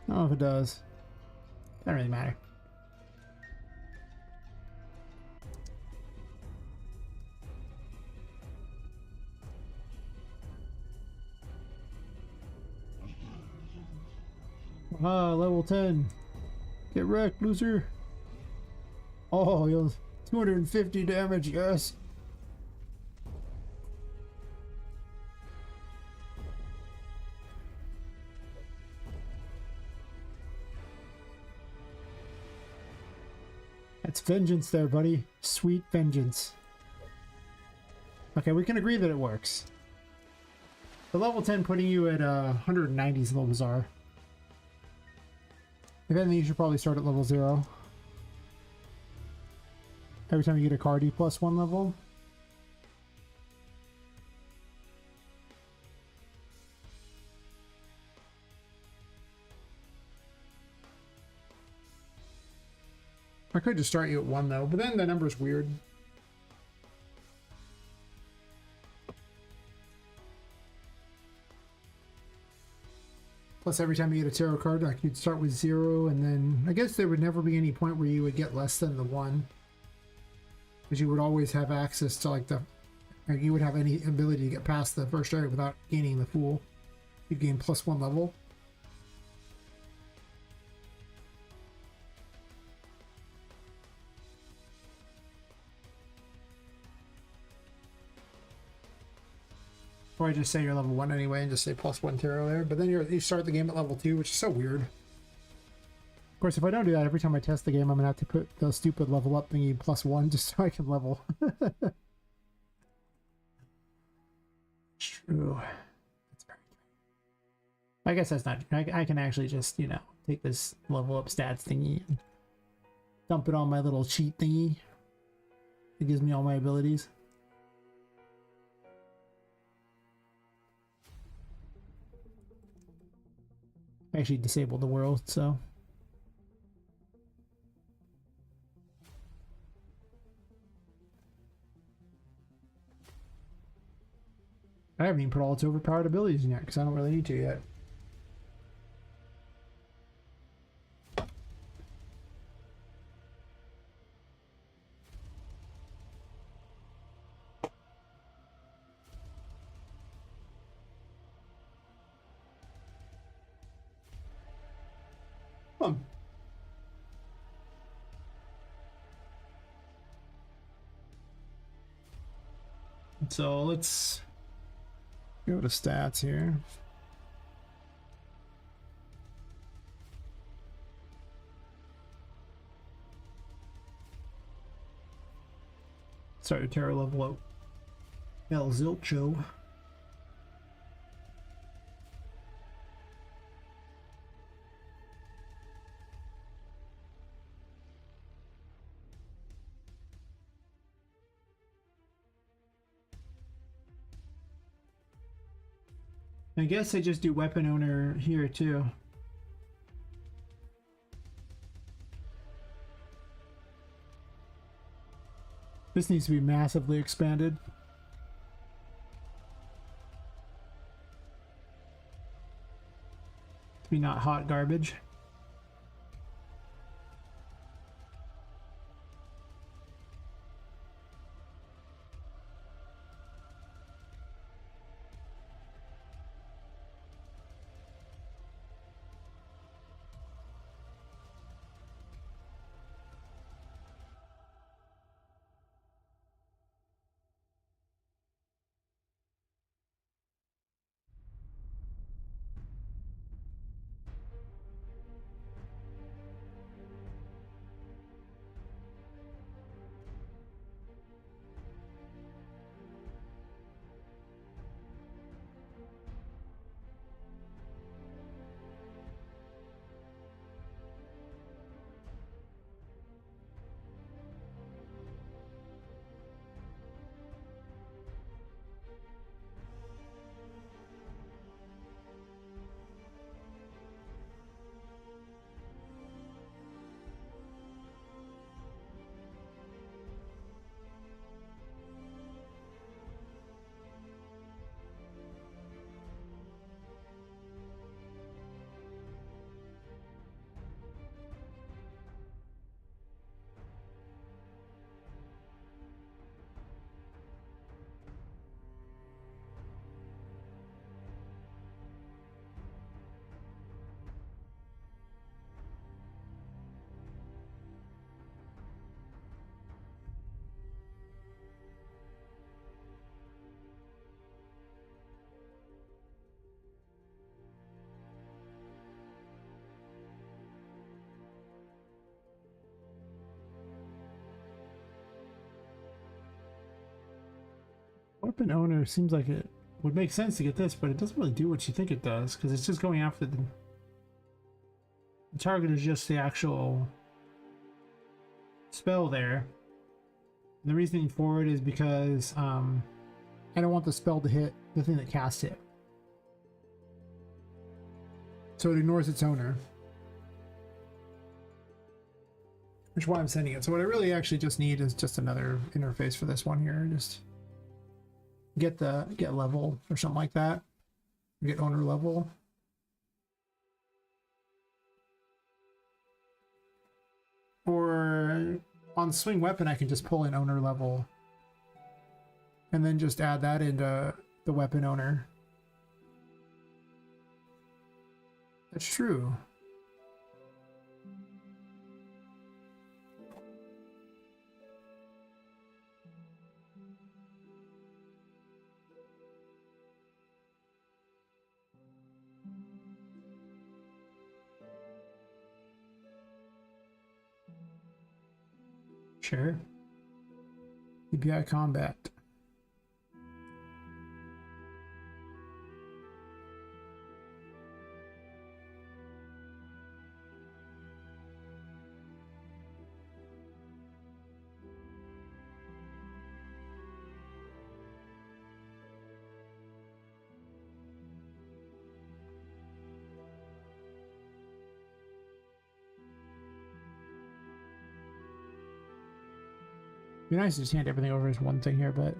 I don't know if it does. Doesn't really matter. Ah, level 10. Get wrecked, loser. Oh, you'll 250 damage, yes. That's vengeance there, buddy. Sweet vengeance. Okay, we can agree that it works. The level 10 putting you at 190 is a little bizarre. If anything, you should probably start at level 0. Every time you get a card, you plus 1 level. I could just start you at 1 though, but then the number's weird. Plus every time you get a tarot card, like you'd start with 0, and then I guess there would never be any point where you would get less than the 1. Because you would always have access to like you would have any ability to get past the first area without gaining the Fool. You'd gain plus 1 level. Or I just say you're level 1 anyway and just say plus 1 tarot there. But then you start the game at level 2, which is so weird. Of course, if I don't do that, every time I test the game, I'm going to have to put the stupid level up thingy plus 1 just so I can level. True. That's very true. I guess that's not... I can actually just, you know, take this level up stats thingy and dump it on my little cheat thingy. It gives me all my abilities. I actually disabled the world, so... I haven't even put all its overpowered abilities in yet, because I don't really need to yet. So let's go to stats here. Start to terror level up. El Zilcho. I guess I just do weapon owner here too. This needs to be massively expanded. To be not hot garbage. Weapon owner seems like it would make sense to get this, but it doesn't really do what you think it does, because it's just going after the target is just the actual spell there. And the reasoning for it is because I don't want the spell to hit the thing that cast it. So it ignores its owner. Which is why I'm sending it. So what I really actually just need is just another interface for this one here. Just get level or something like that. Get owner level. Or on swing weapon I can just pull in owner level and then just add that into the weapon owner. That's true. Sure. EPI combat. Be nice to just hand everything over as one thing here, but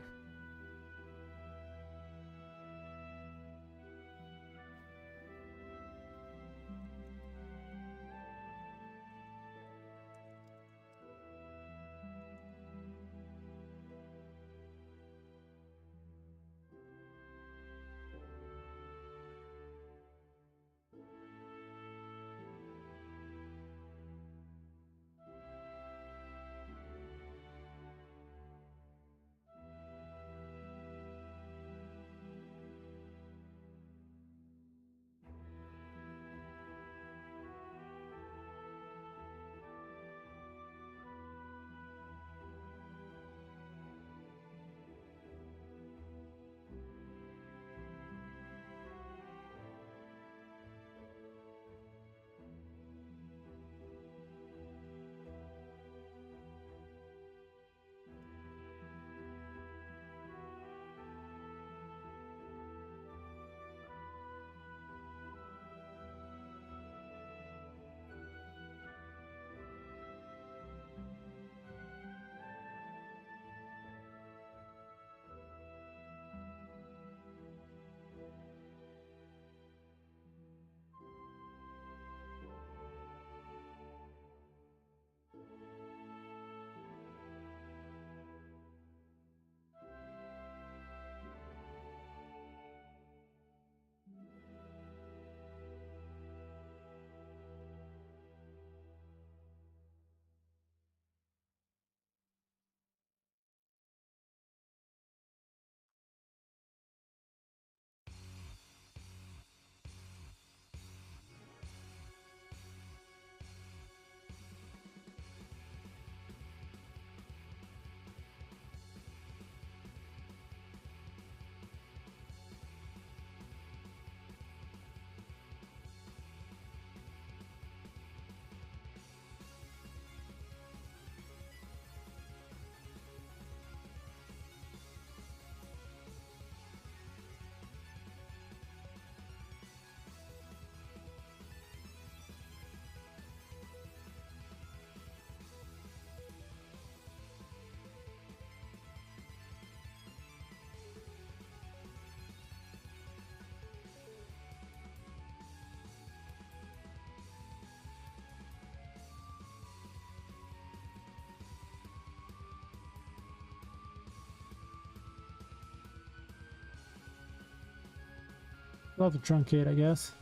About to truncate, I guess.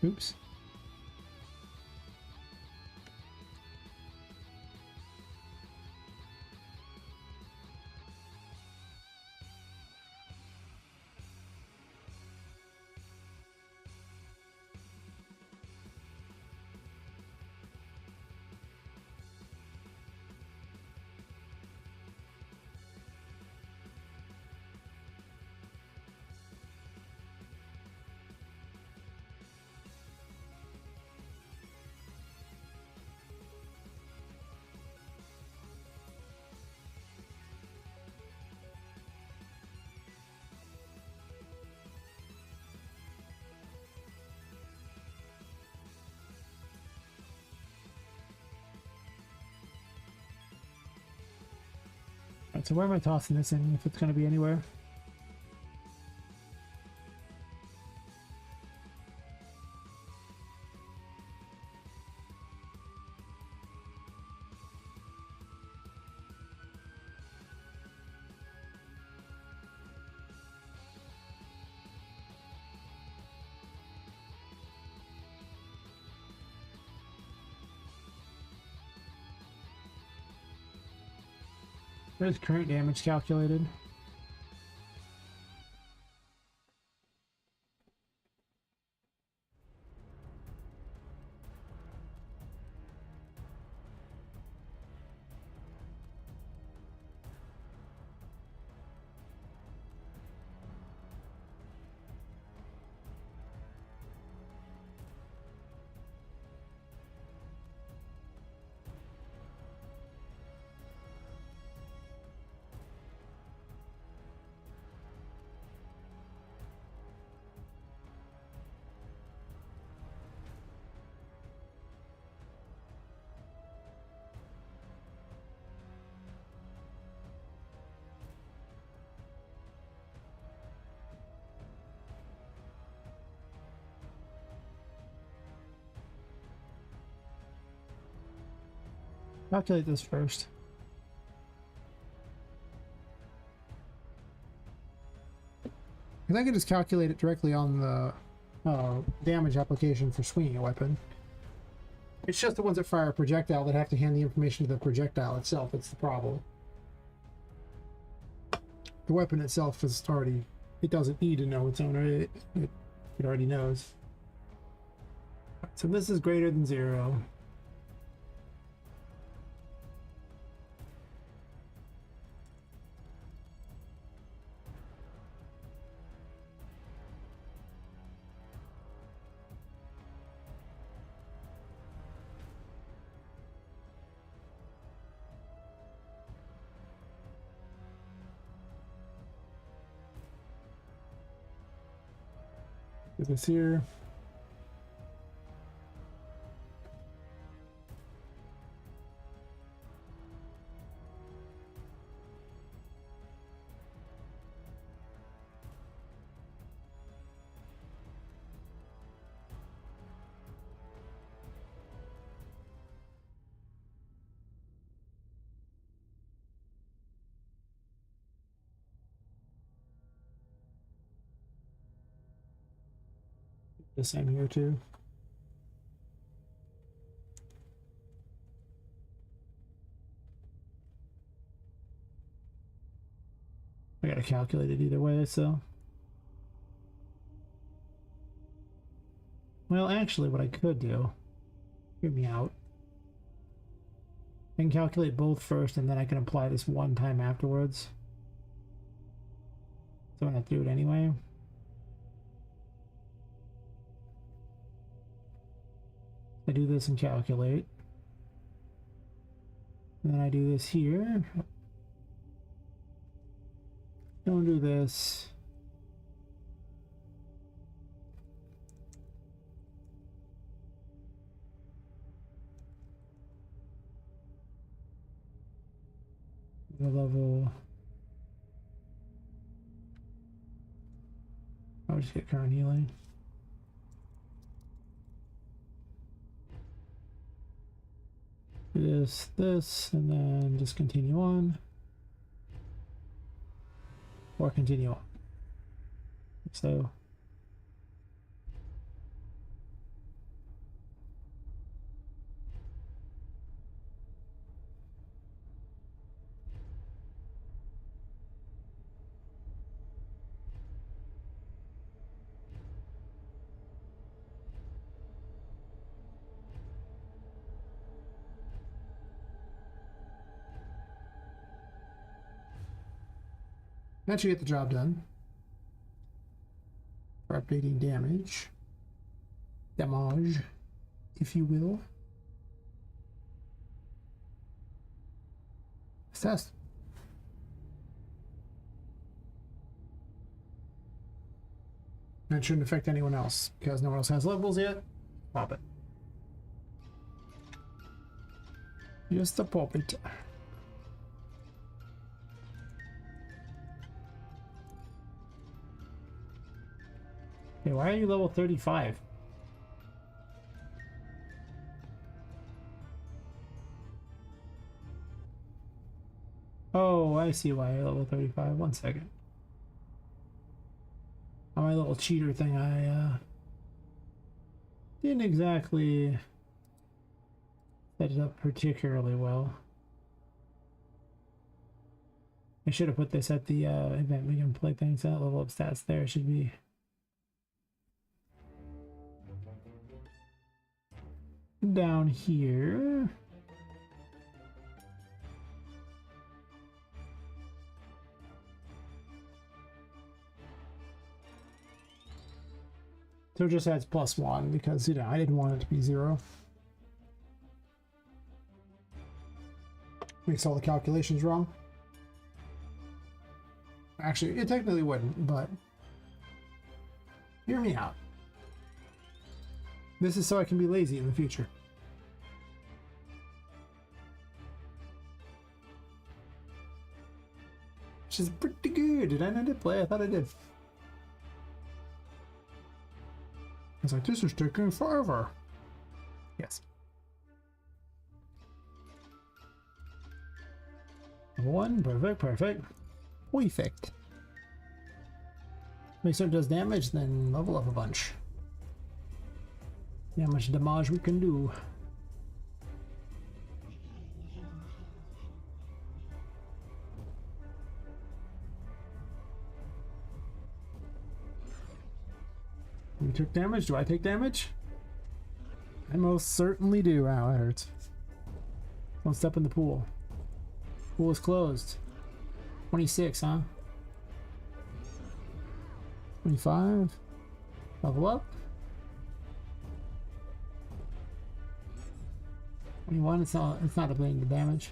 Oops. Alright, so where am I tossing this in if it's going to be anywhere? Where's current damage calculated? Calculate this first. Because I can just calculate it directly on the damage application for swinging a weapon. It's just the ones that fire a projectile that have to hand the information to the projectile itself. That's the problem. The weapon itself is already... It doesn't need to know its own. It already knows. So this is greater than 0. Put this here. The same here too. I gotta calculate it either way, so. Well, actually, what I could do, hear me out. I can calculate both first, and then I can apply this one time afterwards. So I'm gonna do it anyway. I do this and calculate. And then I do this here. Don't do this. The level. I'll just get current healing. Do this, and then just continue on. or continue. So actually get the job done. For updating damage, if you will. Assess. That shouldn't affect anyone else because no one else has levels yet. Pop it. Just a pop it. Hey, why are you level 35? Oh, I see why you're level 35. 1 second. On my little cheater thing, I didn't exactly set it up particularly well. I should have put this at the event we can play things. That level up stats there should be down here. So it just adds +1 because, you know, I didn't want it to be 0. Makes all the calculations wrong. Actually, it technically wouldn't, but hear me out. This is so I can be lazy in the future. Which is pretty good. Did I not play? I thought I did. I was like, this is taking forever. Yes. One, perfect, perfect. Perfect. Make sure it does damage, then level up a bunch. See how much damage we can do. You took damage? Do I take damage? I most certainly do. Wow, that hurts. Don't step in the pool. Pool is closed. 26, huh? 25. Level up. 21. It's not avoiding the damage.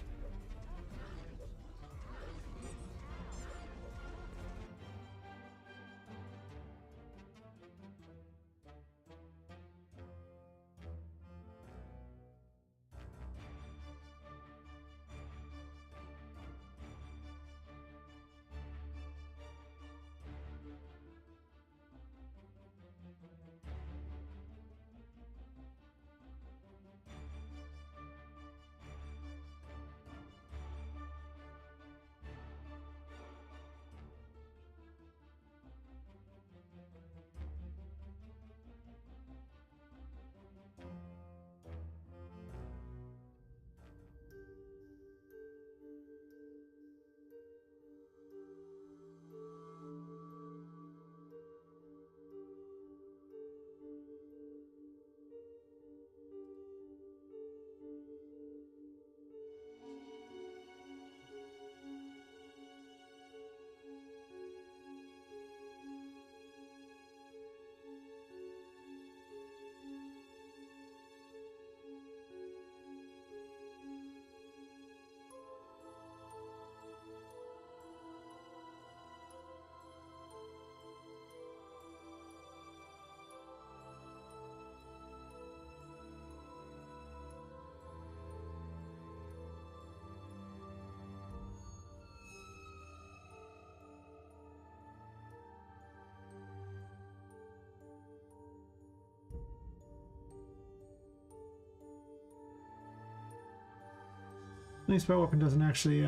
Nice spell weapon doesn't actually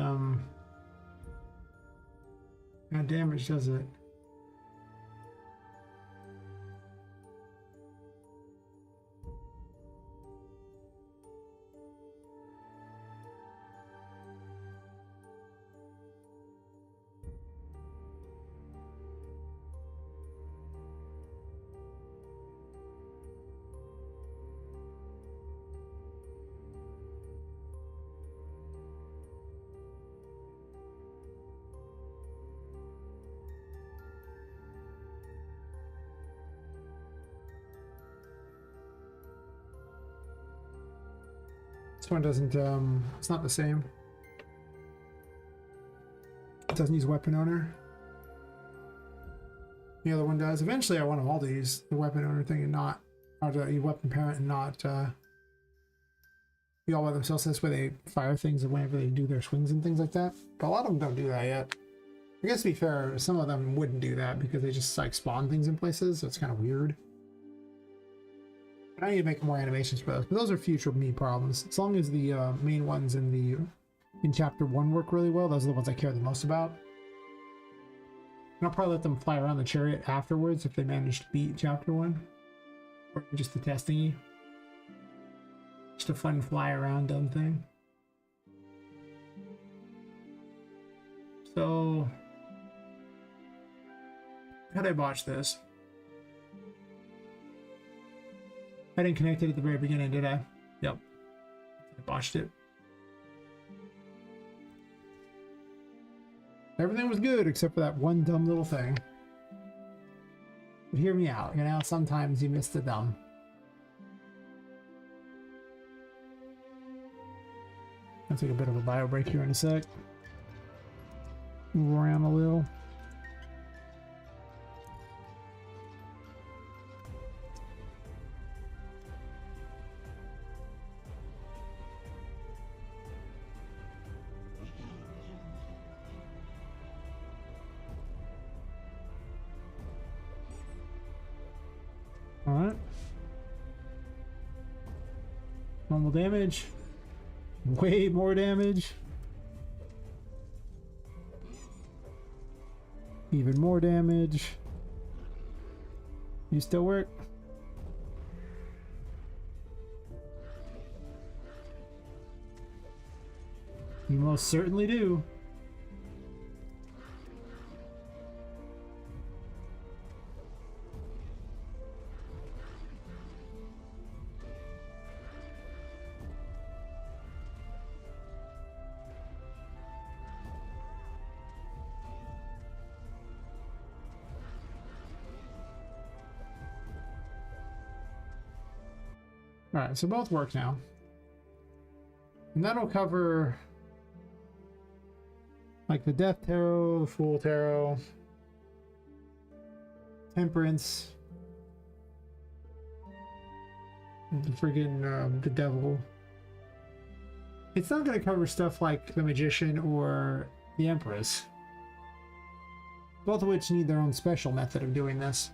Not damage, does it? This one doesn't, it's not the same. It doesn't use weapon owner. The other one does. Eventually I want them all to use the weapon owner thing and not, or the weapon parent and not, be all by themselves. This way they fire things whenever they do their swings and things like that. But a lot of them don't do that yet. I guess to be fair, some of them wouldn't do that because they just like spawn things in places, so it's kind of weird. I need to make more animations for those, but those are future me problems. As long as the main ones in chapter 1 work really well, those are the ones I care the most about. And I'll probably let them fly around the chariot afterwards if they manage to beat chapter 1. Or just the testing. Just a fun fly around dumb thing. So how'd I botch this? I didn't connect it at the very beginning, did I? Yep. I botched it. Everything was good except for that one dumb little thing. But hear me out, you know, sometimes you miss the dumb. I'll take a bit of a bio break here in a sec. Move around a little. Alright. Normal damage. Way more damage. Even more damage. You still work? You most certainly do. Alright, so both work now. And that'll cover like the Death Tarot, the Fool Tarot, Temperance, the friggin' the Devil. It's not going to cover stuff like the Magician or the Empress, both of which need their own special method of doing this.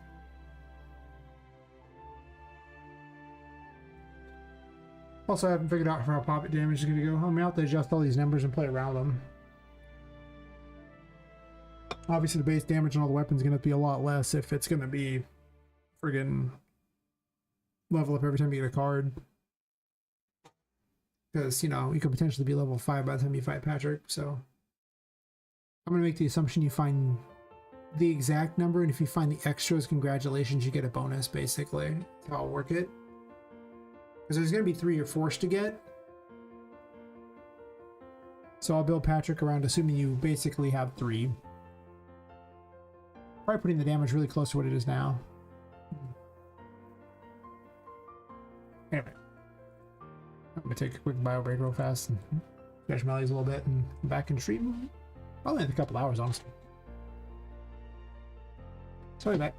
Also, I haven't figured out how Poppet damage is going to go. I'm out to adjust all these numbers and play around them. Obviously, the base damage on all the weapons is going to be a lot less if it's going to be friggin' level up every time you get a card. Because, you know, you could potentially be level 5 by the time you fight Patrick, so... I'm going to make the assumption you find the exact number, and if you find the extras, congratulations, you get a bonus, basically. That's how I'll work it. Because there's going to be 3 you're forced to get. So I'll build Patrick around assuming you basically have 3. Probably putting the damage really close to what it is now. Anyway. I'm going to take a quick bio break real fast and stretch my legs a little bit and come back and stream. Probably in a couple hours, honestly. Sorry, back.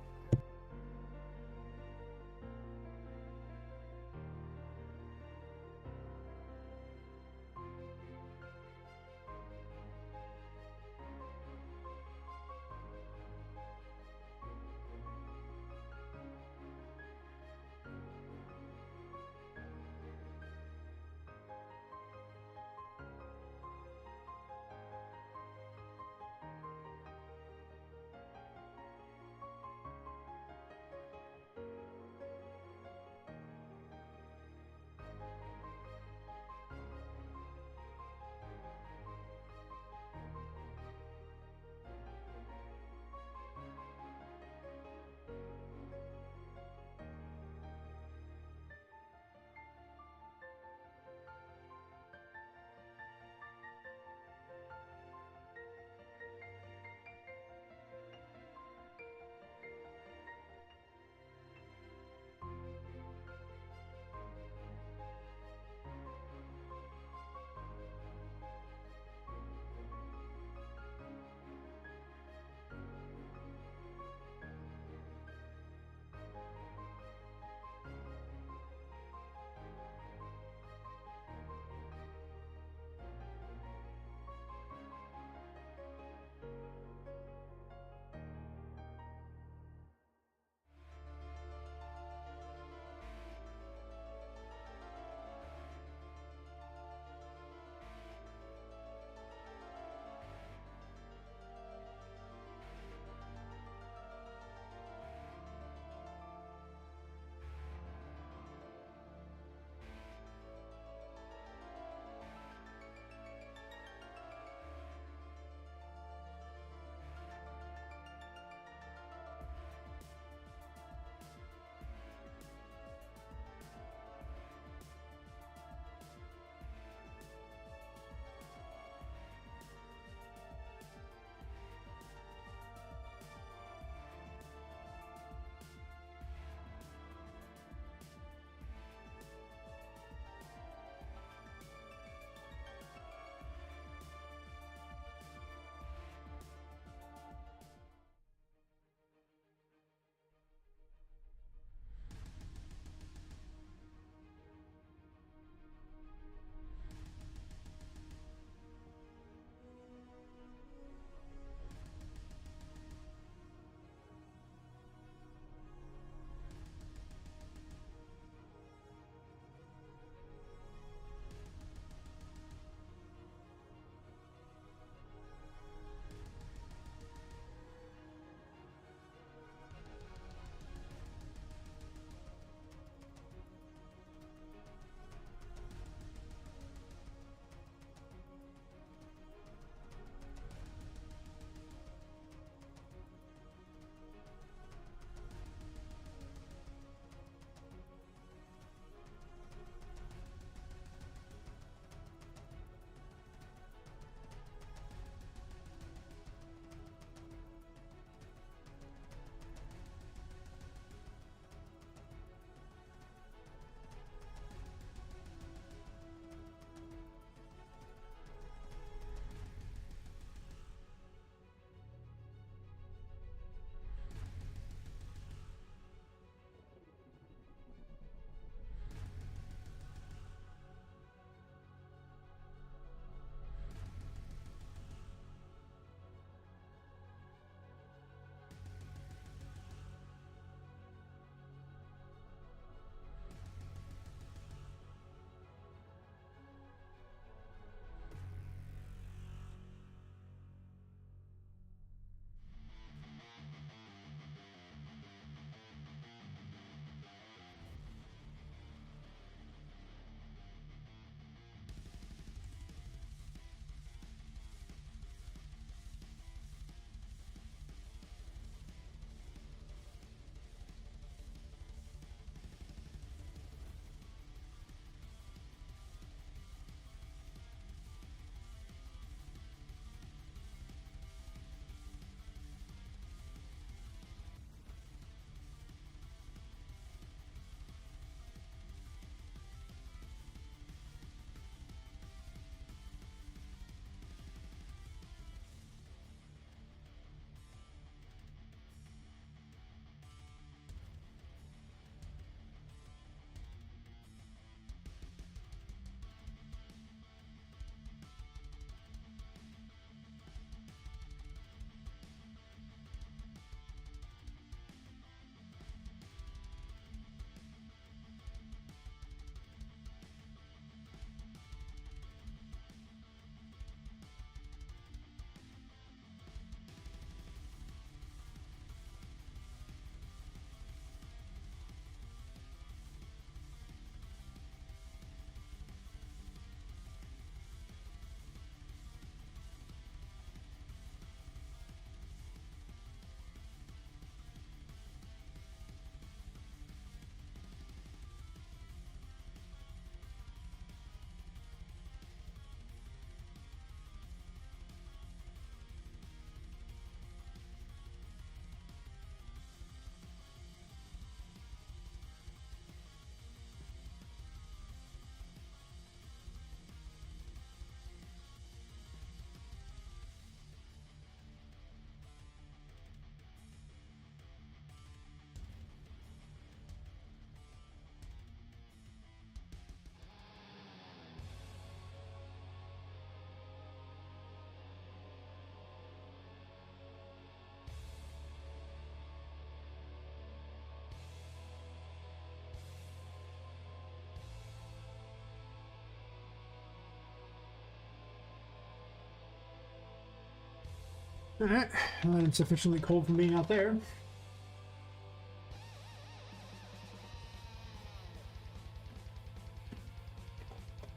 Alright, I'm sufficiently cold from being out there.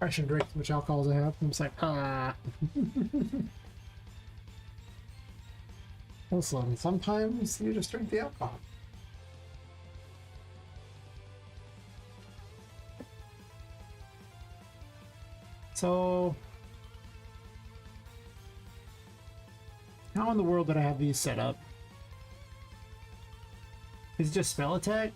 I shouldn't drink too much alcohol as I have. I'm just like, ah. Listen, sometimes you just drink the alcohol. So, how in the world did I have these set up? Is it just spell attack?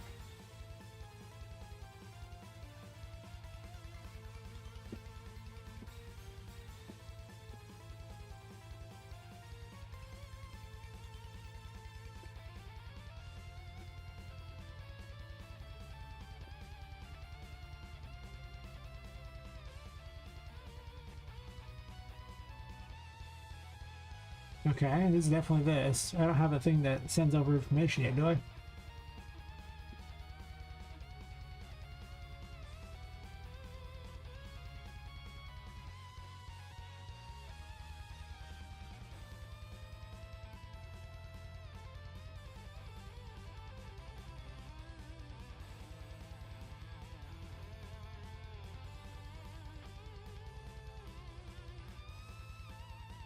Okay, this is definitely this. I don't have a thing that sends over information yet, do I?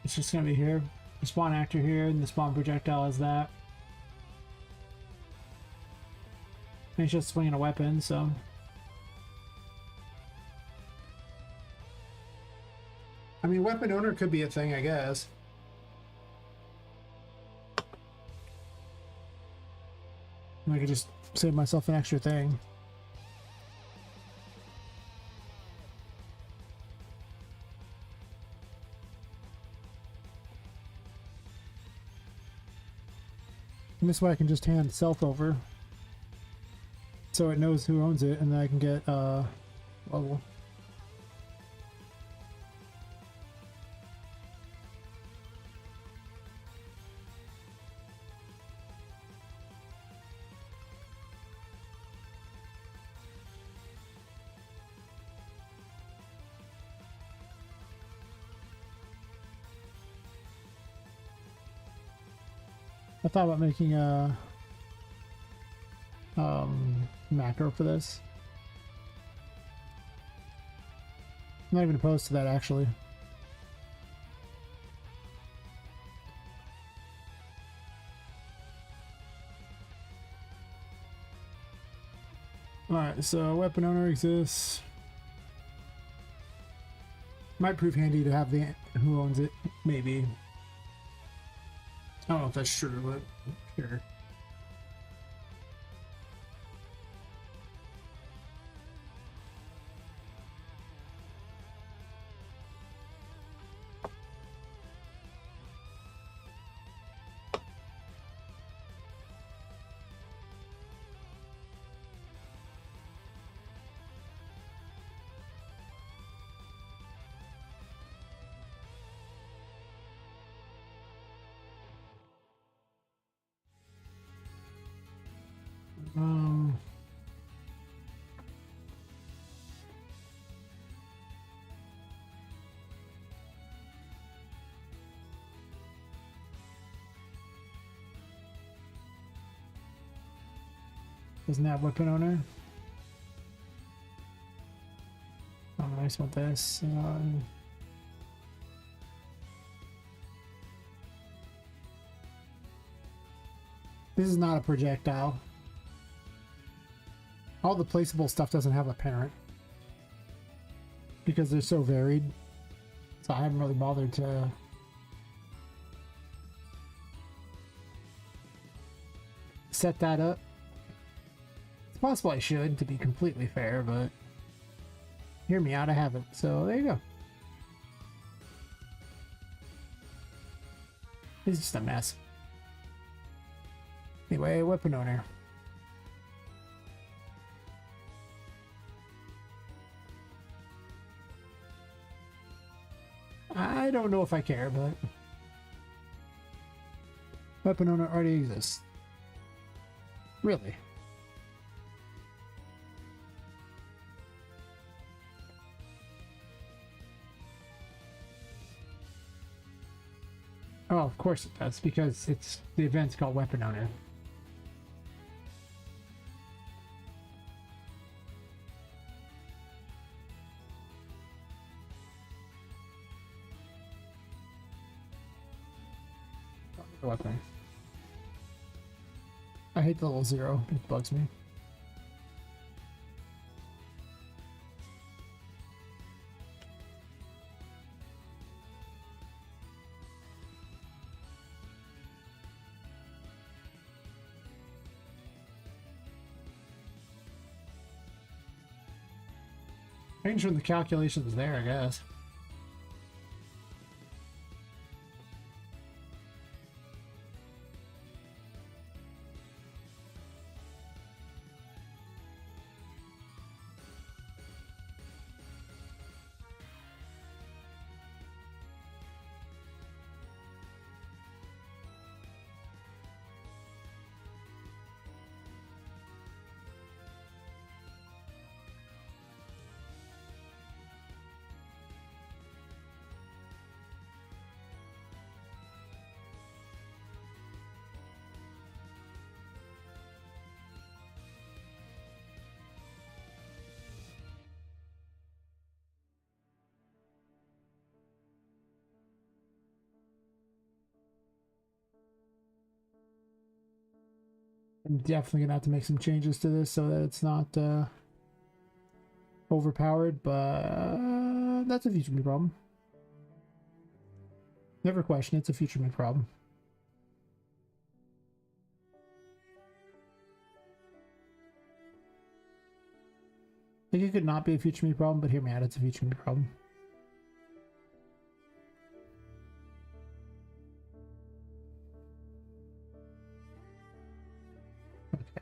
It's just gonna be here. The spawn actor here, and the spawn projectile is that. And it's just swinging a weapon, so. I mean, weapon owner could be a thing, I guess. I could just save myself an extra thing. And this way I can just hand self over. So it knows who owns it, and then I can get, level. I thought about making a macro for this. I'm not even opposed to that, actually. Alright, so weapon owner exists. Might prove handy to have the who owns it, maybe. I don't know if that's true, but sure. Um, Doesn't have weapon owner. Oh, I just want this. This is not a projectile. All the placeable stuff doesn't have a parent because they're so varied. So I haven't really bothered to set that up. It's possible I should, to be completely fair, but hear me out, I haven't. So there you go. It's just a mess. Anyway, weapon owner. I don't know if I care, but weapon owner already exists. Really? Oh, of course it does, because it's the event's called Weapon Owner. Weapon. I hate the little zero. It bugs me. Making sure the calculation's there, I guess. I'm definitely gonna have to make some changes to this so that it's not overpowered, but that's a future me problem. Never question, it's a future me problem. I think it could not be a future me problem, but hear me out, it's a future me problem.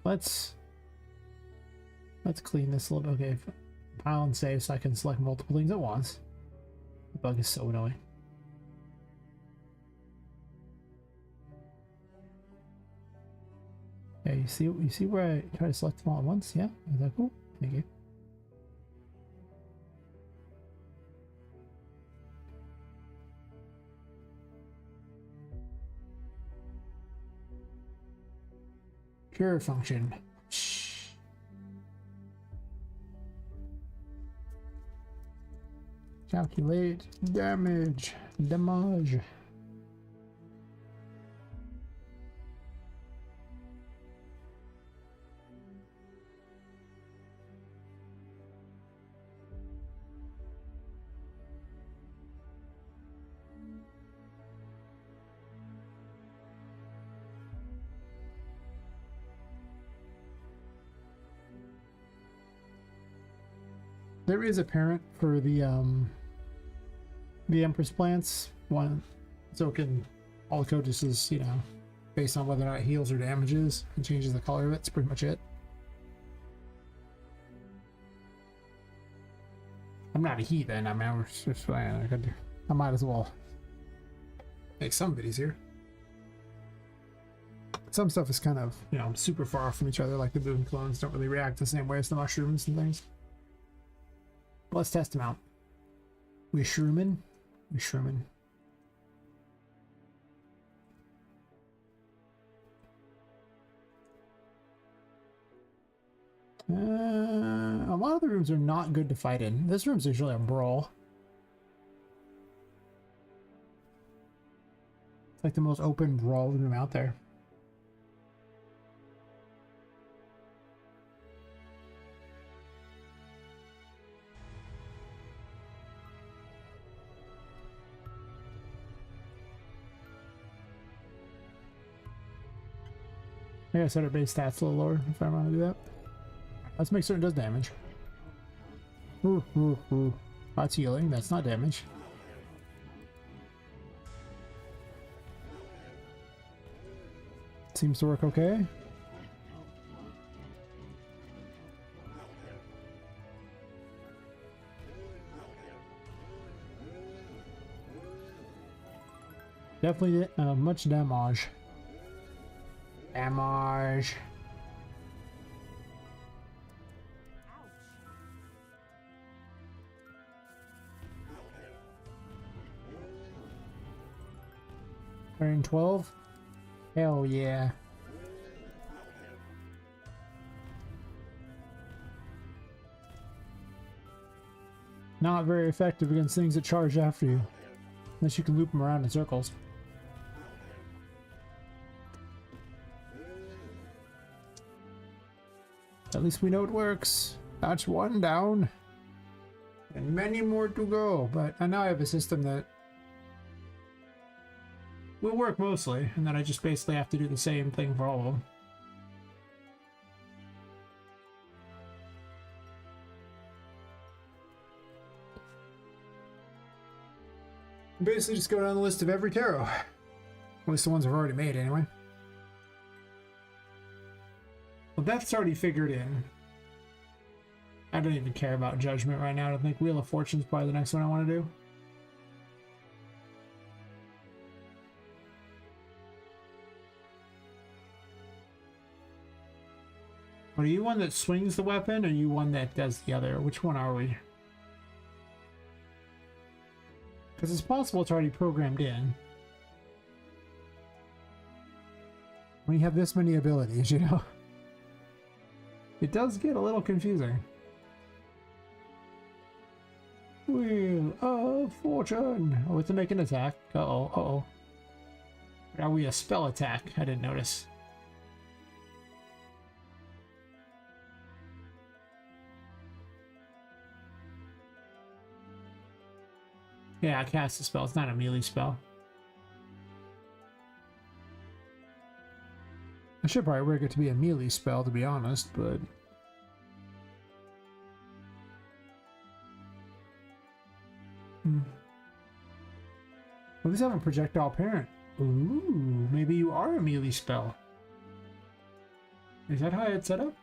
Let's clean this a little bit. Okay, pile and save so I can select multiple things at once. The bug is so annoying. Yeah, you see where I try to select them all at once? Yeah, is that cool? Thank you. Pure function. Calculate damage. Damage. There is a parent for the Empress plants one, so it can all the code just is, you know, based on whether or not it heals or damages and changes the color of it. It's pretty much it. I'm not a heathen. I mean, I might as well make some videos here. Some stuff is kind of, you know, super far off from each other, like the boom clones don't really react the same way as the mushrooms and things. Let's test them out. We shroomin'. A lot of the rooms are not good to fight in. This room's usually a brawl. It's like the most open brawl room out there. I gotta set our base stats a little lower if I want to do that. Let's make certain it does damage. That's healing, that's not damage. Seems to work okay. Definitely much damage. Damage. 112? Hell yeah. Not very effective against things that charge after you. Unless you can loop them around in circles. At least we know it works. That's one down. And many more to go. But I now have a system that will work mostly. And then I just basically have to do the same thing for all of them. Basically just go down the list of every tarot. At least the ones I've already made anyway. Well, that's already figured in. I don't even care about Judgment right now. I think Wheel of Fortune's probably the next one I want to do. Are you one that swings the weapon, or are you one that does the other? Which one are we? Because it's possible it's already programmed in. When you have this many abilities, you know? It does get a little confusing. Wheel of Fortune! Oh, it's to make an attack. Uh-oh, uh-oh. Are we a spell attack? I didn't notice. Yeah, I cast a spell. It's not a melee spell. I should probably rig it to be a melee spell, to be honest, but... Well, these have a projectile parent. Ooh, maybe you are a melee spell. Is that how it's set up?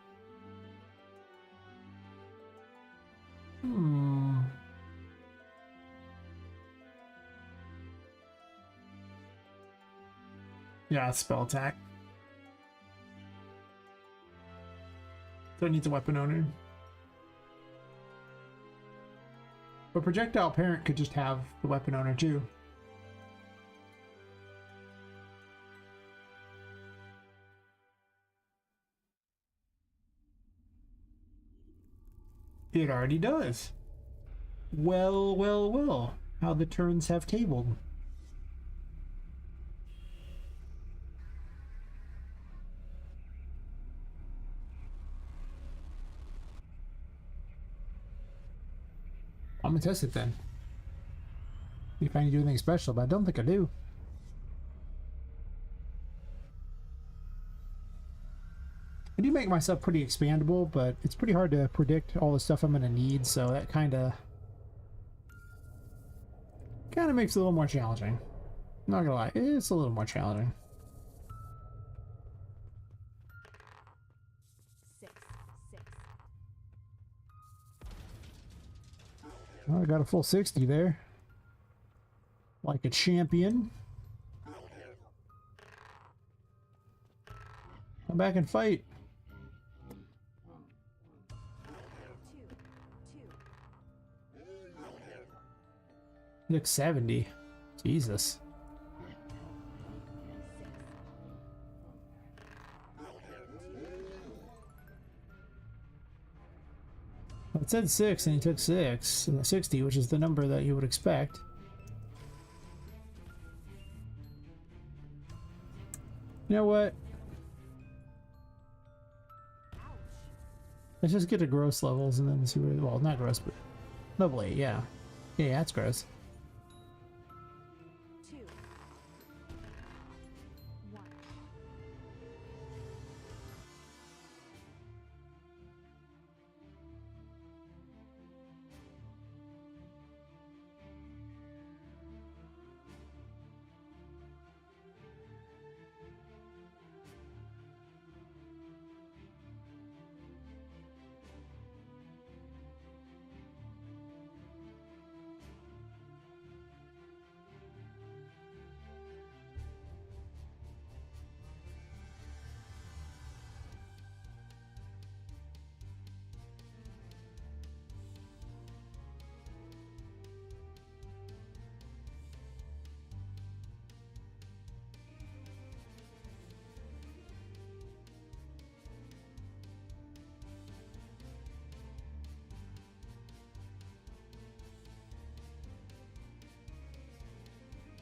Yeah, spell attack. So it needs a weapon owner. But projectile parent could just have the weapon owner too. It already does. Well, well, well. How the turns have tabled. I'm gonna test it then. See if I can do anything special, but I don't think I do. I do make myself pretty expandable, but it's pretty hard to predict all the stuff I'm gonna need, so that kinda makes it a little more challenging. I'm not gonna lie, it's a little more challenging. 6, 6. Well, I got a full 60 there. Like a champion. Come back and fight. 2, 2. Look, 70. Jesus. Well, it said 6 and he took 6 and 60, which is the number that you would expect. You know what? Let's just get to gross levels and then see where, well, not gross, but level 8, yeah. Yeah, that's gross. 2, 1.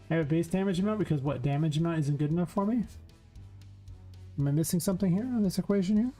I have a base damage amount because what damage amount isn't good enough for me? Am I missing something here on this equation here?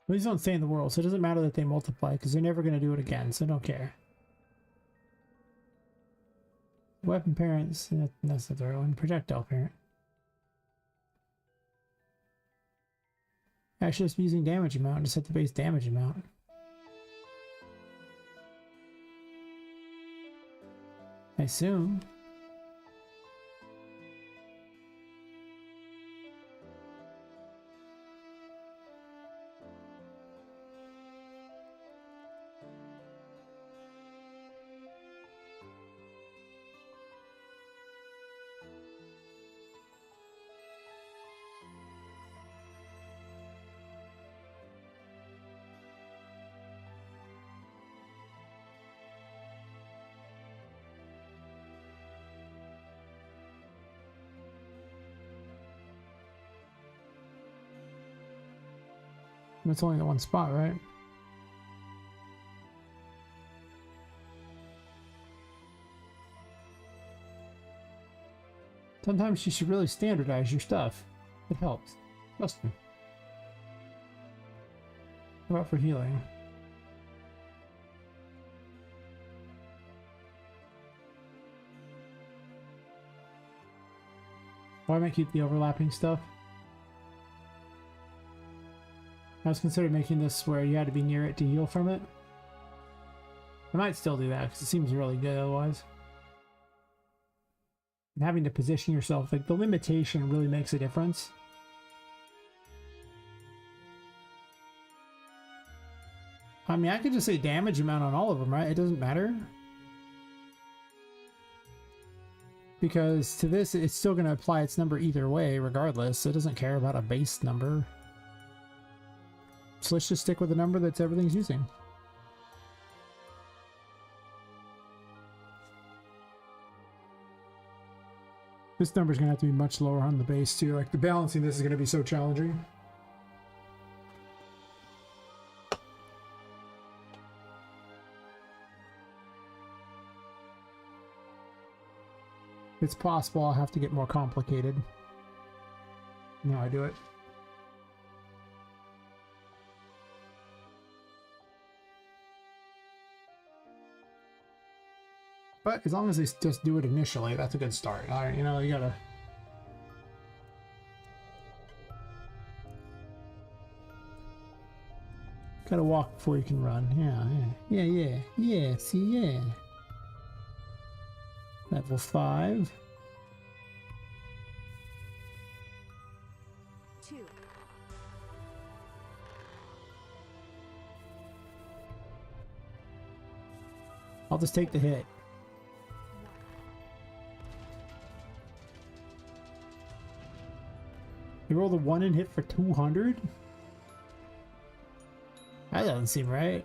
Please don't stay in the world, so it doesn't matter that they multiply, because they're never going to do it again, so I don't care. Weapon parents, that's the third one. Projectile parent. Actually, just using damage amount to set the base damage amount. I assume. It's only the one spot, right? Sometimes you should really standardize your stuff. It helps. Trust me. How about for healing? Why might I keep the overlapping stuff? I was considering making this where you had to be near it to heal from it. I might still do that because it seems really good otherwise. And having to position yourself, like the limitation really makes a difference. I mean, I could just say damage amount on all of them, right? It doesn't matter. Because to this, it's still going to apply its number either way, regardless. It doesn't care about a base number. So let's just stick with the number that's everything's using. This number's gonna have to be much lower on the base too. Like the balancing this is gonna be so challenging. It's possible I'll have to get more complicated. No, I do it. But as long as they just do it initially, that's a good start. All right, you know, you gotta walk before you can run. Yeah. See, yeah. Level 5. 2. I'll just take the hit. You rolled a 1 and hit for 200? That doesn't seem right.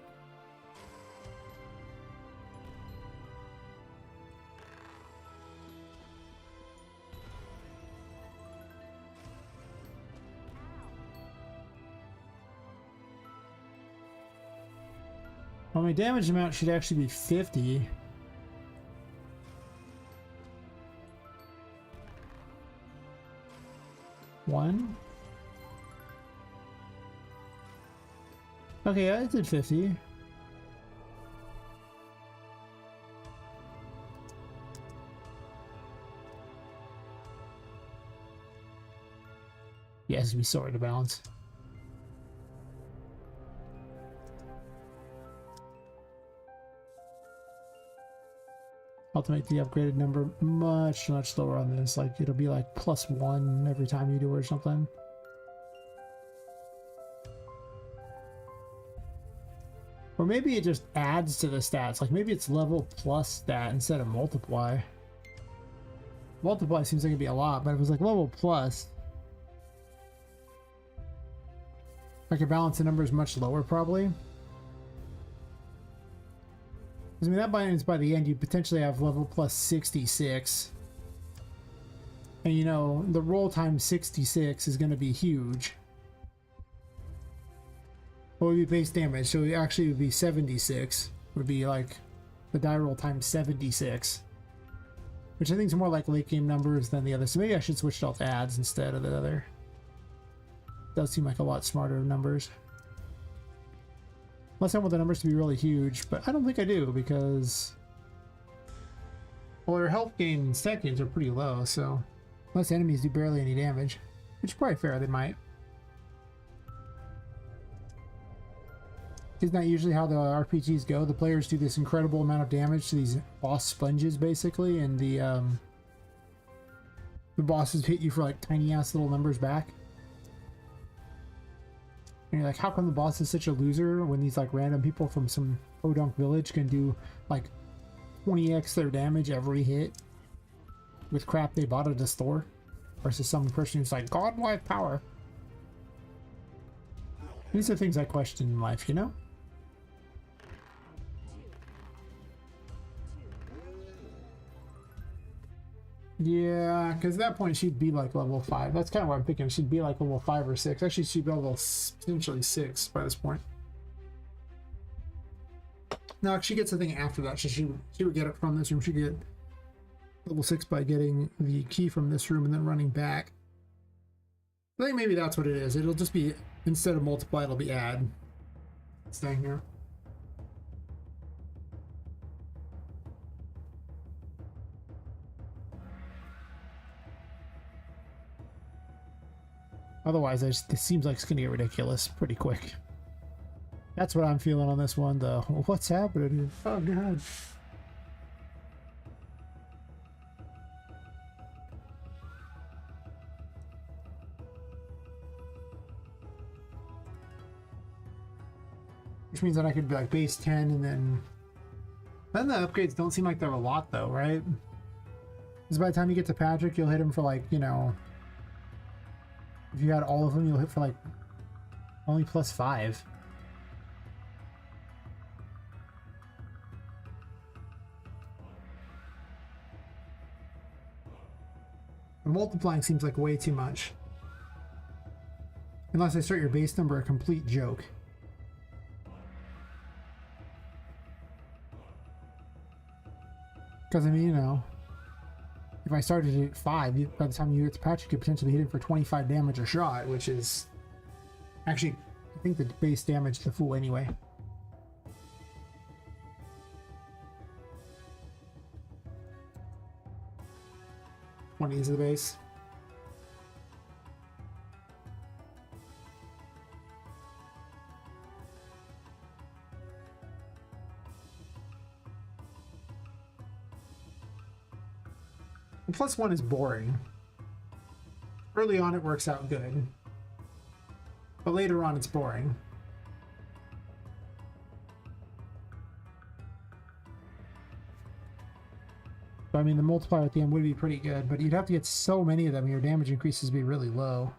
Well, my damage amount should actually be 50. One. Okay, I did 50. Yes, we sorted the balance. I'll have to make the upgraded number much lower on this. Like it'll be like +1 every time you do it or something. Or maybe it just adds to the stats. Like maybe it's level plus stat instead of multiply. Multiply seems like it'd be a lot, but if it was like level plus, I could balance the numbers much lower probably. 'Cause, I mean, that means by the end you potentially have level plus 66. And you know, the roll time 66 is going to be huge. What would be base damage? So it actually would be 76. Would be like the die roll times 76. Which I think is more like late game numbers than the other. So maybe I should switch it all to adds instead of the other. Does seem like a lot smarter numbers. Unless I want the numbers to be really huge, but I don't think I do because, well, their health gain and stat gains are pretty low, so unless enemies do barely any damage, which is probably fair, they might. Isn't that usually how the RPGs go? The players do this incredible amount of damage to these boss sponges, basically, and the bosses hit you for like tiny ass little numbers back. And you're like, how come the boss is such a loser when these like random people from some podunk village can do like 20x their damage every hit with crap they bought at a store versus some person who's like godlike power? These are things I question in life, you know? Yeah, because at that point she'd be like level 5. That's kind of what I'm thinking. She'd be like level 5 or 6. Actually, she'd be level potentially 6 by this point. Now, if she gets the thing after that, so she would get it from this room. She'd get level 6 by getting the key from this room and then running back. I think maybe that's what it is. It'll just be, instead of multiply, it'll be add. Staying here. Otherwise, this seems like it's going to get ridiculous pretty quick. That's what I'm feeling on this one, though. What's happening? Oh, God. Which means that I could be like base 10 and then the upgrades don't seem like they're a lot, though, right? Because by the time you get to Patrick, you'll hit him for like, you know, if you had all of them, you'll hit for like only +5. And multiplying seems like way too much. Unless I start your base number a complete joke. Because I mean, you know, if I started at 5, by the time you get to patch, you could potentially hit it for 25 damage a shot, which is actually, I think the base damage the full anyway. One is the base. And +1 is boring. Early on it works out good, but later on it's boring. But I mean, the multiplier at the end would be pretty good, but you'd have to get so many of them, your damage increases be really low.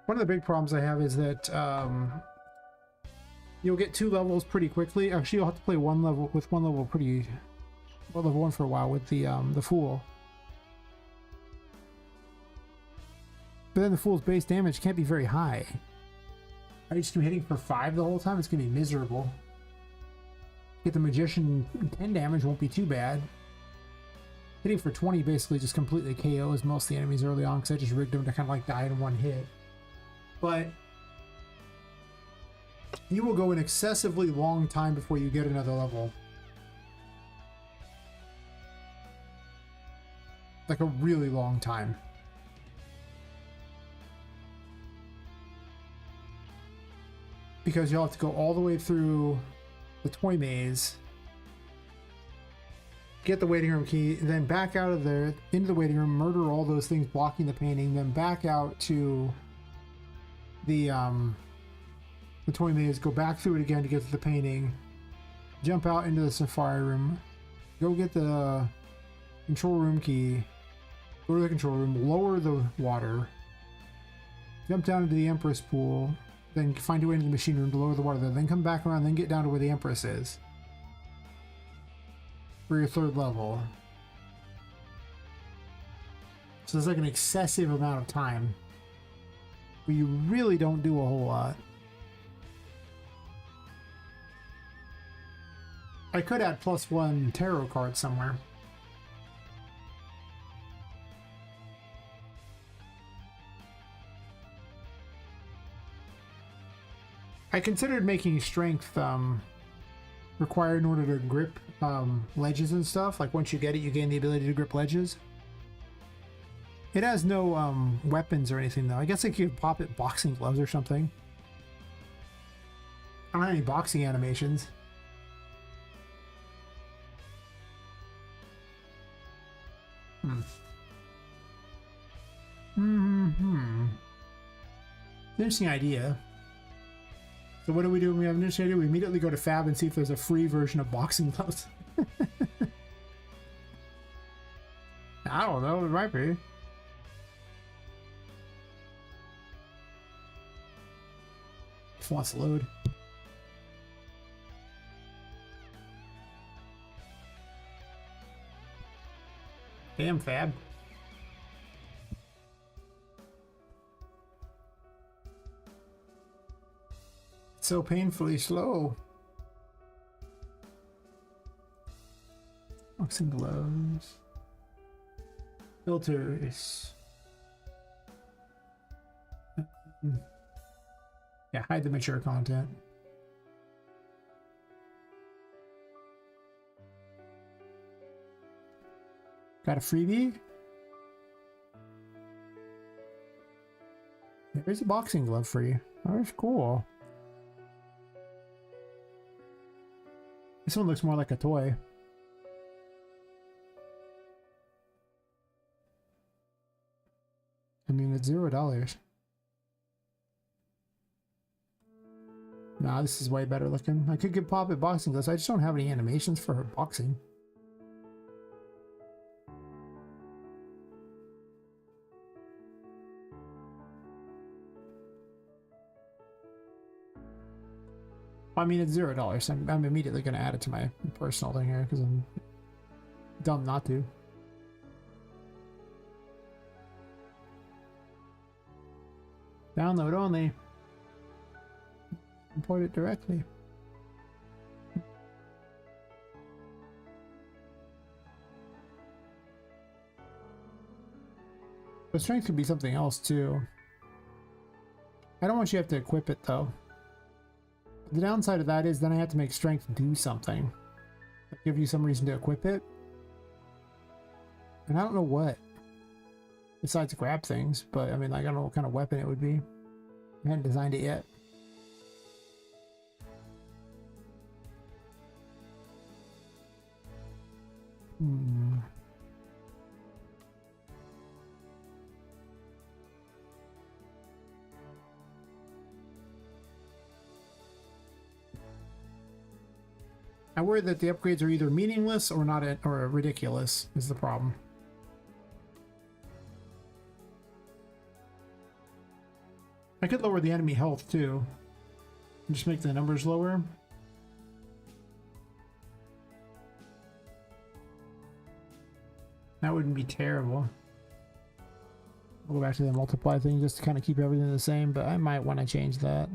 One of the big problems I have is that you'll get 2 levels pretty quickly. Actually, you'll have to play one level pretty well, level 1 for a while with the Fool. But then the Fool's base damage can't be very high. Are you just gonna be hitting for 5 the whole time? It's gonna be miserable. Get the Magician 10 damage won't be too bad. Hitting for 20 basically just completely KOs most of the enemies early on because I just rigged them to kind of like die in one hit. But you will go an excessively long time before you get another level. Like a really long time. Because you'll have to go all the way through the toy maze get the waiting room key, then back out of there into the waiting room, murder all those things blocking the painting, then back out to the toy maze, go back through it again to get to the painting, jump out into the safari room, go get the control room key, go to the control room, lower the water, jump down into the Empress pool, then find your way into the machine room to lower the water there, then come back around, then get down to where the Empress is for your third level. So it's like an excessive amount of time, but you really don't do a whole lot. I could add +1 tarot card somewhere. I considered making strength required in order to grip ledges and stuff. Like once you get it, you gain the ability to grip ledges. It has no weapons or anything though. I guess I could pop it boxing gloves or something. I don't have any boxing animations. Interesting idea. So what do we do when we have an interesting idea? We immediately go to Fab and see if there's a free version of boxing gloves. I don't know, it might be. Just wants to load. Damn, Fab. So painfully slow. Boxing gloves. Filters. Yeah, hide the mature content. Got a freebie? There's a boxing glove for you. Oh, that's cool. This one looks more like a toy. I mean, it's $0. Nah, this is way better looking. I could get Poppet boxing gloves. I just don't have any animations for her boxing. I mean, it's $0. I'm immediately going to add it to my personal thing here because I'm dumb not to. Download only. Import it directly. But strength could be something else too. I don't want you to have to equip it though. The downside of that is then I have to make strength do something. Like give you some reason to equip it. And I don't know what. Besides grab things, but I mean, like, I don't know what kind of weapon it would be. I haven't designed it yet. I worry that the upgrades are either meaningless or not, or ridiculous is the problem. I could lower the enemy health too. And just make the numbers lower. That wouldn't be terrible. I'll go back to the multiply thing just to kind of keep everything the same, but I might want to change that.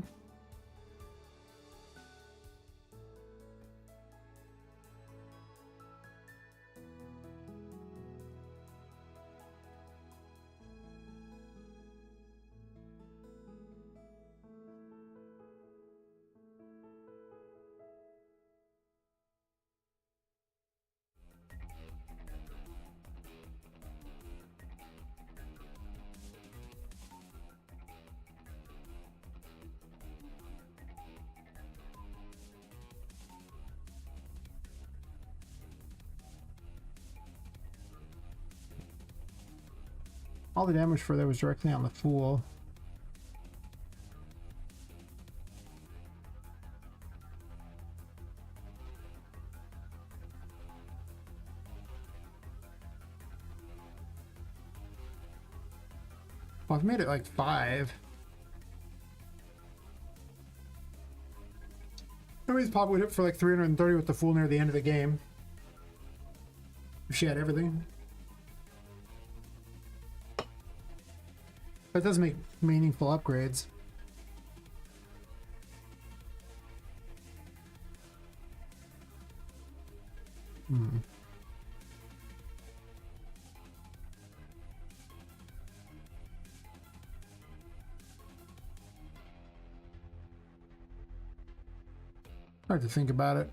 All the damage for there was directly on the Fool. Well, I've made it like 5. Anyways, Pop would hit for like 330 with the Fool near the end of the game. If she had everything. That does make meaningful upgrades. Hard to think about it.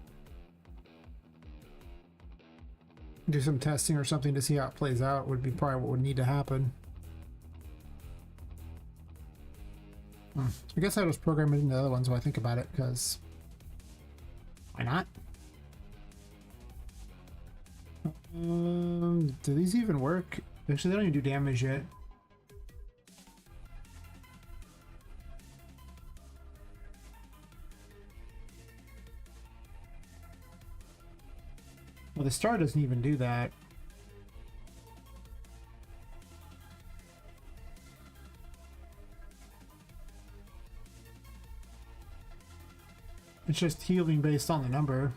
Do some testing or something to see how it plays out would be probably what would need to happen. I guess I was programming into the other ones when I think about it, because why not? Do these even work? Actually, they don't even do damage yet. Well, the star doesn't even do that. It's just healing based on the number.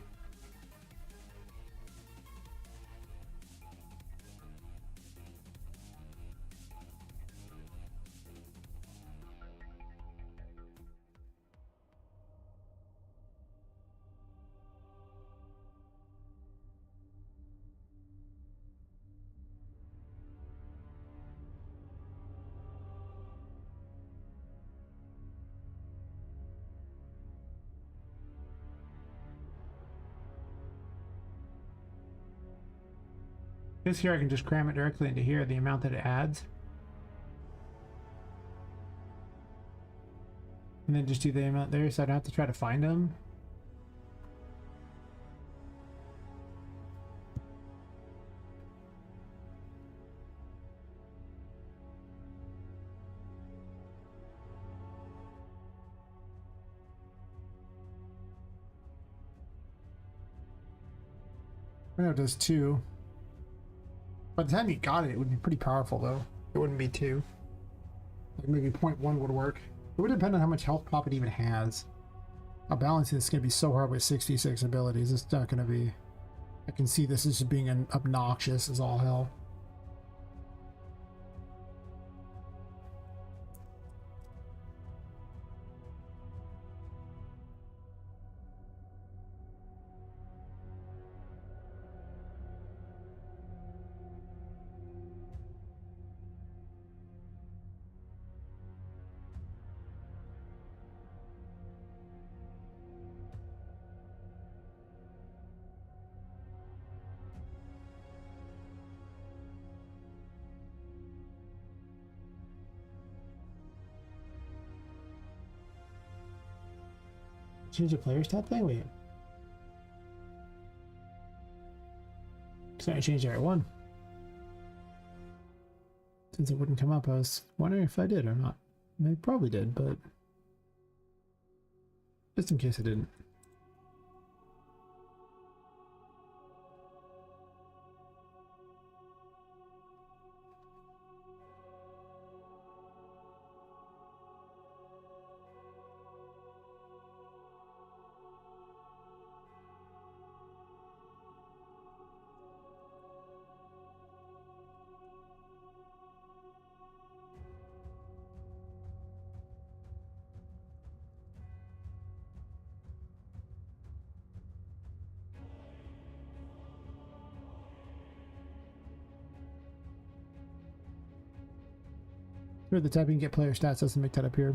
This here I can just cram it directly into here, the amount that it adds. And then just do the amount there so I don't have to try to find them. I know it does 2. By the time you got it, it would be pretty powerful, though. It wouldn't be 2. Like maybe 0.1 would work. It would depend on how much health Poppet even has. Now, balancing this is going to be so hard with 66 abilities. It's not going to be... I can see this as being an obnoxious as all hell. Change the player stat thing? Wait. So I changed the right one. Since it wouldn't come up, I was wondering if I did or not. I probably did, but just in case I didn't. Here, the typing get player stats doesn't make that appear.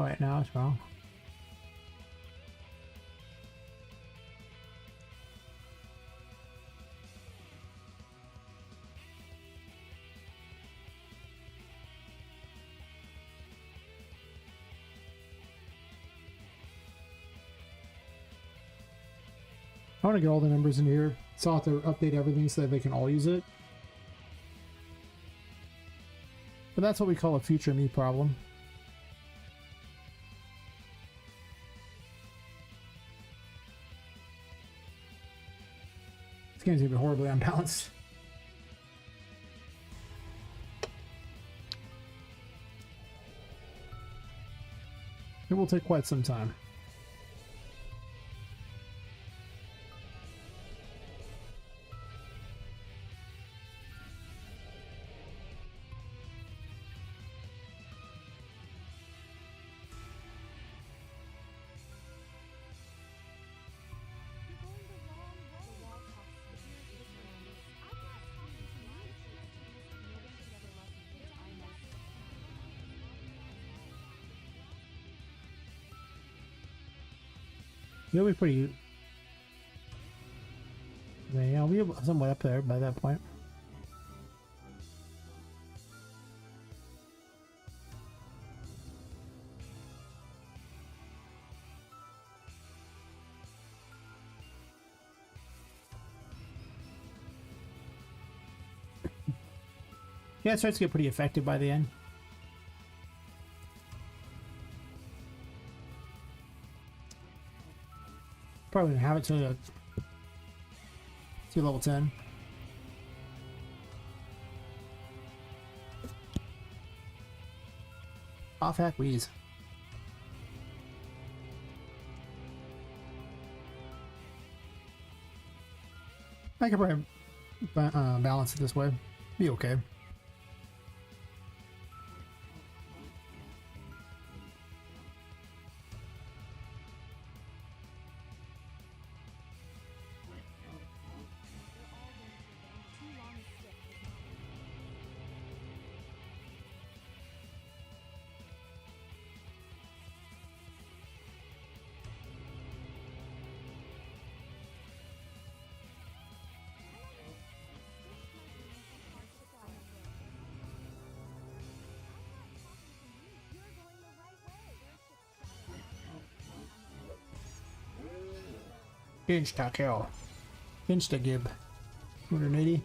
Oh wait, now it's wrong. I want to get all the numbers in here, so I'll have to update everything so that they can all use it. But that's what we call a future me problem. This game's gonna be horribly unbalanced. It will take quite some time. You'll be pretty... Yeah, we'll be somewhat up there by that point. Yeah, it starts to get pretty effective by the end. Probably gonna have it to level 10. Off hack wheeze. I could probably balance it this way. Be okay. Insta kill. Insta gib. 280.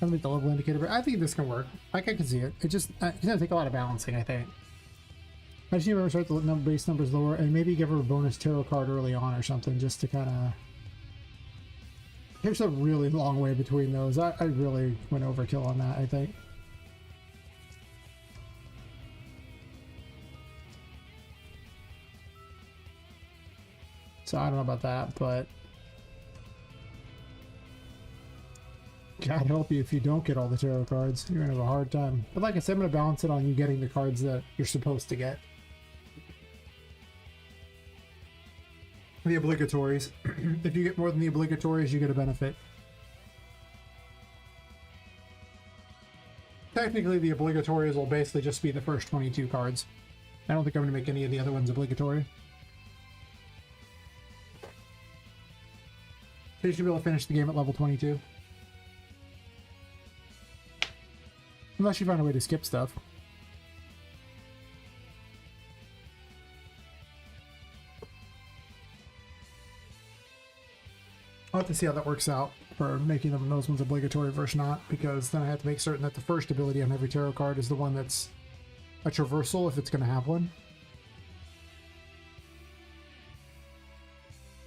I'll make the level indicator, but I think this can work. Like, I can see it. It just, it's gonna take a lot of balancing, I think. I just need to start the base numbers lower and maybe give her a bonus tarot card early on or something just to kind of... There's a really long way between those. I really went overkill on that, I think. So I don't know about that, but God help you if you don't get all the tarot cards. You're gonna have a hard time. But like I said, I'm gonna balance it on you getting the cards that you're supposed to get. The obligatories. If you get more than the obligatories, you get a benefit. Technically, the obligatories will basically just be the first 22 cards. I don't think I'm gonna make any of the other ones obligatory. So you should be able to finish the game at level 22. Unless you find a way to skip stuff. I'll have to see how that works out for making them those ones obligatory versus not, because then I have to make certain that the first ability on every tarot card is the one that's a traversal if it's going to have one.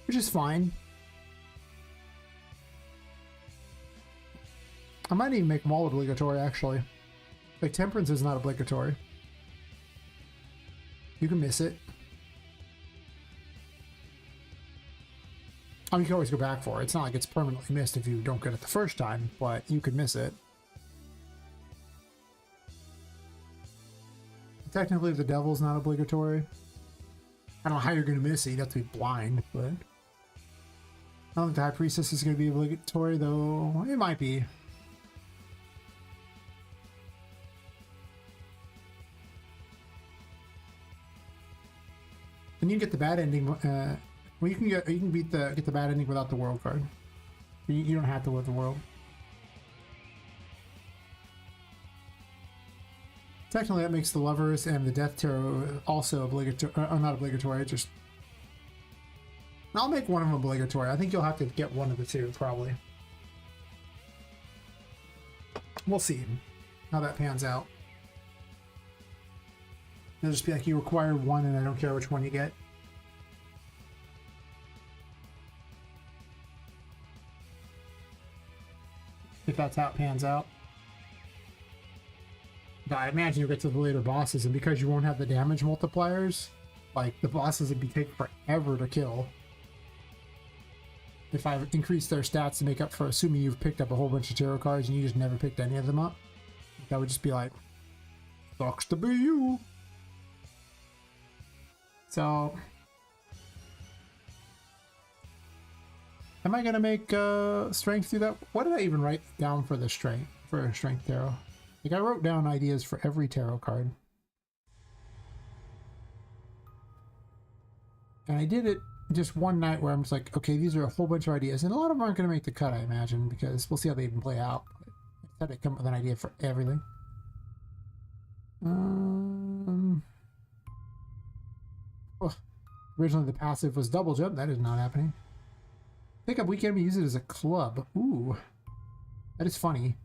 Which is fine. I might even make them all obligatory, actually. Like, Temperance is not obligatory. You can miss it. I mean, you can always go back for it. It's not like it's permanently missed if you don't get it the first time, but you could miss it. Technically, the Devil's not obligatory. I don't know how you're going to miss it. You'd have to be blind, but... I don't think the High Priestess is going to be obligatory, though. It might be. And you can get the bad ending. Well, you can get the bad ending without the world card. You don't have to live the world. Technically, that makes the Lovers and the Death Tarot also obligatory. Not obligatory. Just I'll make one of them obligatory. I think you'll have to get one of the two, probably. We'll see how that pans out. It'll just be like you require one, and I don't care which one you get. If that's how it pans out. But I imagine you'll get to the later bosses, and because you won't have the damage multipliers, like the bosses would be taking forever to kill. If I increase their stats to make up for assuming you've picked up a whole bunch of tarot cards and you just never picked any of them up, that would just be like, sucks to be you. So, am I gonna make strength through that? What did I even write down for the strength tarot? Like I wrote down ideas for every tarot card, and I did it just one night where I'm just like, okay, these are a whole bunch of ideas, and a lot of them aren't going to make the cut, I imagine, because we'll see how they even play out. But I thought I'd come up with an idea for everything. Originally the passive was double jump. That is not happening. Pick up weak enemy, use it as a club. Ooh, that is funny.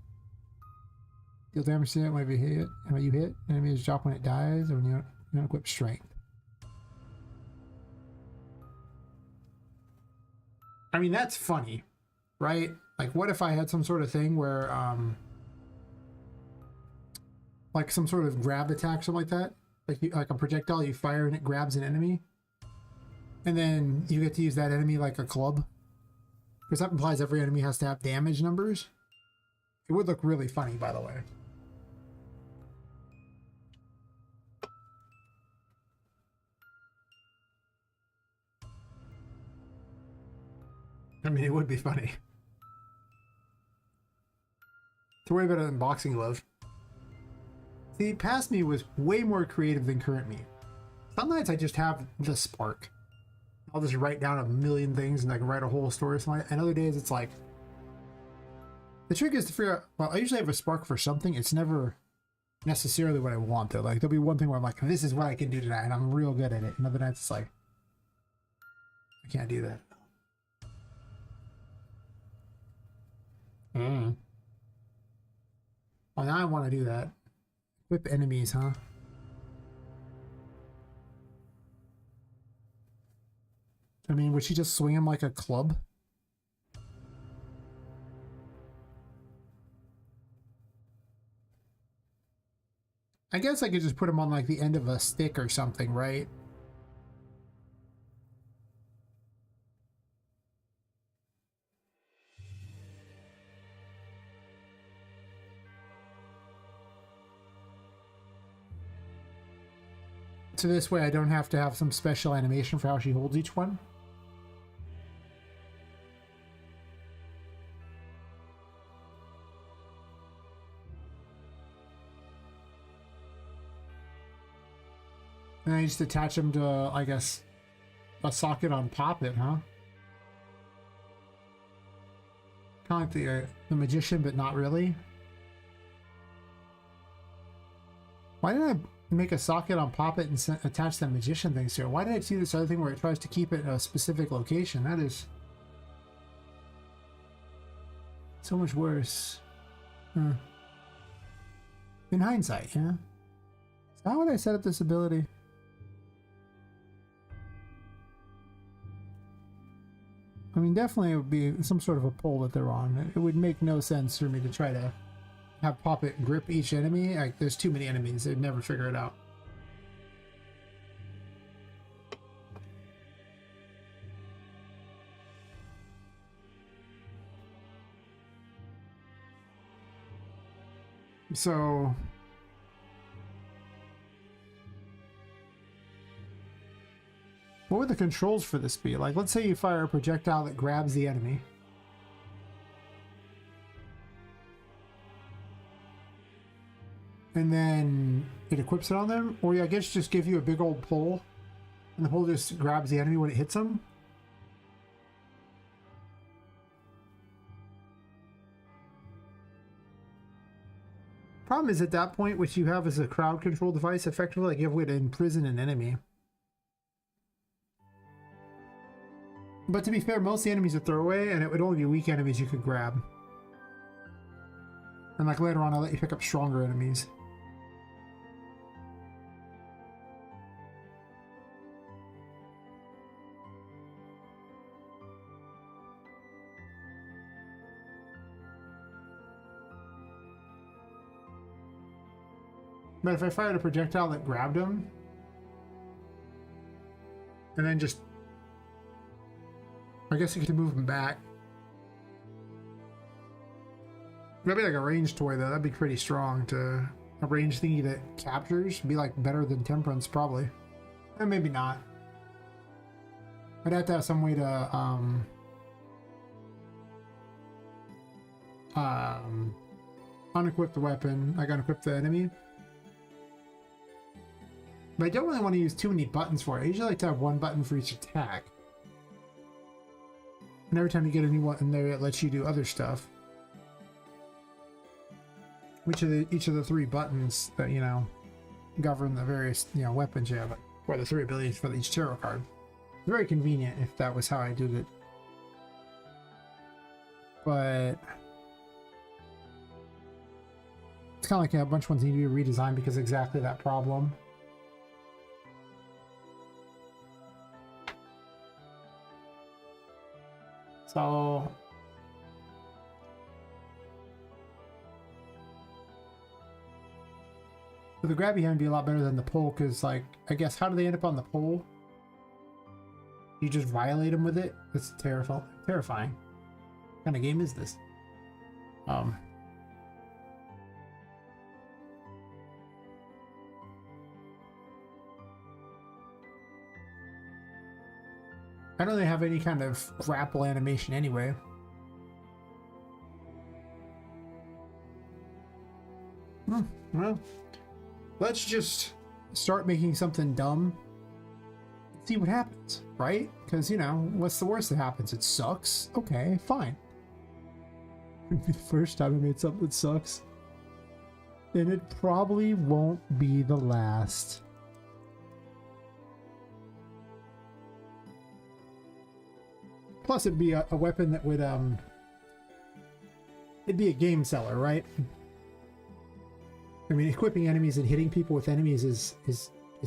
Deal damage to it whenever you hit. When you hit, enemies drop when it dies, or when you don't equip strength. I mean, that's funny, right? Like, what if I had some sort of thing where, like some sort of grab attack, something like that? Like a projectile you fire and it grabs an enemy, and then you get to use that enemy like a club, because that implies every enemy has to have damage numbers. It would look really funny, by the way. I mean, it would be funny. To worry about an unboxing glove. See, past me was way more creative than current me. Some nights I just have the spark. I'll just write down a million things and I can write a whole story or something. And other days it's like, the trick is to figure out, well, I usually have a spark for something. It's never necessarily what I want though. Like there'll be one thing where I'm like, this is what I can do tonight and I'm real good at it. And other nights it's like, I can't do that. Oh, now I want to do that. Whip enemies, huh? I mean, would she just swing him like a club? I guess I could just put him on like the end of a stick or something, right? So this way I don't have to have some special animation for how she holds each one. And I just attach them to, I guess, a socket on Poppet, huh? Kind of like the Magician, but not really. Why did I make a socket on Poppet and attach the Magician things to it? Why did I see this other thing where it tries to keep it in a specific location? That is so much worse. In hindsight, yeah. So how would I set up this ability? I mean, definitely it would be some sort of a pull that they're on. It would make no sense for me to try to have Poppet grip each enemy. Like, there's too many enemies. They'd never figure it out. So What would the controls for this be? Like, let's say you fire a projectile that grabs the enemy. And then it equips it on them? Or I guess just give you a big old pole, and the pole just grabs the enemy when it hits them? Problem is, at that point, what you have is a crowd control device, effectively, like you have a way to imprison an enemy. But to be fair, most of the enemies are throwaway, and it would only be weak enemies you could grab. And like later on, I'll let you pick up stronger enemies. But if I fired a projectile that grabbed him, and then just, I guess you could move him back. Maybe like a ranged toy though, that'd be pretty strong. To a ranged thingy that captures, be like better than Temperance probably. And maybe not. I'd have to have some way to unequip the weapon. I gotta equip the enemy. But I don't really want to use too many buttons for it. I usually like to have one button for each attack. And every time you get a new one in there, it lets you do other stuff. Each of the three buttons that, you know, govern the various, you know, weapons you have, or the three abilities for each tarot card. Very convenient if that was how I did it. But it's kind of like a bunch of ones need to be redesigned because of exactly that problem. So the grabby hand would be a lot better than the pole, because, like, I guess, how do they end up on the pole? You just violate them with it? That's terrifying. What kind of game is this? I don't really have any kind of grapple animation anyway. Well, let's just start making something dumb. See what happens, right? Because, you know, what's the worst that happens? It sucks. Okay, fine. The first time I made something that sucks. And it probably won't be the last. Plus, it'd be a weapon that would, it'd be a game seller, right? I mean, equipping enemies and hitting people with enemies is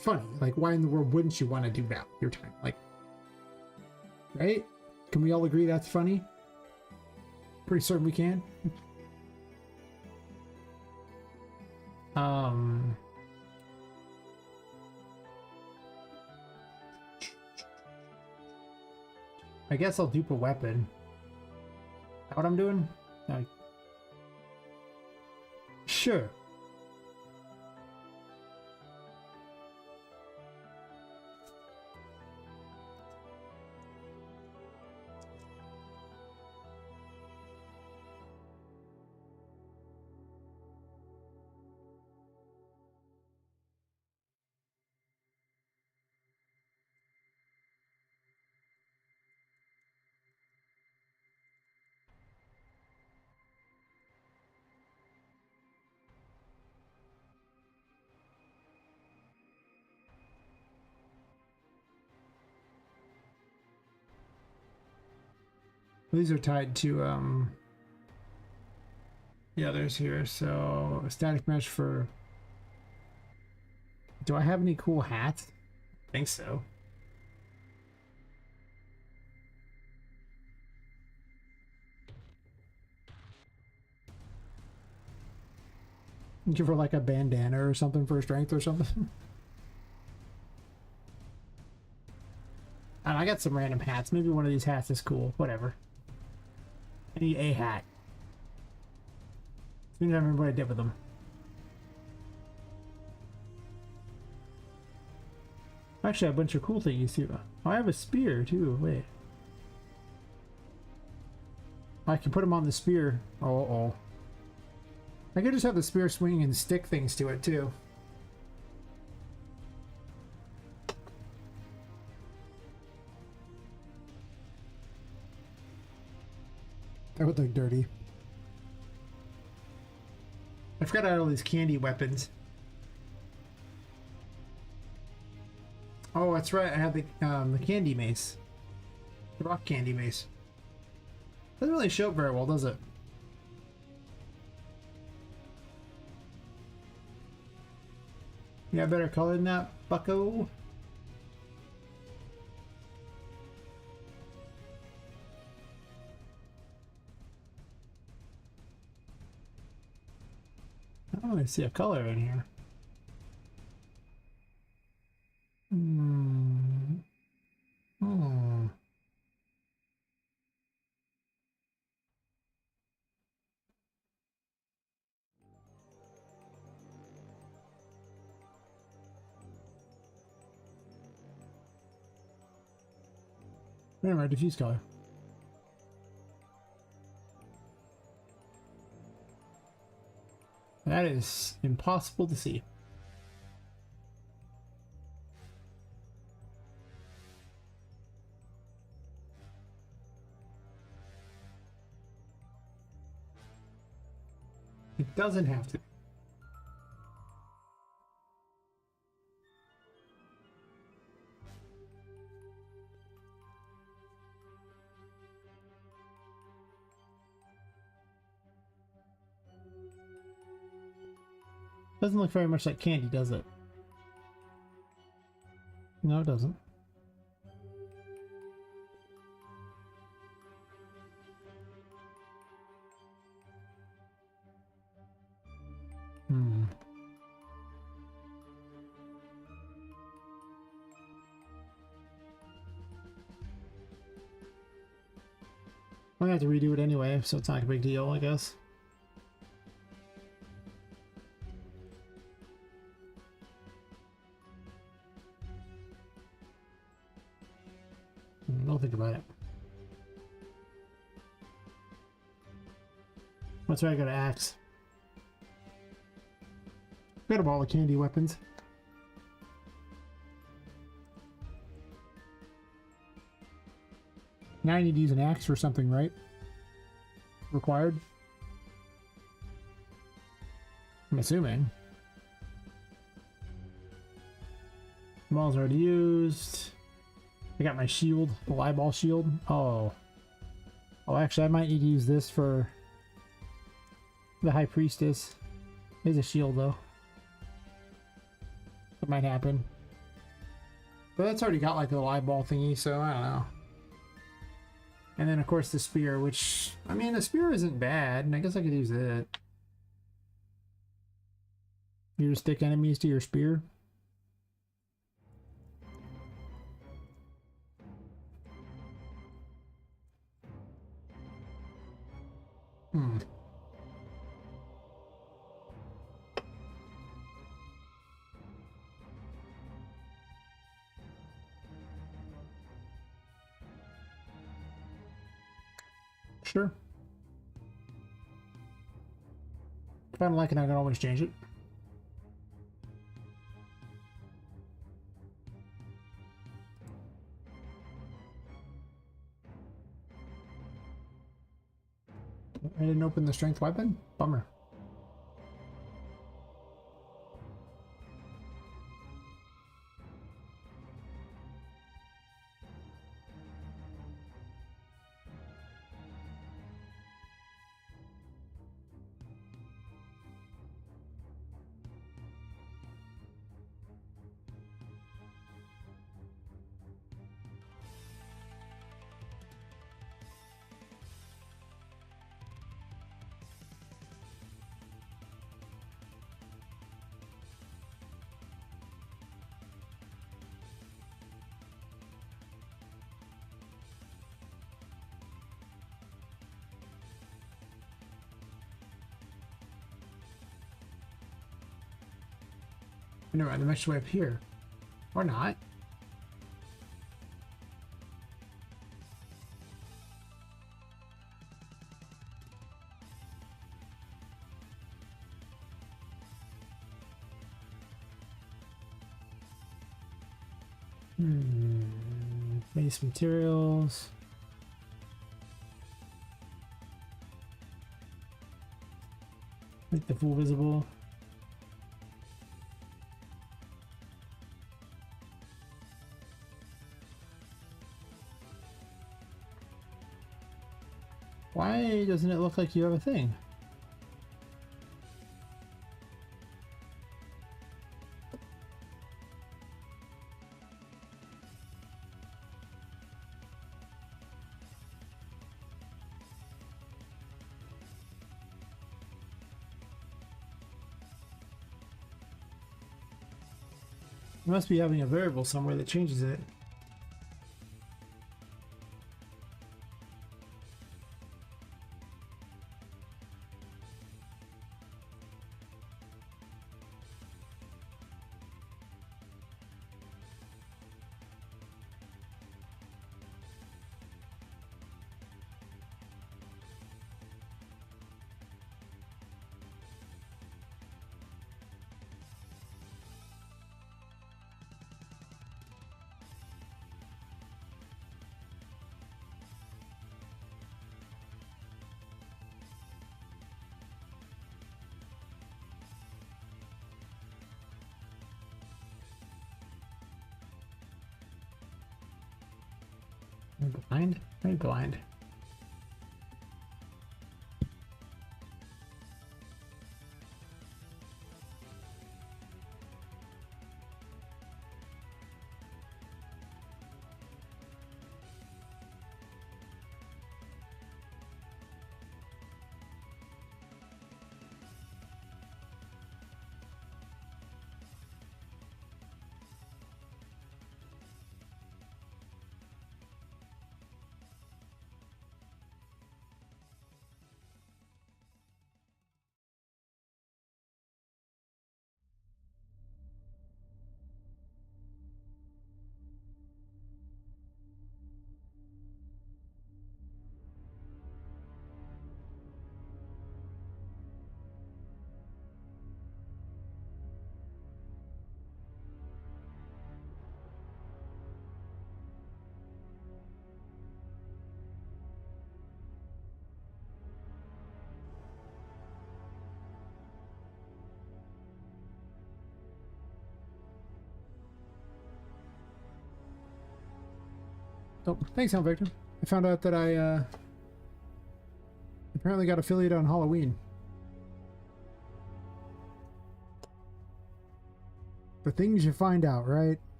funny. Like, why in the world wouldn't you want to do that with your time? Like, right? Can we all agree that's funny? Pretty certain we can. I guess I'll dupe a weapon. Is that what I'm doing? Like, sure. These are tied to the others here. So a static mesh for. Do I have any cool hats? I think so. Give her like a bandana or something for strength or something. And I got some random hats. Maybe one of these hats is cool. Whatever. I need a hat. I don't remember what I did with them. Actually, a bunch of cool things too. Oh, I have a spear too. Wait. I can put him on the spear. Oh. I could just have the spear swing and stick things to it too. That would look dirty. I forgot I had all these candy weapons. Oh, that's right. I had the candy mace. The rock candy mace. Doesn't really show up very well, does it? Yeah, better color than that, bucko. I don't really see a color in here. Hmm. Anyway, diffuse color. That is impossible to see. It doesn't have to. Doesn't look very much like candy, does it? No, it doesn't. I'm gonna have to redo it anyway, so it's not a big deal, I guess. Don't think about it. That's why I got an axe. Forgot about all the candy weapons. Now I need to use an axe for something, right? Required? I'm assuming. Ball's already used. I got my shield, the eyeball shield. Oh. Oh, actually, I might need to use this for the High Priestess. There's a shield, though. That might happen. But that's already got like a little eyeball thingy, so I don't know. And then, of course, the spear, which, I mean, the spear isn't bad, and I guess I could use it. You just stick enemies to your spear? Sure. If I don't like it, I can always change it. I didn't open the strength weapon? Bummer. Anyway, the next way up here. Or not. Base materials. Make the fool visible. Why doesn't it look like you have a thing? You must be having a variable somewhere that changes it. Am I blind? Am I blind? Oh, thanks, Hell Victor. I found out that I apparently got affiliated on Halloween. The things you find out, right?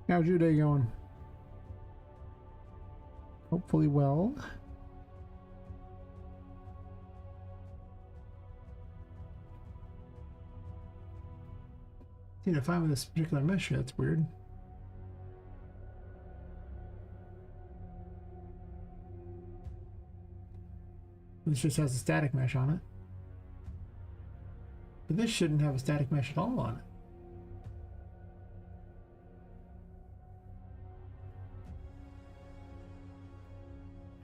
How's your day going? Hopefully well. See, to find with this particular mesh, that's weird. This just has a static mesh on it. But this shouldn't have a static mesh at all on it.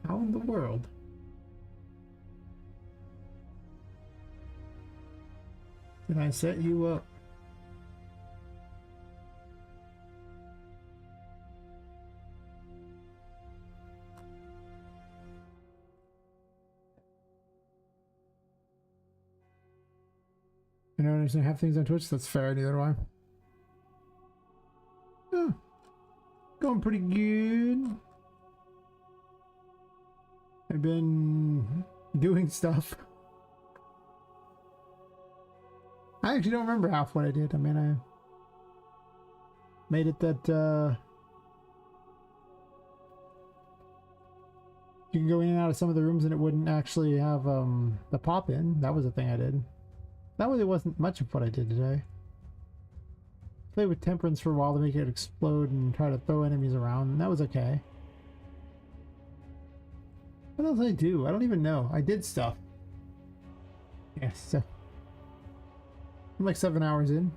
How in the world? Did I set you up? I don't understand half things on Twitch. That's fair, neither do I. Oh, going pretty good. I've been doing stuff. I actually don't remember half what I did. I mean, I made it that you can go in and out of some of the rooms and it wouldn't actually have the pop in. That was the thing I did. That really wasn't much of what I did today. Played with temperance for a while to make it explode and try to throw enemies around, and that was okay. What else did I do? I don't even know. I did stuff. Yes, so. I'm like 7 hours in.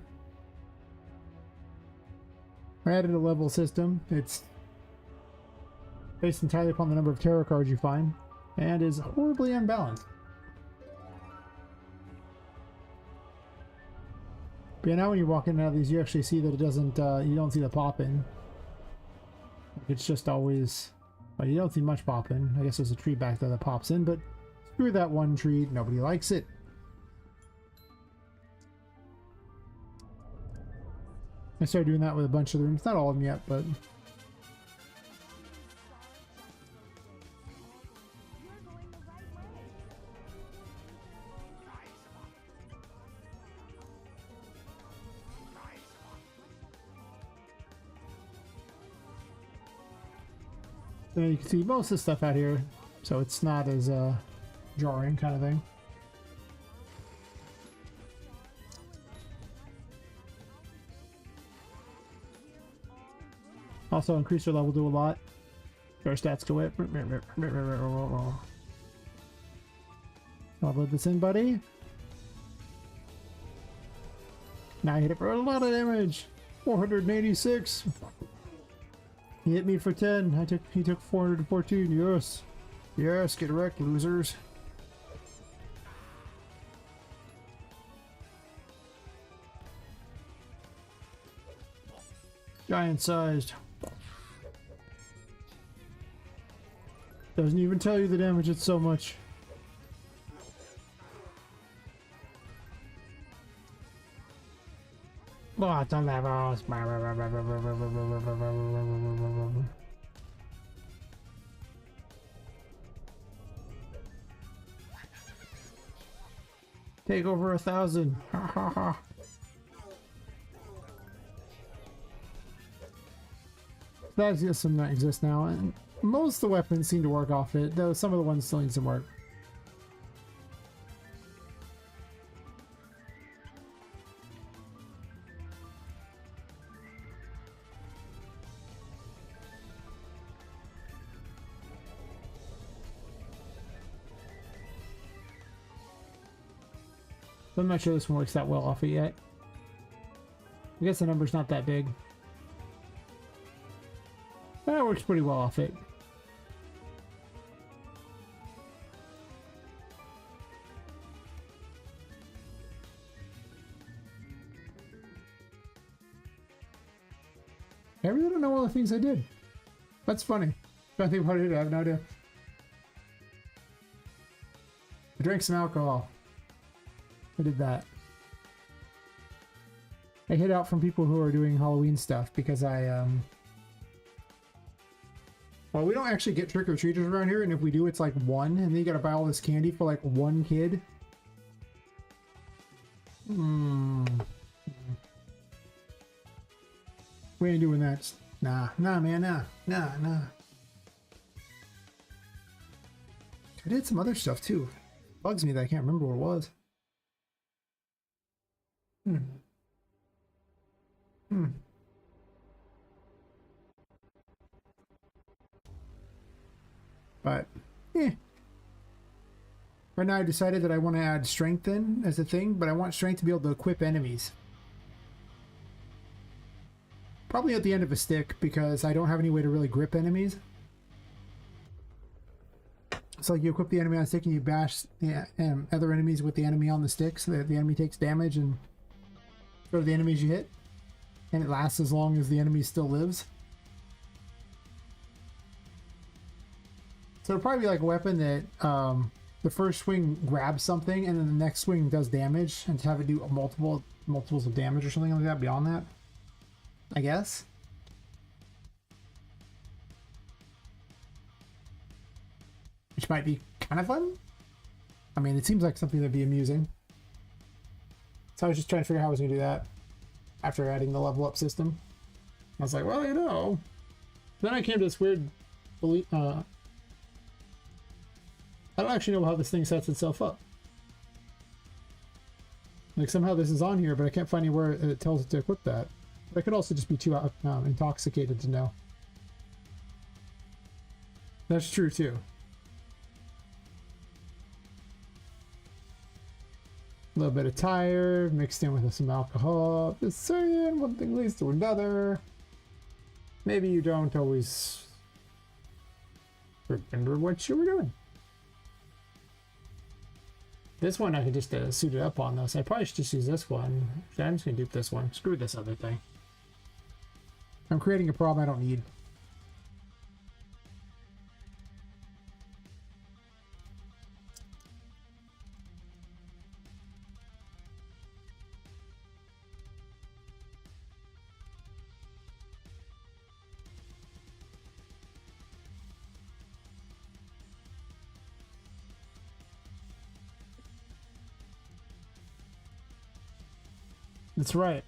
I added a level system. It's based entirely upon the number of tarot cards you find, and is horribly unbalanced. But yeah, now when you walk in and out of these, you actually see that it doesn't, you don't see the pop-in. It's just always, well, you don't see much pop-in. I guess there's a tree back there that pops in, but screw that one tree. Nobody likes it. I started doing that with a bunch of the rooms. Not all of them yet, but... So you can see most of the stuff out here, so it's not as jarring kind of thing. Also, increase your level to a lot. Your stats go up. I'll load this in, buddy. Now I hit it for a lot of damage. 486. He hit me for 10. He took 414. Yes. Yes, get wrecked, losers. Giant sized. Doesn't even tell you the damage, it's so much. Lots of levels. Take over 1,000. Ha ha ha. That system that exists now, and most of the weapons seem to work off it, though some of the ones still need some work. I'm not sure this one works that well off it yet. I guess the number's not that big. That works pretty well off it. I really don't know all the things I did. That's funny. Trying to think about it, I have no idea. I drank some alcohol. I did that. I hid out from people who are doing Halloween stuff because I, well, we don't actually get trick-or-treaters around here, and if we do, it's like one, and then you gotta buy all this candy for like one kid. We ain't doing that. Nah, man, nah. I did some other stuff too. Bugs me that I can't remember what it was. But, right now I decided that I want to add strength in as a thing, but I want strength to be able to equip enemies. Probably at the end of a stick, because I don't have any way to really grip enemies. It's like you equip the enemy on a stick and you bash the other enemies with the enemy on the stick so that the enemy takes damage and go to the enemies you hit. And it lasts as long as the enemy still lives. So it'll probably be like a weapon that the first swing grabs something and then the next swing does damage, and to have it do multiples of damage or something like that beyond that, I guess. Which might be kind of fun. I mean, it seems like something that'd be amusing. So I was just trying to figure out how I was going to do that after adding the level up system. I was like, well, you know. Then I came to this weird belief. I don't actually know how this thing sets itself up. Like, somehow this is on here, but I can't find anywhere it tells it to equip that. But I could also just be too intoxicated to know. That's true, too. A little bit of tire mixed in with some alcohol. Just saying, one thing leads to another. maybe you don't always remember what you were doing. This one I could just suit it up on though, so I probably should just use this one. Actually, I'm just gonna dupe this one. Screw this other thing. I'm creating a problem I don't need. That's right.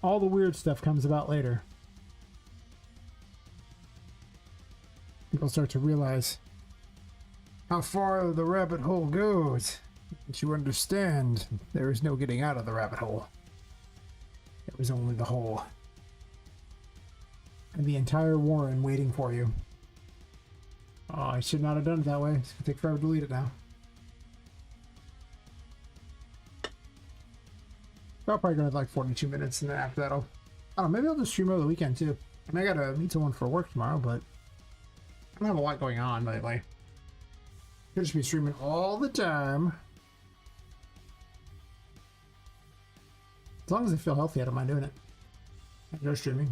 All the weird stuff comes about later. People start to realize how far the rabbit hole goes. But you understand, there is no getting out of the rabbit hole. It was only the hole. And the entire warren waiting for you. Oh, I should not have done it that way. It's gonna take forever to delete it now. I'll probably go to like 42 minutes, and then after that, I don't know, maybe I'll just stream over the weekend too. I mean, I gotta meet someone for work tomorrow, but I don't have a lot going on lately. Could just be streaming all the time. As long as I feel healthy, I don't mind doing it. I enjoy streaming.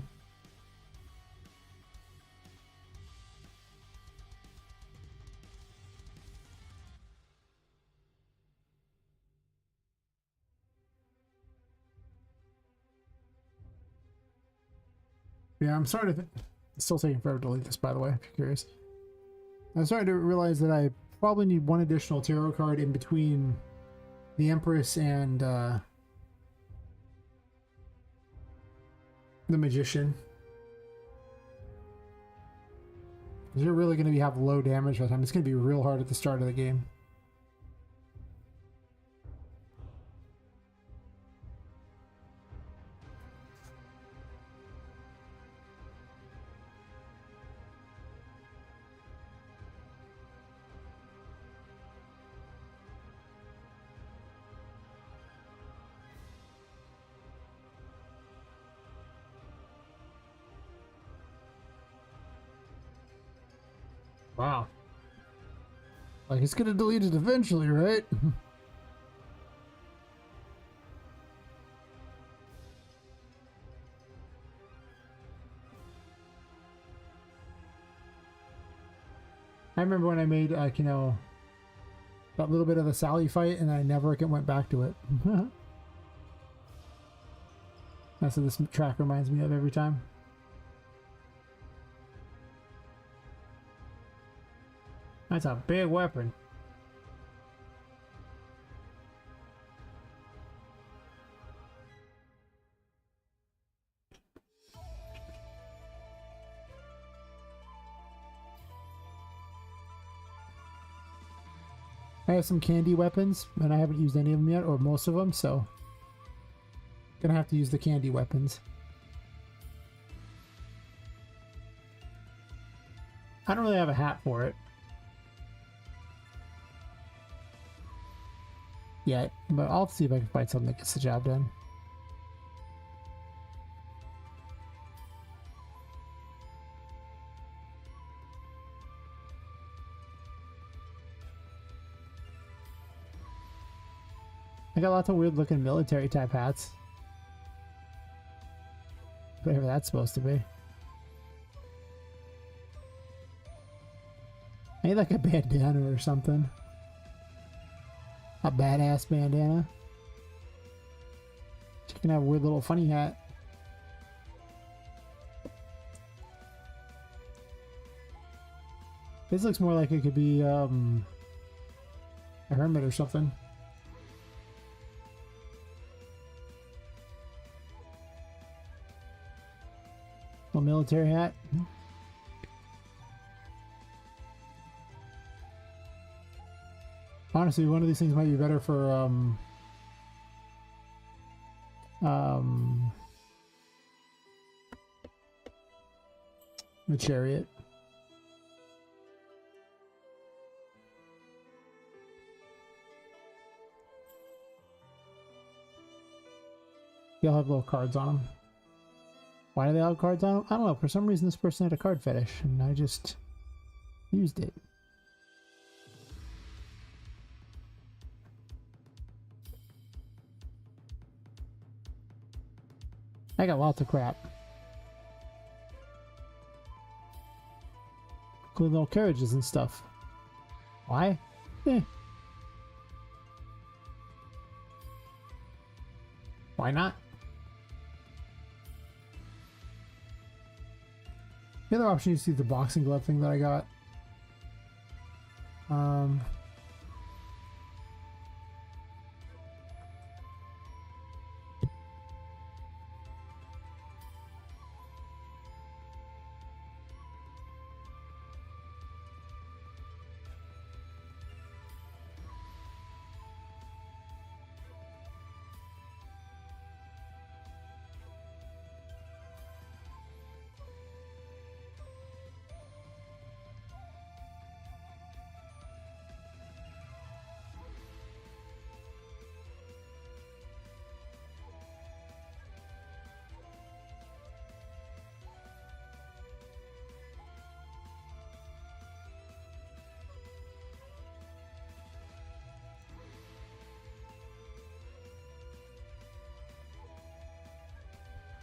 Yeah, I'm starting to it's still taking forever to delete this, by the way, if you're curious. I'm starting to realize that I probably need one additional tarot card in between the Empress and the Magician. You're really going to have low damage by the time. It's going to be real hard at the start of the game. Wow. Like, it's gonna delete it eventually, right? I remember when I made, you know, that little bit of the Sally fight, and I never went back to it. That's what this track reminds me of every time. That's a big weapon. I have some candy weapons, and I haven't used any of them yet, or most of them, so gonna have to use the candy weapons. I don't really have a hat for it yet, but I'll see if I can find something that gets the job done. I got lots of weird looking military type hats. Whatever that's supposed to be. I need like a bandana or something. A badass bandana. She can have a weird little funny hat. This looks more like it could be a hermit or something. A military hat. Honestly, one of these things might be better for the chariot. They'll have little cards on them. Why do they have cards on them? I don't know. For some reason, this person had a card fetish, and I just used it. I got lots of crap. Including little carriages and stuff. Why? Eh. Why not? The other option is to do the boxing glove thing that I got.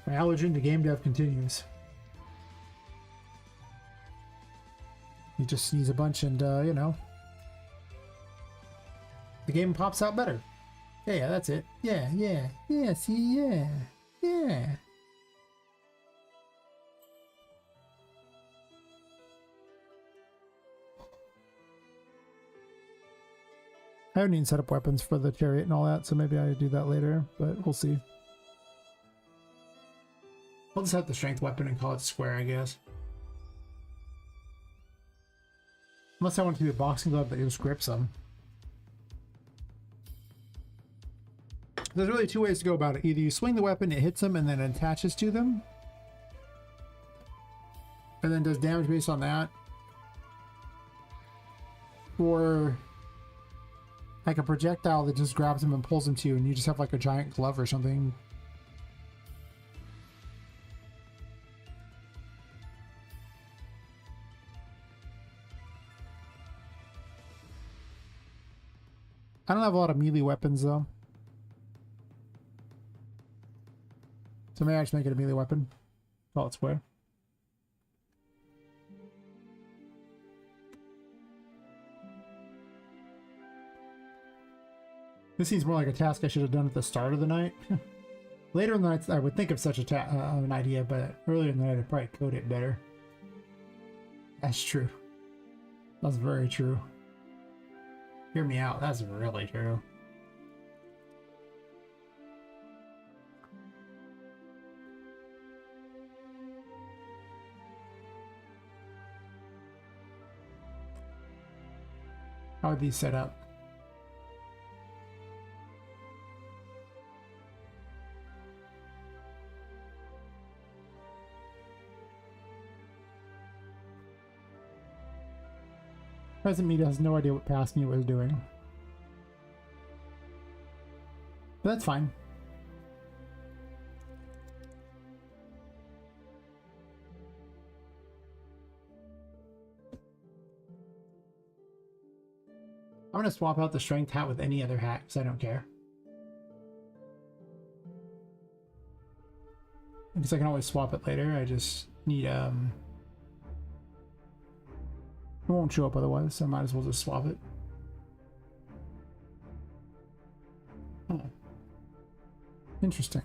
My allergen to game dev continues. You just sneeze a bunch and, you know, the game pops out better. Yeah, that's it. Yeah, see, yeah. I haven't even set up weapons for the chariot and all that, so maybe I do that later, but we'll see. I'll just have the strength weapon and call it square, I guess. Unless I want to do a boxing glove that just grips them. There's really two ways to go about it. Either you swing the weapon, it hits them, and then it attaches to them. And then does damage based on that. Or like a projectile that just grabs them and pulls them to you, and you just have like a giant glove or something. I don't have a lot of melee weapons though. So maybe I just make it a melee weapon. Call it square. This seems more like a task I should have done at the start of the night. Later in the night I would think of such an idea, but earlier in the night I'd probably code it better. That's true. That's very true. Hear me out, that's really true. How are these set up? Present media has no idea what past me was doing. But that's fine. I'm going to swap out the strength hat with any other hat because I don't care. Because I can always swap it later. I just need it won't show up otherwise, so I might as well just swap it. Oh. Interesting.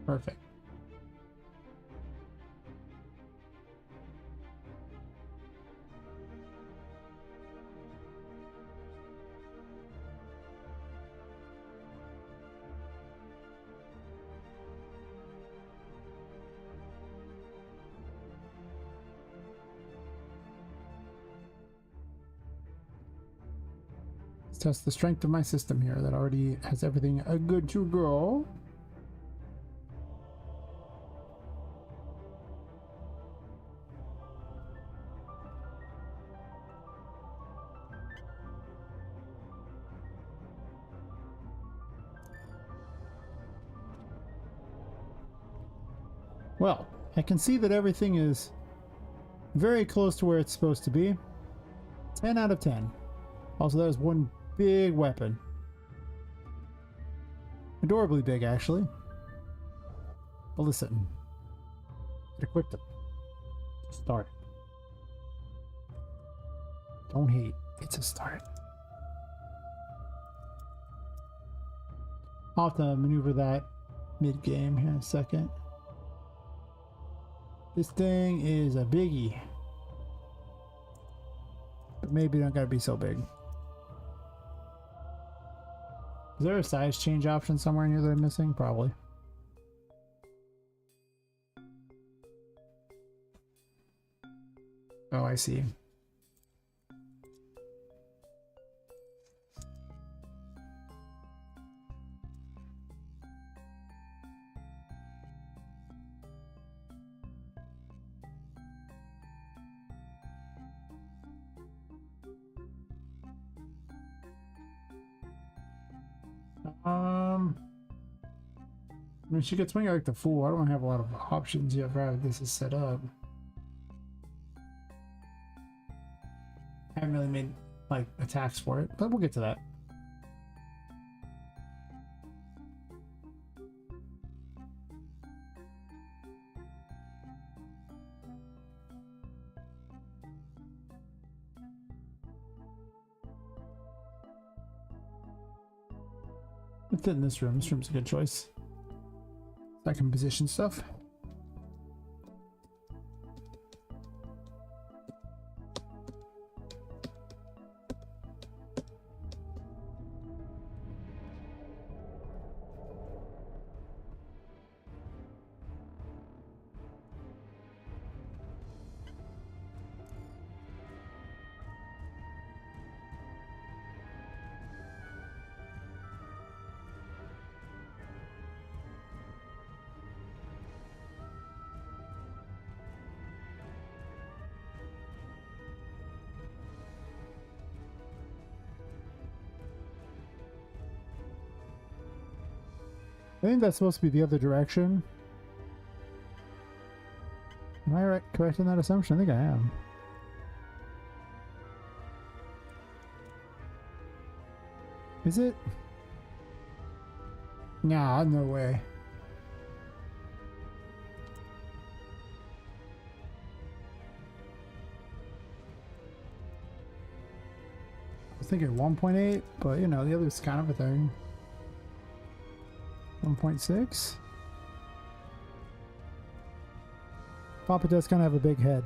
Perfect. Let's test the strength of my system here that already has everything good to go. Well, I can see that everything is very close to where it's supposed to be. 10 out of 10. Also, there's one big weapon. Adorably big, actually. But listen. It equipped it. Start. Don't hate. It's a start. I'll have to maneuver that mid-game here in a second. This thing is a biggie. But maybe not gotta be so big. Is there a size change option somewhere in here that I'm missing? Probably. Oh, I see. I mean, she could swing like the fool. I don't have a lot of options yet for how this is set up. I haven't really made like attacks for it, but we'll get to that. It fit in this room. This room's a good choice. I can position stuff. I think that's supposed to be the other direction. Am I correct in that assumption? I think I am. Is it? Nah, no way. I was thinking 1.8, but you know, the other's kind of a thing. 1.6. Poppet does kind of have a big head.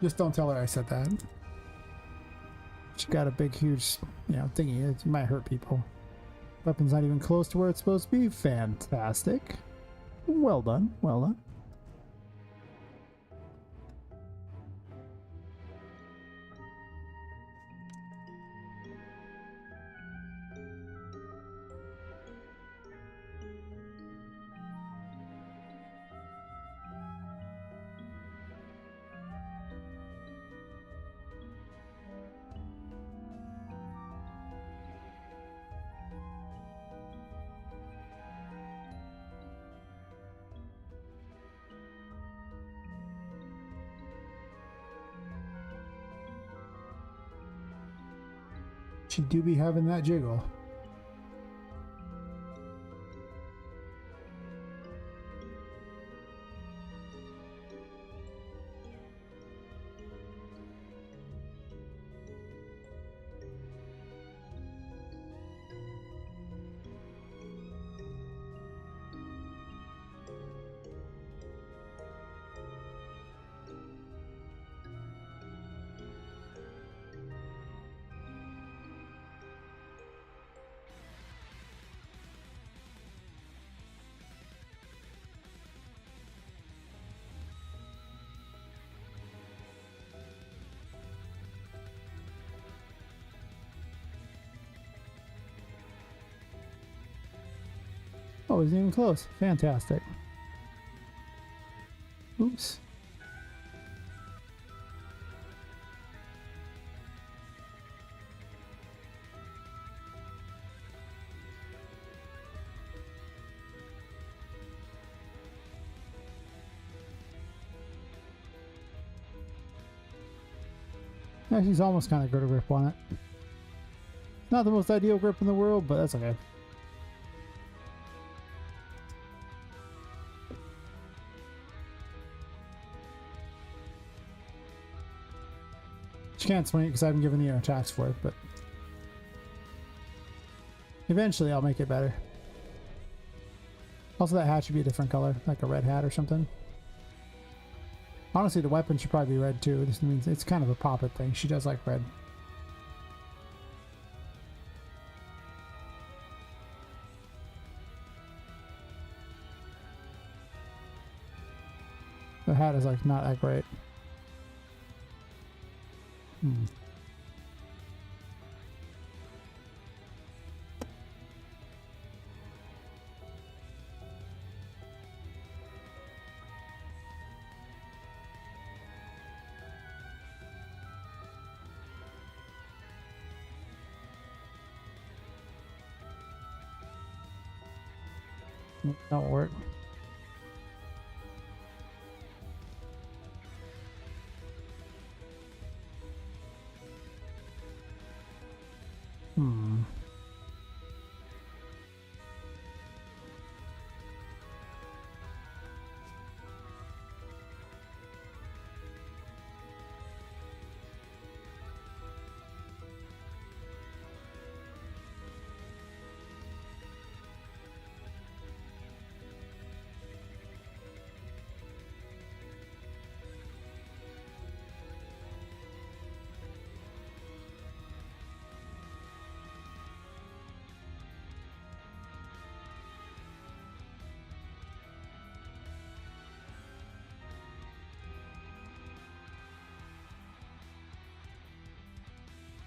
Just don't tell her I said that. She got a big, huge, you know, thingy. It might hurt people. Weapon's not even close to where it's supposed to be. Fantastic. Well done. Well done. She do be having that jiggle. Oh, it's even close. Fantastic. Oops. Actually, he's almost kind of got a grip on it. Not the most ideal grip in the world, but that's okay. You can't swing it because I haven't given the air attacks for it, but eventually I'll make it better. Also, that hat should be a different color, like a red hat or something. Honestly, the weapon should probably be red too. This means it's kind of a Poppet thing. She does like red. The hat is like not that great. That'll work.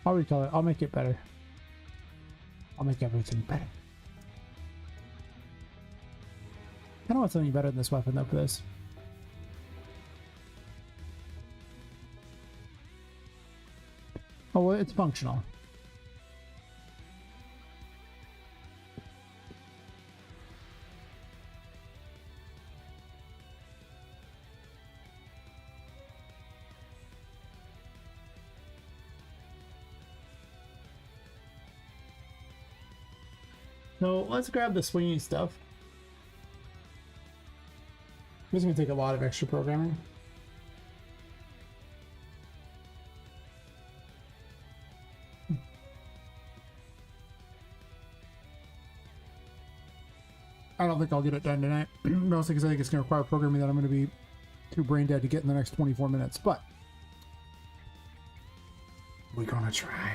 I'll recolor it. I'll make it better. I'll make everything better. I don't want something better than this weapon though for this. Oh, well, it's functional. So let's grab the swinging stuff. This is going to take a lot of extra programming. I don't think I'll get it done tonight. Mostly because I think it's going to require programming that I'm going to be too brain dead to get in the next 24 minutes. But we're going to try.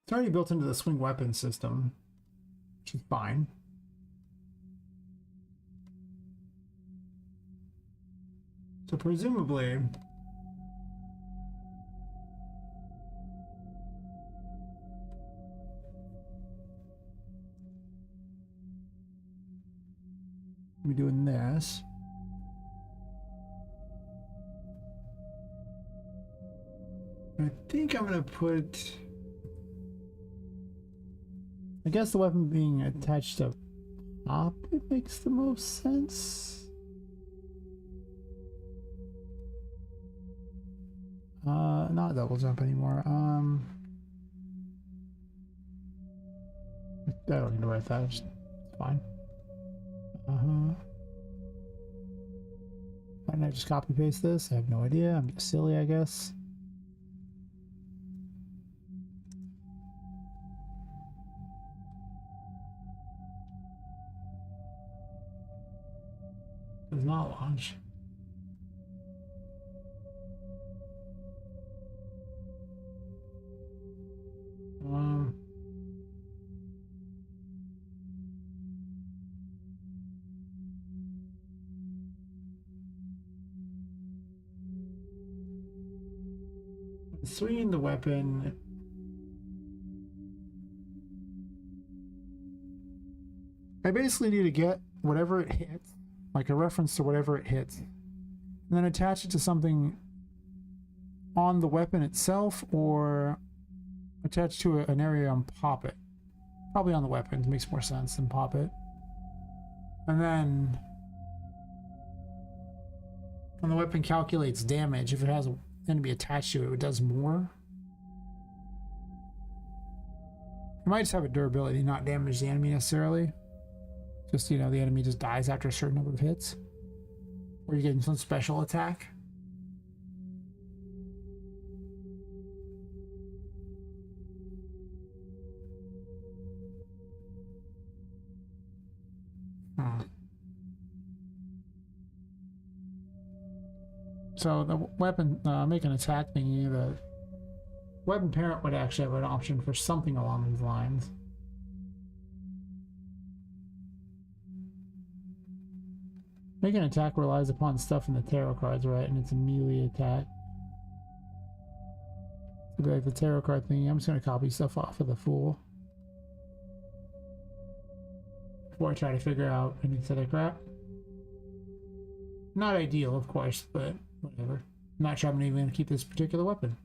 It's already built into the swing weapon system, which is fine. So presumably, we're doing this. I think I'm going to put... I guess the weapon being attached to Poppet makes the most sense. Not double jump anymore. I don't need to write that. It's fine. Why didn't I just copy paste this? I have no idea. I'm just silly, I guess. Does not launch. Swinging the weapon. I basically need to get whatever it hits, like a reference to whatever it hits, and then attach it to something on the weapon itself or attach to an area on Poppet. Probably on the weapon. It makes more sense than Poppet. And then when the weapon calculates damage, if it has an enemy attached to it, it does more. It might just have a durability, not damage the enemy necessarily. Just, you know, the enemy just dies after a certain number of hits. Or you're getting some special attack. So the weapon, make an attack thingy, the weapon parent would actually have an option for something along these lines. Make an attack relies upon stuff in the tarot cards, right? And it's a melee attack. So like the tarot card thingy, I'm just going to copy stuff off of the Fool. Before I try to figure out any other crap. Not ideal, of course, but whatever. I'm not sure I'm even going to keep this particular weapon.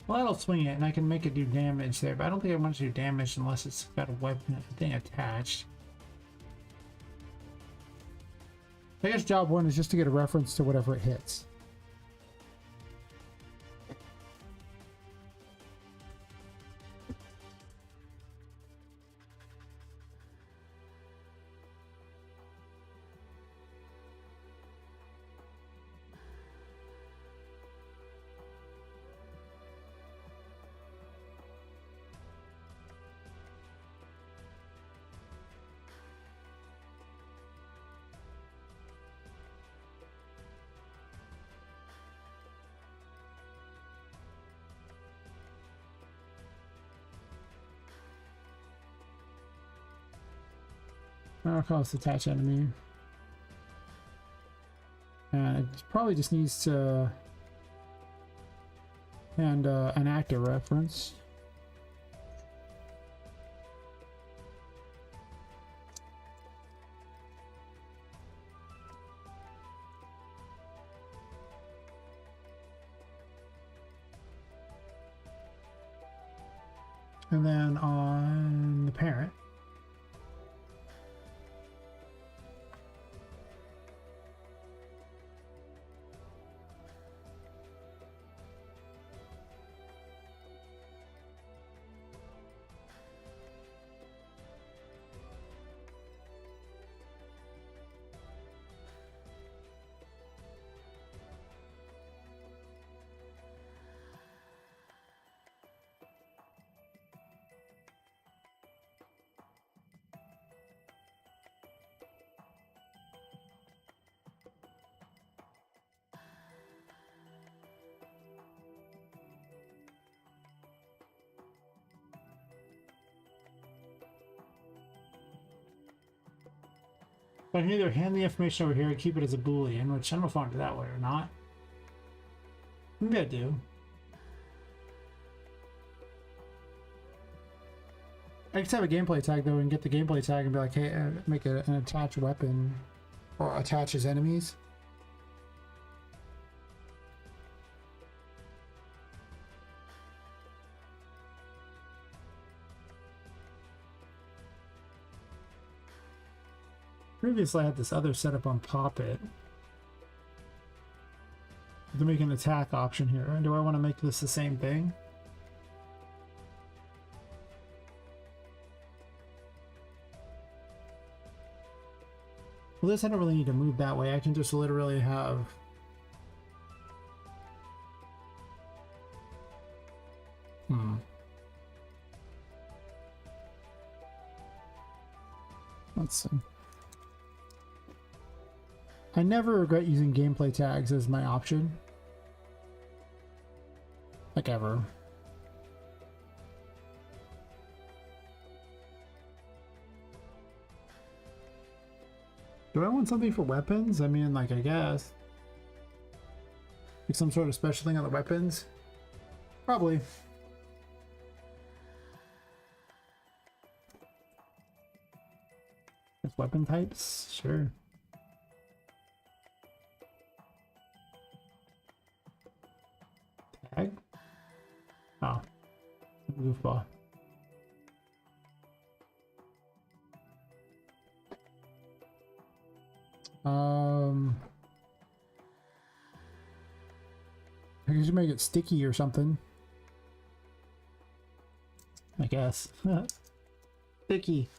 Well, that'll swing it, and I can make it do damage there, but I don't think I want to do damage unless it's got a weapon thing attached. I guess job one is just to get a reference to whatever it hits. I'll call this attach enemy. And it probably just needs to and an actor reference. And then on the parent, I can either hand the information over here or keep it as a boolean, which I don't know if I want to do that way or not. Maybe I do. I just have a gameplay tag though, and get the gameplay tag and be like, hey, make an attach weapon or attaches enemies. Previously, I had this other setup on Poppet to make an attack option here. And do I want to make this the same thing? Well, this I don't really need to move that way. I can just literally have... Let's see. I never regret using gameplay tags as my option. Like ever. Do I want something for weapons? I mean, like, I guess. Like some sort of special thing on the weapons? Probably. There's weapon types? Sure. Tag? Oh. Goofball. I guess you make it sticky or something. I guess. Sticky.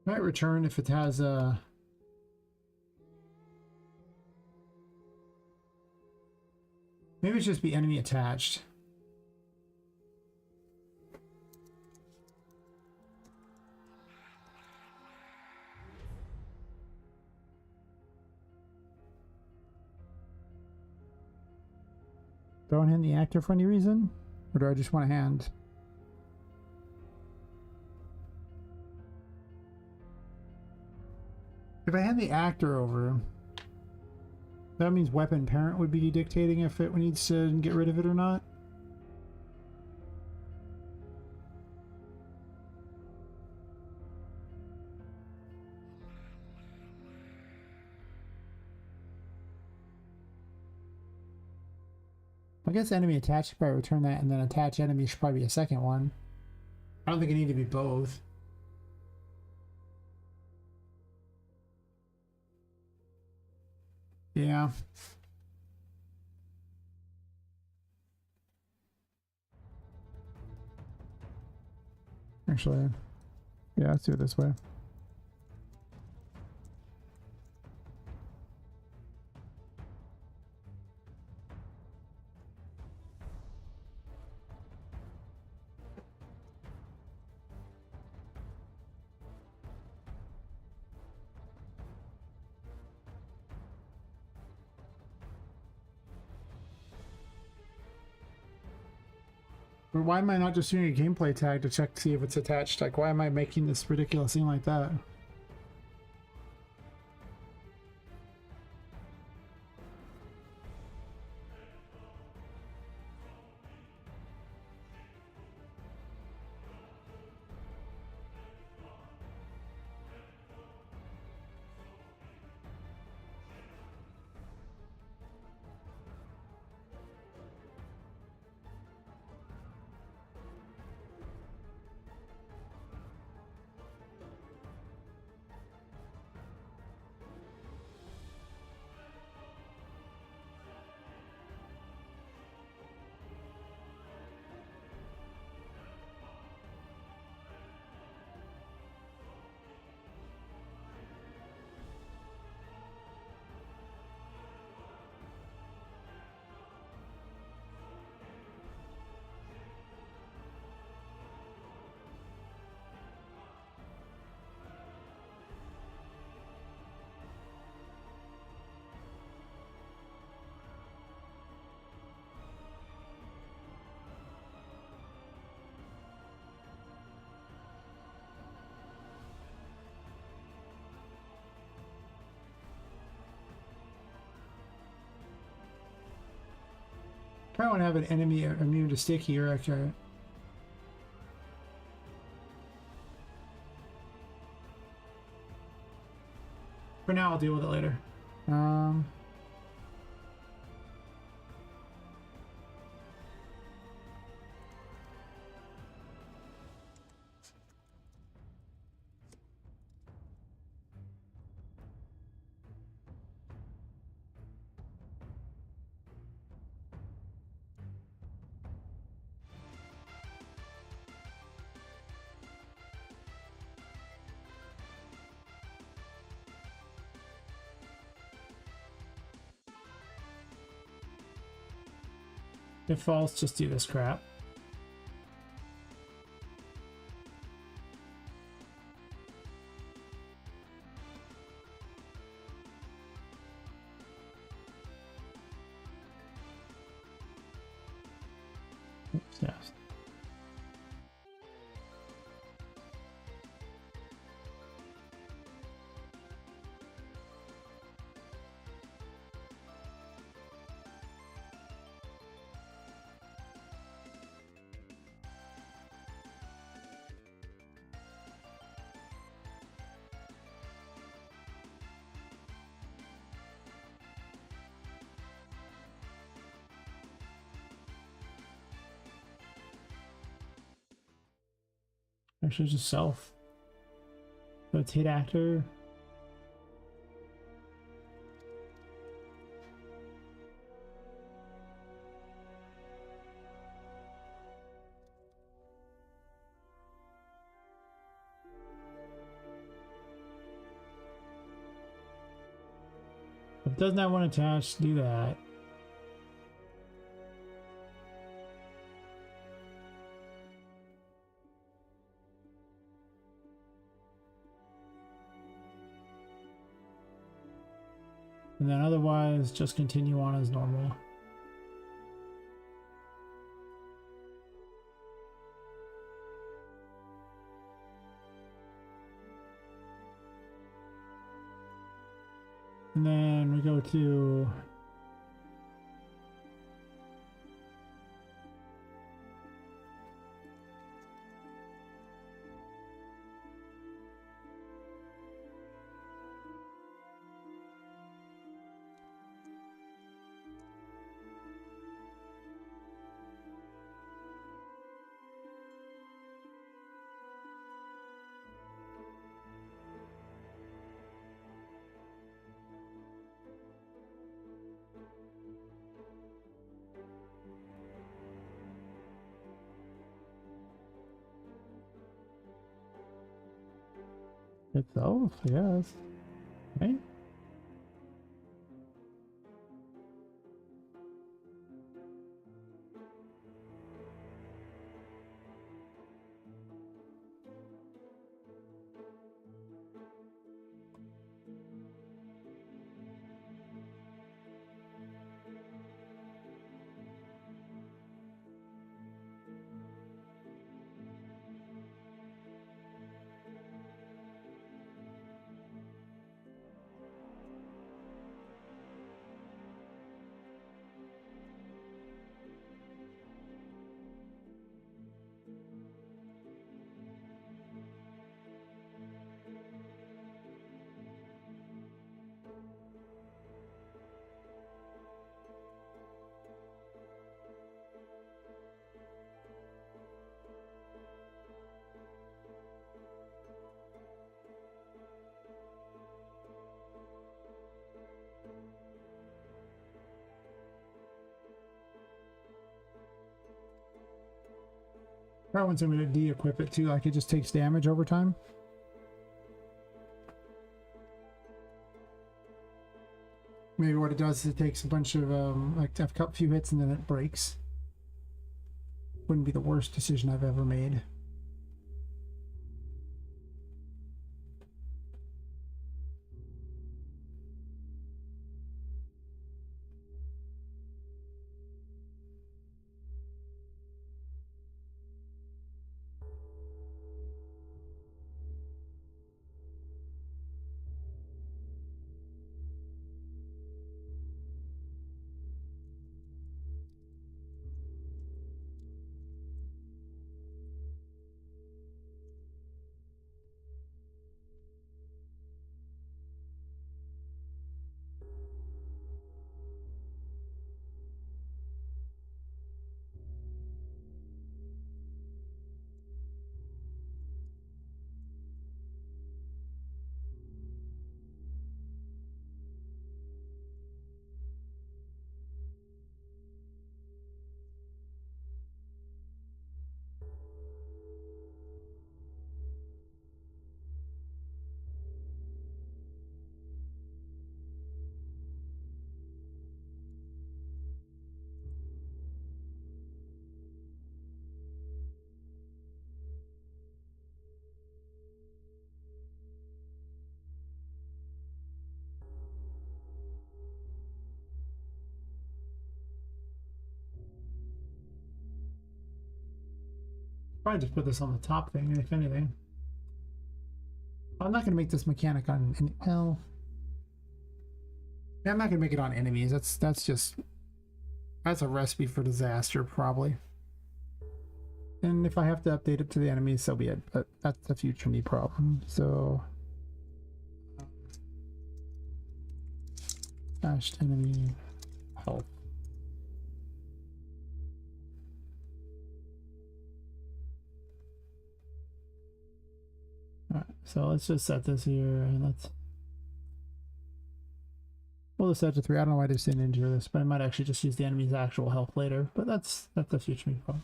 Might return if it has a... Maybe it's just be enemy attached. Don't hand the actor for any reason? Or do I just want a hand? If I hand the actor over, that means weapon parent would be dictating if it needs to get rid of it or not. I guess enemy attached should probably return that, and then attach enemy should probably be a second one. I don't think it need to be both. Yeah. Actually, yeah, let's do it this way. But why am I not just doing a gameplay tag to check to see if it's attached? Like, why am I making this ridiculous thing like that? I want to have an enemy immune to sticky or accurate. For now, I'll deal with it later. If false, just do this crap. Oops, yes. Actually, just self. Rotate actor. If it does not want to attach, do that. And then otherwise, just continue on as normal. And then we go to itself, I guess. Right? That one's I'm going to de-equip it too, like it just takes damage over time. Maybe what it does is it takes a bunch of, like a few hits and then it breaks. Wouldn't be the worst decision I've ever made. Probably just put this on the top thing, if anything. I'm not gonna make this mechanic on any, well. Yeah, I'm not gonna make it on enemies. That's a recipe for disaster, probably. And if I have to update it to the enemies, so be it. But that's a future me problem. So dash enemy health. Alright, so let's just set this here and we'll just set it to 3. I don't know why I just didn't enter this, but I might actually just use the enemy's actual health later. But that's a future me problem.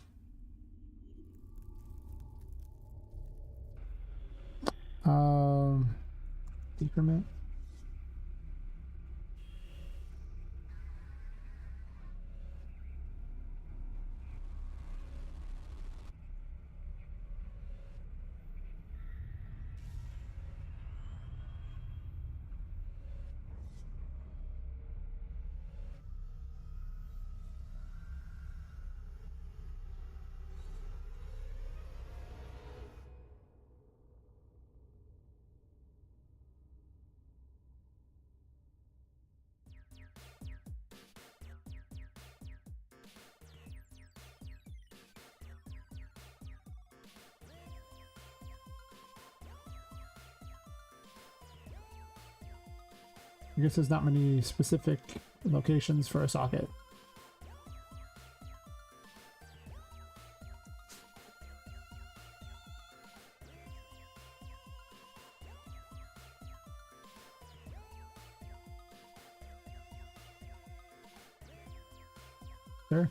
Decrement. I guess there's not many specific locations for a socket. Sure.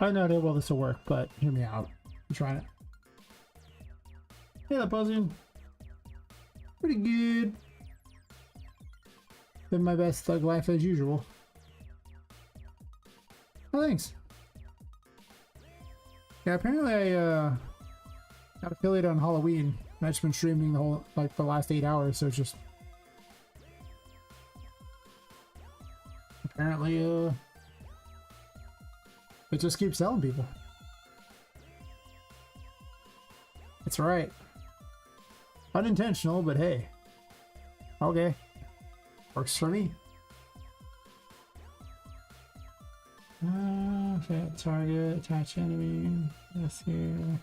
I have no idea well this will work, but hear me out. I'm trying it. Yeah, buzzing. Pretty good. Been my best thug life as usual. Oh, thanks. Yeah, apparently I got affiliated on Halloween. And I've just been streaming the whole, like, the last 8 hours, so it's just apparently it just keeps selling people. That's right. Unintentional, but hey. Okay. Works for me. Okay, target, attach enemy. This here.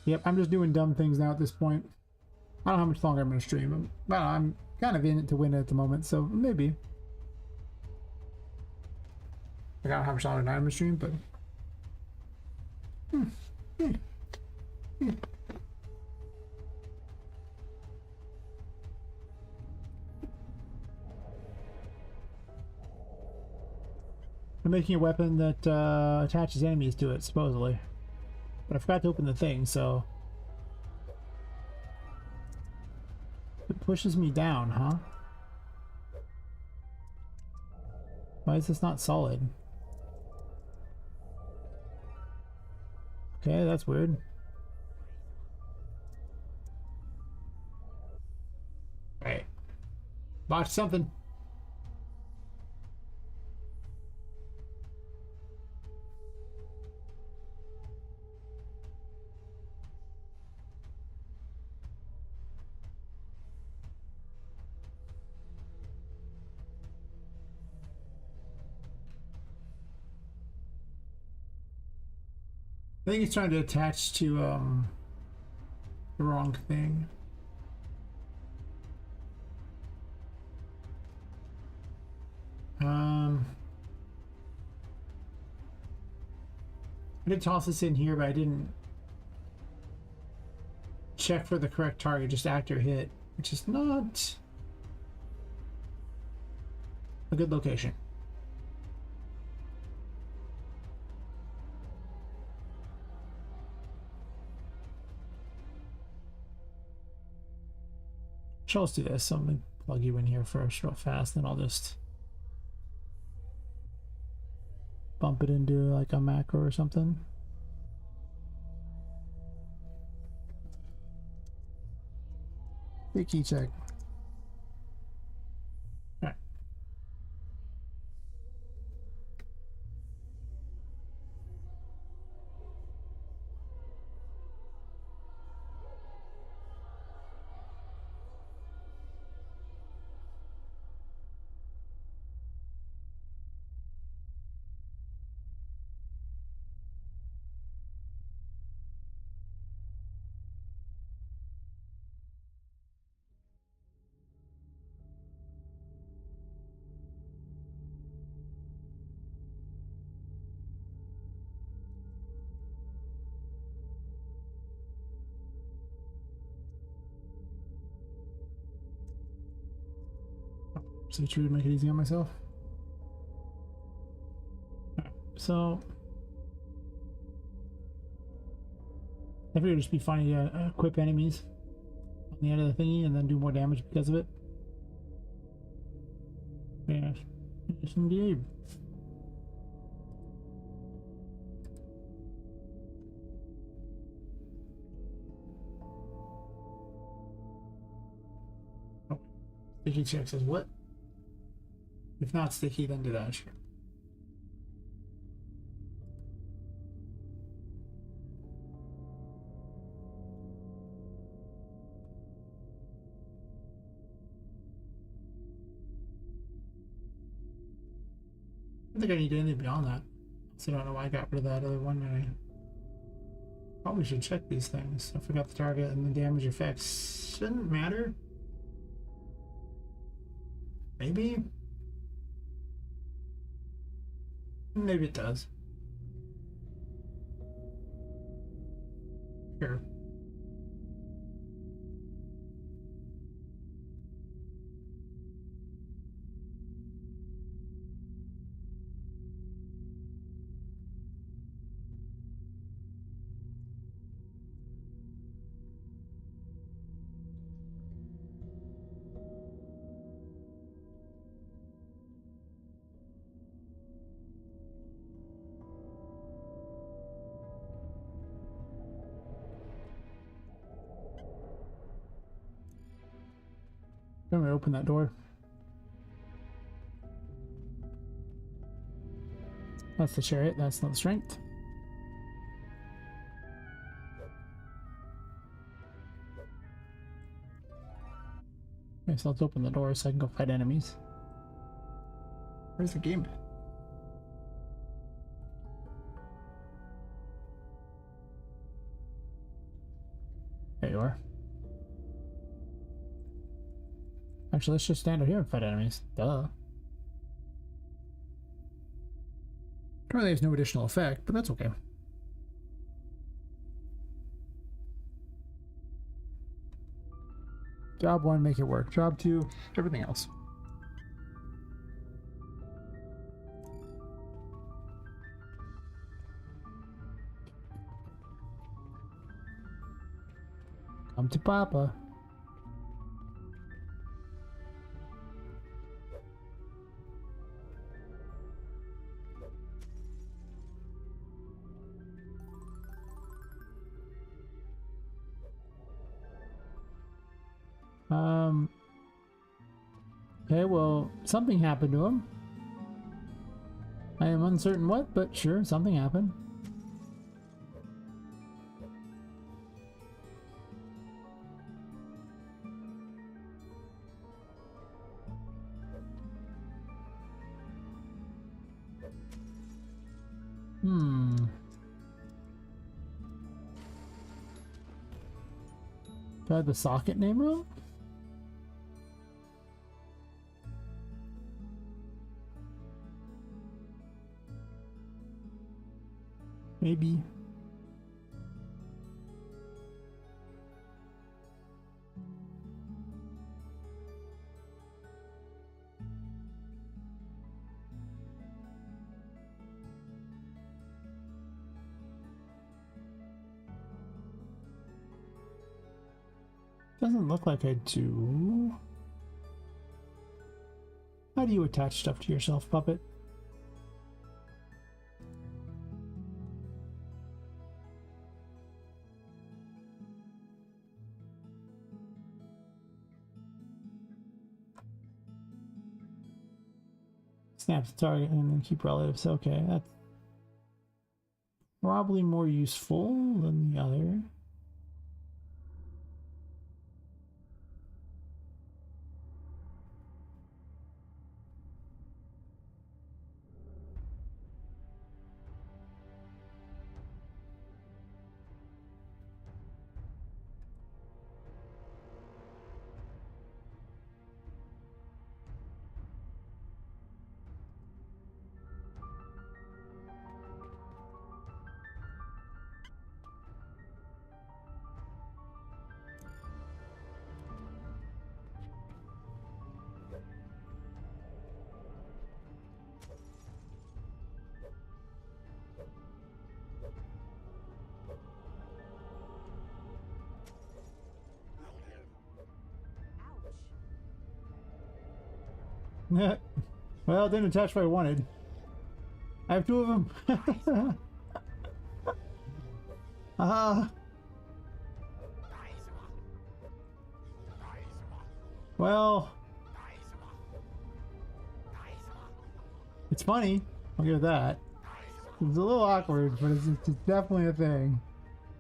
Yep, I'm just doing dumb things now at this point. I don't know how much longer I'm going to stream. But I'm kind of in it to win it at the moment, so maybe. I don't know how much longer I'm going to stream, but... I'm making a weapon that attaches enemies to it, supposedly. But I forgot to open the thing, so... It pushes me down, huh? Why is this not solid? Okay, that's weird. Right. Botched something. I think he's trying to attach to the wrong thing. I did toss this in here, but I didn't check for the correct target, just actor hit, which is not a good location. So let's do this. So I'm gonna plug you in here first real fast, then I'll just bump it into like a macro or something. Big key check. Alright. So true to make it easy on myself. Alright, so I figured it'd just be funny to equip enemies on the end of the thingy and then do more damage because of it. Yes, yes indeed. Oh, sticky check says what? If not sticky, then do that. Sure. I don't think I need anything beyond that. So I don't know why I got rid of that other one. I probably should check these things. I forgot the target and the damage effects. Shouldn't matter. Maybe? Maybe it does. Sure. I'm gonna open that door. That's the chariot, that's not the strength. Okay, so let's open the door so I can go fight enemies. Where's the game? There you are. Actually, let's just stand over here and fight enemies. Duh. Currently there's no additional effect, but that's okay. Job 1, make it work. Job 2, everything else. Come to Papa. Okay, well, something happened to him. I am uncertain what, but sure, something happened. Do I have the socket name wrong? Maybe. Doesn't look like I do. How do you attach stuff to yourself, Puppet? Snaps the target and then keep relatives. Okay, that's probably more useful than the other. Well, it didn't attach what I wanted. I have two of them. Well, it's funny. I'll give it that. It's a little awkward, but it's definitely a thing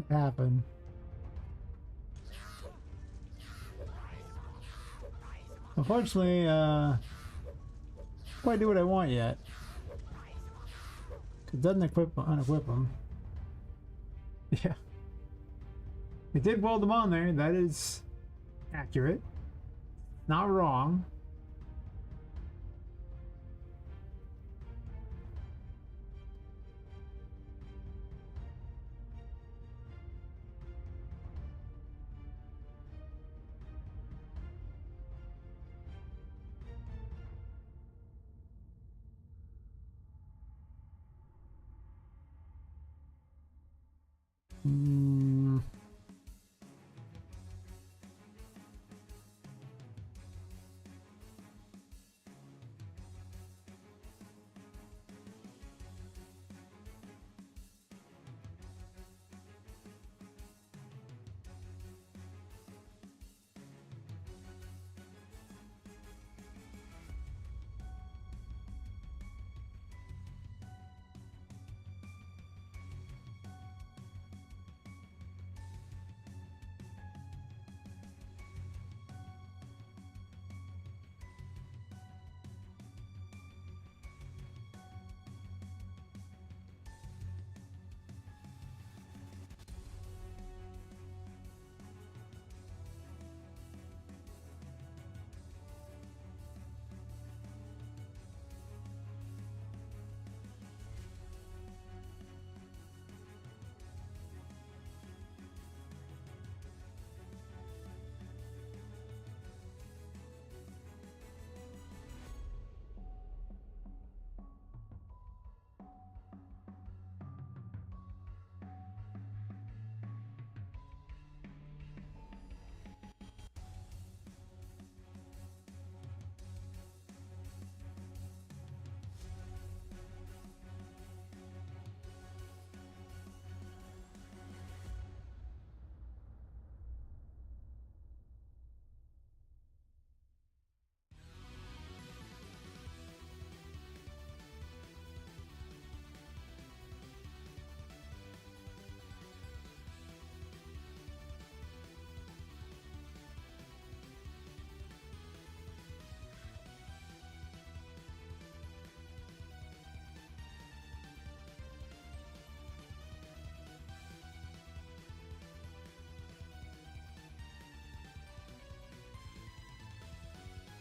that happened. Unfortunately, quite do what I want yet. It doesn't unequip them. Yeah. It did weld them on there. That is accurate. Not wrong. Hmm.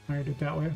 I did it that way.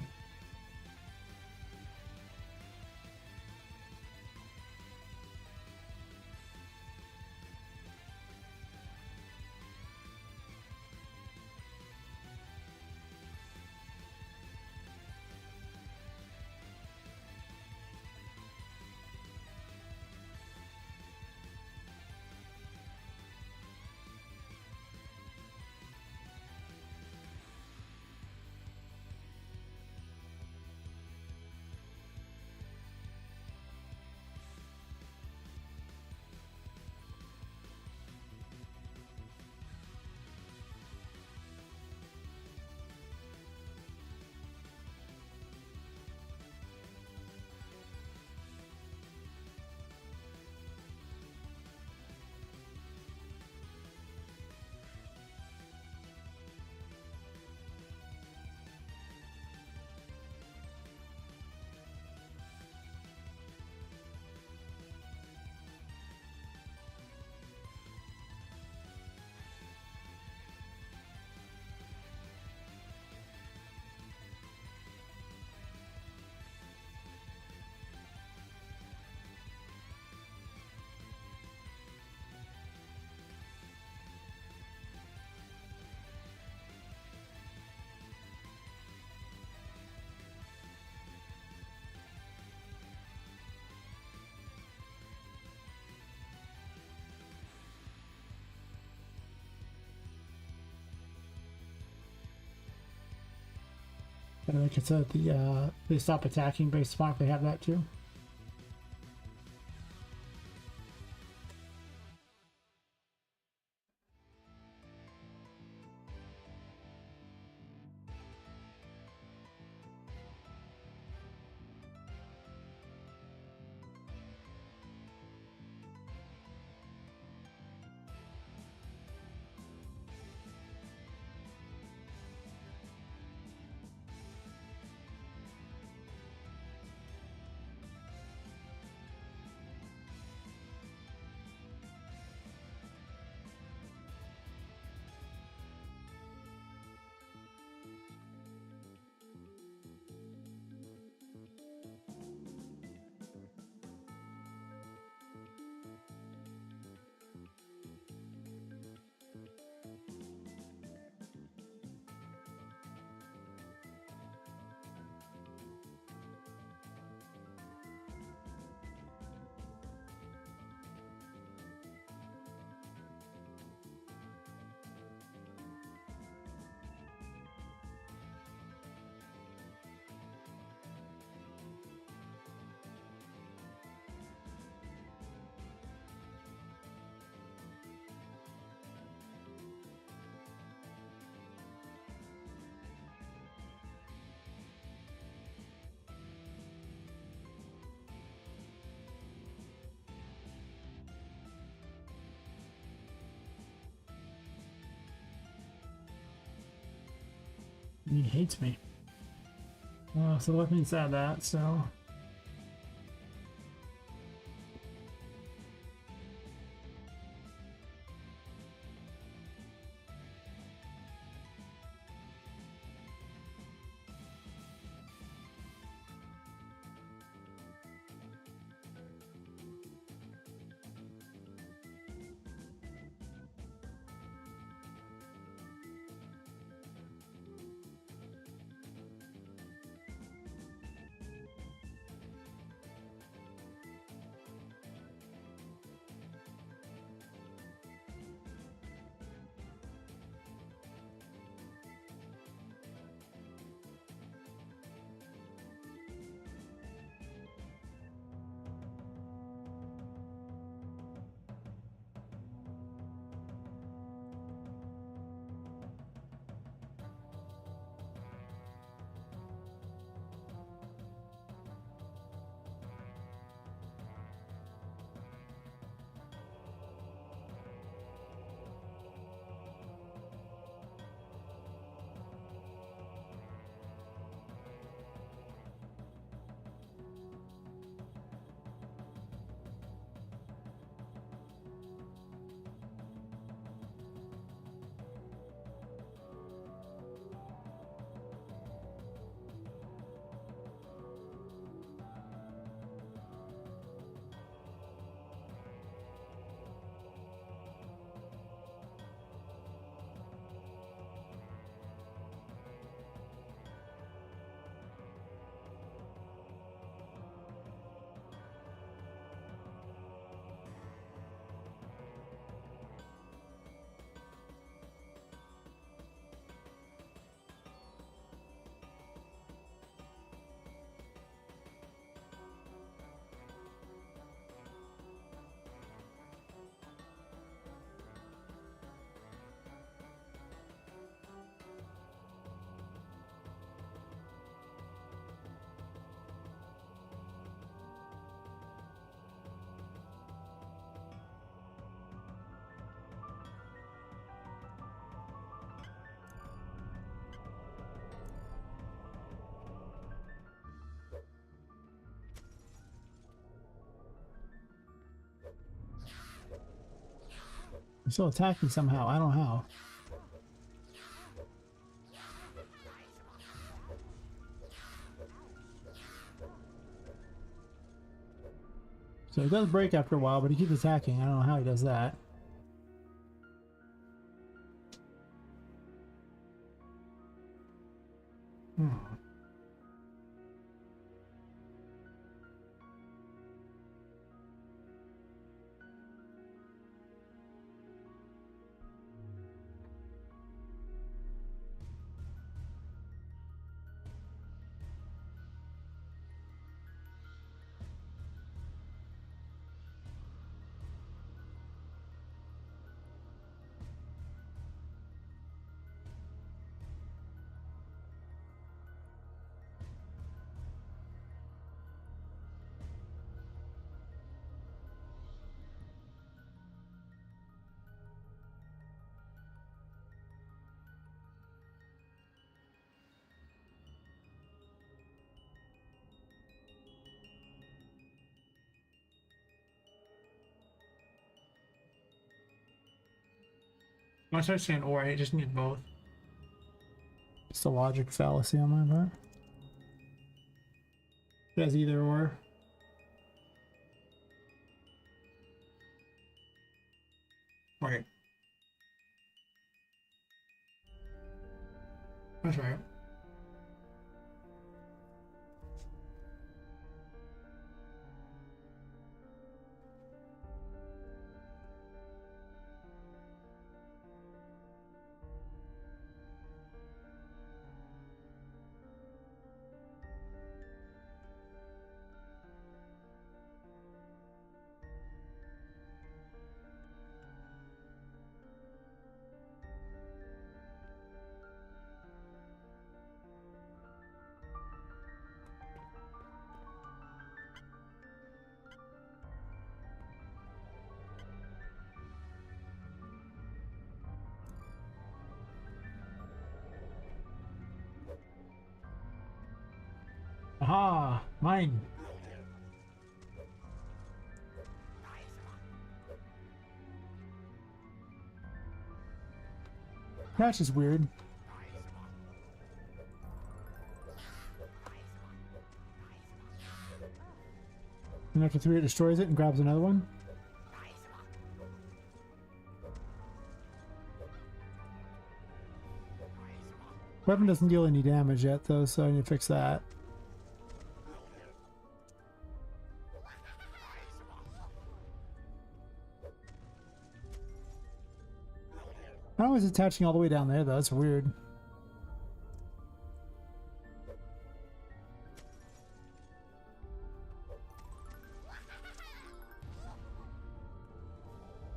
And like I said, they stop attacking based upon if they have that too. He hates me. So let me add that, so. I'm still attacking somehow. I don't know how. So he does break after a while, but he keeps attacking. I don't know how he does that. Hmm. When I start saying or, I just need both. Just a logic fallacy on my part. It has either or. Right. That's right. Aha! Mine! That's just weird. And after 3 it destroys it and grabs another one. Weapon doesn't deal any damage yet though, so I need to fix that. How is it attaching all the way down there though? That's weird.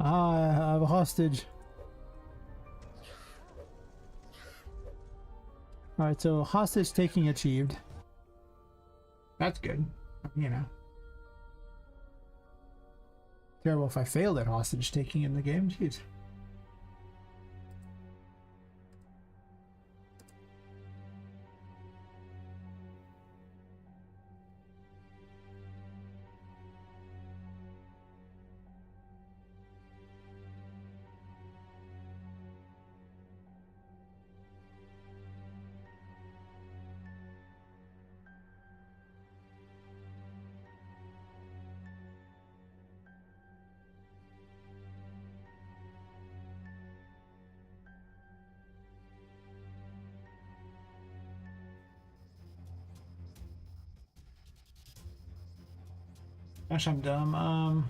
Ah, I have a hostage. Alright, so hostage taking achieved. That's good. You know. Terrible if I failed at hostage taking in the game. Jeez. Gosh, I'm dumb.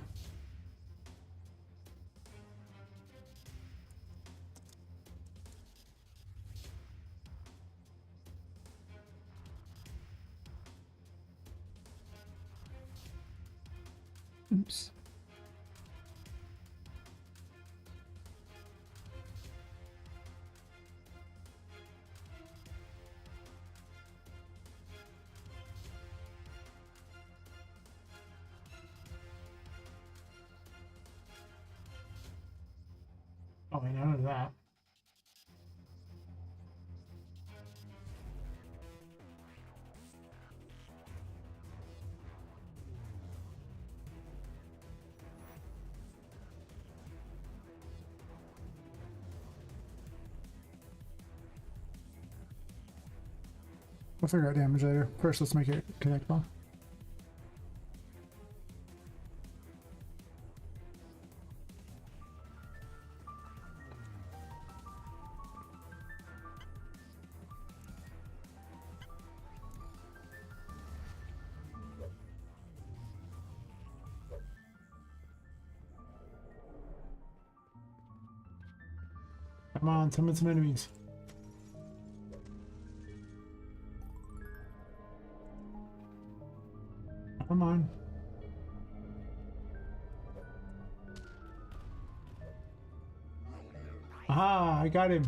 Oops. Oh, I know that. We'll figure out damage later. First, let's make it connectable. Come on, summon some enemies. Come on. Aha, I got him.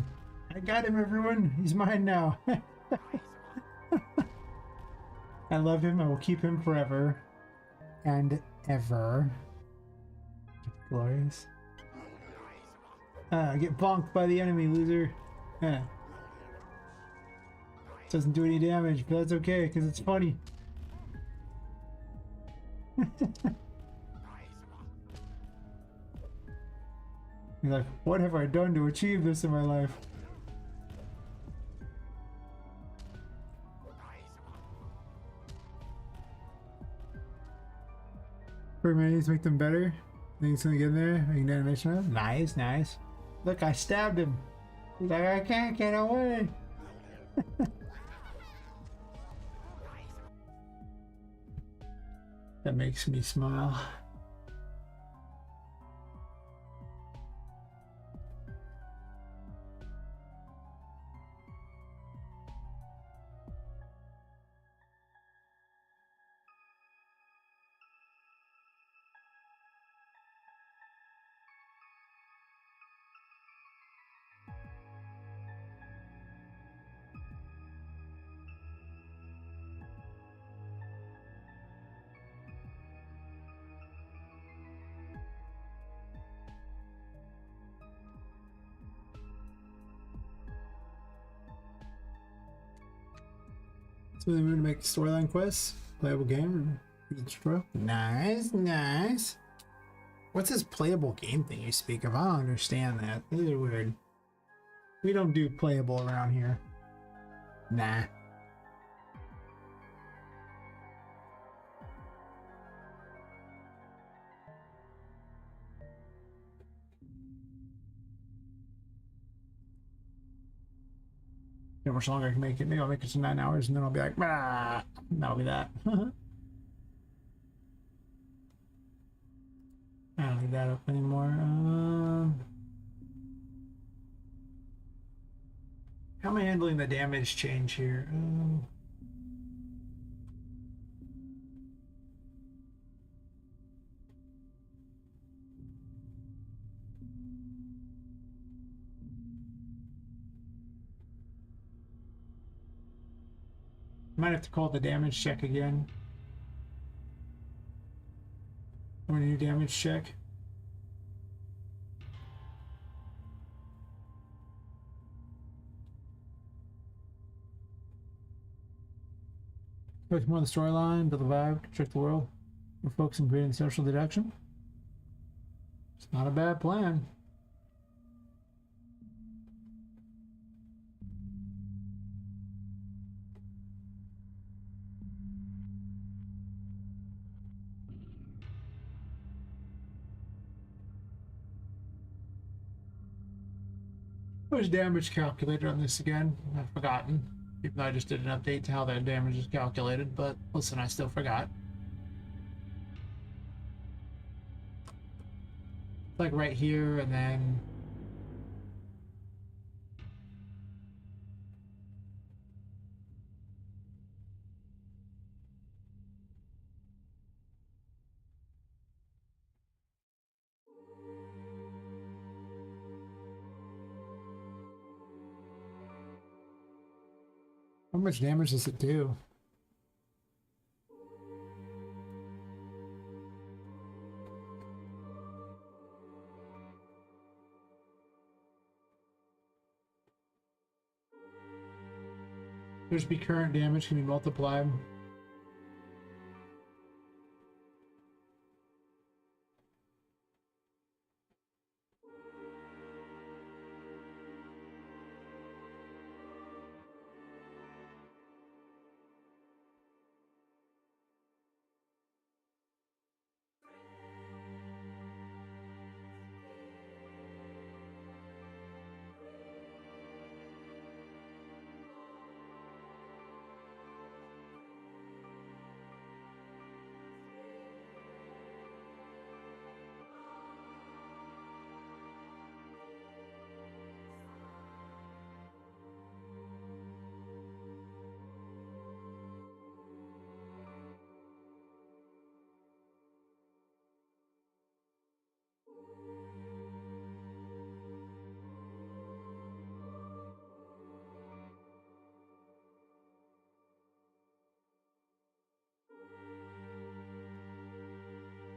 I got him, everyone. He's mine now. I love him. I will keep him forever and ever. Glorious. Get bonked by the enemy, loser. Doesn't do any damage, but that's okay, because it's funny. He's like, what have I done to achieve this in my life? For minis make them better. Think it's gonna get in there? Making animation of? Nice, nice. Look, I stabbed him. He's like, I can't get away. That makes me smile. So they moved to make storyline quests, playable game, each pro. Nice, nice. What's this playable game thing you speak of? I don't understand that. These are weird. We don't do playable around here. Nah. How much longer I can make it? Maybe I'll make it to 9 hours and then I'll be like, ah, that'll be that. I don't need that up anymore. How am I handling the damage change here? Might have to call the damage check again. Want a new damage check? Focus more on the storyline, build the vibe, construct the world. We're focusing on creating social deduction. It's not a bad plan. What was damage calculated on this again? I've forgotten. Even though I just did an update to how that damage is calculated, but listen, I still forgot. Like right here, and then how much damage does it do? There's be current damage can be multiplied.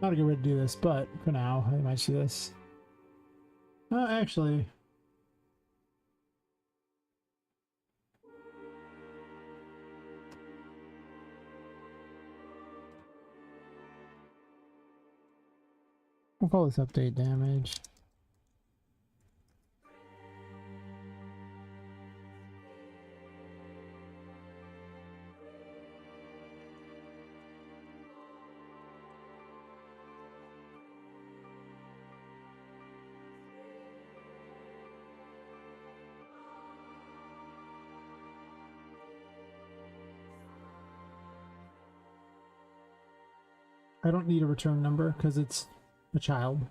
Not a good way to do this, but for now, I might see this. Actually, we'll call this update damage. I don't need a return number because it's a child.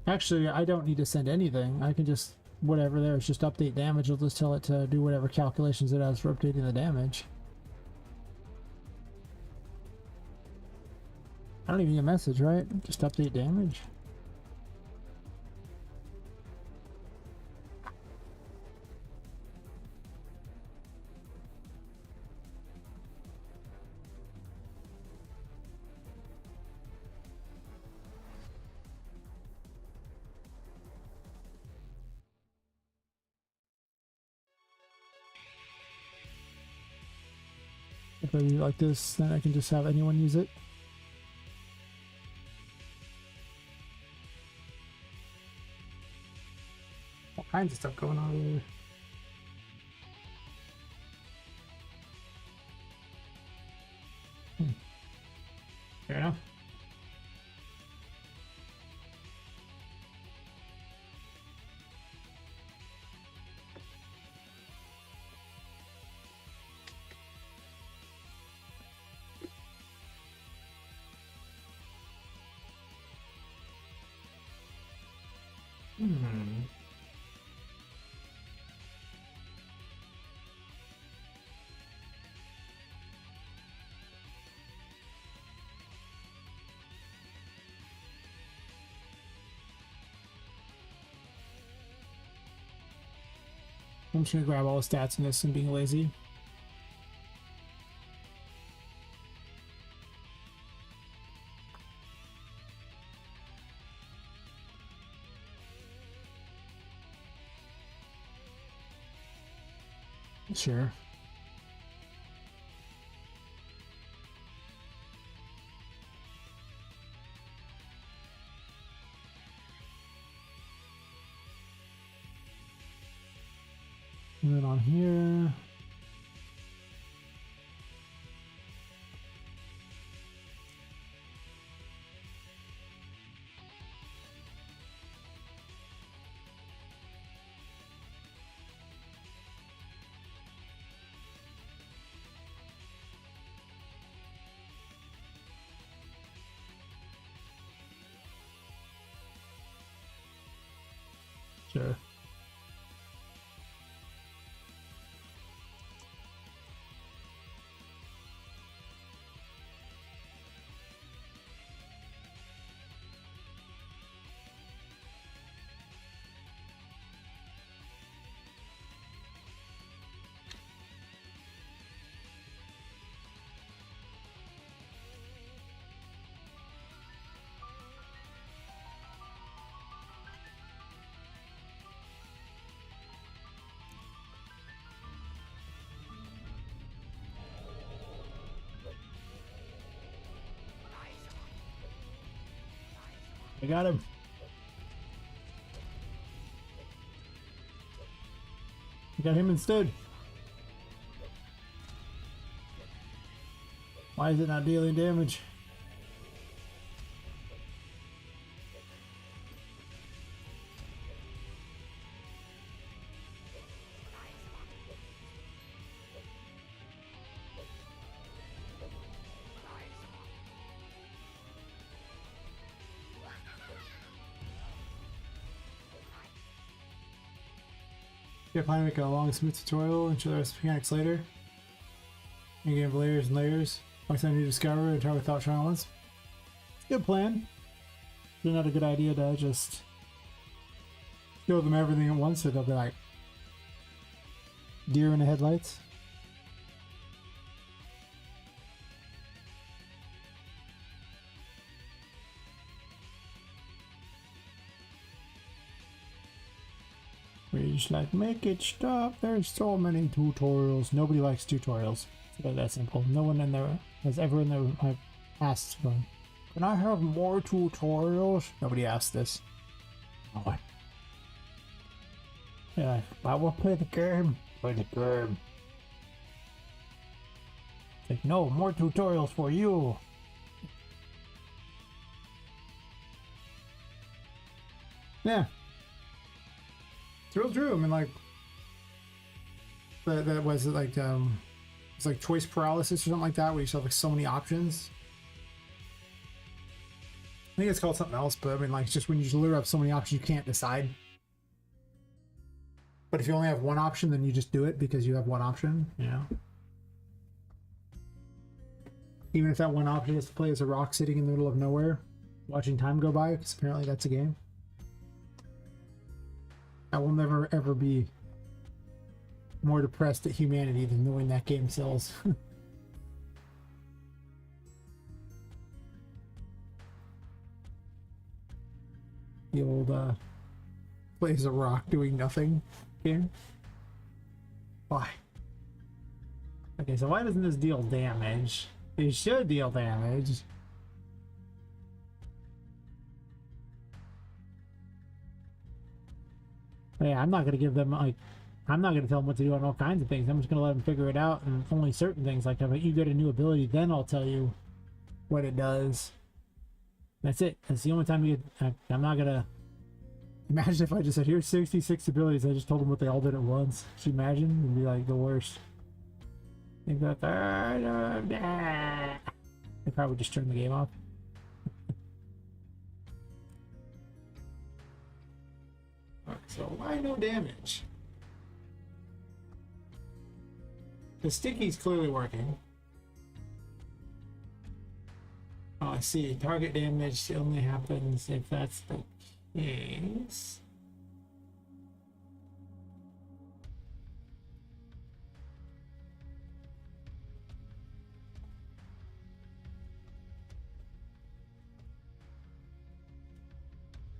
Actually, I don't need to send anything. I can just, whatever there is, just update damage. I'll just tell it to do whatever calculations it has for updating the damage. I don't even get a message, right? Just update damage. If I do it like this, then I can just have anyone use it. All kinds of stuff going on there. Fair enough. I'm just gonna grab all the stats in this and being lazy. Sure. And then on here. Sure. I got him. I got him instead. Why is it not dealing damage? Yeah, plan to make a long, smooth tutorial and show the rest of the mechanics later. You can have layers and layers. Like something you discover and try without trying once. Good plan. It's not a good idea to just show them everything at once, so they'll be like deer in the headlights. We just like, make it stop. There's so many tutorials. Nobody likes tutorials. It's that simple. No one in there has ever in their asked going, can I have more tutorials? Nobody asked this. Oh. Yeah, I will play the game. Play the game. It's like, no, more tutorials for you. Yeah. It's real true. I mean, like, that was like, it's like choice paralysis or something like that, where you still have like so many options. I think it's called something else, but I mean, like, it's just when you just literally have so many options, you can't decide. But if you only have one option, then you just do it because you have one option, you know? Even if that one option is to play as a rock sitting in the middle of nowhere, watching time go by, because apparently that's a game. I will never ever be more depressed at humanity than knowing that game sells. The old plays a rock doing nothing game. Why? Okay, so why doesn't this deal damage? It should deal damage. Yeah, I'm not gonna give them, like, I'm not gonna tell them what to do on all kinds of things. I'm just gonna let them figure it out, and only certain things, like if you get a new ability, then I'll tell you what it does. That's it. That's the only time you get, I'm not gonna imagine if I just said, here's 66 abilities, I just told them what they all did at once. Could you imagine? It'd be like the worst. Think about that. They probably just turn the game off. Alright, so why no damage? The sticky's clearly working. Oh, I see. Target damage only happens if that's the case.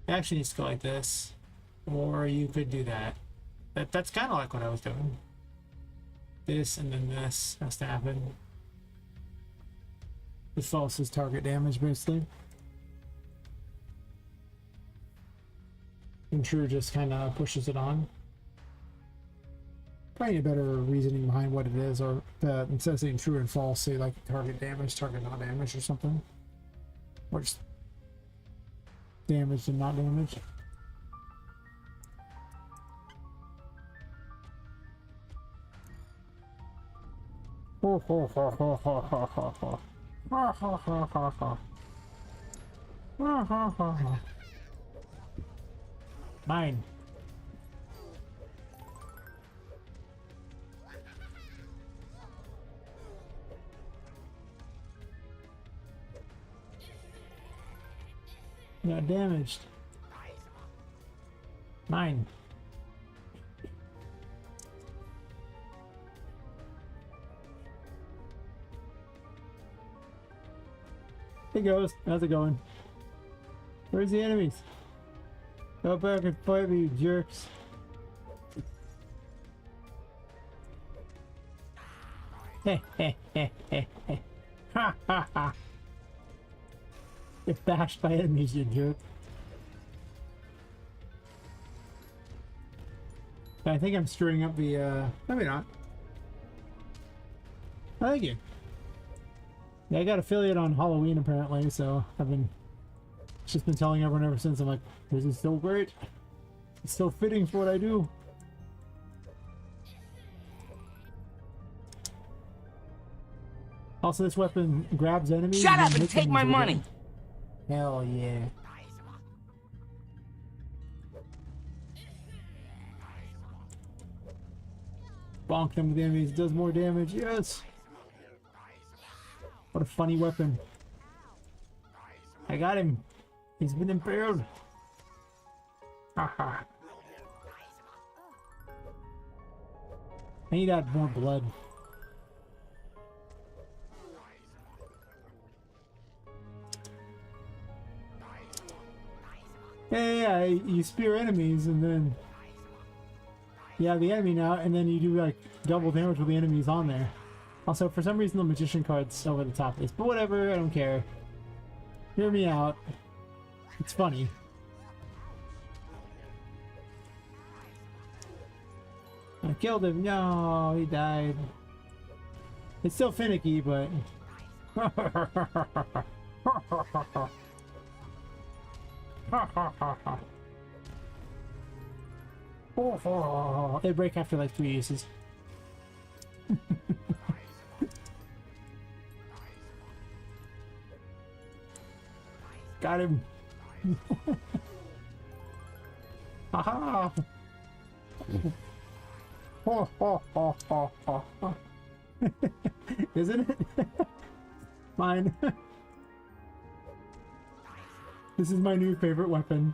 It actually needs to go like this. Or you could do that. That's kind of like what I was doing. This and then this has to happen. The false is target damage, basically. And true just kind of pushes it on. Probably a better reasoning behind what it is, or instead of saying true and false, say like target damage, target not damage, or something. Or just damage and not damage. Ho ho ho ho ho ho ho ho. Ha ha ha ha ha. Ha ha ha ha. Mine. Got damaged. Mine. Hey Ghost, how's it going? Where's the enemies? Go back and fight me, you jerks. Heh heh heh heh heh. Ha ha ha. Get bashed by enemies, you jerk. I think I'm stirring up the, maybe not. Thank you. Yeah, I got affiliate on Halloween apparently, so I've been just been telling everyone ever since. I'm like, this is so great. It's so fitting for what I do. Also, this weapon grabs enemies. Shut up and take my money! Hell yeah. Bonk them with the enemies, does more damage, yes! What a funny weapon. I got him. He's been impaled. Haha. I need to add more blood. Yeah, you spear enemies and then you have the enemy now, and then you do like double damage with the enemies on there. Also, for some reason the magician card's over the top of this, but whatever, I don't care. Hear me out. It's funny. I killed him. No, he died. It's still finicky, but... They break after like 3 uses. Got him. Haha. Isn't it? Mine. This is my new favorite weapon.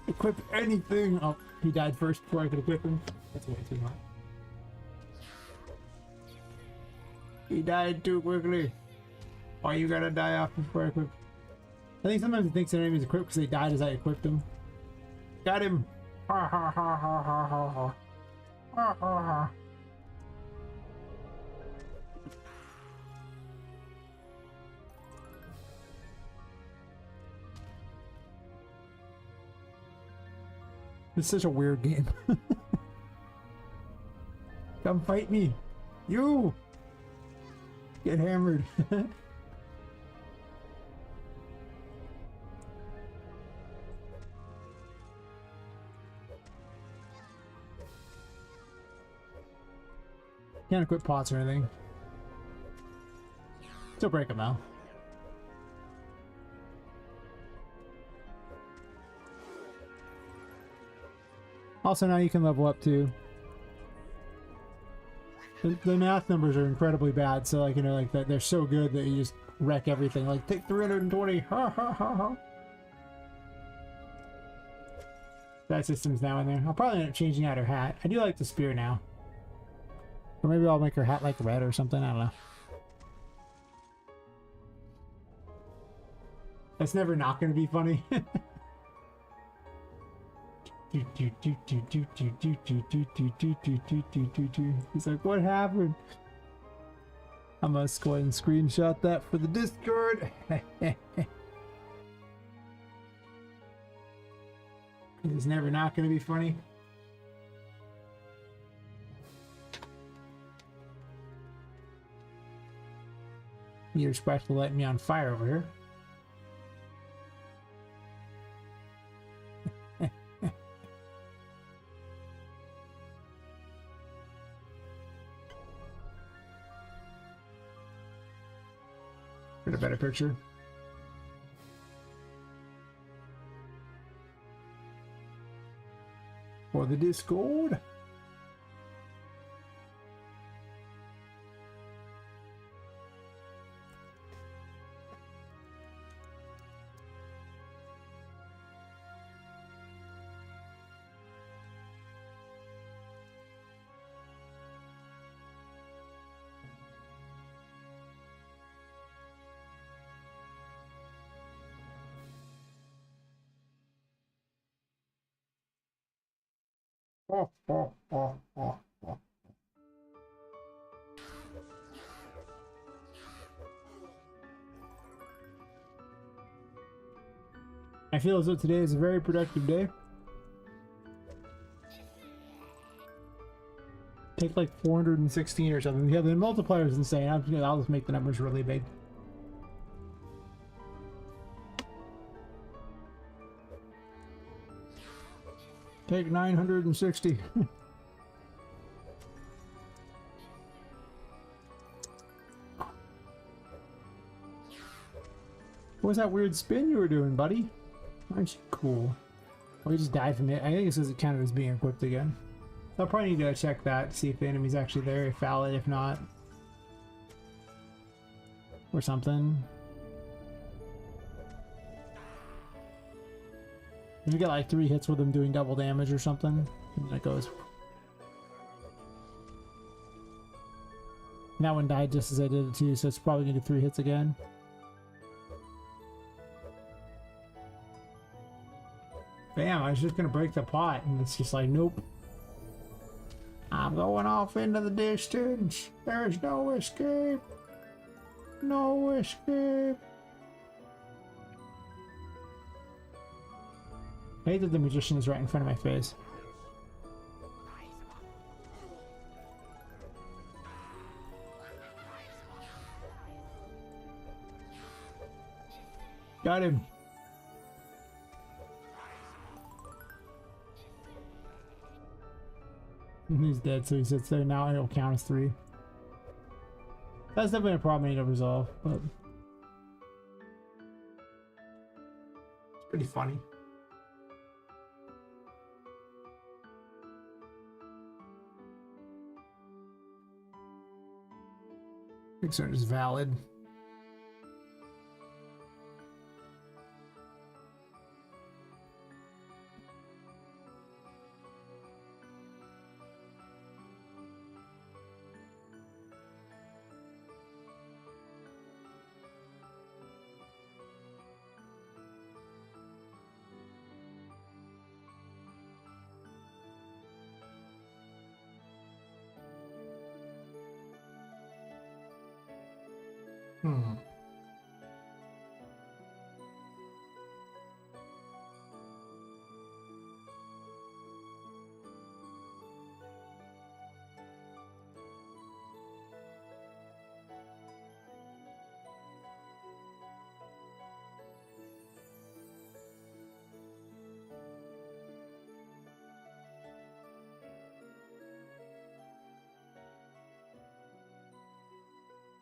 Equip anything. Oh, he died first before I could equip him. That's way too much. He died too quickly. Why you gotta die off before I equip? I think sometimes he thinks an enemy's equipped because they died as I equipped him. Got him. Ha ha ha ha ha ha ha. Ha ha ha. This is such a weird game. Come fight me. You! Get hammered. Can't equip pots or anything. Still break them though. Also now you can level up too. The math numbers are incredibly bad, so like, you know, like that they're so good that you just wreck everything. Like take 320. Ha ha ha ha. That system's now in there. I'll probably end up changing out her hat. I do like the spear now. Or maybe I'll make her hat like red or something. I don't know. That's never not going to be funny. He's like, what happened? I must go ahead and screenshot that for the Discord. It's never not going to be funny. You're supposed to light me on fire over here. Get a better picture. For the Discord. Oh, oh, oh, oh, oh. I feel as though today is a very productive day. Take like 416 or something. Yeah, the multiplier is insane. I'll just make the numbers really big. Take 960. What was that weird spin you were doing, buddy? Aren't you cool? Oh, he just died from it. I think this is counted as being equipped again. I'll probably need to check that, see if the enemy's actually there, if valid, if not. Or something. If you get like 3 hits with him doing double damage or something, and then it goes. And that one died just as I did it too, so it's probably gonna do 3 hits again. Bam, I was just gonna break the pot, and it's just like, nope. I'm going off into the distance. There's no escape. No escape. I hate that the magician is right in front of my face. Got him. He's dead, so he sits there now. It'll count as 3. That's definitely a problem I need to resolve, but it's pretty funny. Concern is valid.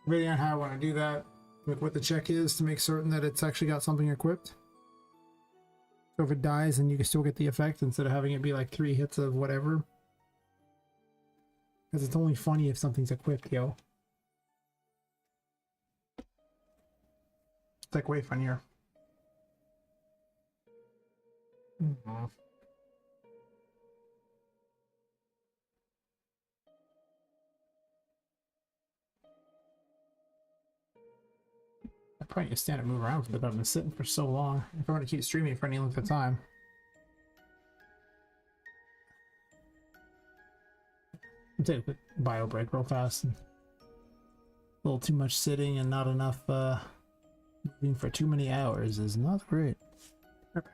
Really on how I want to do that, like what the check is to make certain that it's actually got something equipped. So if it dies, then you can still get the effect instead of having it be like 3 hits of whatever. Because it's only funny if something's equipped, yo. It's like way funnier. I probably need to stand and move around for the bit. I've been sitting for so long. If I want to keep streaming for any length of time. I'll take a quick bio break real fast. A little too much sitting and not enough moving for too many hours is not great. Okay.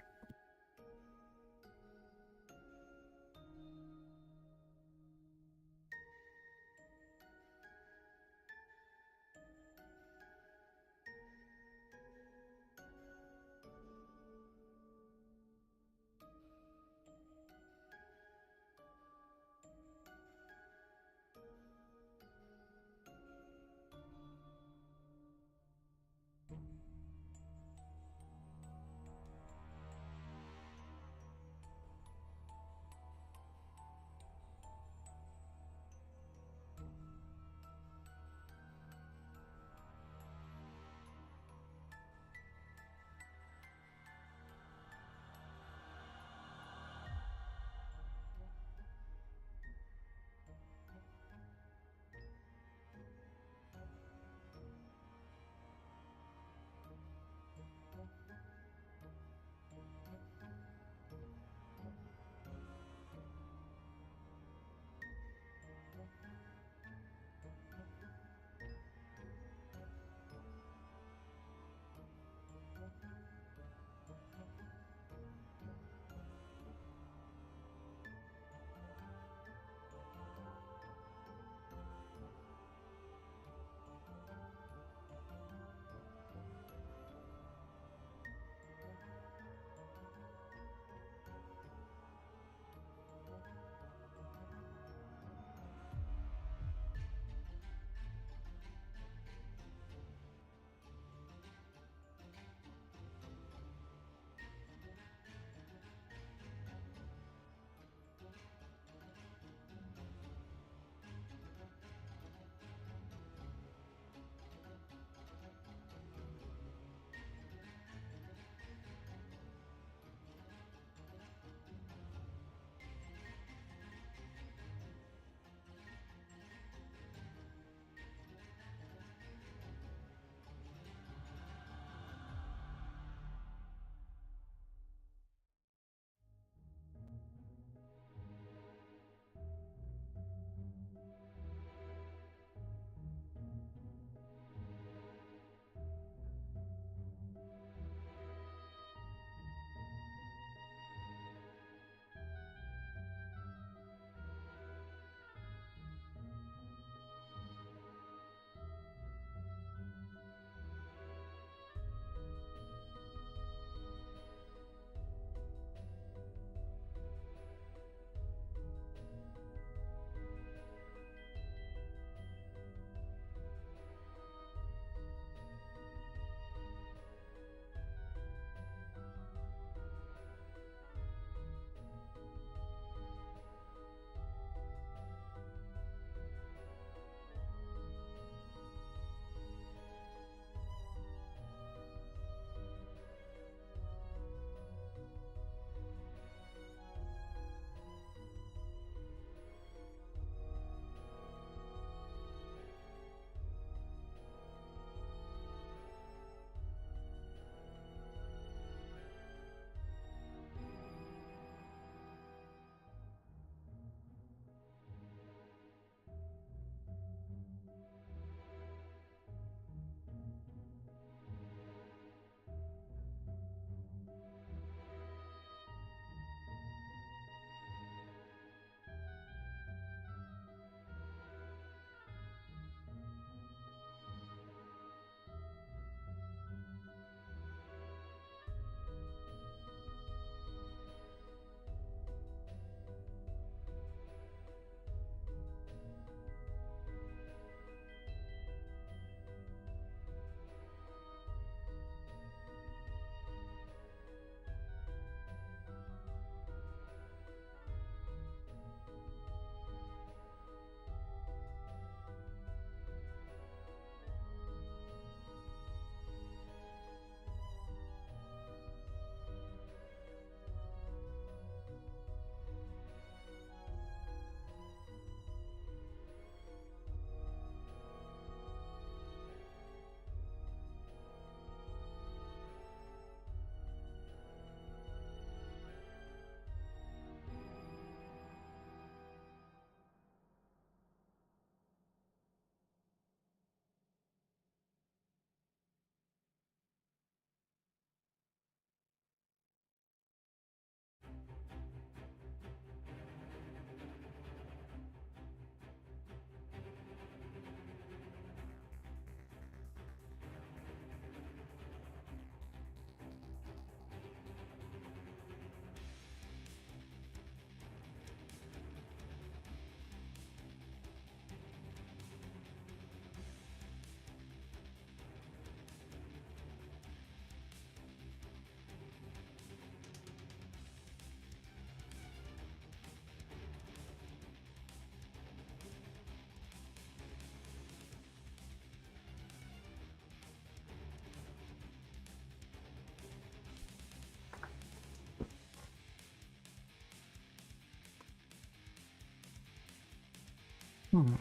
The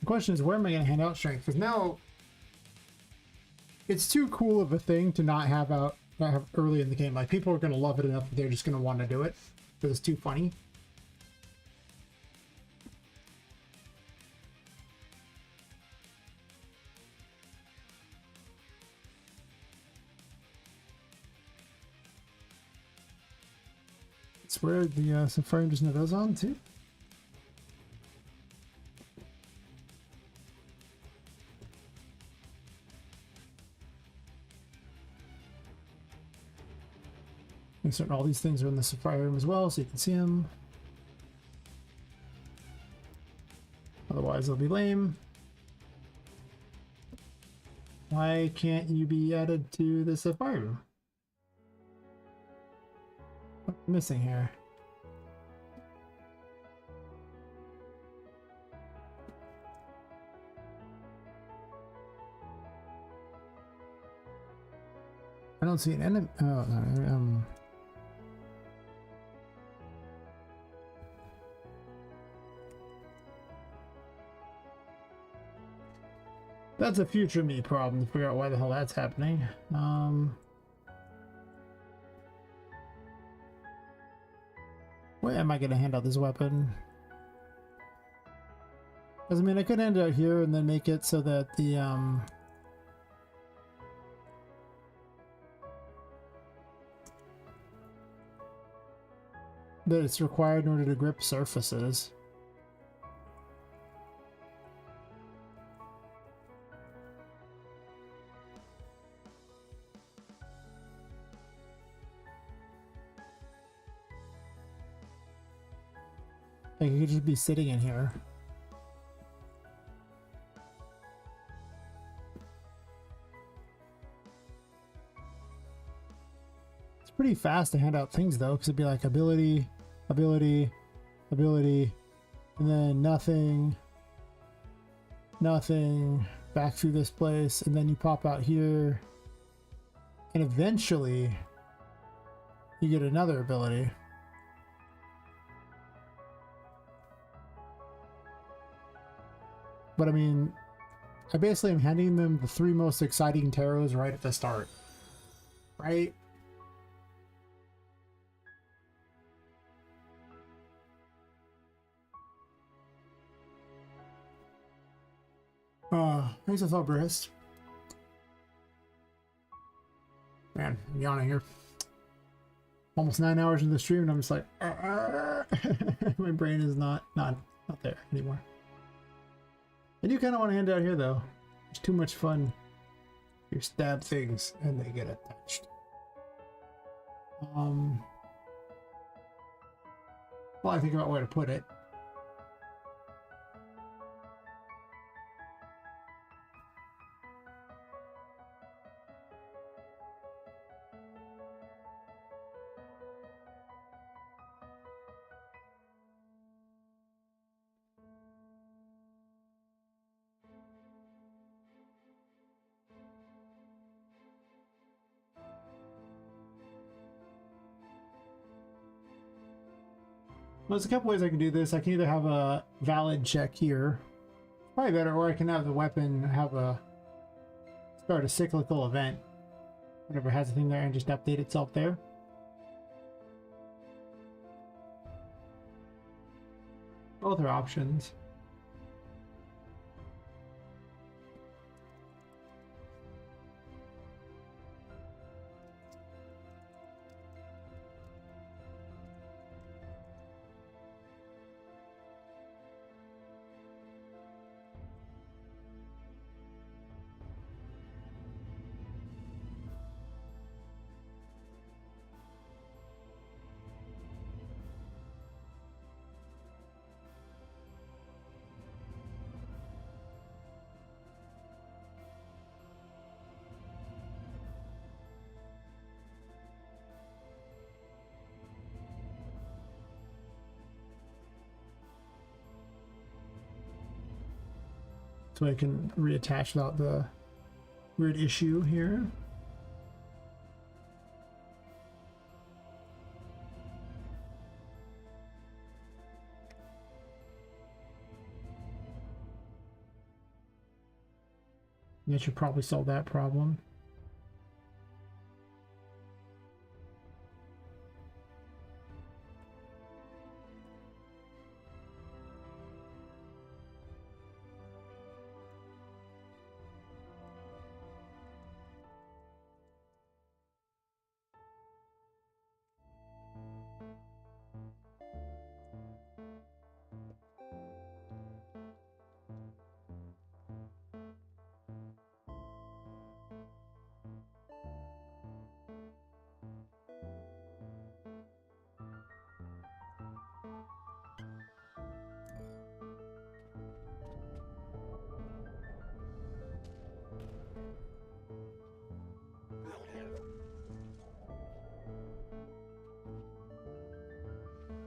question is, where am I going to hand out strength? Because now it's too cool of a thing to not have out early in the game. Like, people are going to love it enough that they're just going to want to do it because it's too funny. It's where the Safari just goes on too. And certain all these things are in the Safari room as well, so you can see them. Otherwise, they'll be lame. Why can't you be added to the Safari room? What am I missing here? I don't see an enemy. Oh, no, that's a future me problem to figure out why the hell that's happening. Where am I going to hand out this weapon? Because, I mean, I could hand it out here and then make it so that the, that it's required in order to grip surfaces. Like, you could just be sitting in here. It's pretty fast to hand out things though, because it'd be like ability, ability, ability, and then nothing, nothing, back through this place, and then you pop out here, and eventually you get another ability. But I mean, I basically am handing them the 3 most exciting tarots right at the start. Right? Thanks a thought, Brist. Man, I'm yawning here. Almost 9 hours into the stream and I'm just like, my brain is not there anymore. I do kind of want to hand it out here though. It's too much fun. You stab things and they get attached. Well, I think about where to put it. Well, there's a couple ways I can do this. I can either have a valid check here, probably better, or I can have the weapon have a start a cyclical event, whatever has a thing there, and just update itself there. Both are options. So I can reattach without the weird issue here. That should probably solve that problem.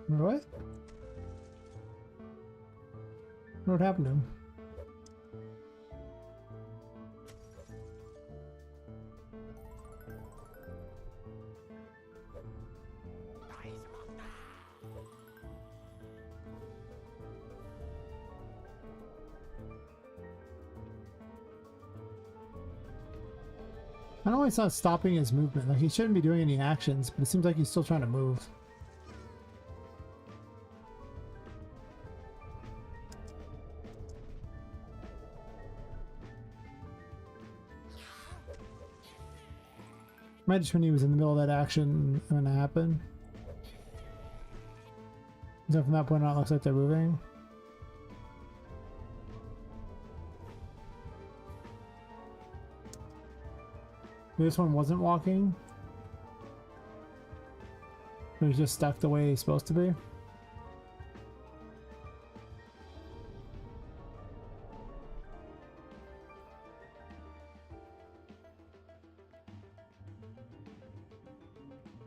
What? What happened to him? I don't know why it's not stopping his movement. Like, he shouldn't be doing any actions, but it seems like he's still trying to move. Might just when he was in the middle of that action when it happened. So from that point on, it looks like they're moving. This one wasn't walking. He was just stuck the way he's supposed to be.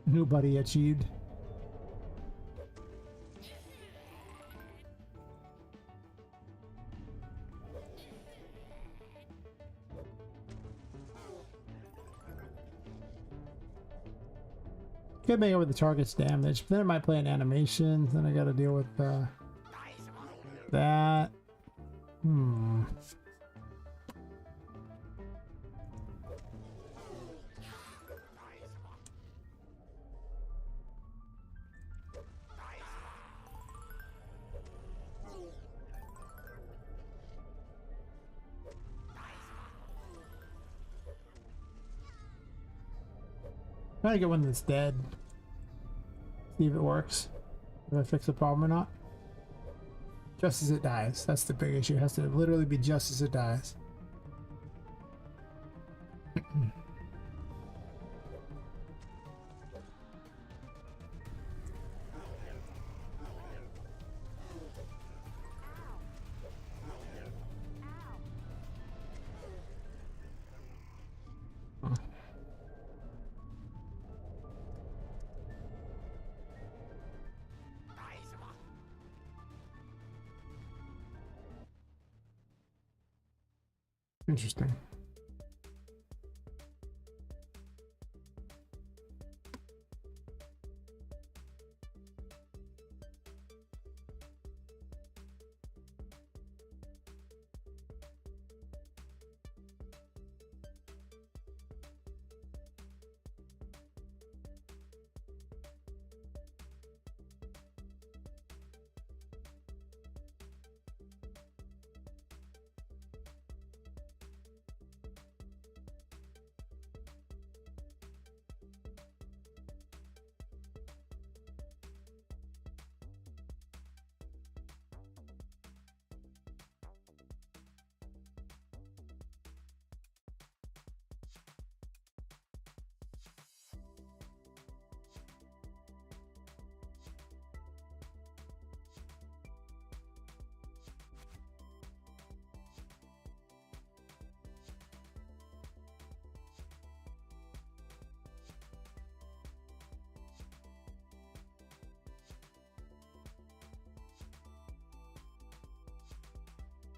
Nobody achieved. Could make it with the target's damage, but then it might play an animation. Then I got to deal with that. Try to get one that's dead. See if it works. If I fix the problem or not. Just as it dies. That's the big issue. It has to literally be just as it dies. Interesting.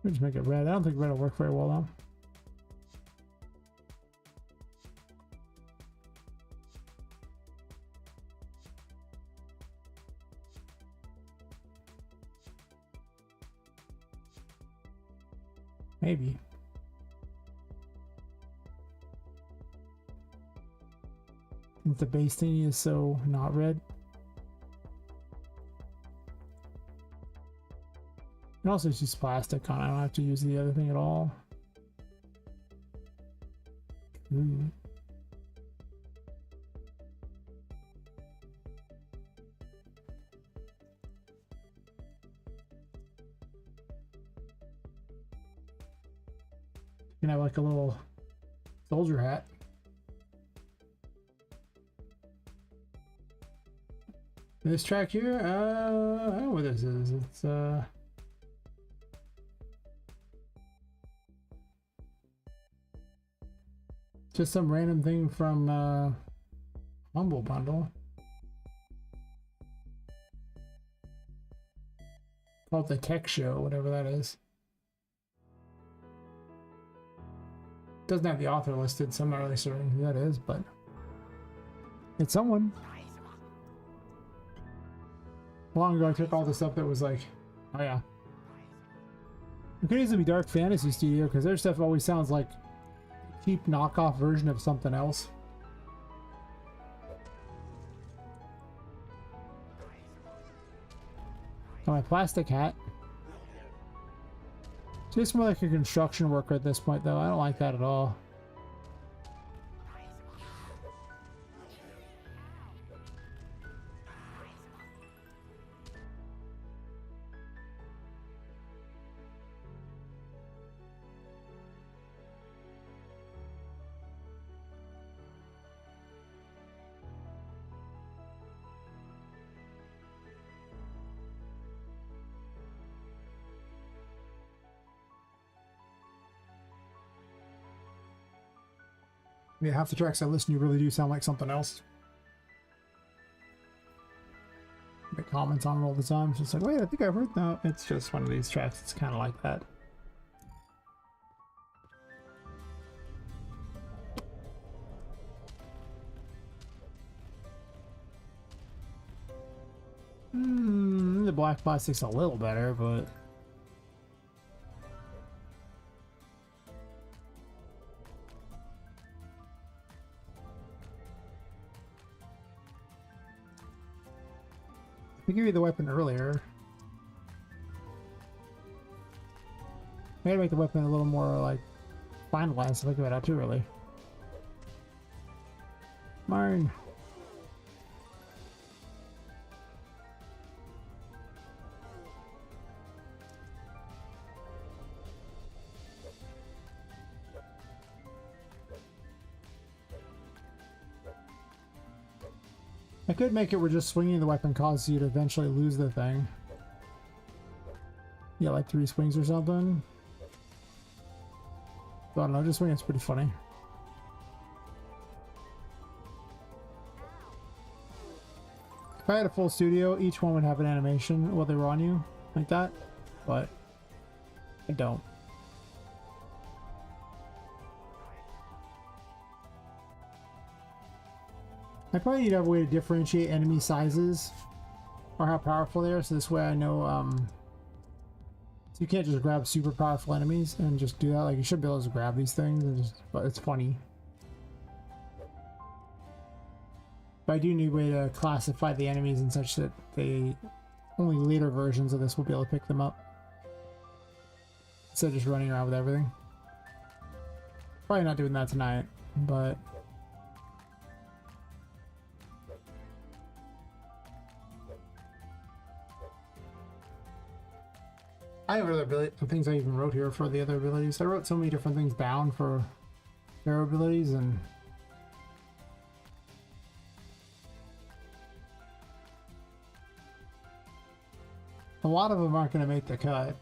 Let's make it red. I don't think red will work very well though. Maybe. Since the base thingy is so not red. And also it's just plastic on it. I don't have to use the other thing at all. Ooh. You can have like a little soldier hat. This track here, I don't know what this is. It's just some random thing from Humble Bundle. Called the Tech Show, whatever that is. Doesn't have the author listed, so I'm not really certain who that is, but it's someone. Long ago I took all the stuff that was like, oh yeah. It could easily be Dark Fantasy Studio because their stuff always sounds like a cheap knockoff version of something else. Got my plastic hat. Just more like a construction worker at this point though. I don't like that at all. Yeah, half the tracks I listen to really do sound like something else. Make comments on it all the time. It's just like, wait, I think I've heard that. It's just one of these tracks. It's kind of like that. The black plastic's a little better, but I gave you the weapon earlier. I gotta make the weapon a little more like finalized. Look at that too early. Mine. I could make it where just swinging the weapon causes you to eventually lose the thing. Yeah, like 3 swings or something. I don't know, just swing it's pretty funny. If I had a full studio, each one would have an animation while they were on you, like that, but I don't. I probably need to have a way to differentiate enemy sizes or how powerful they are, so this way I know, so you can't just grab super powerful enemies and just do that. Like, you should be able to grab these things, and just, but it's funny. But I do need a way to classify the enemies and such that they, only later versions of this will be able to pick them up. Instead of just running around with everything. Probably not doing that tonight, but I have other things I even wrote here for the other abilities. I wrote so many different things down for their abilities, and a lot of them aren't going to make the cut.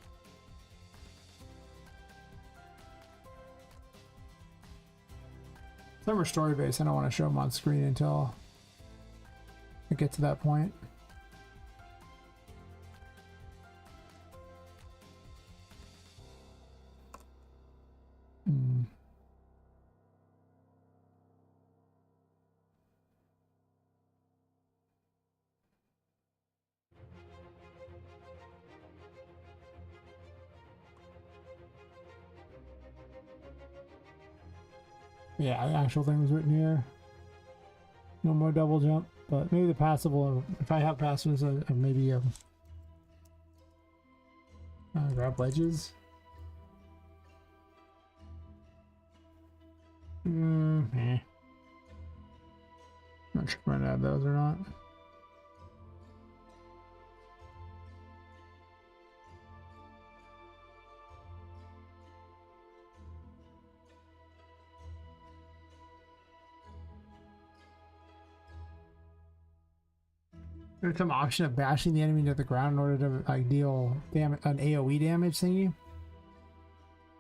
Some are story based. I don't want to show them on screen until I get to that point. Yeah, the actual thing was written here. No more double jump, but maybe the passive will, if I have passives, maybe grab ledges. Eh. Not sure if I'm gonna add those or not. There's some option of bashing the enemy to the ground in order to like deal damage, an AoE damage thingy.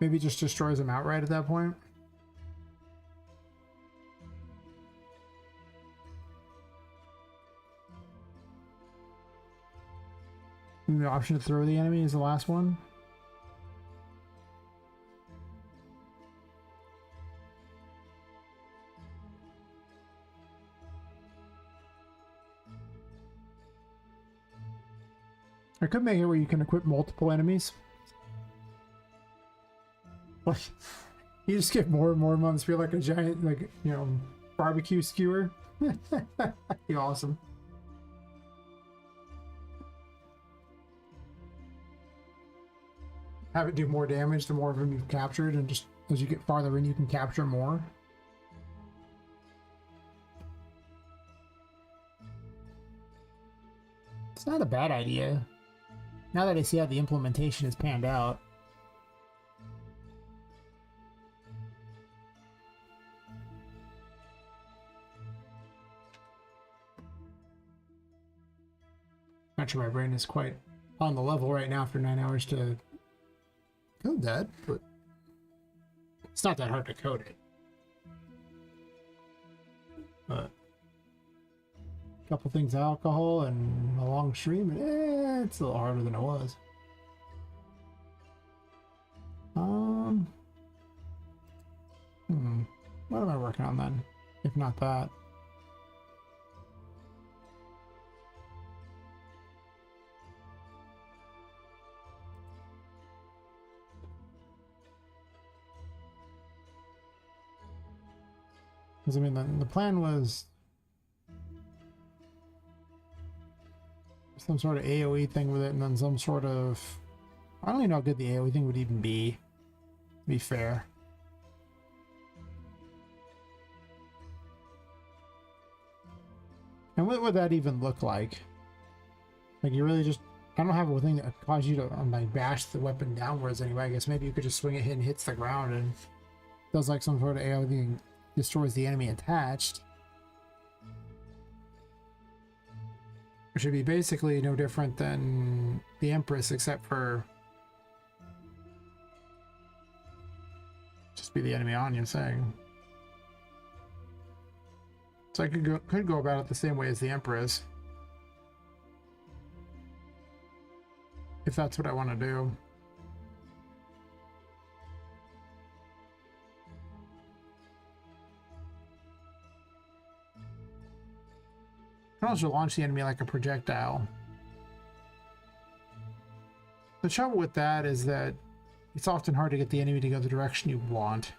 Maybe it just destroys them outright at that point. And the option to throw the enemy is the last one. I could make it where you can equip multiple enemies. Like, you just get more and more months. Feel like a giant, like, you know, barbecue skewer. Be awesome. Have it do more damage the more of them you've captured, and just as you get farther in, you can capture more. It's not a bad idea. Now that I see how the implementation is panned out. Not sure my brain is quite on the level right now after 9 hours to code that, but it's not that hard to code it. But a couple things of alcohol and a long stream, it's a little harder than it was. What am I working on then? If not that. Because I mean, the plan was some sort of AoE thing with it, and then some sort of, I don't even know how good the AoE thing would even be. To be fair. And what would that even look like? Like, you really just, I don't have a thing that cause you to like bash the weapon downwards anyway. I guess maybe you could just swing it and hits the ground and does like some sort of AoE thing, destroys the enemy attached. Which should be basically no different than the Empress, except for just be the enemy on you saying. So I could go about it the same way as the Empress. If that's what I want to do. You can also launch the enemy like a projectile. The trouble with that is that it's often hard to get the enemy to go the direction you want.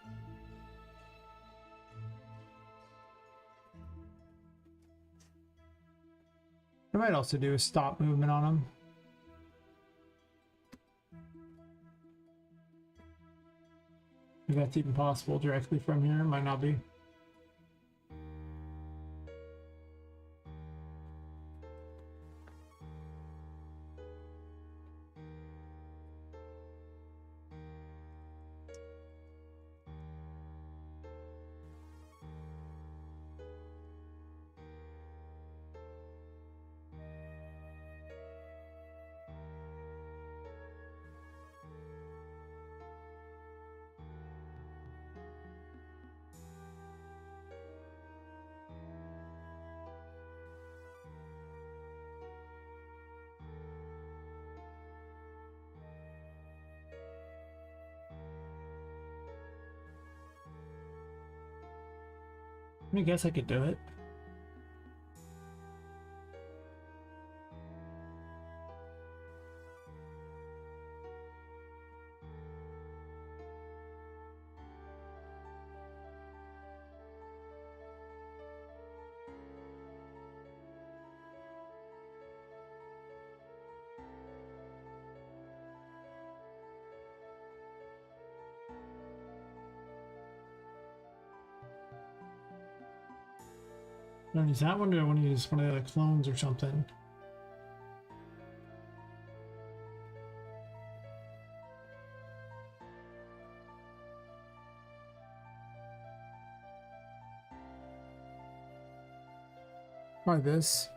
What I might also do is stop movement on them. If that's even possible directly from here, it might not be. I guess I could do it. I don't use that one, or I want to use one of the other clones or something. Probably this.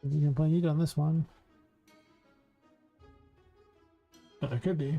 You can play neat on this one. But it could be.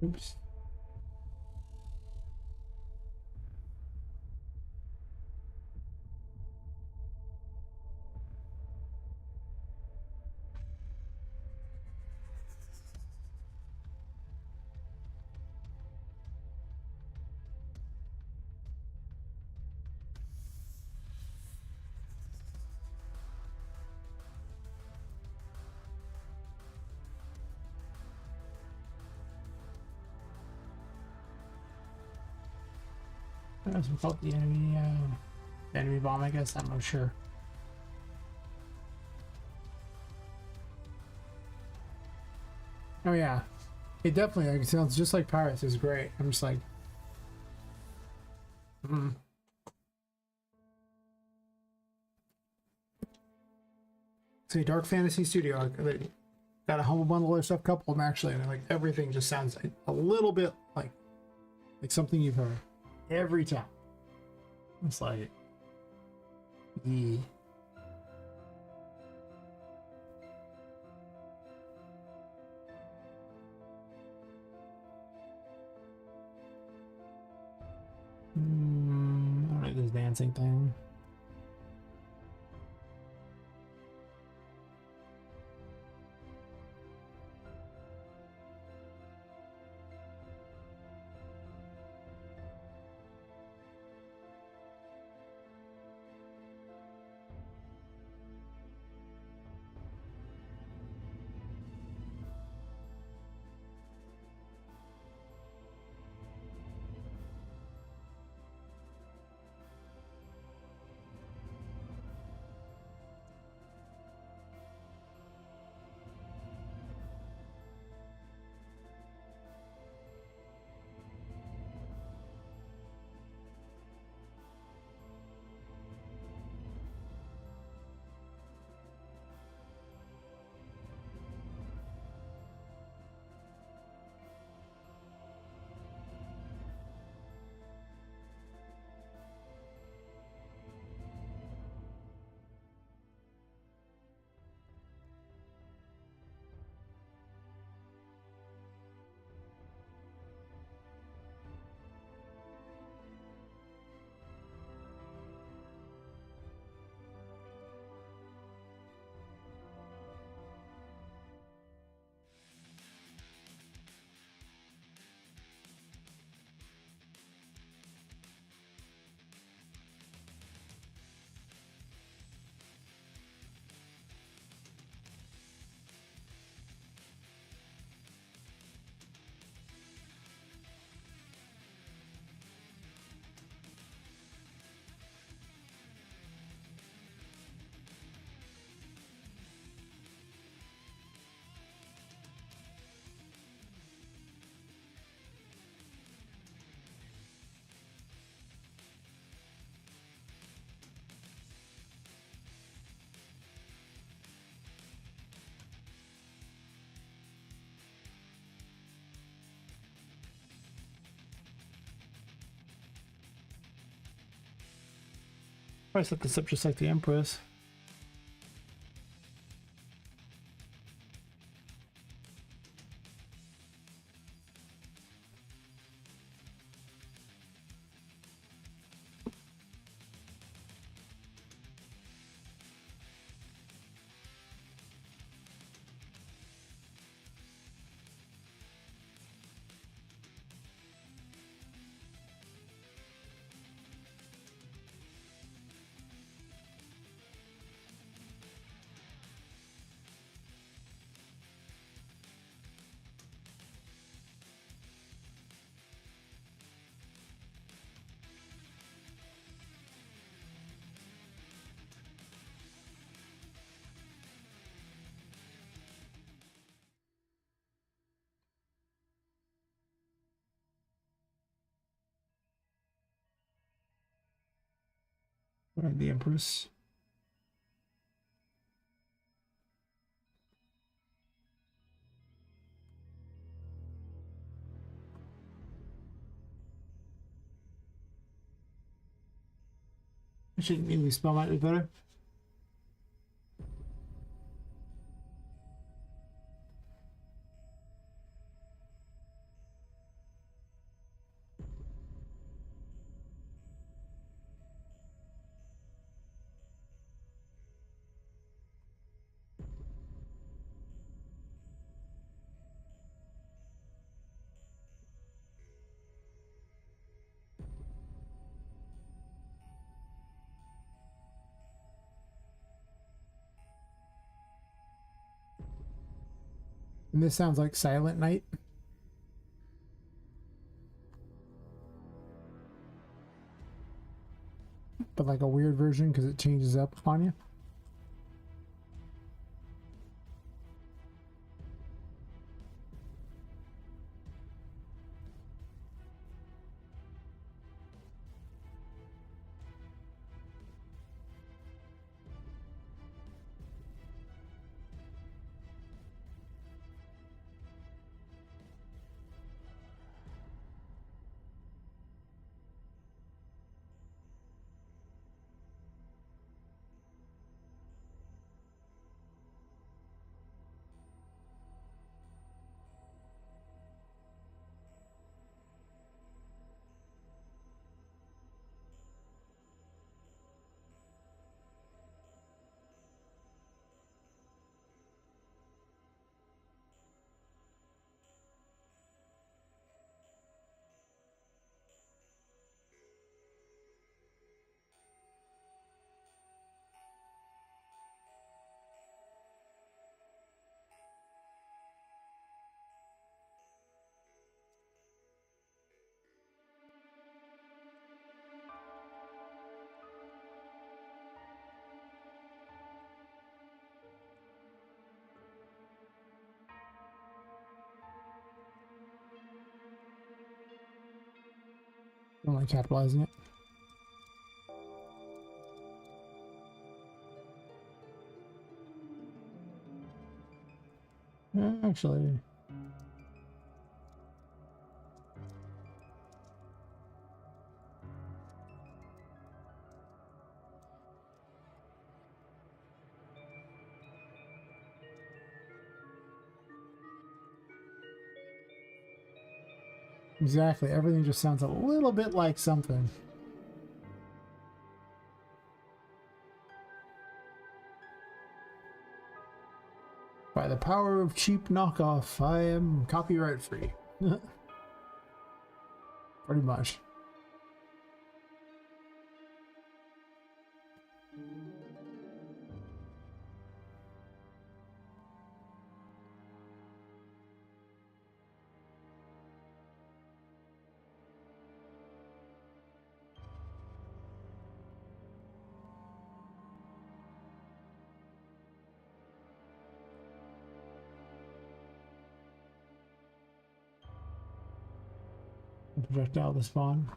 Oops. That's what called the enemy bomb, I guess. I'm not sure. Oh yeah, it definitely like, sounds just like Pirates. It's great. I'm just like, Say Dark Fantasy Studio. They got a humble bundle of stuff, couple of them actually, and like everything just sounds a little bit like something you've heard every time. It's like, yeah. this dancing thing. Probably set this up just like the Empress. Alright, the Empress. I should maybe spell might be better. And this sounds like Silent Night. But like a weird version because it changes up on you. Don't like capitalizing it. Actually, exactly. Everything just sounds a little bit like something. By the power of cheap knockoff, I am copyright free. Pretty much. Projectile to spawn.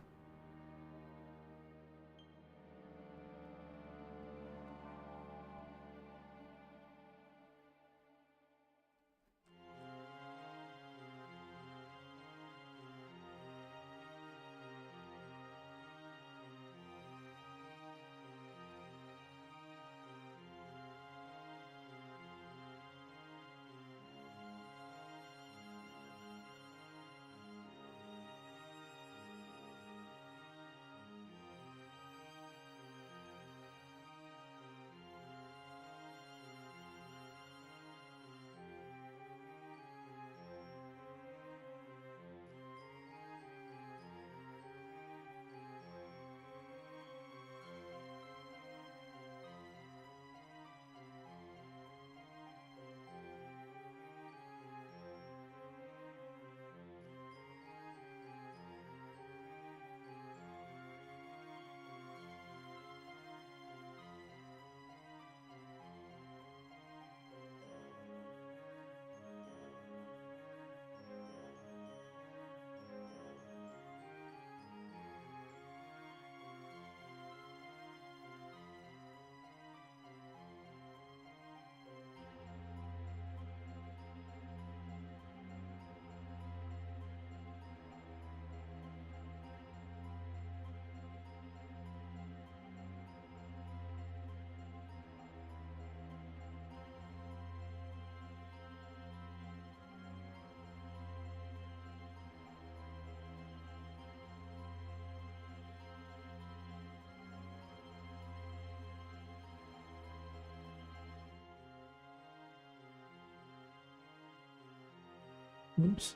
Oops.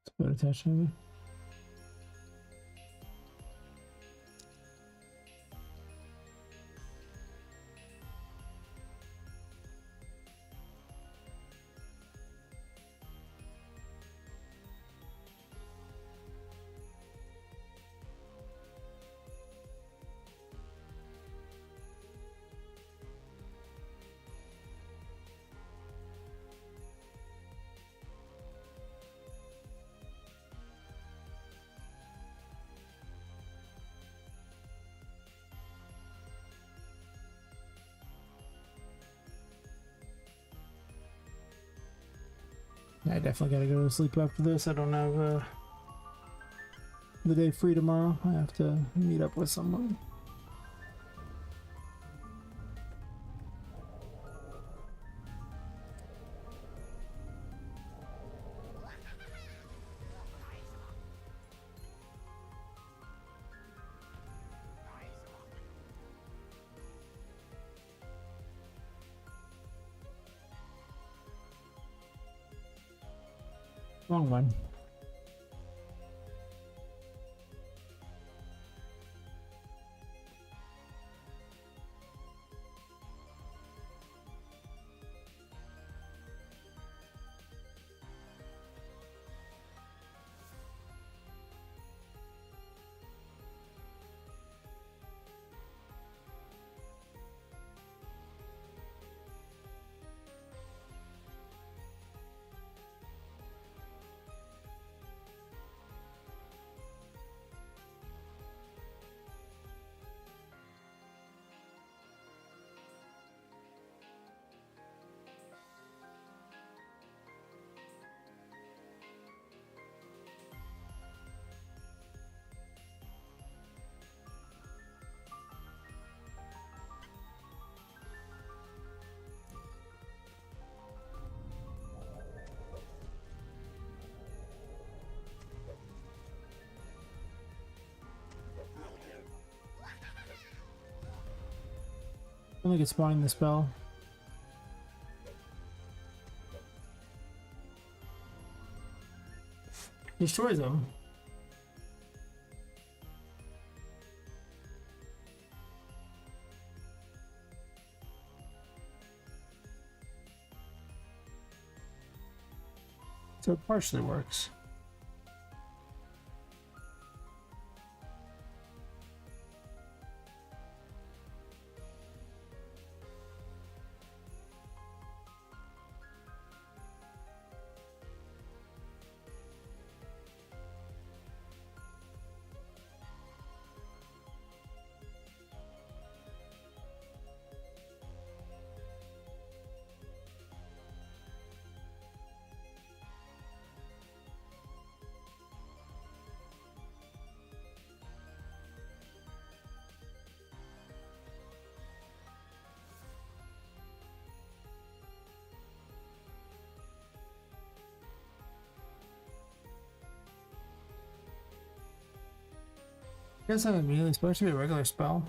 Split attention. I definitely gotta go to sleep after this. I don't have the day free tomorrow. I have to meet up with someone. Wrong one. I think it's spawning the spell. Destroys them. So it partially works. I guess that immediately supposed to be a regular spell.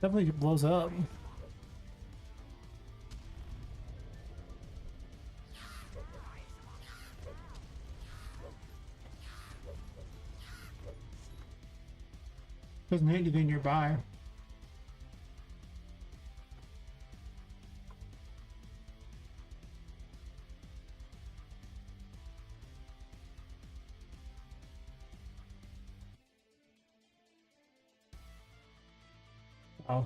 Definitely blows up. Doesn't hit anything nearby. Oh.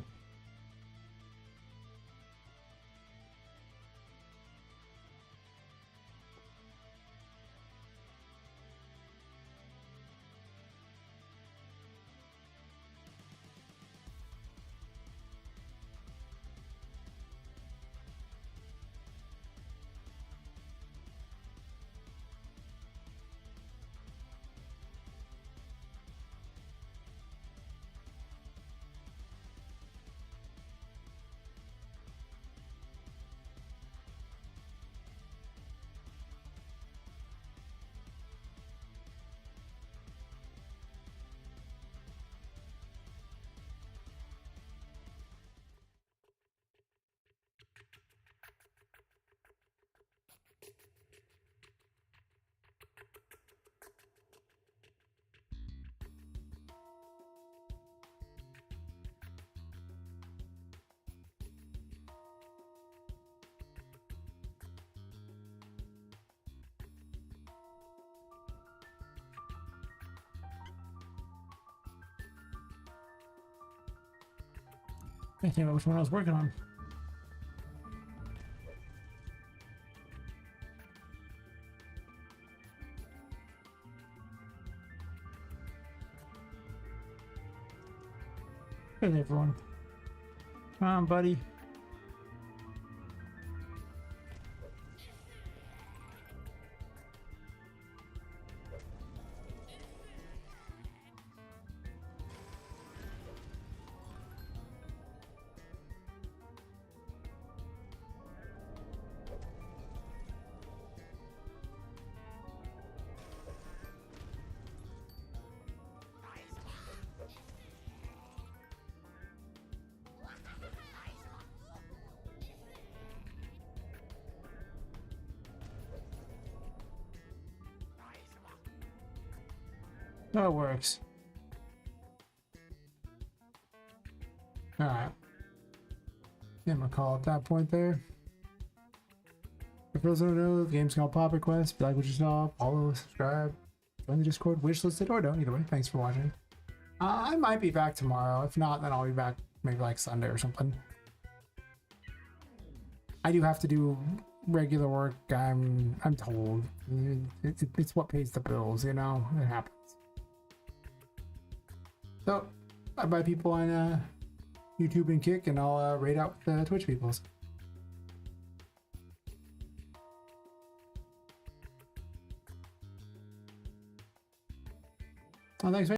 I can't remember which one I was working on. Hey, everyone. Come on, buddy. That works. Alright. I'm gonna call at that point there. For those who don't know, the game's called Poppet Quest. If you like what you saw, follow, subscribe, join the Discord, wishlisted, or don't. Either way, thanks for watching. I might be back tomorrow. If not, then I'll be back maybe like Sunday or something. I do have to do regular work. I'm told. It's what pays the bills, you know? It happens. So, I buy people on YouTube and Kick, and I'll raid out the Twitch peoples. Oh, thanks, man.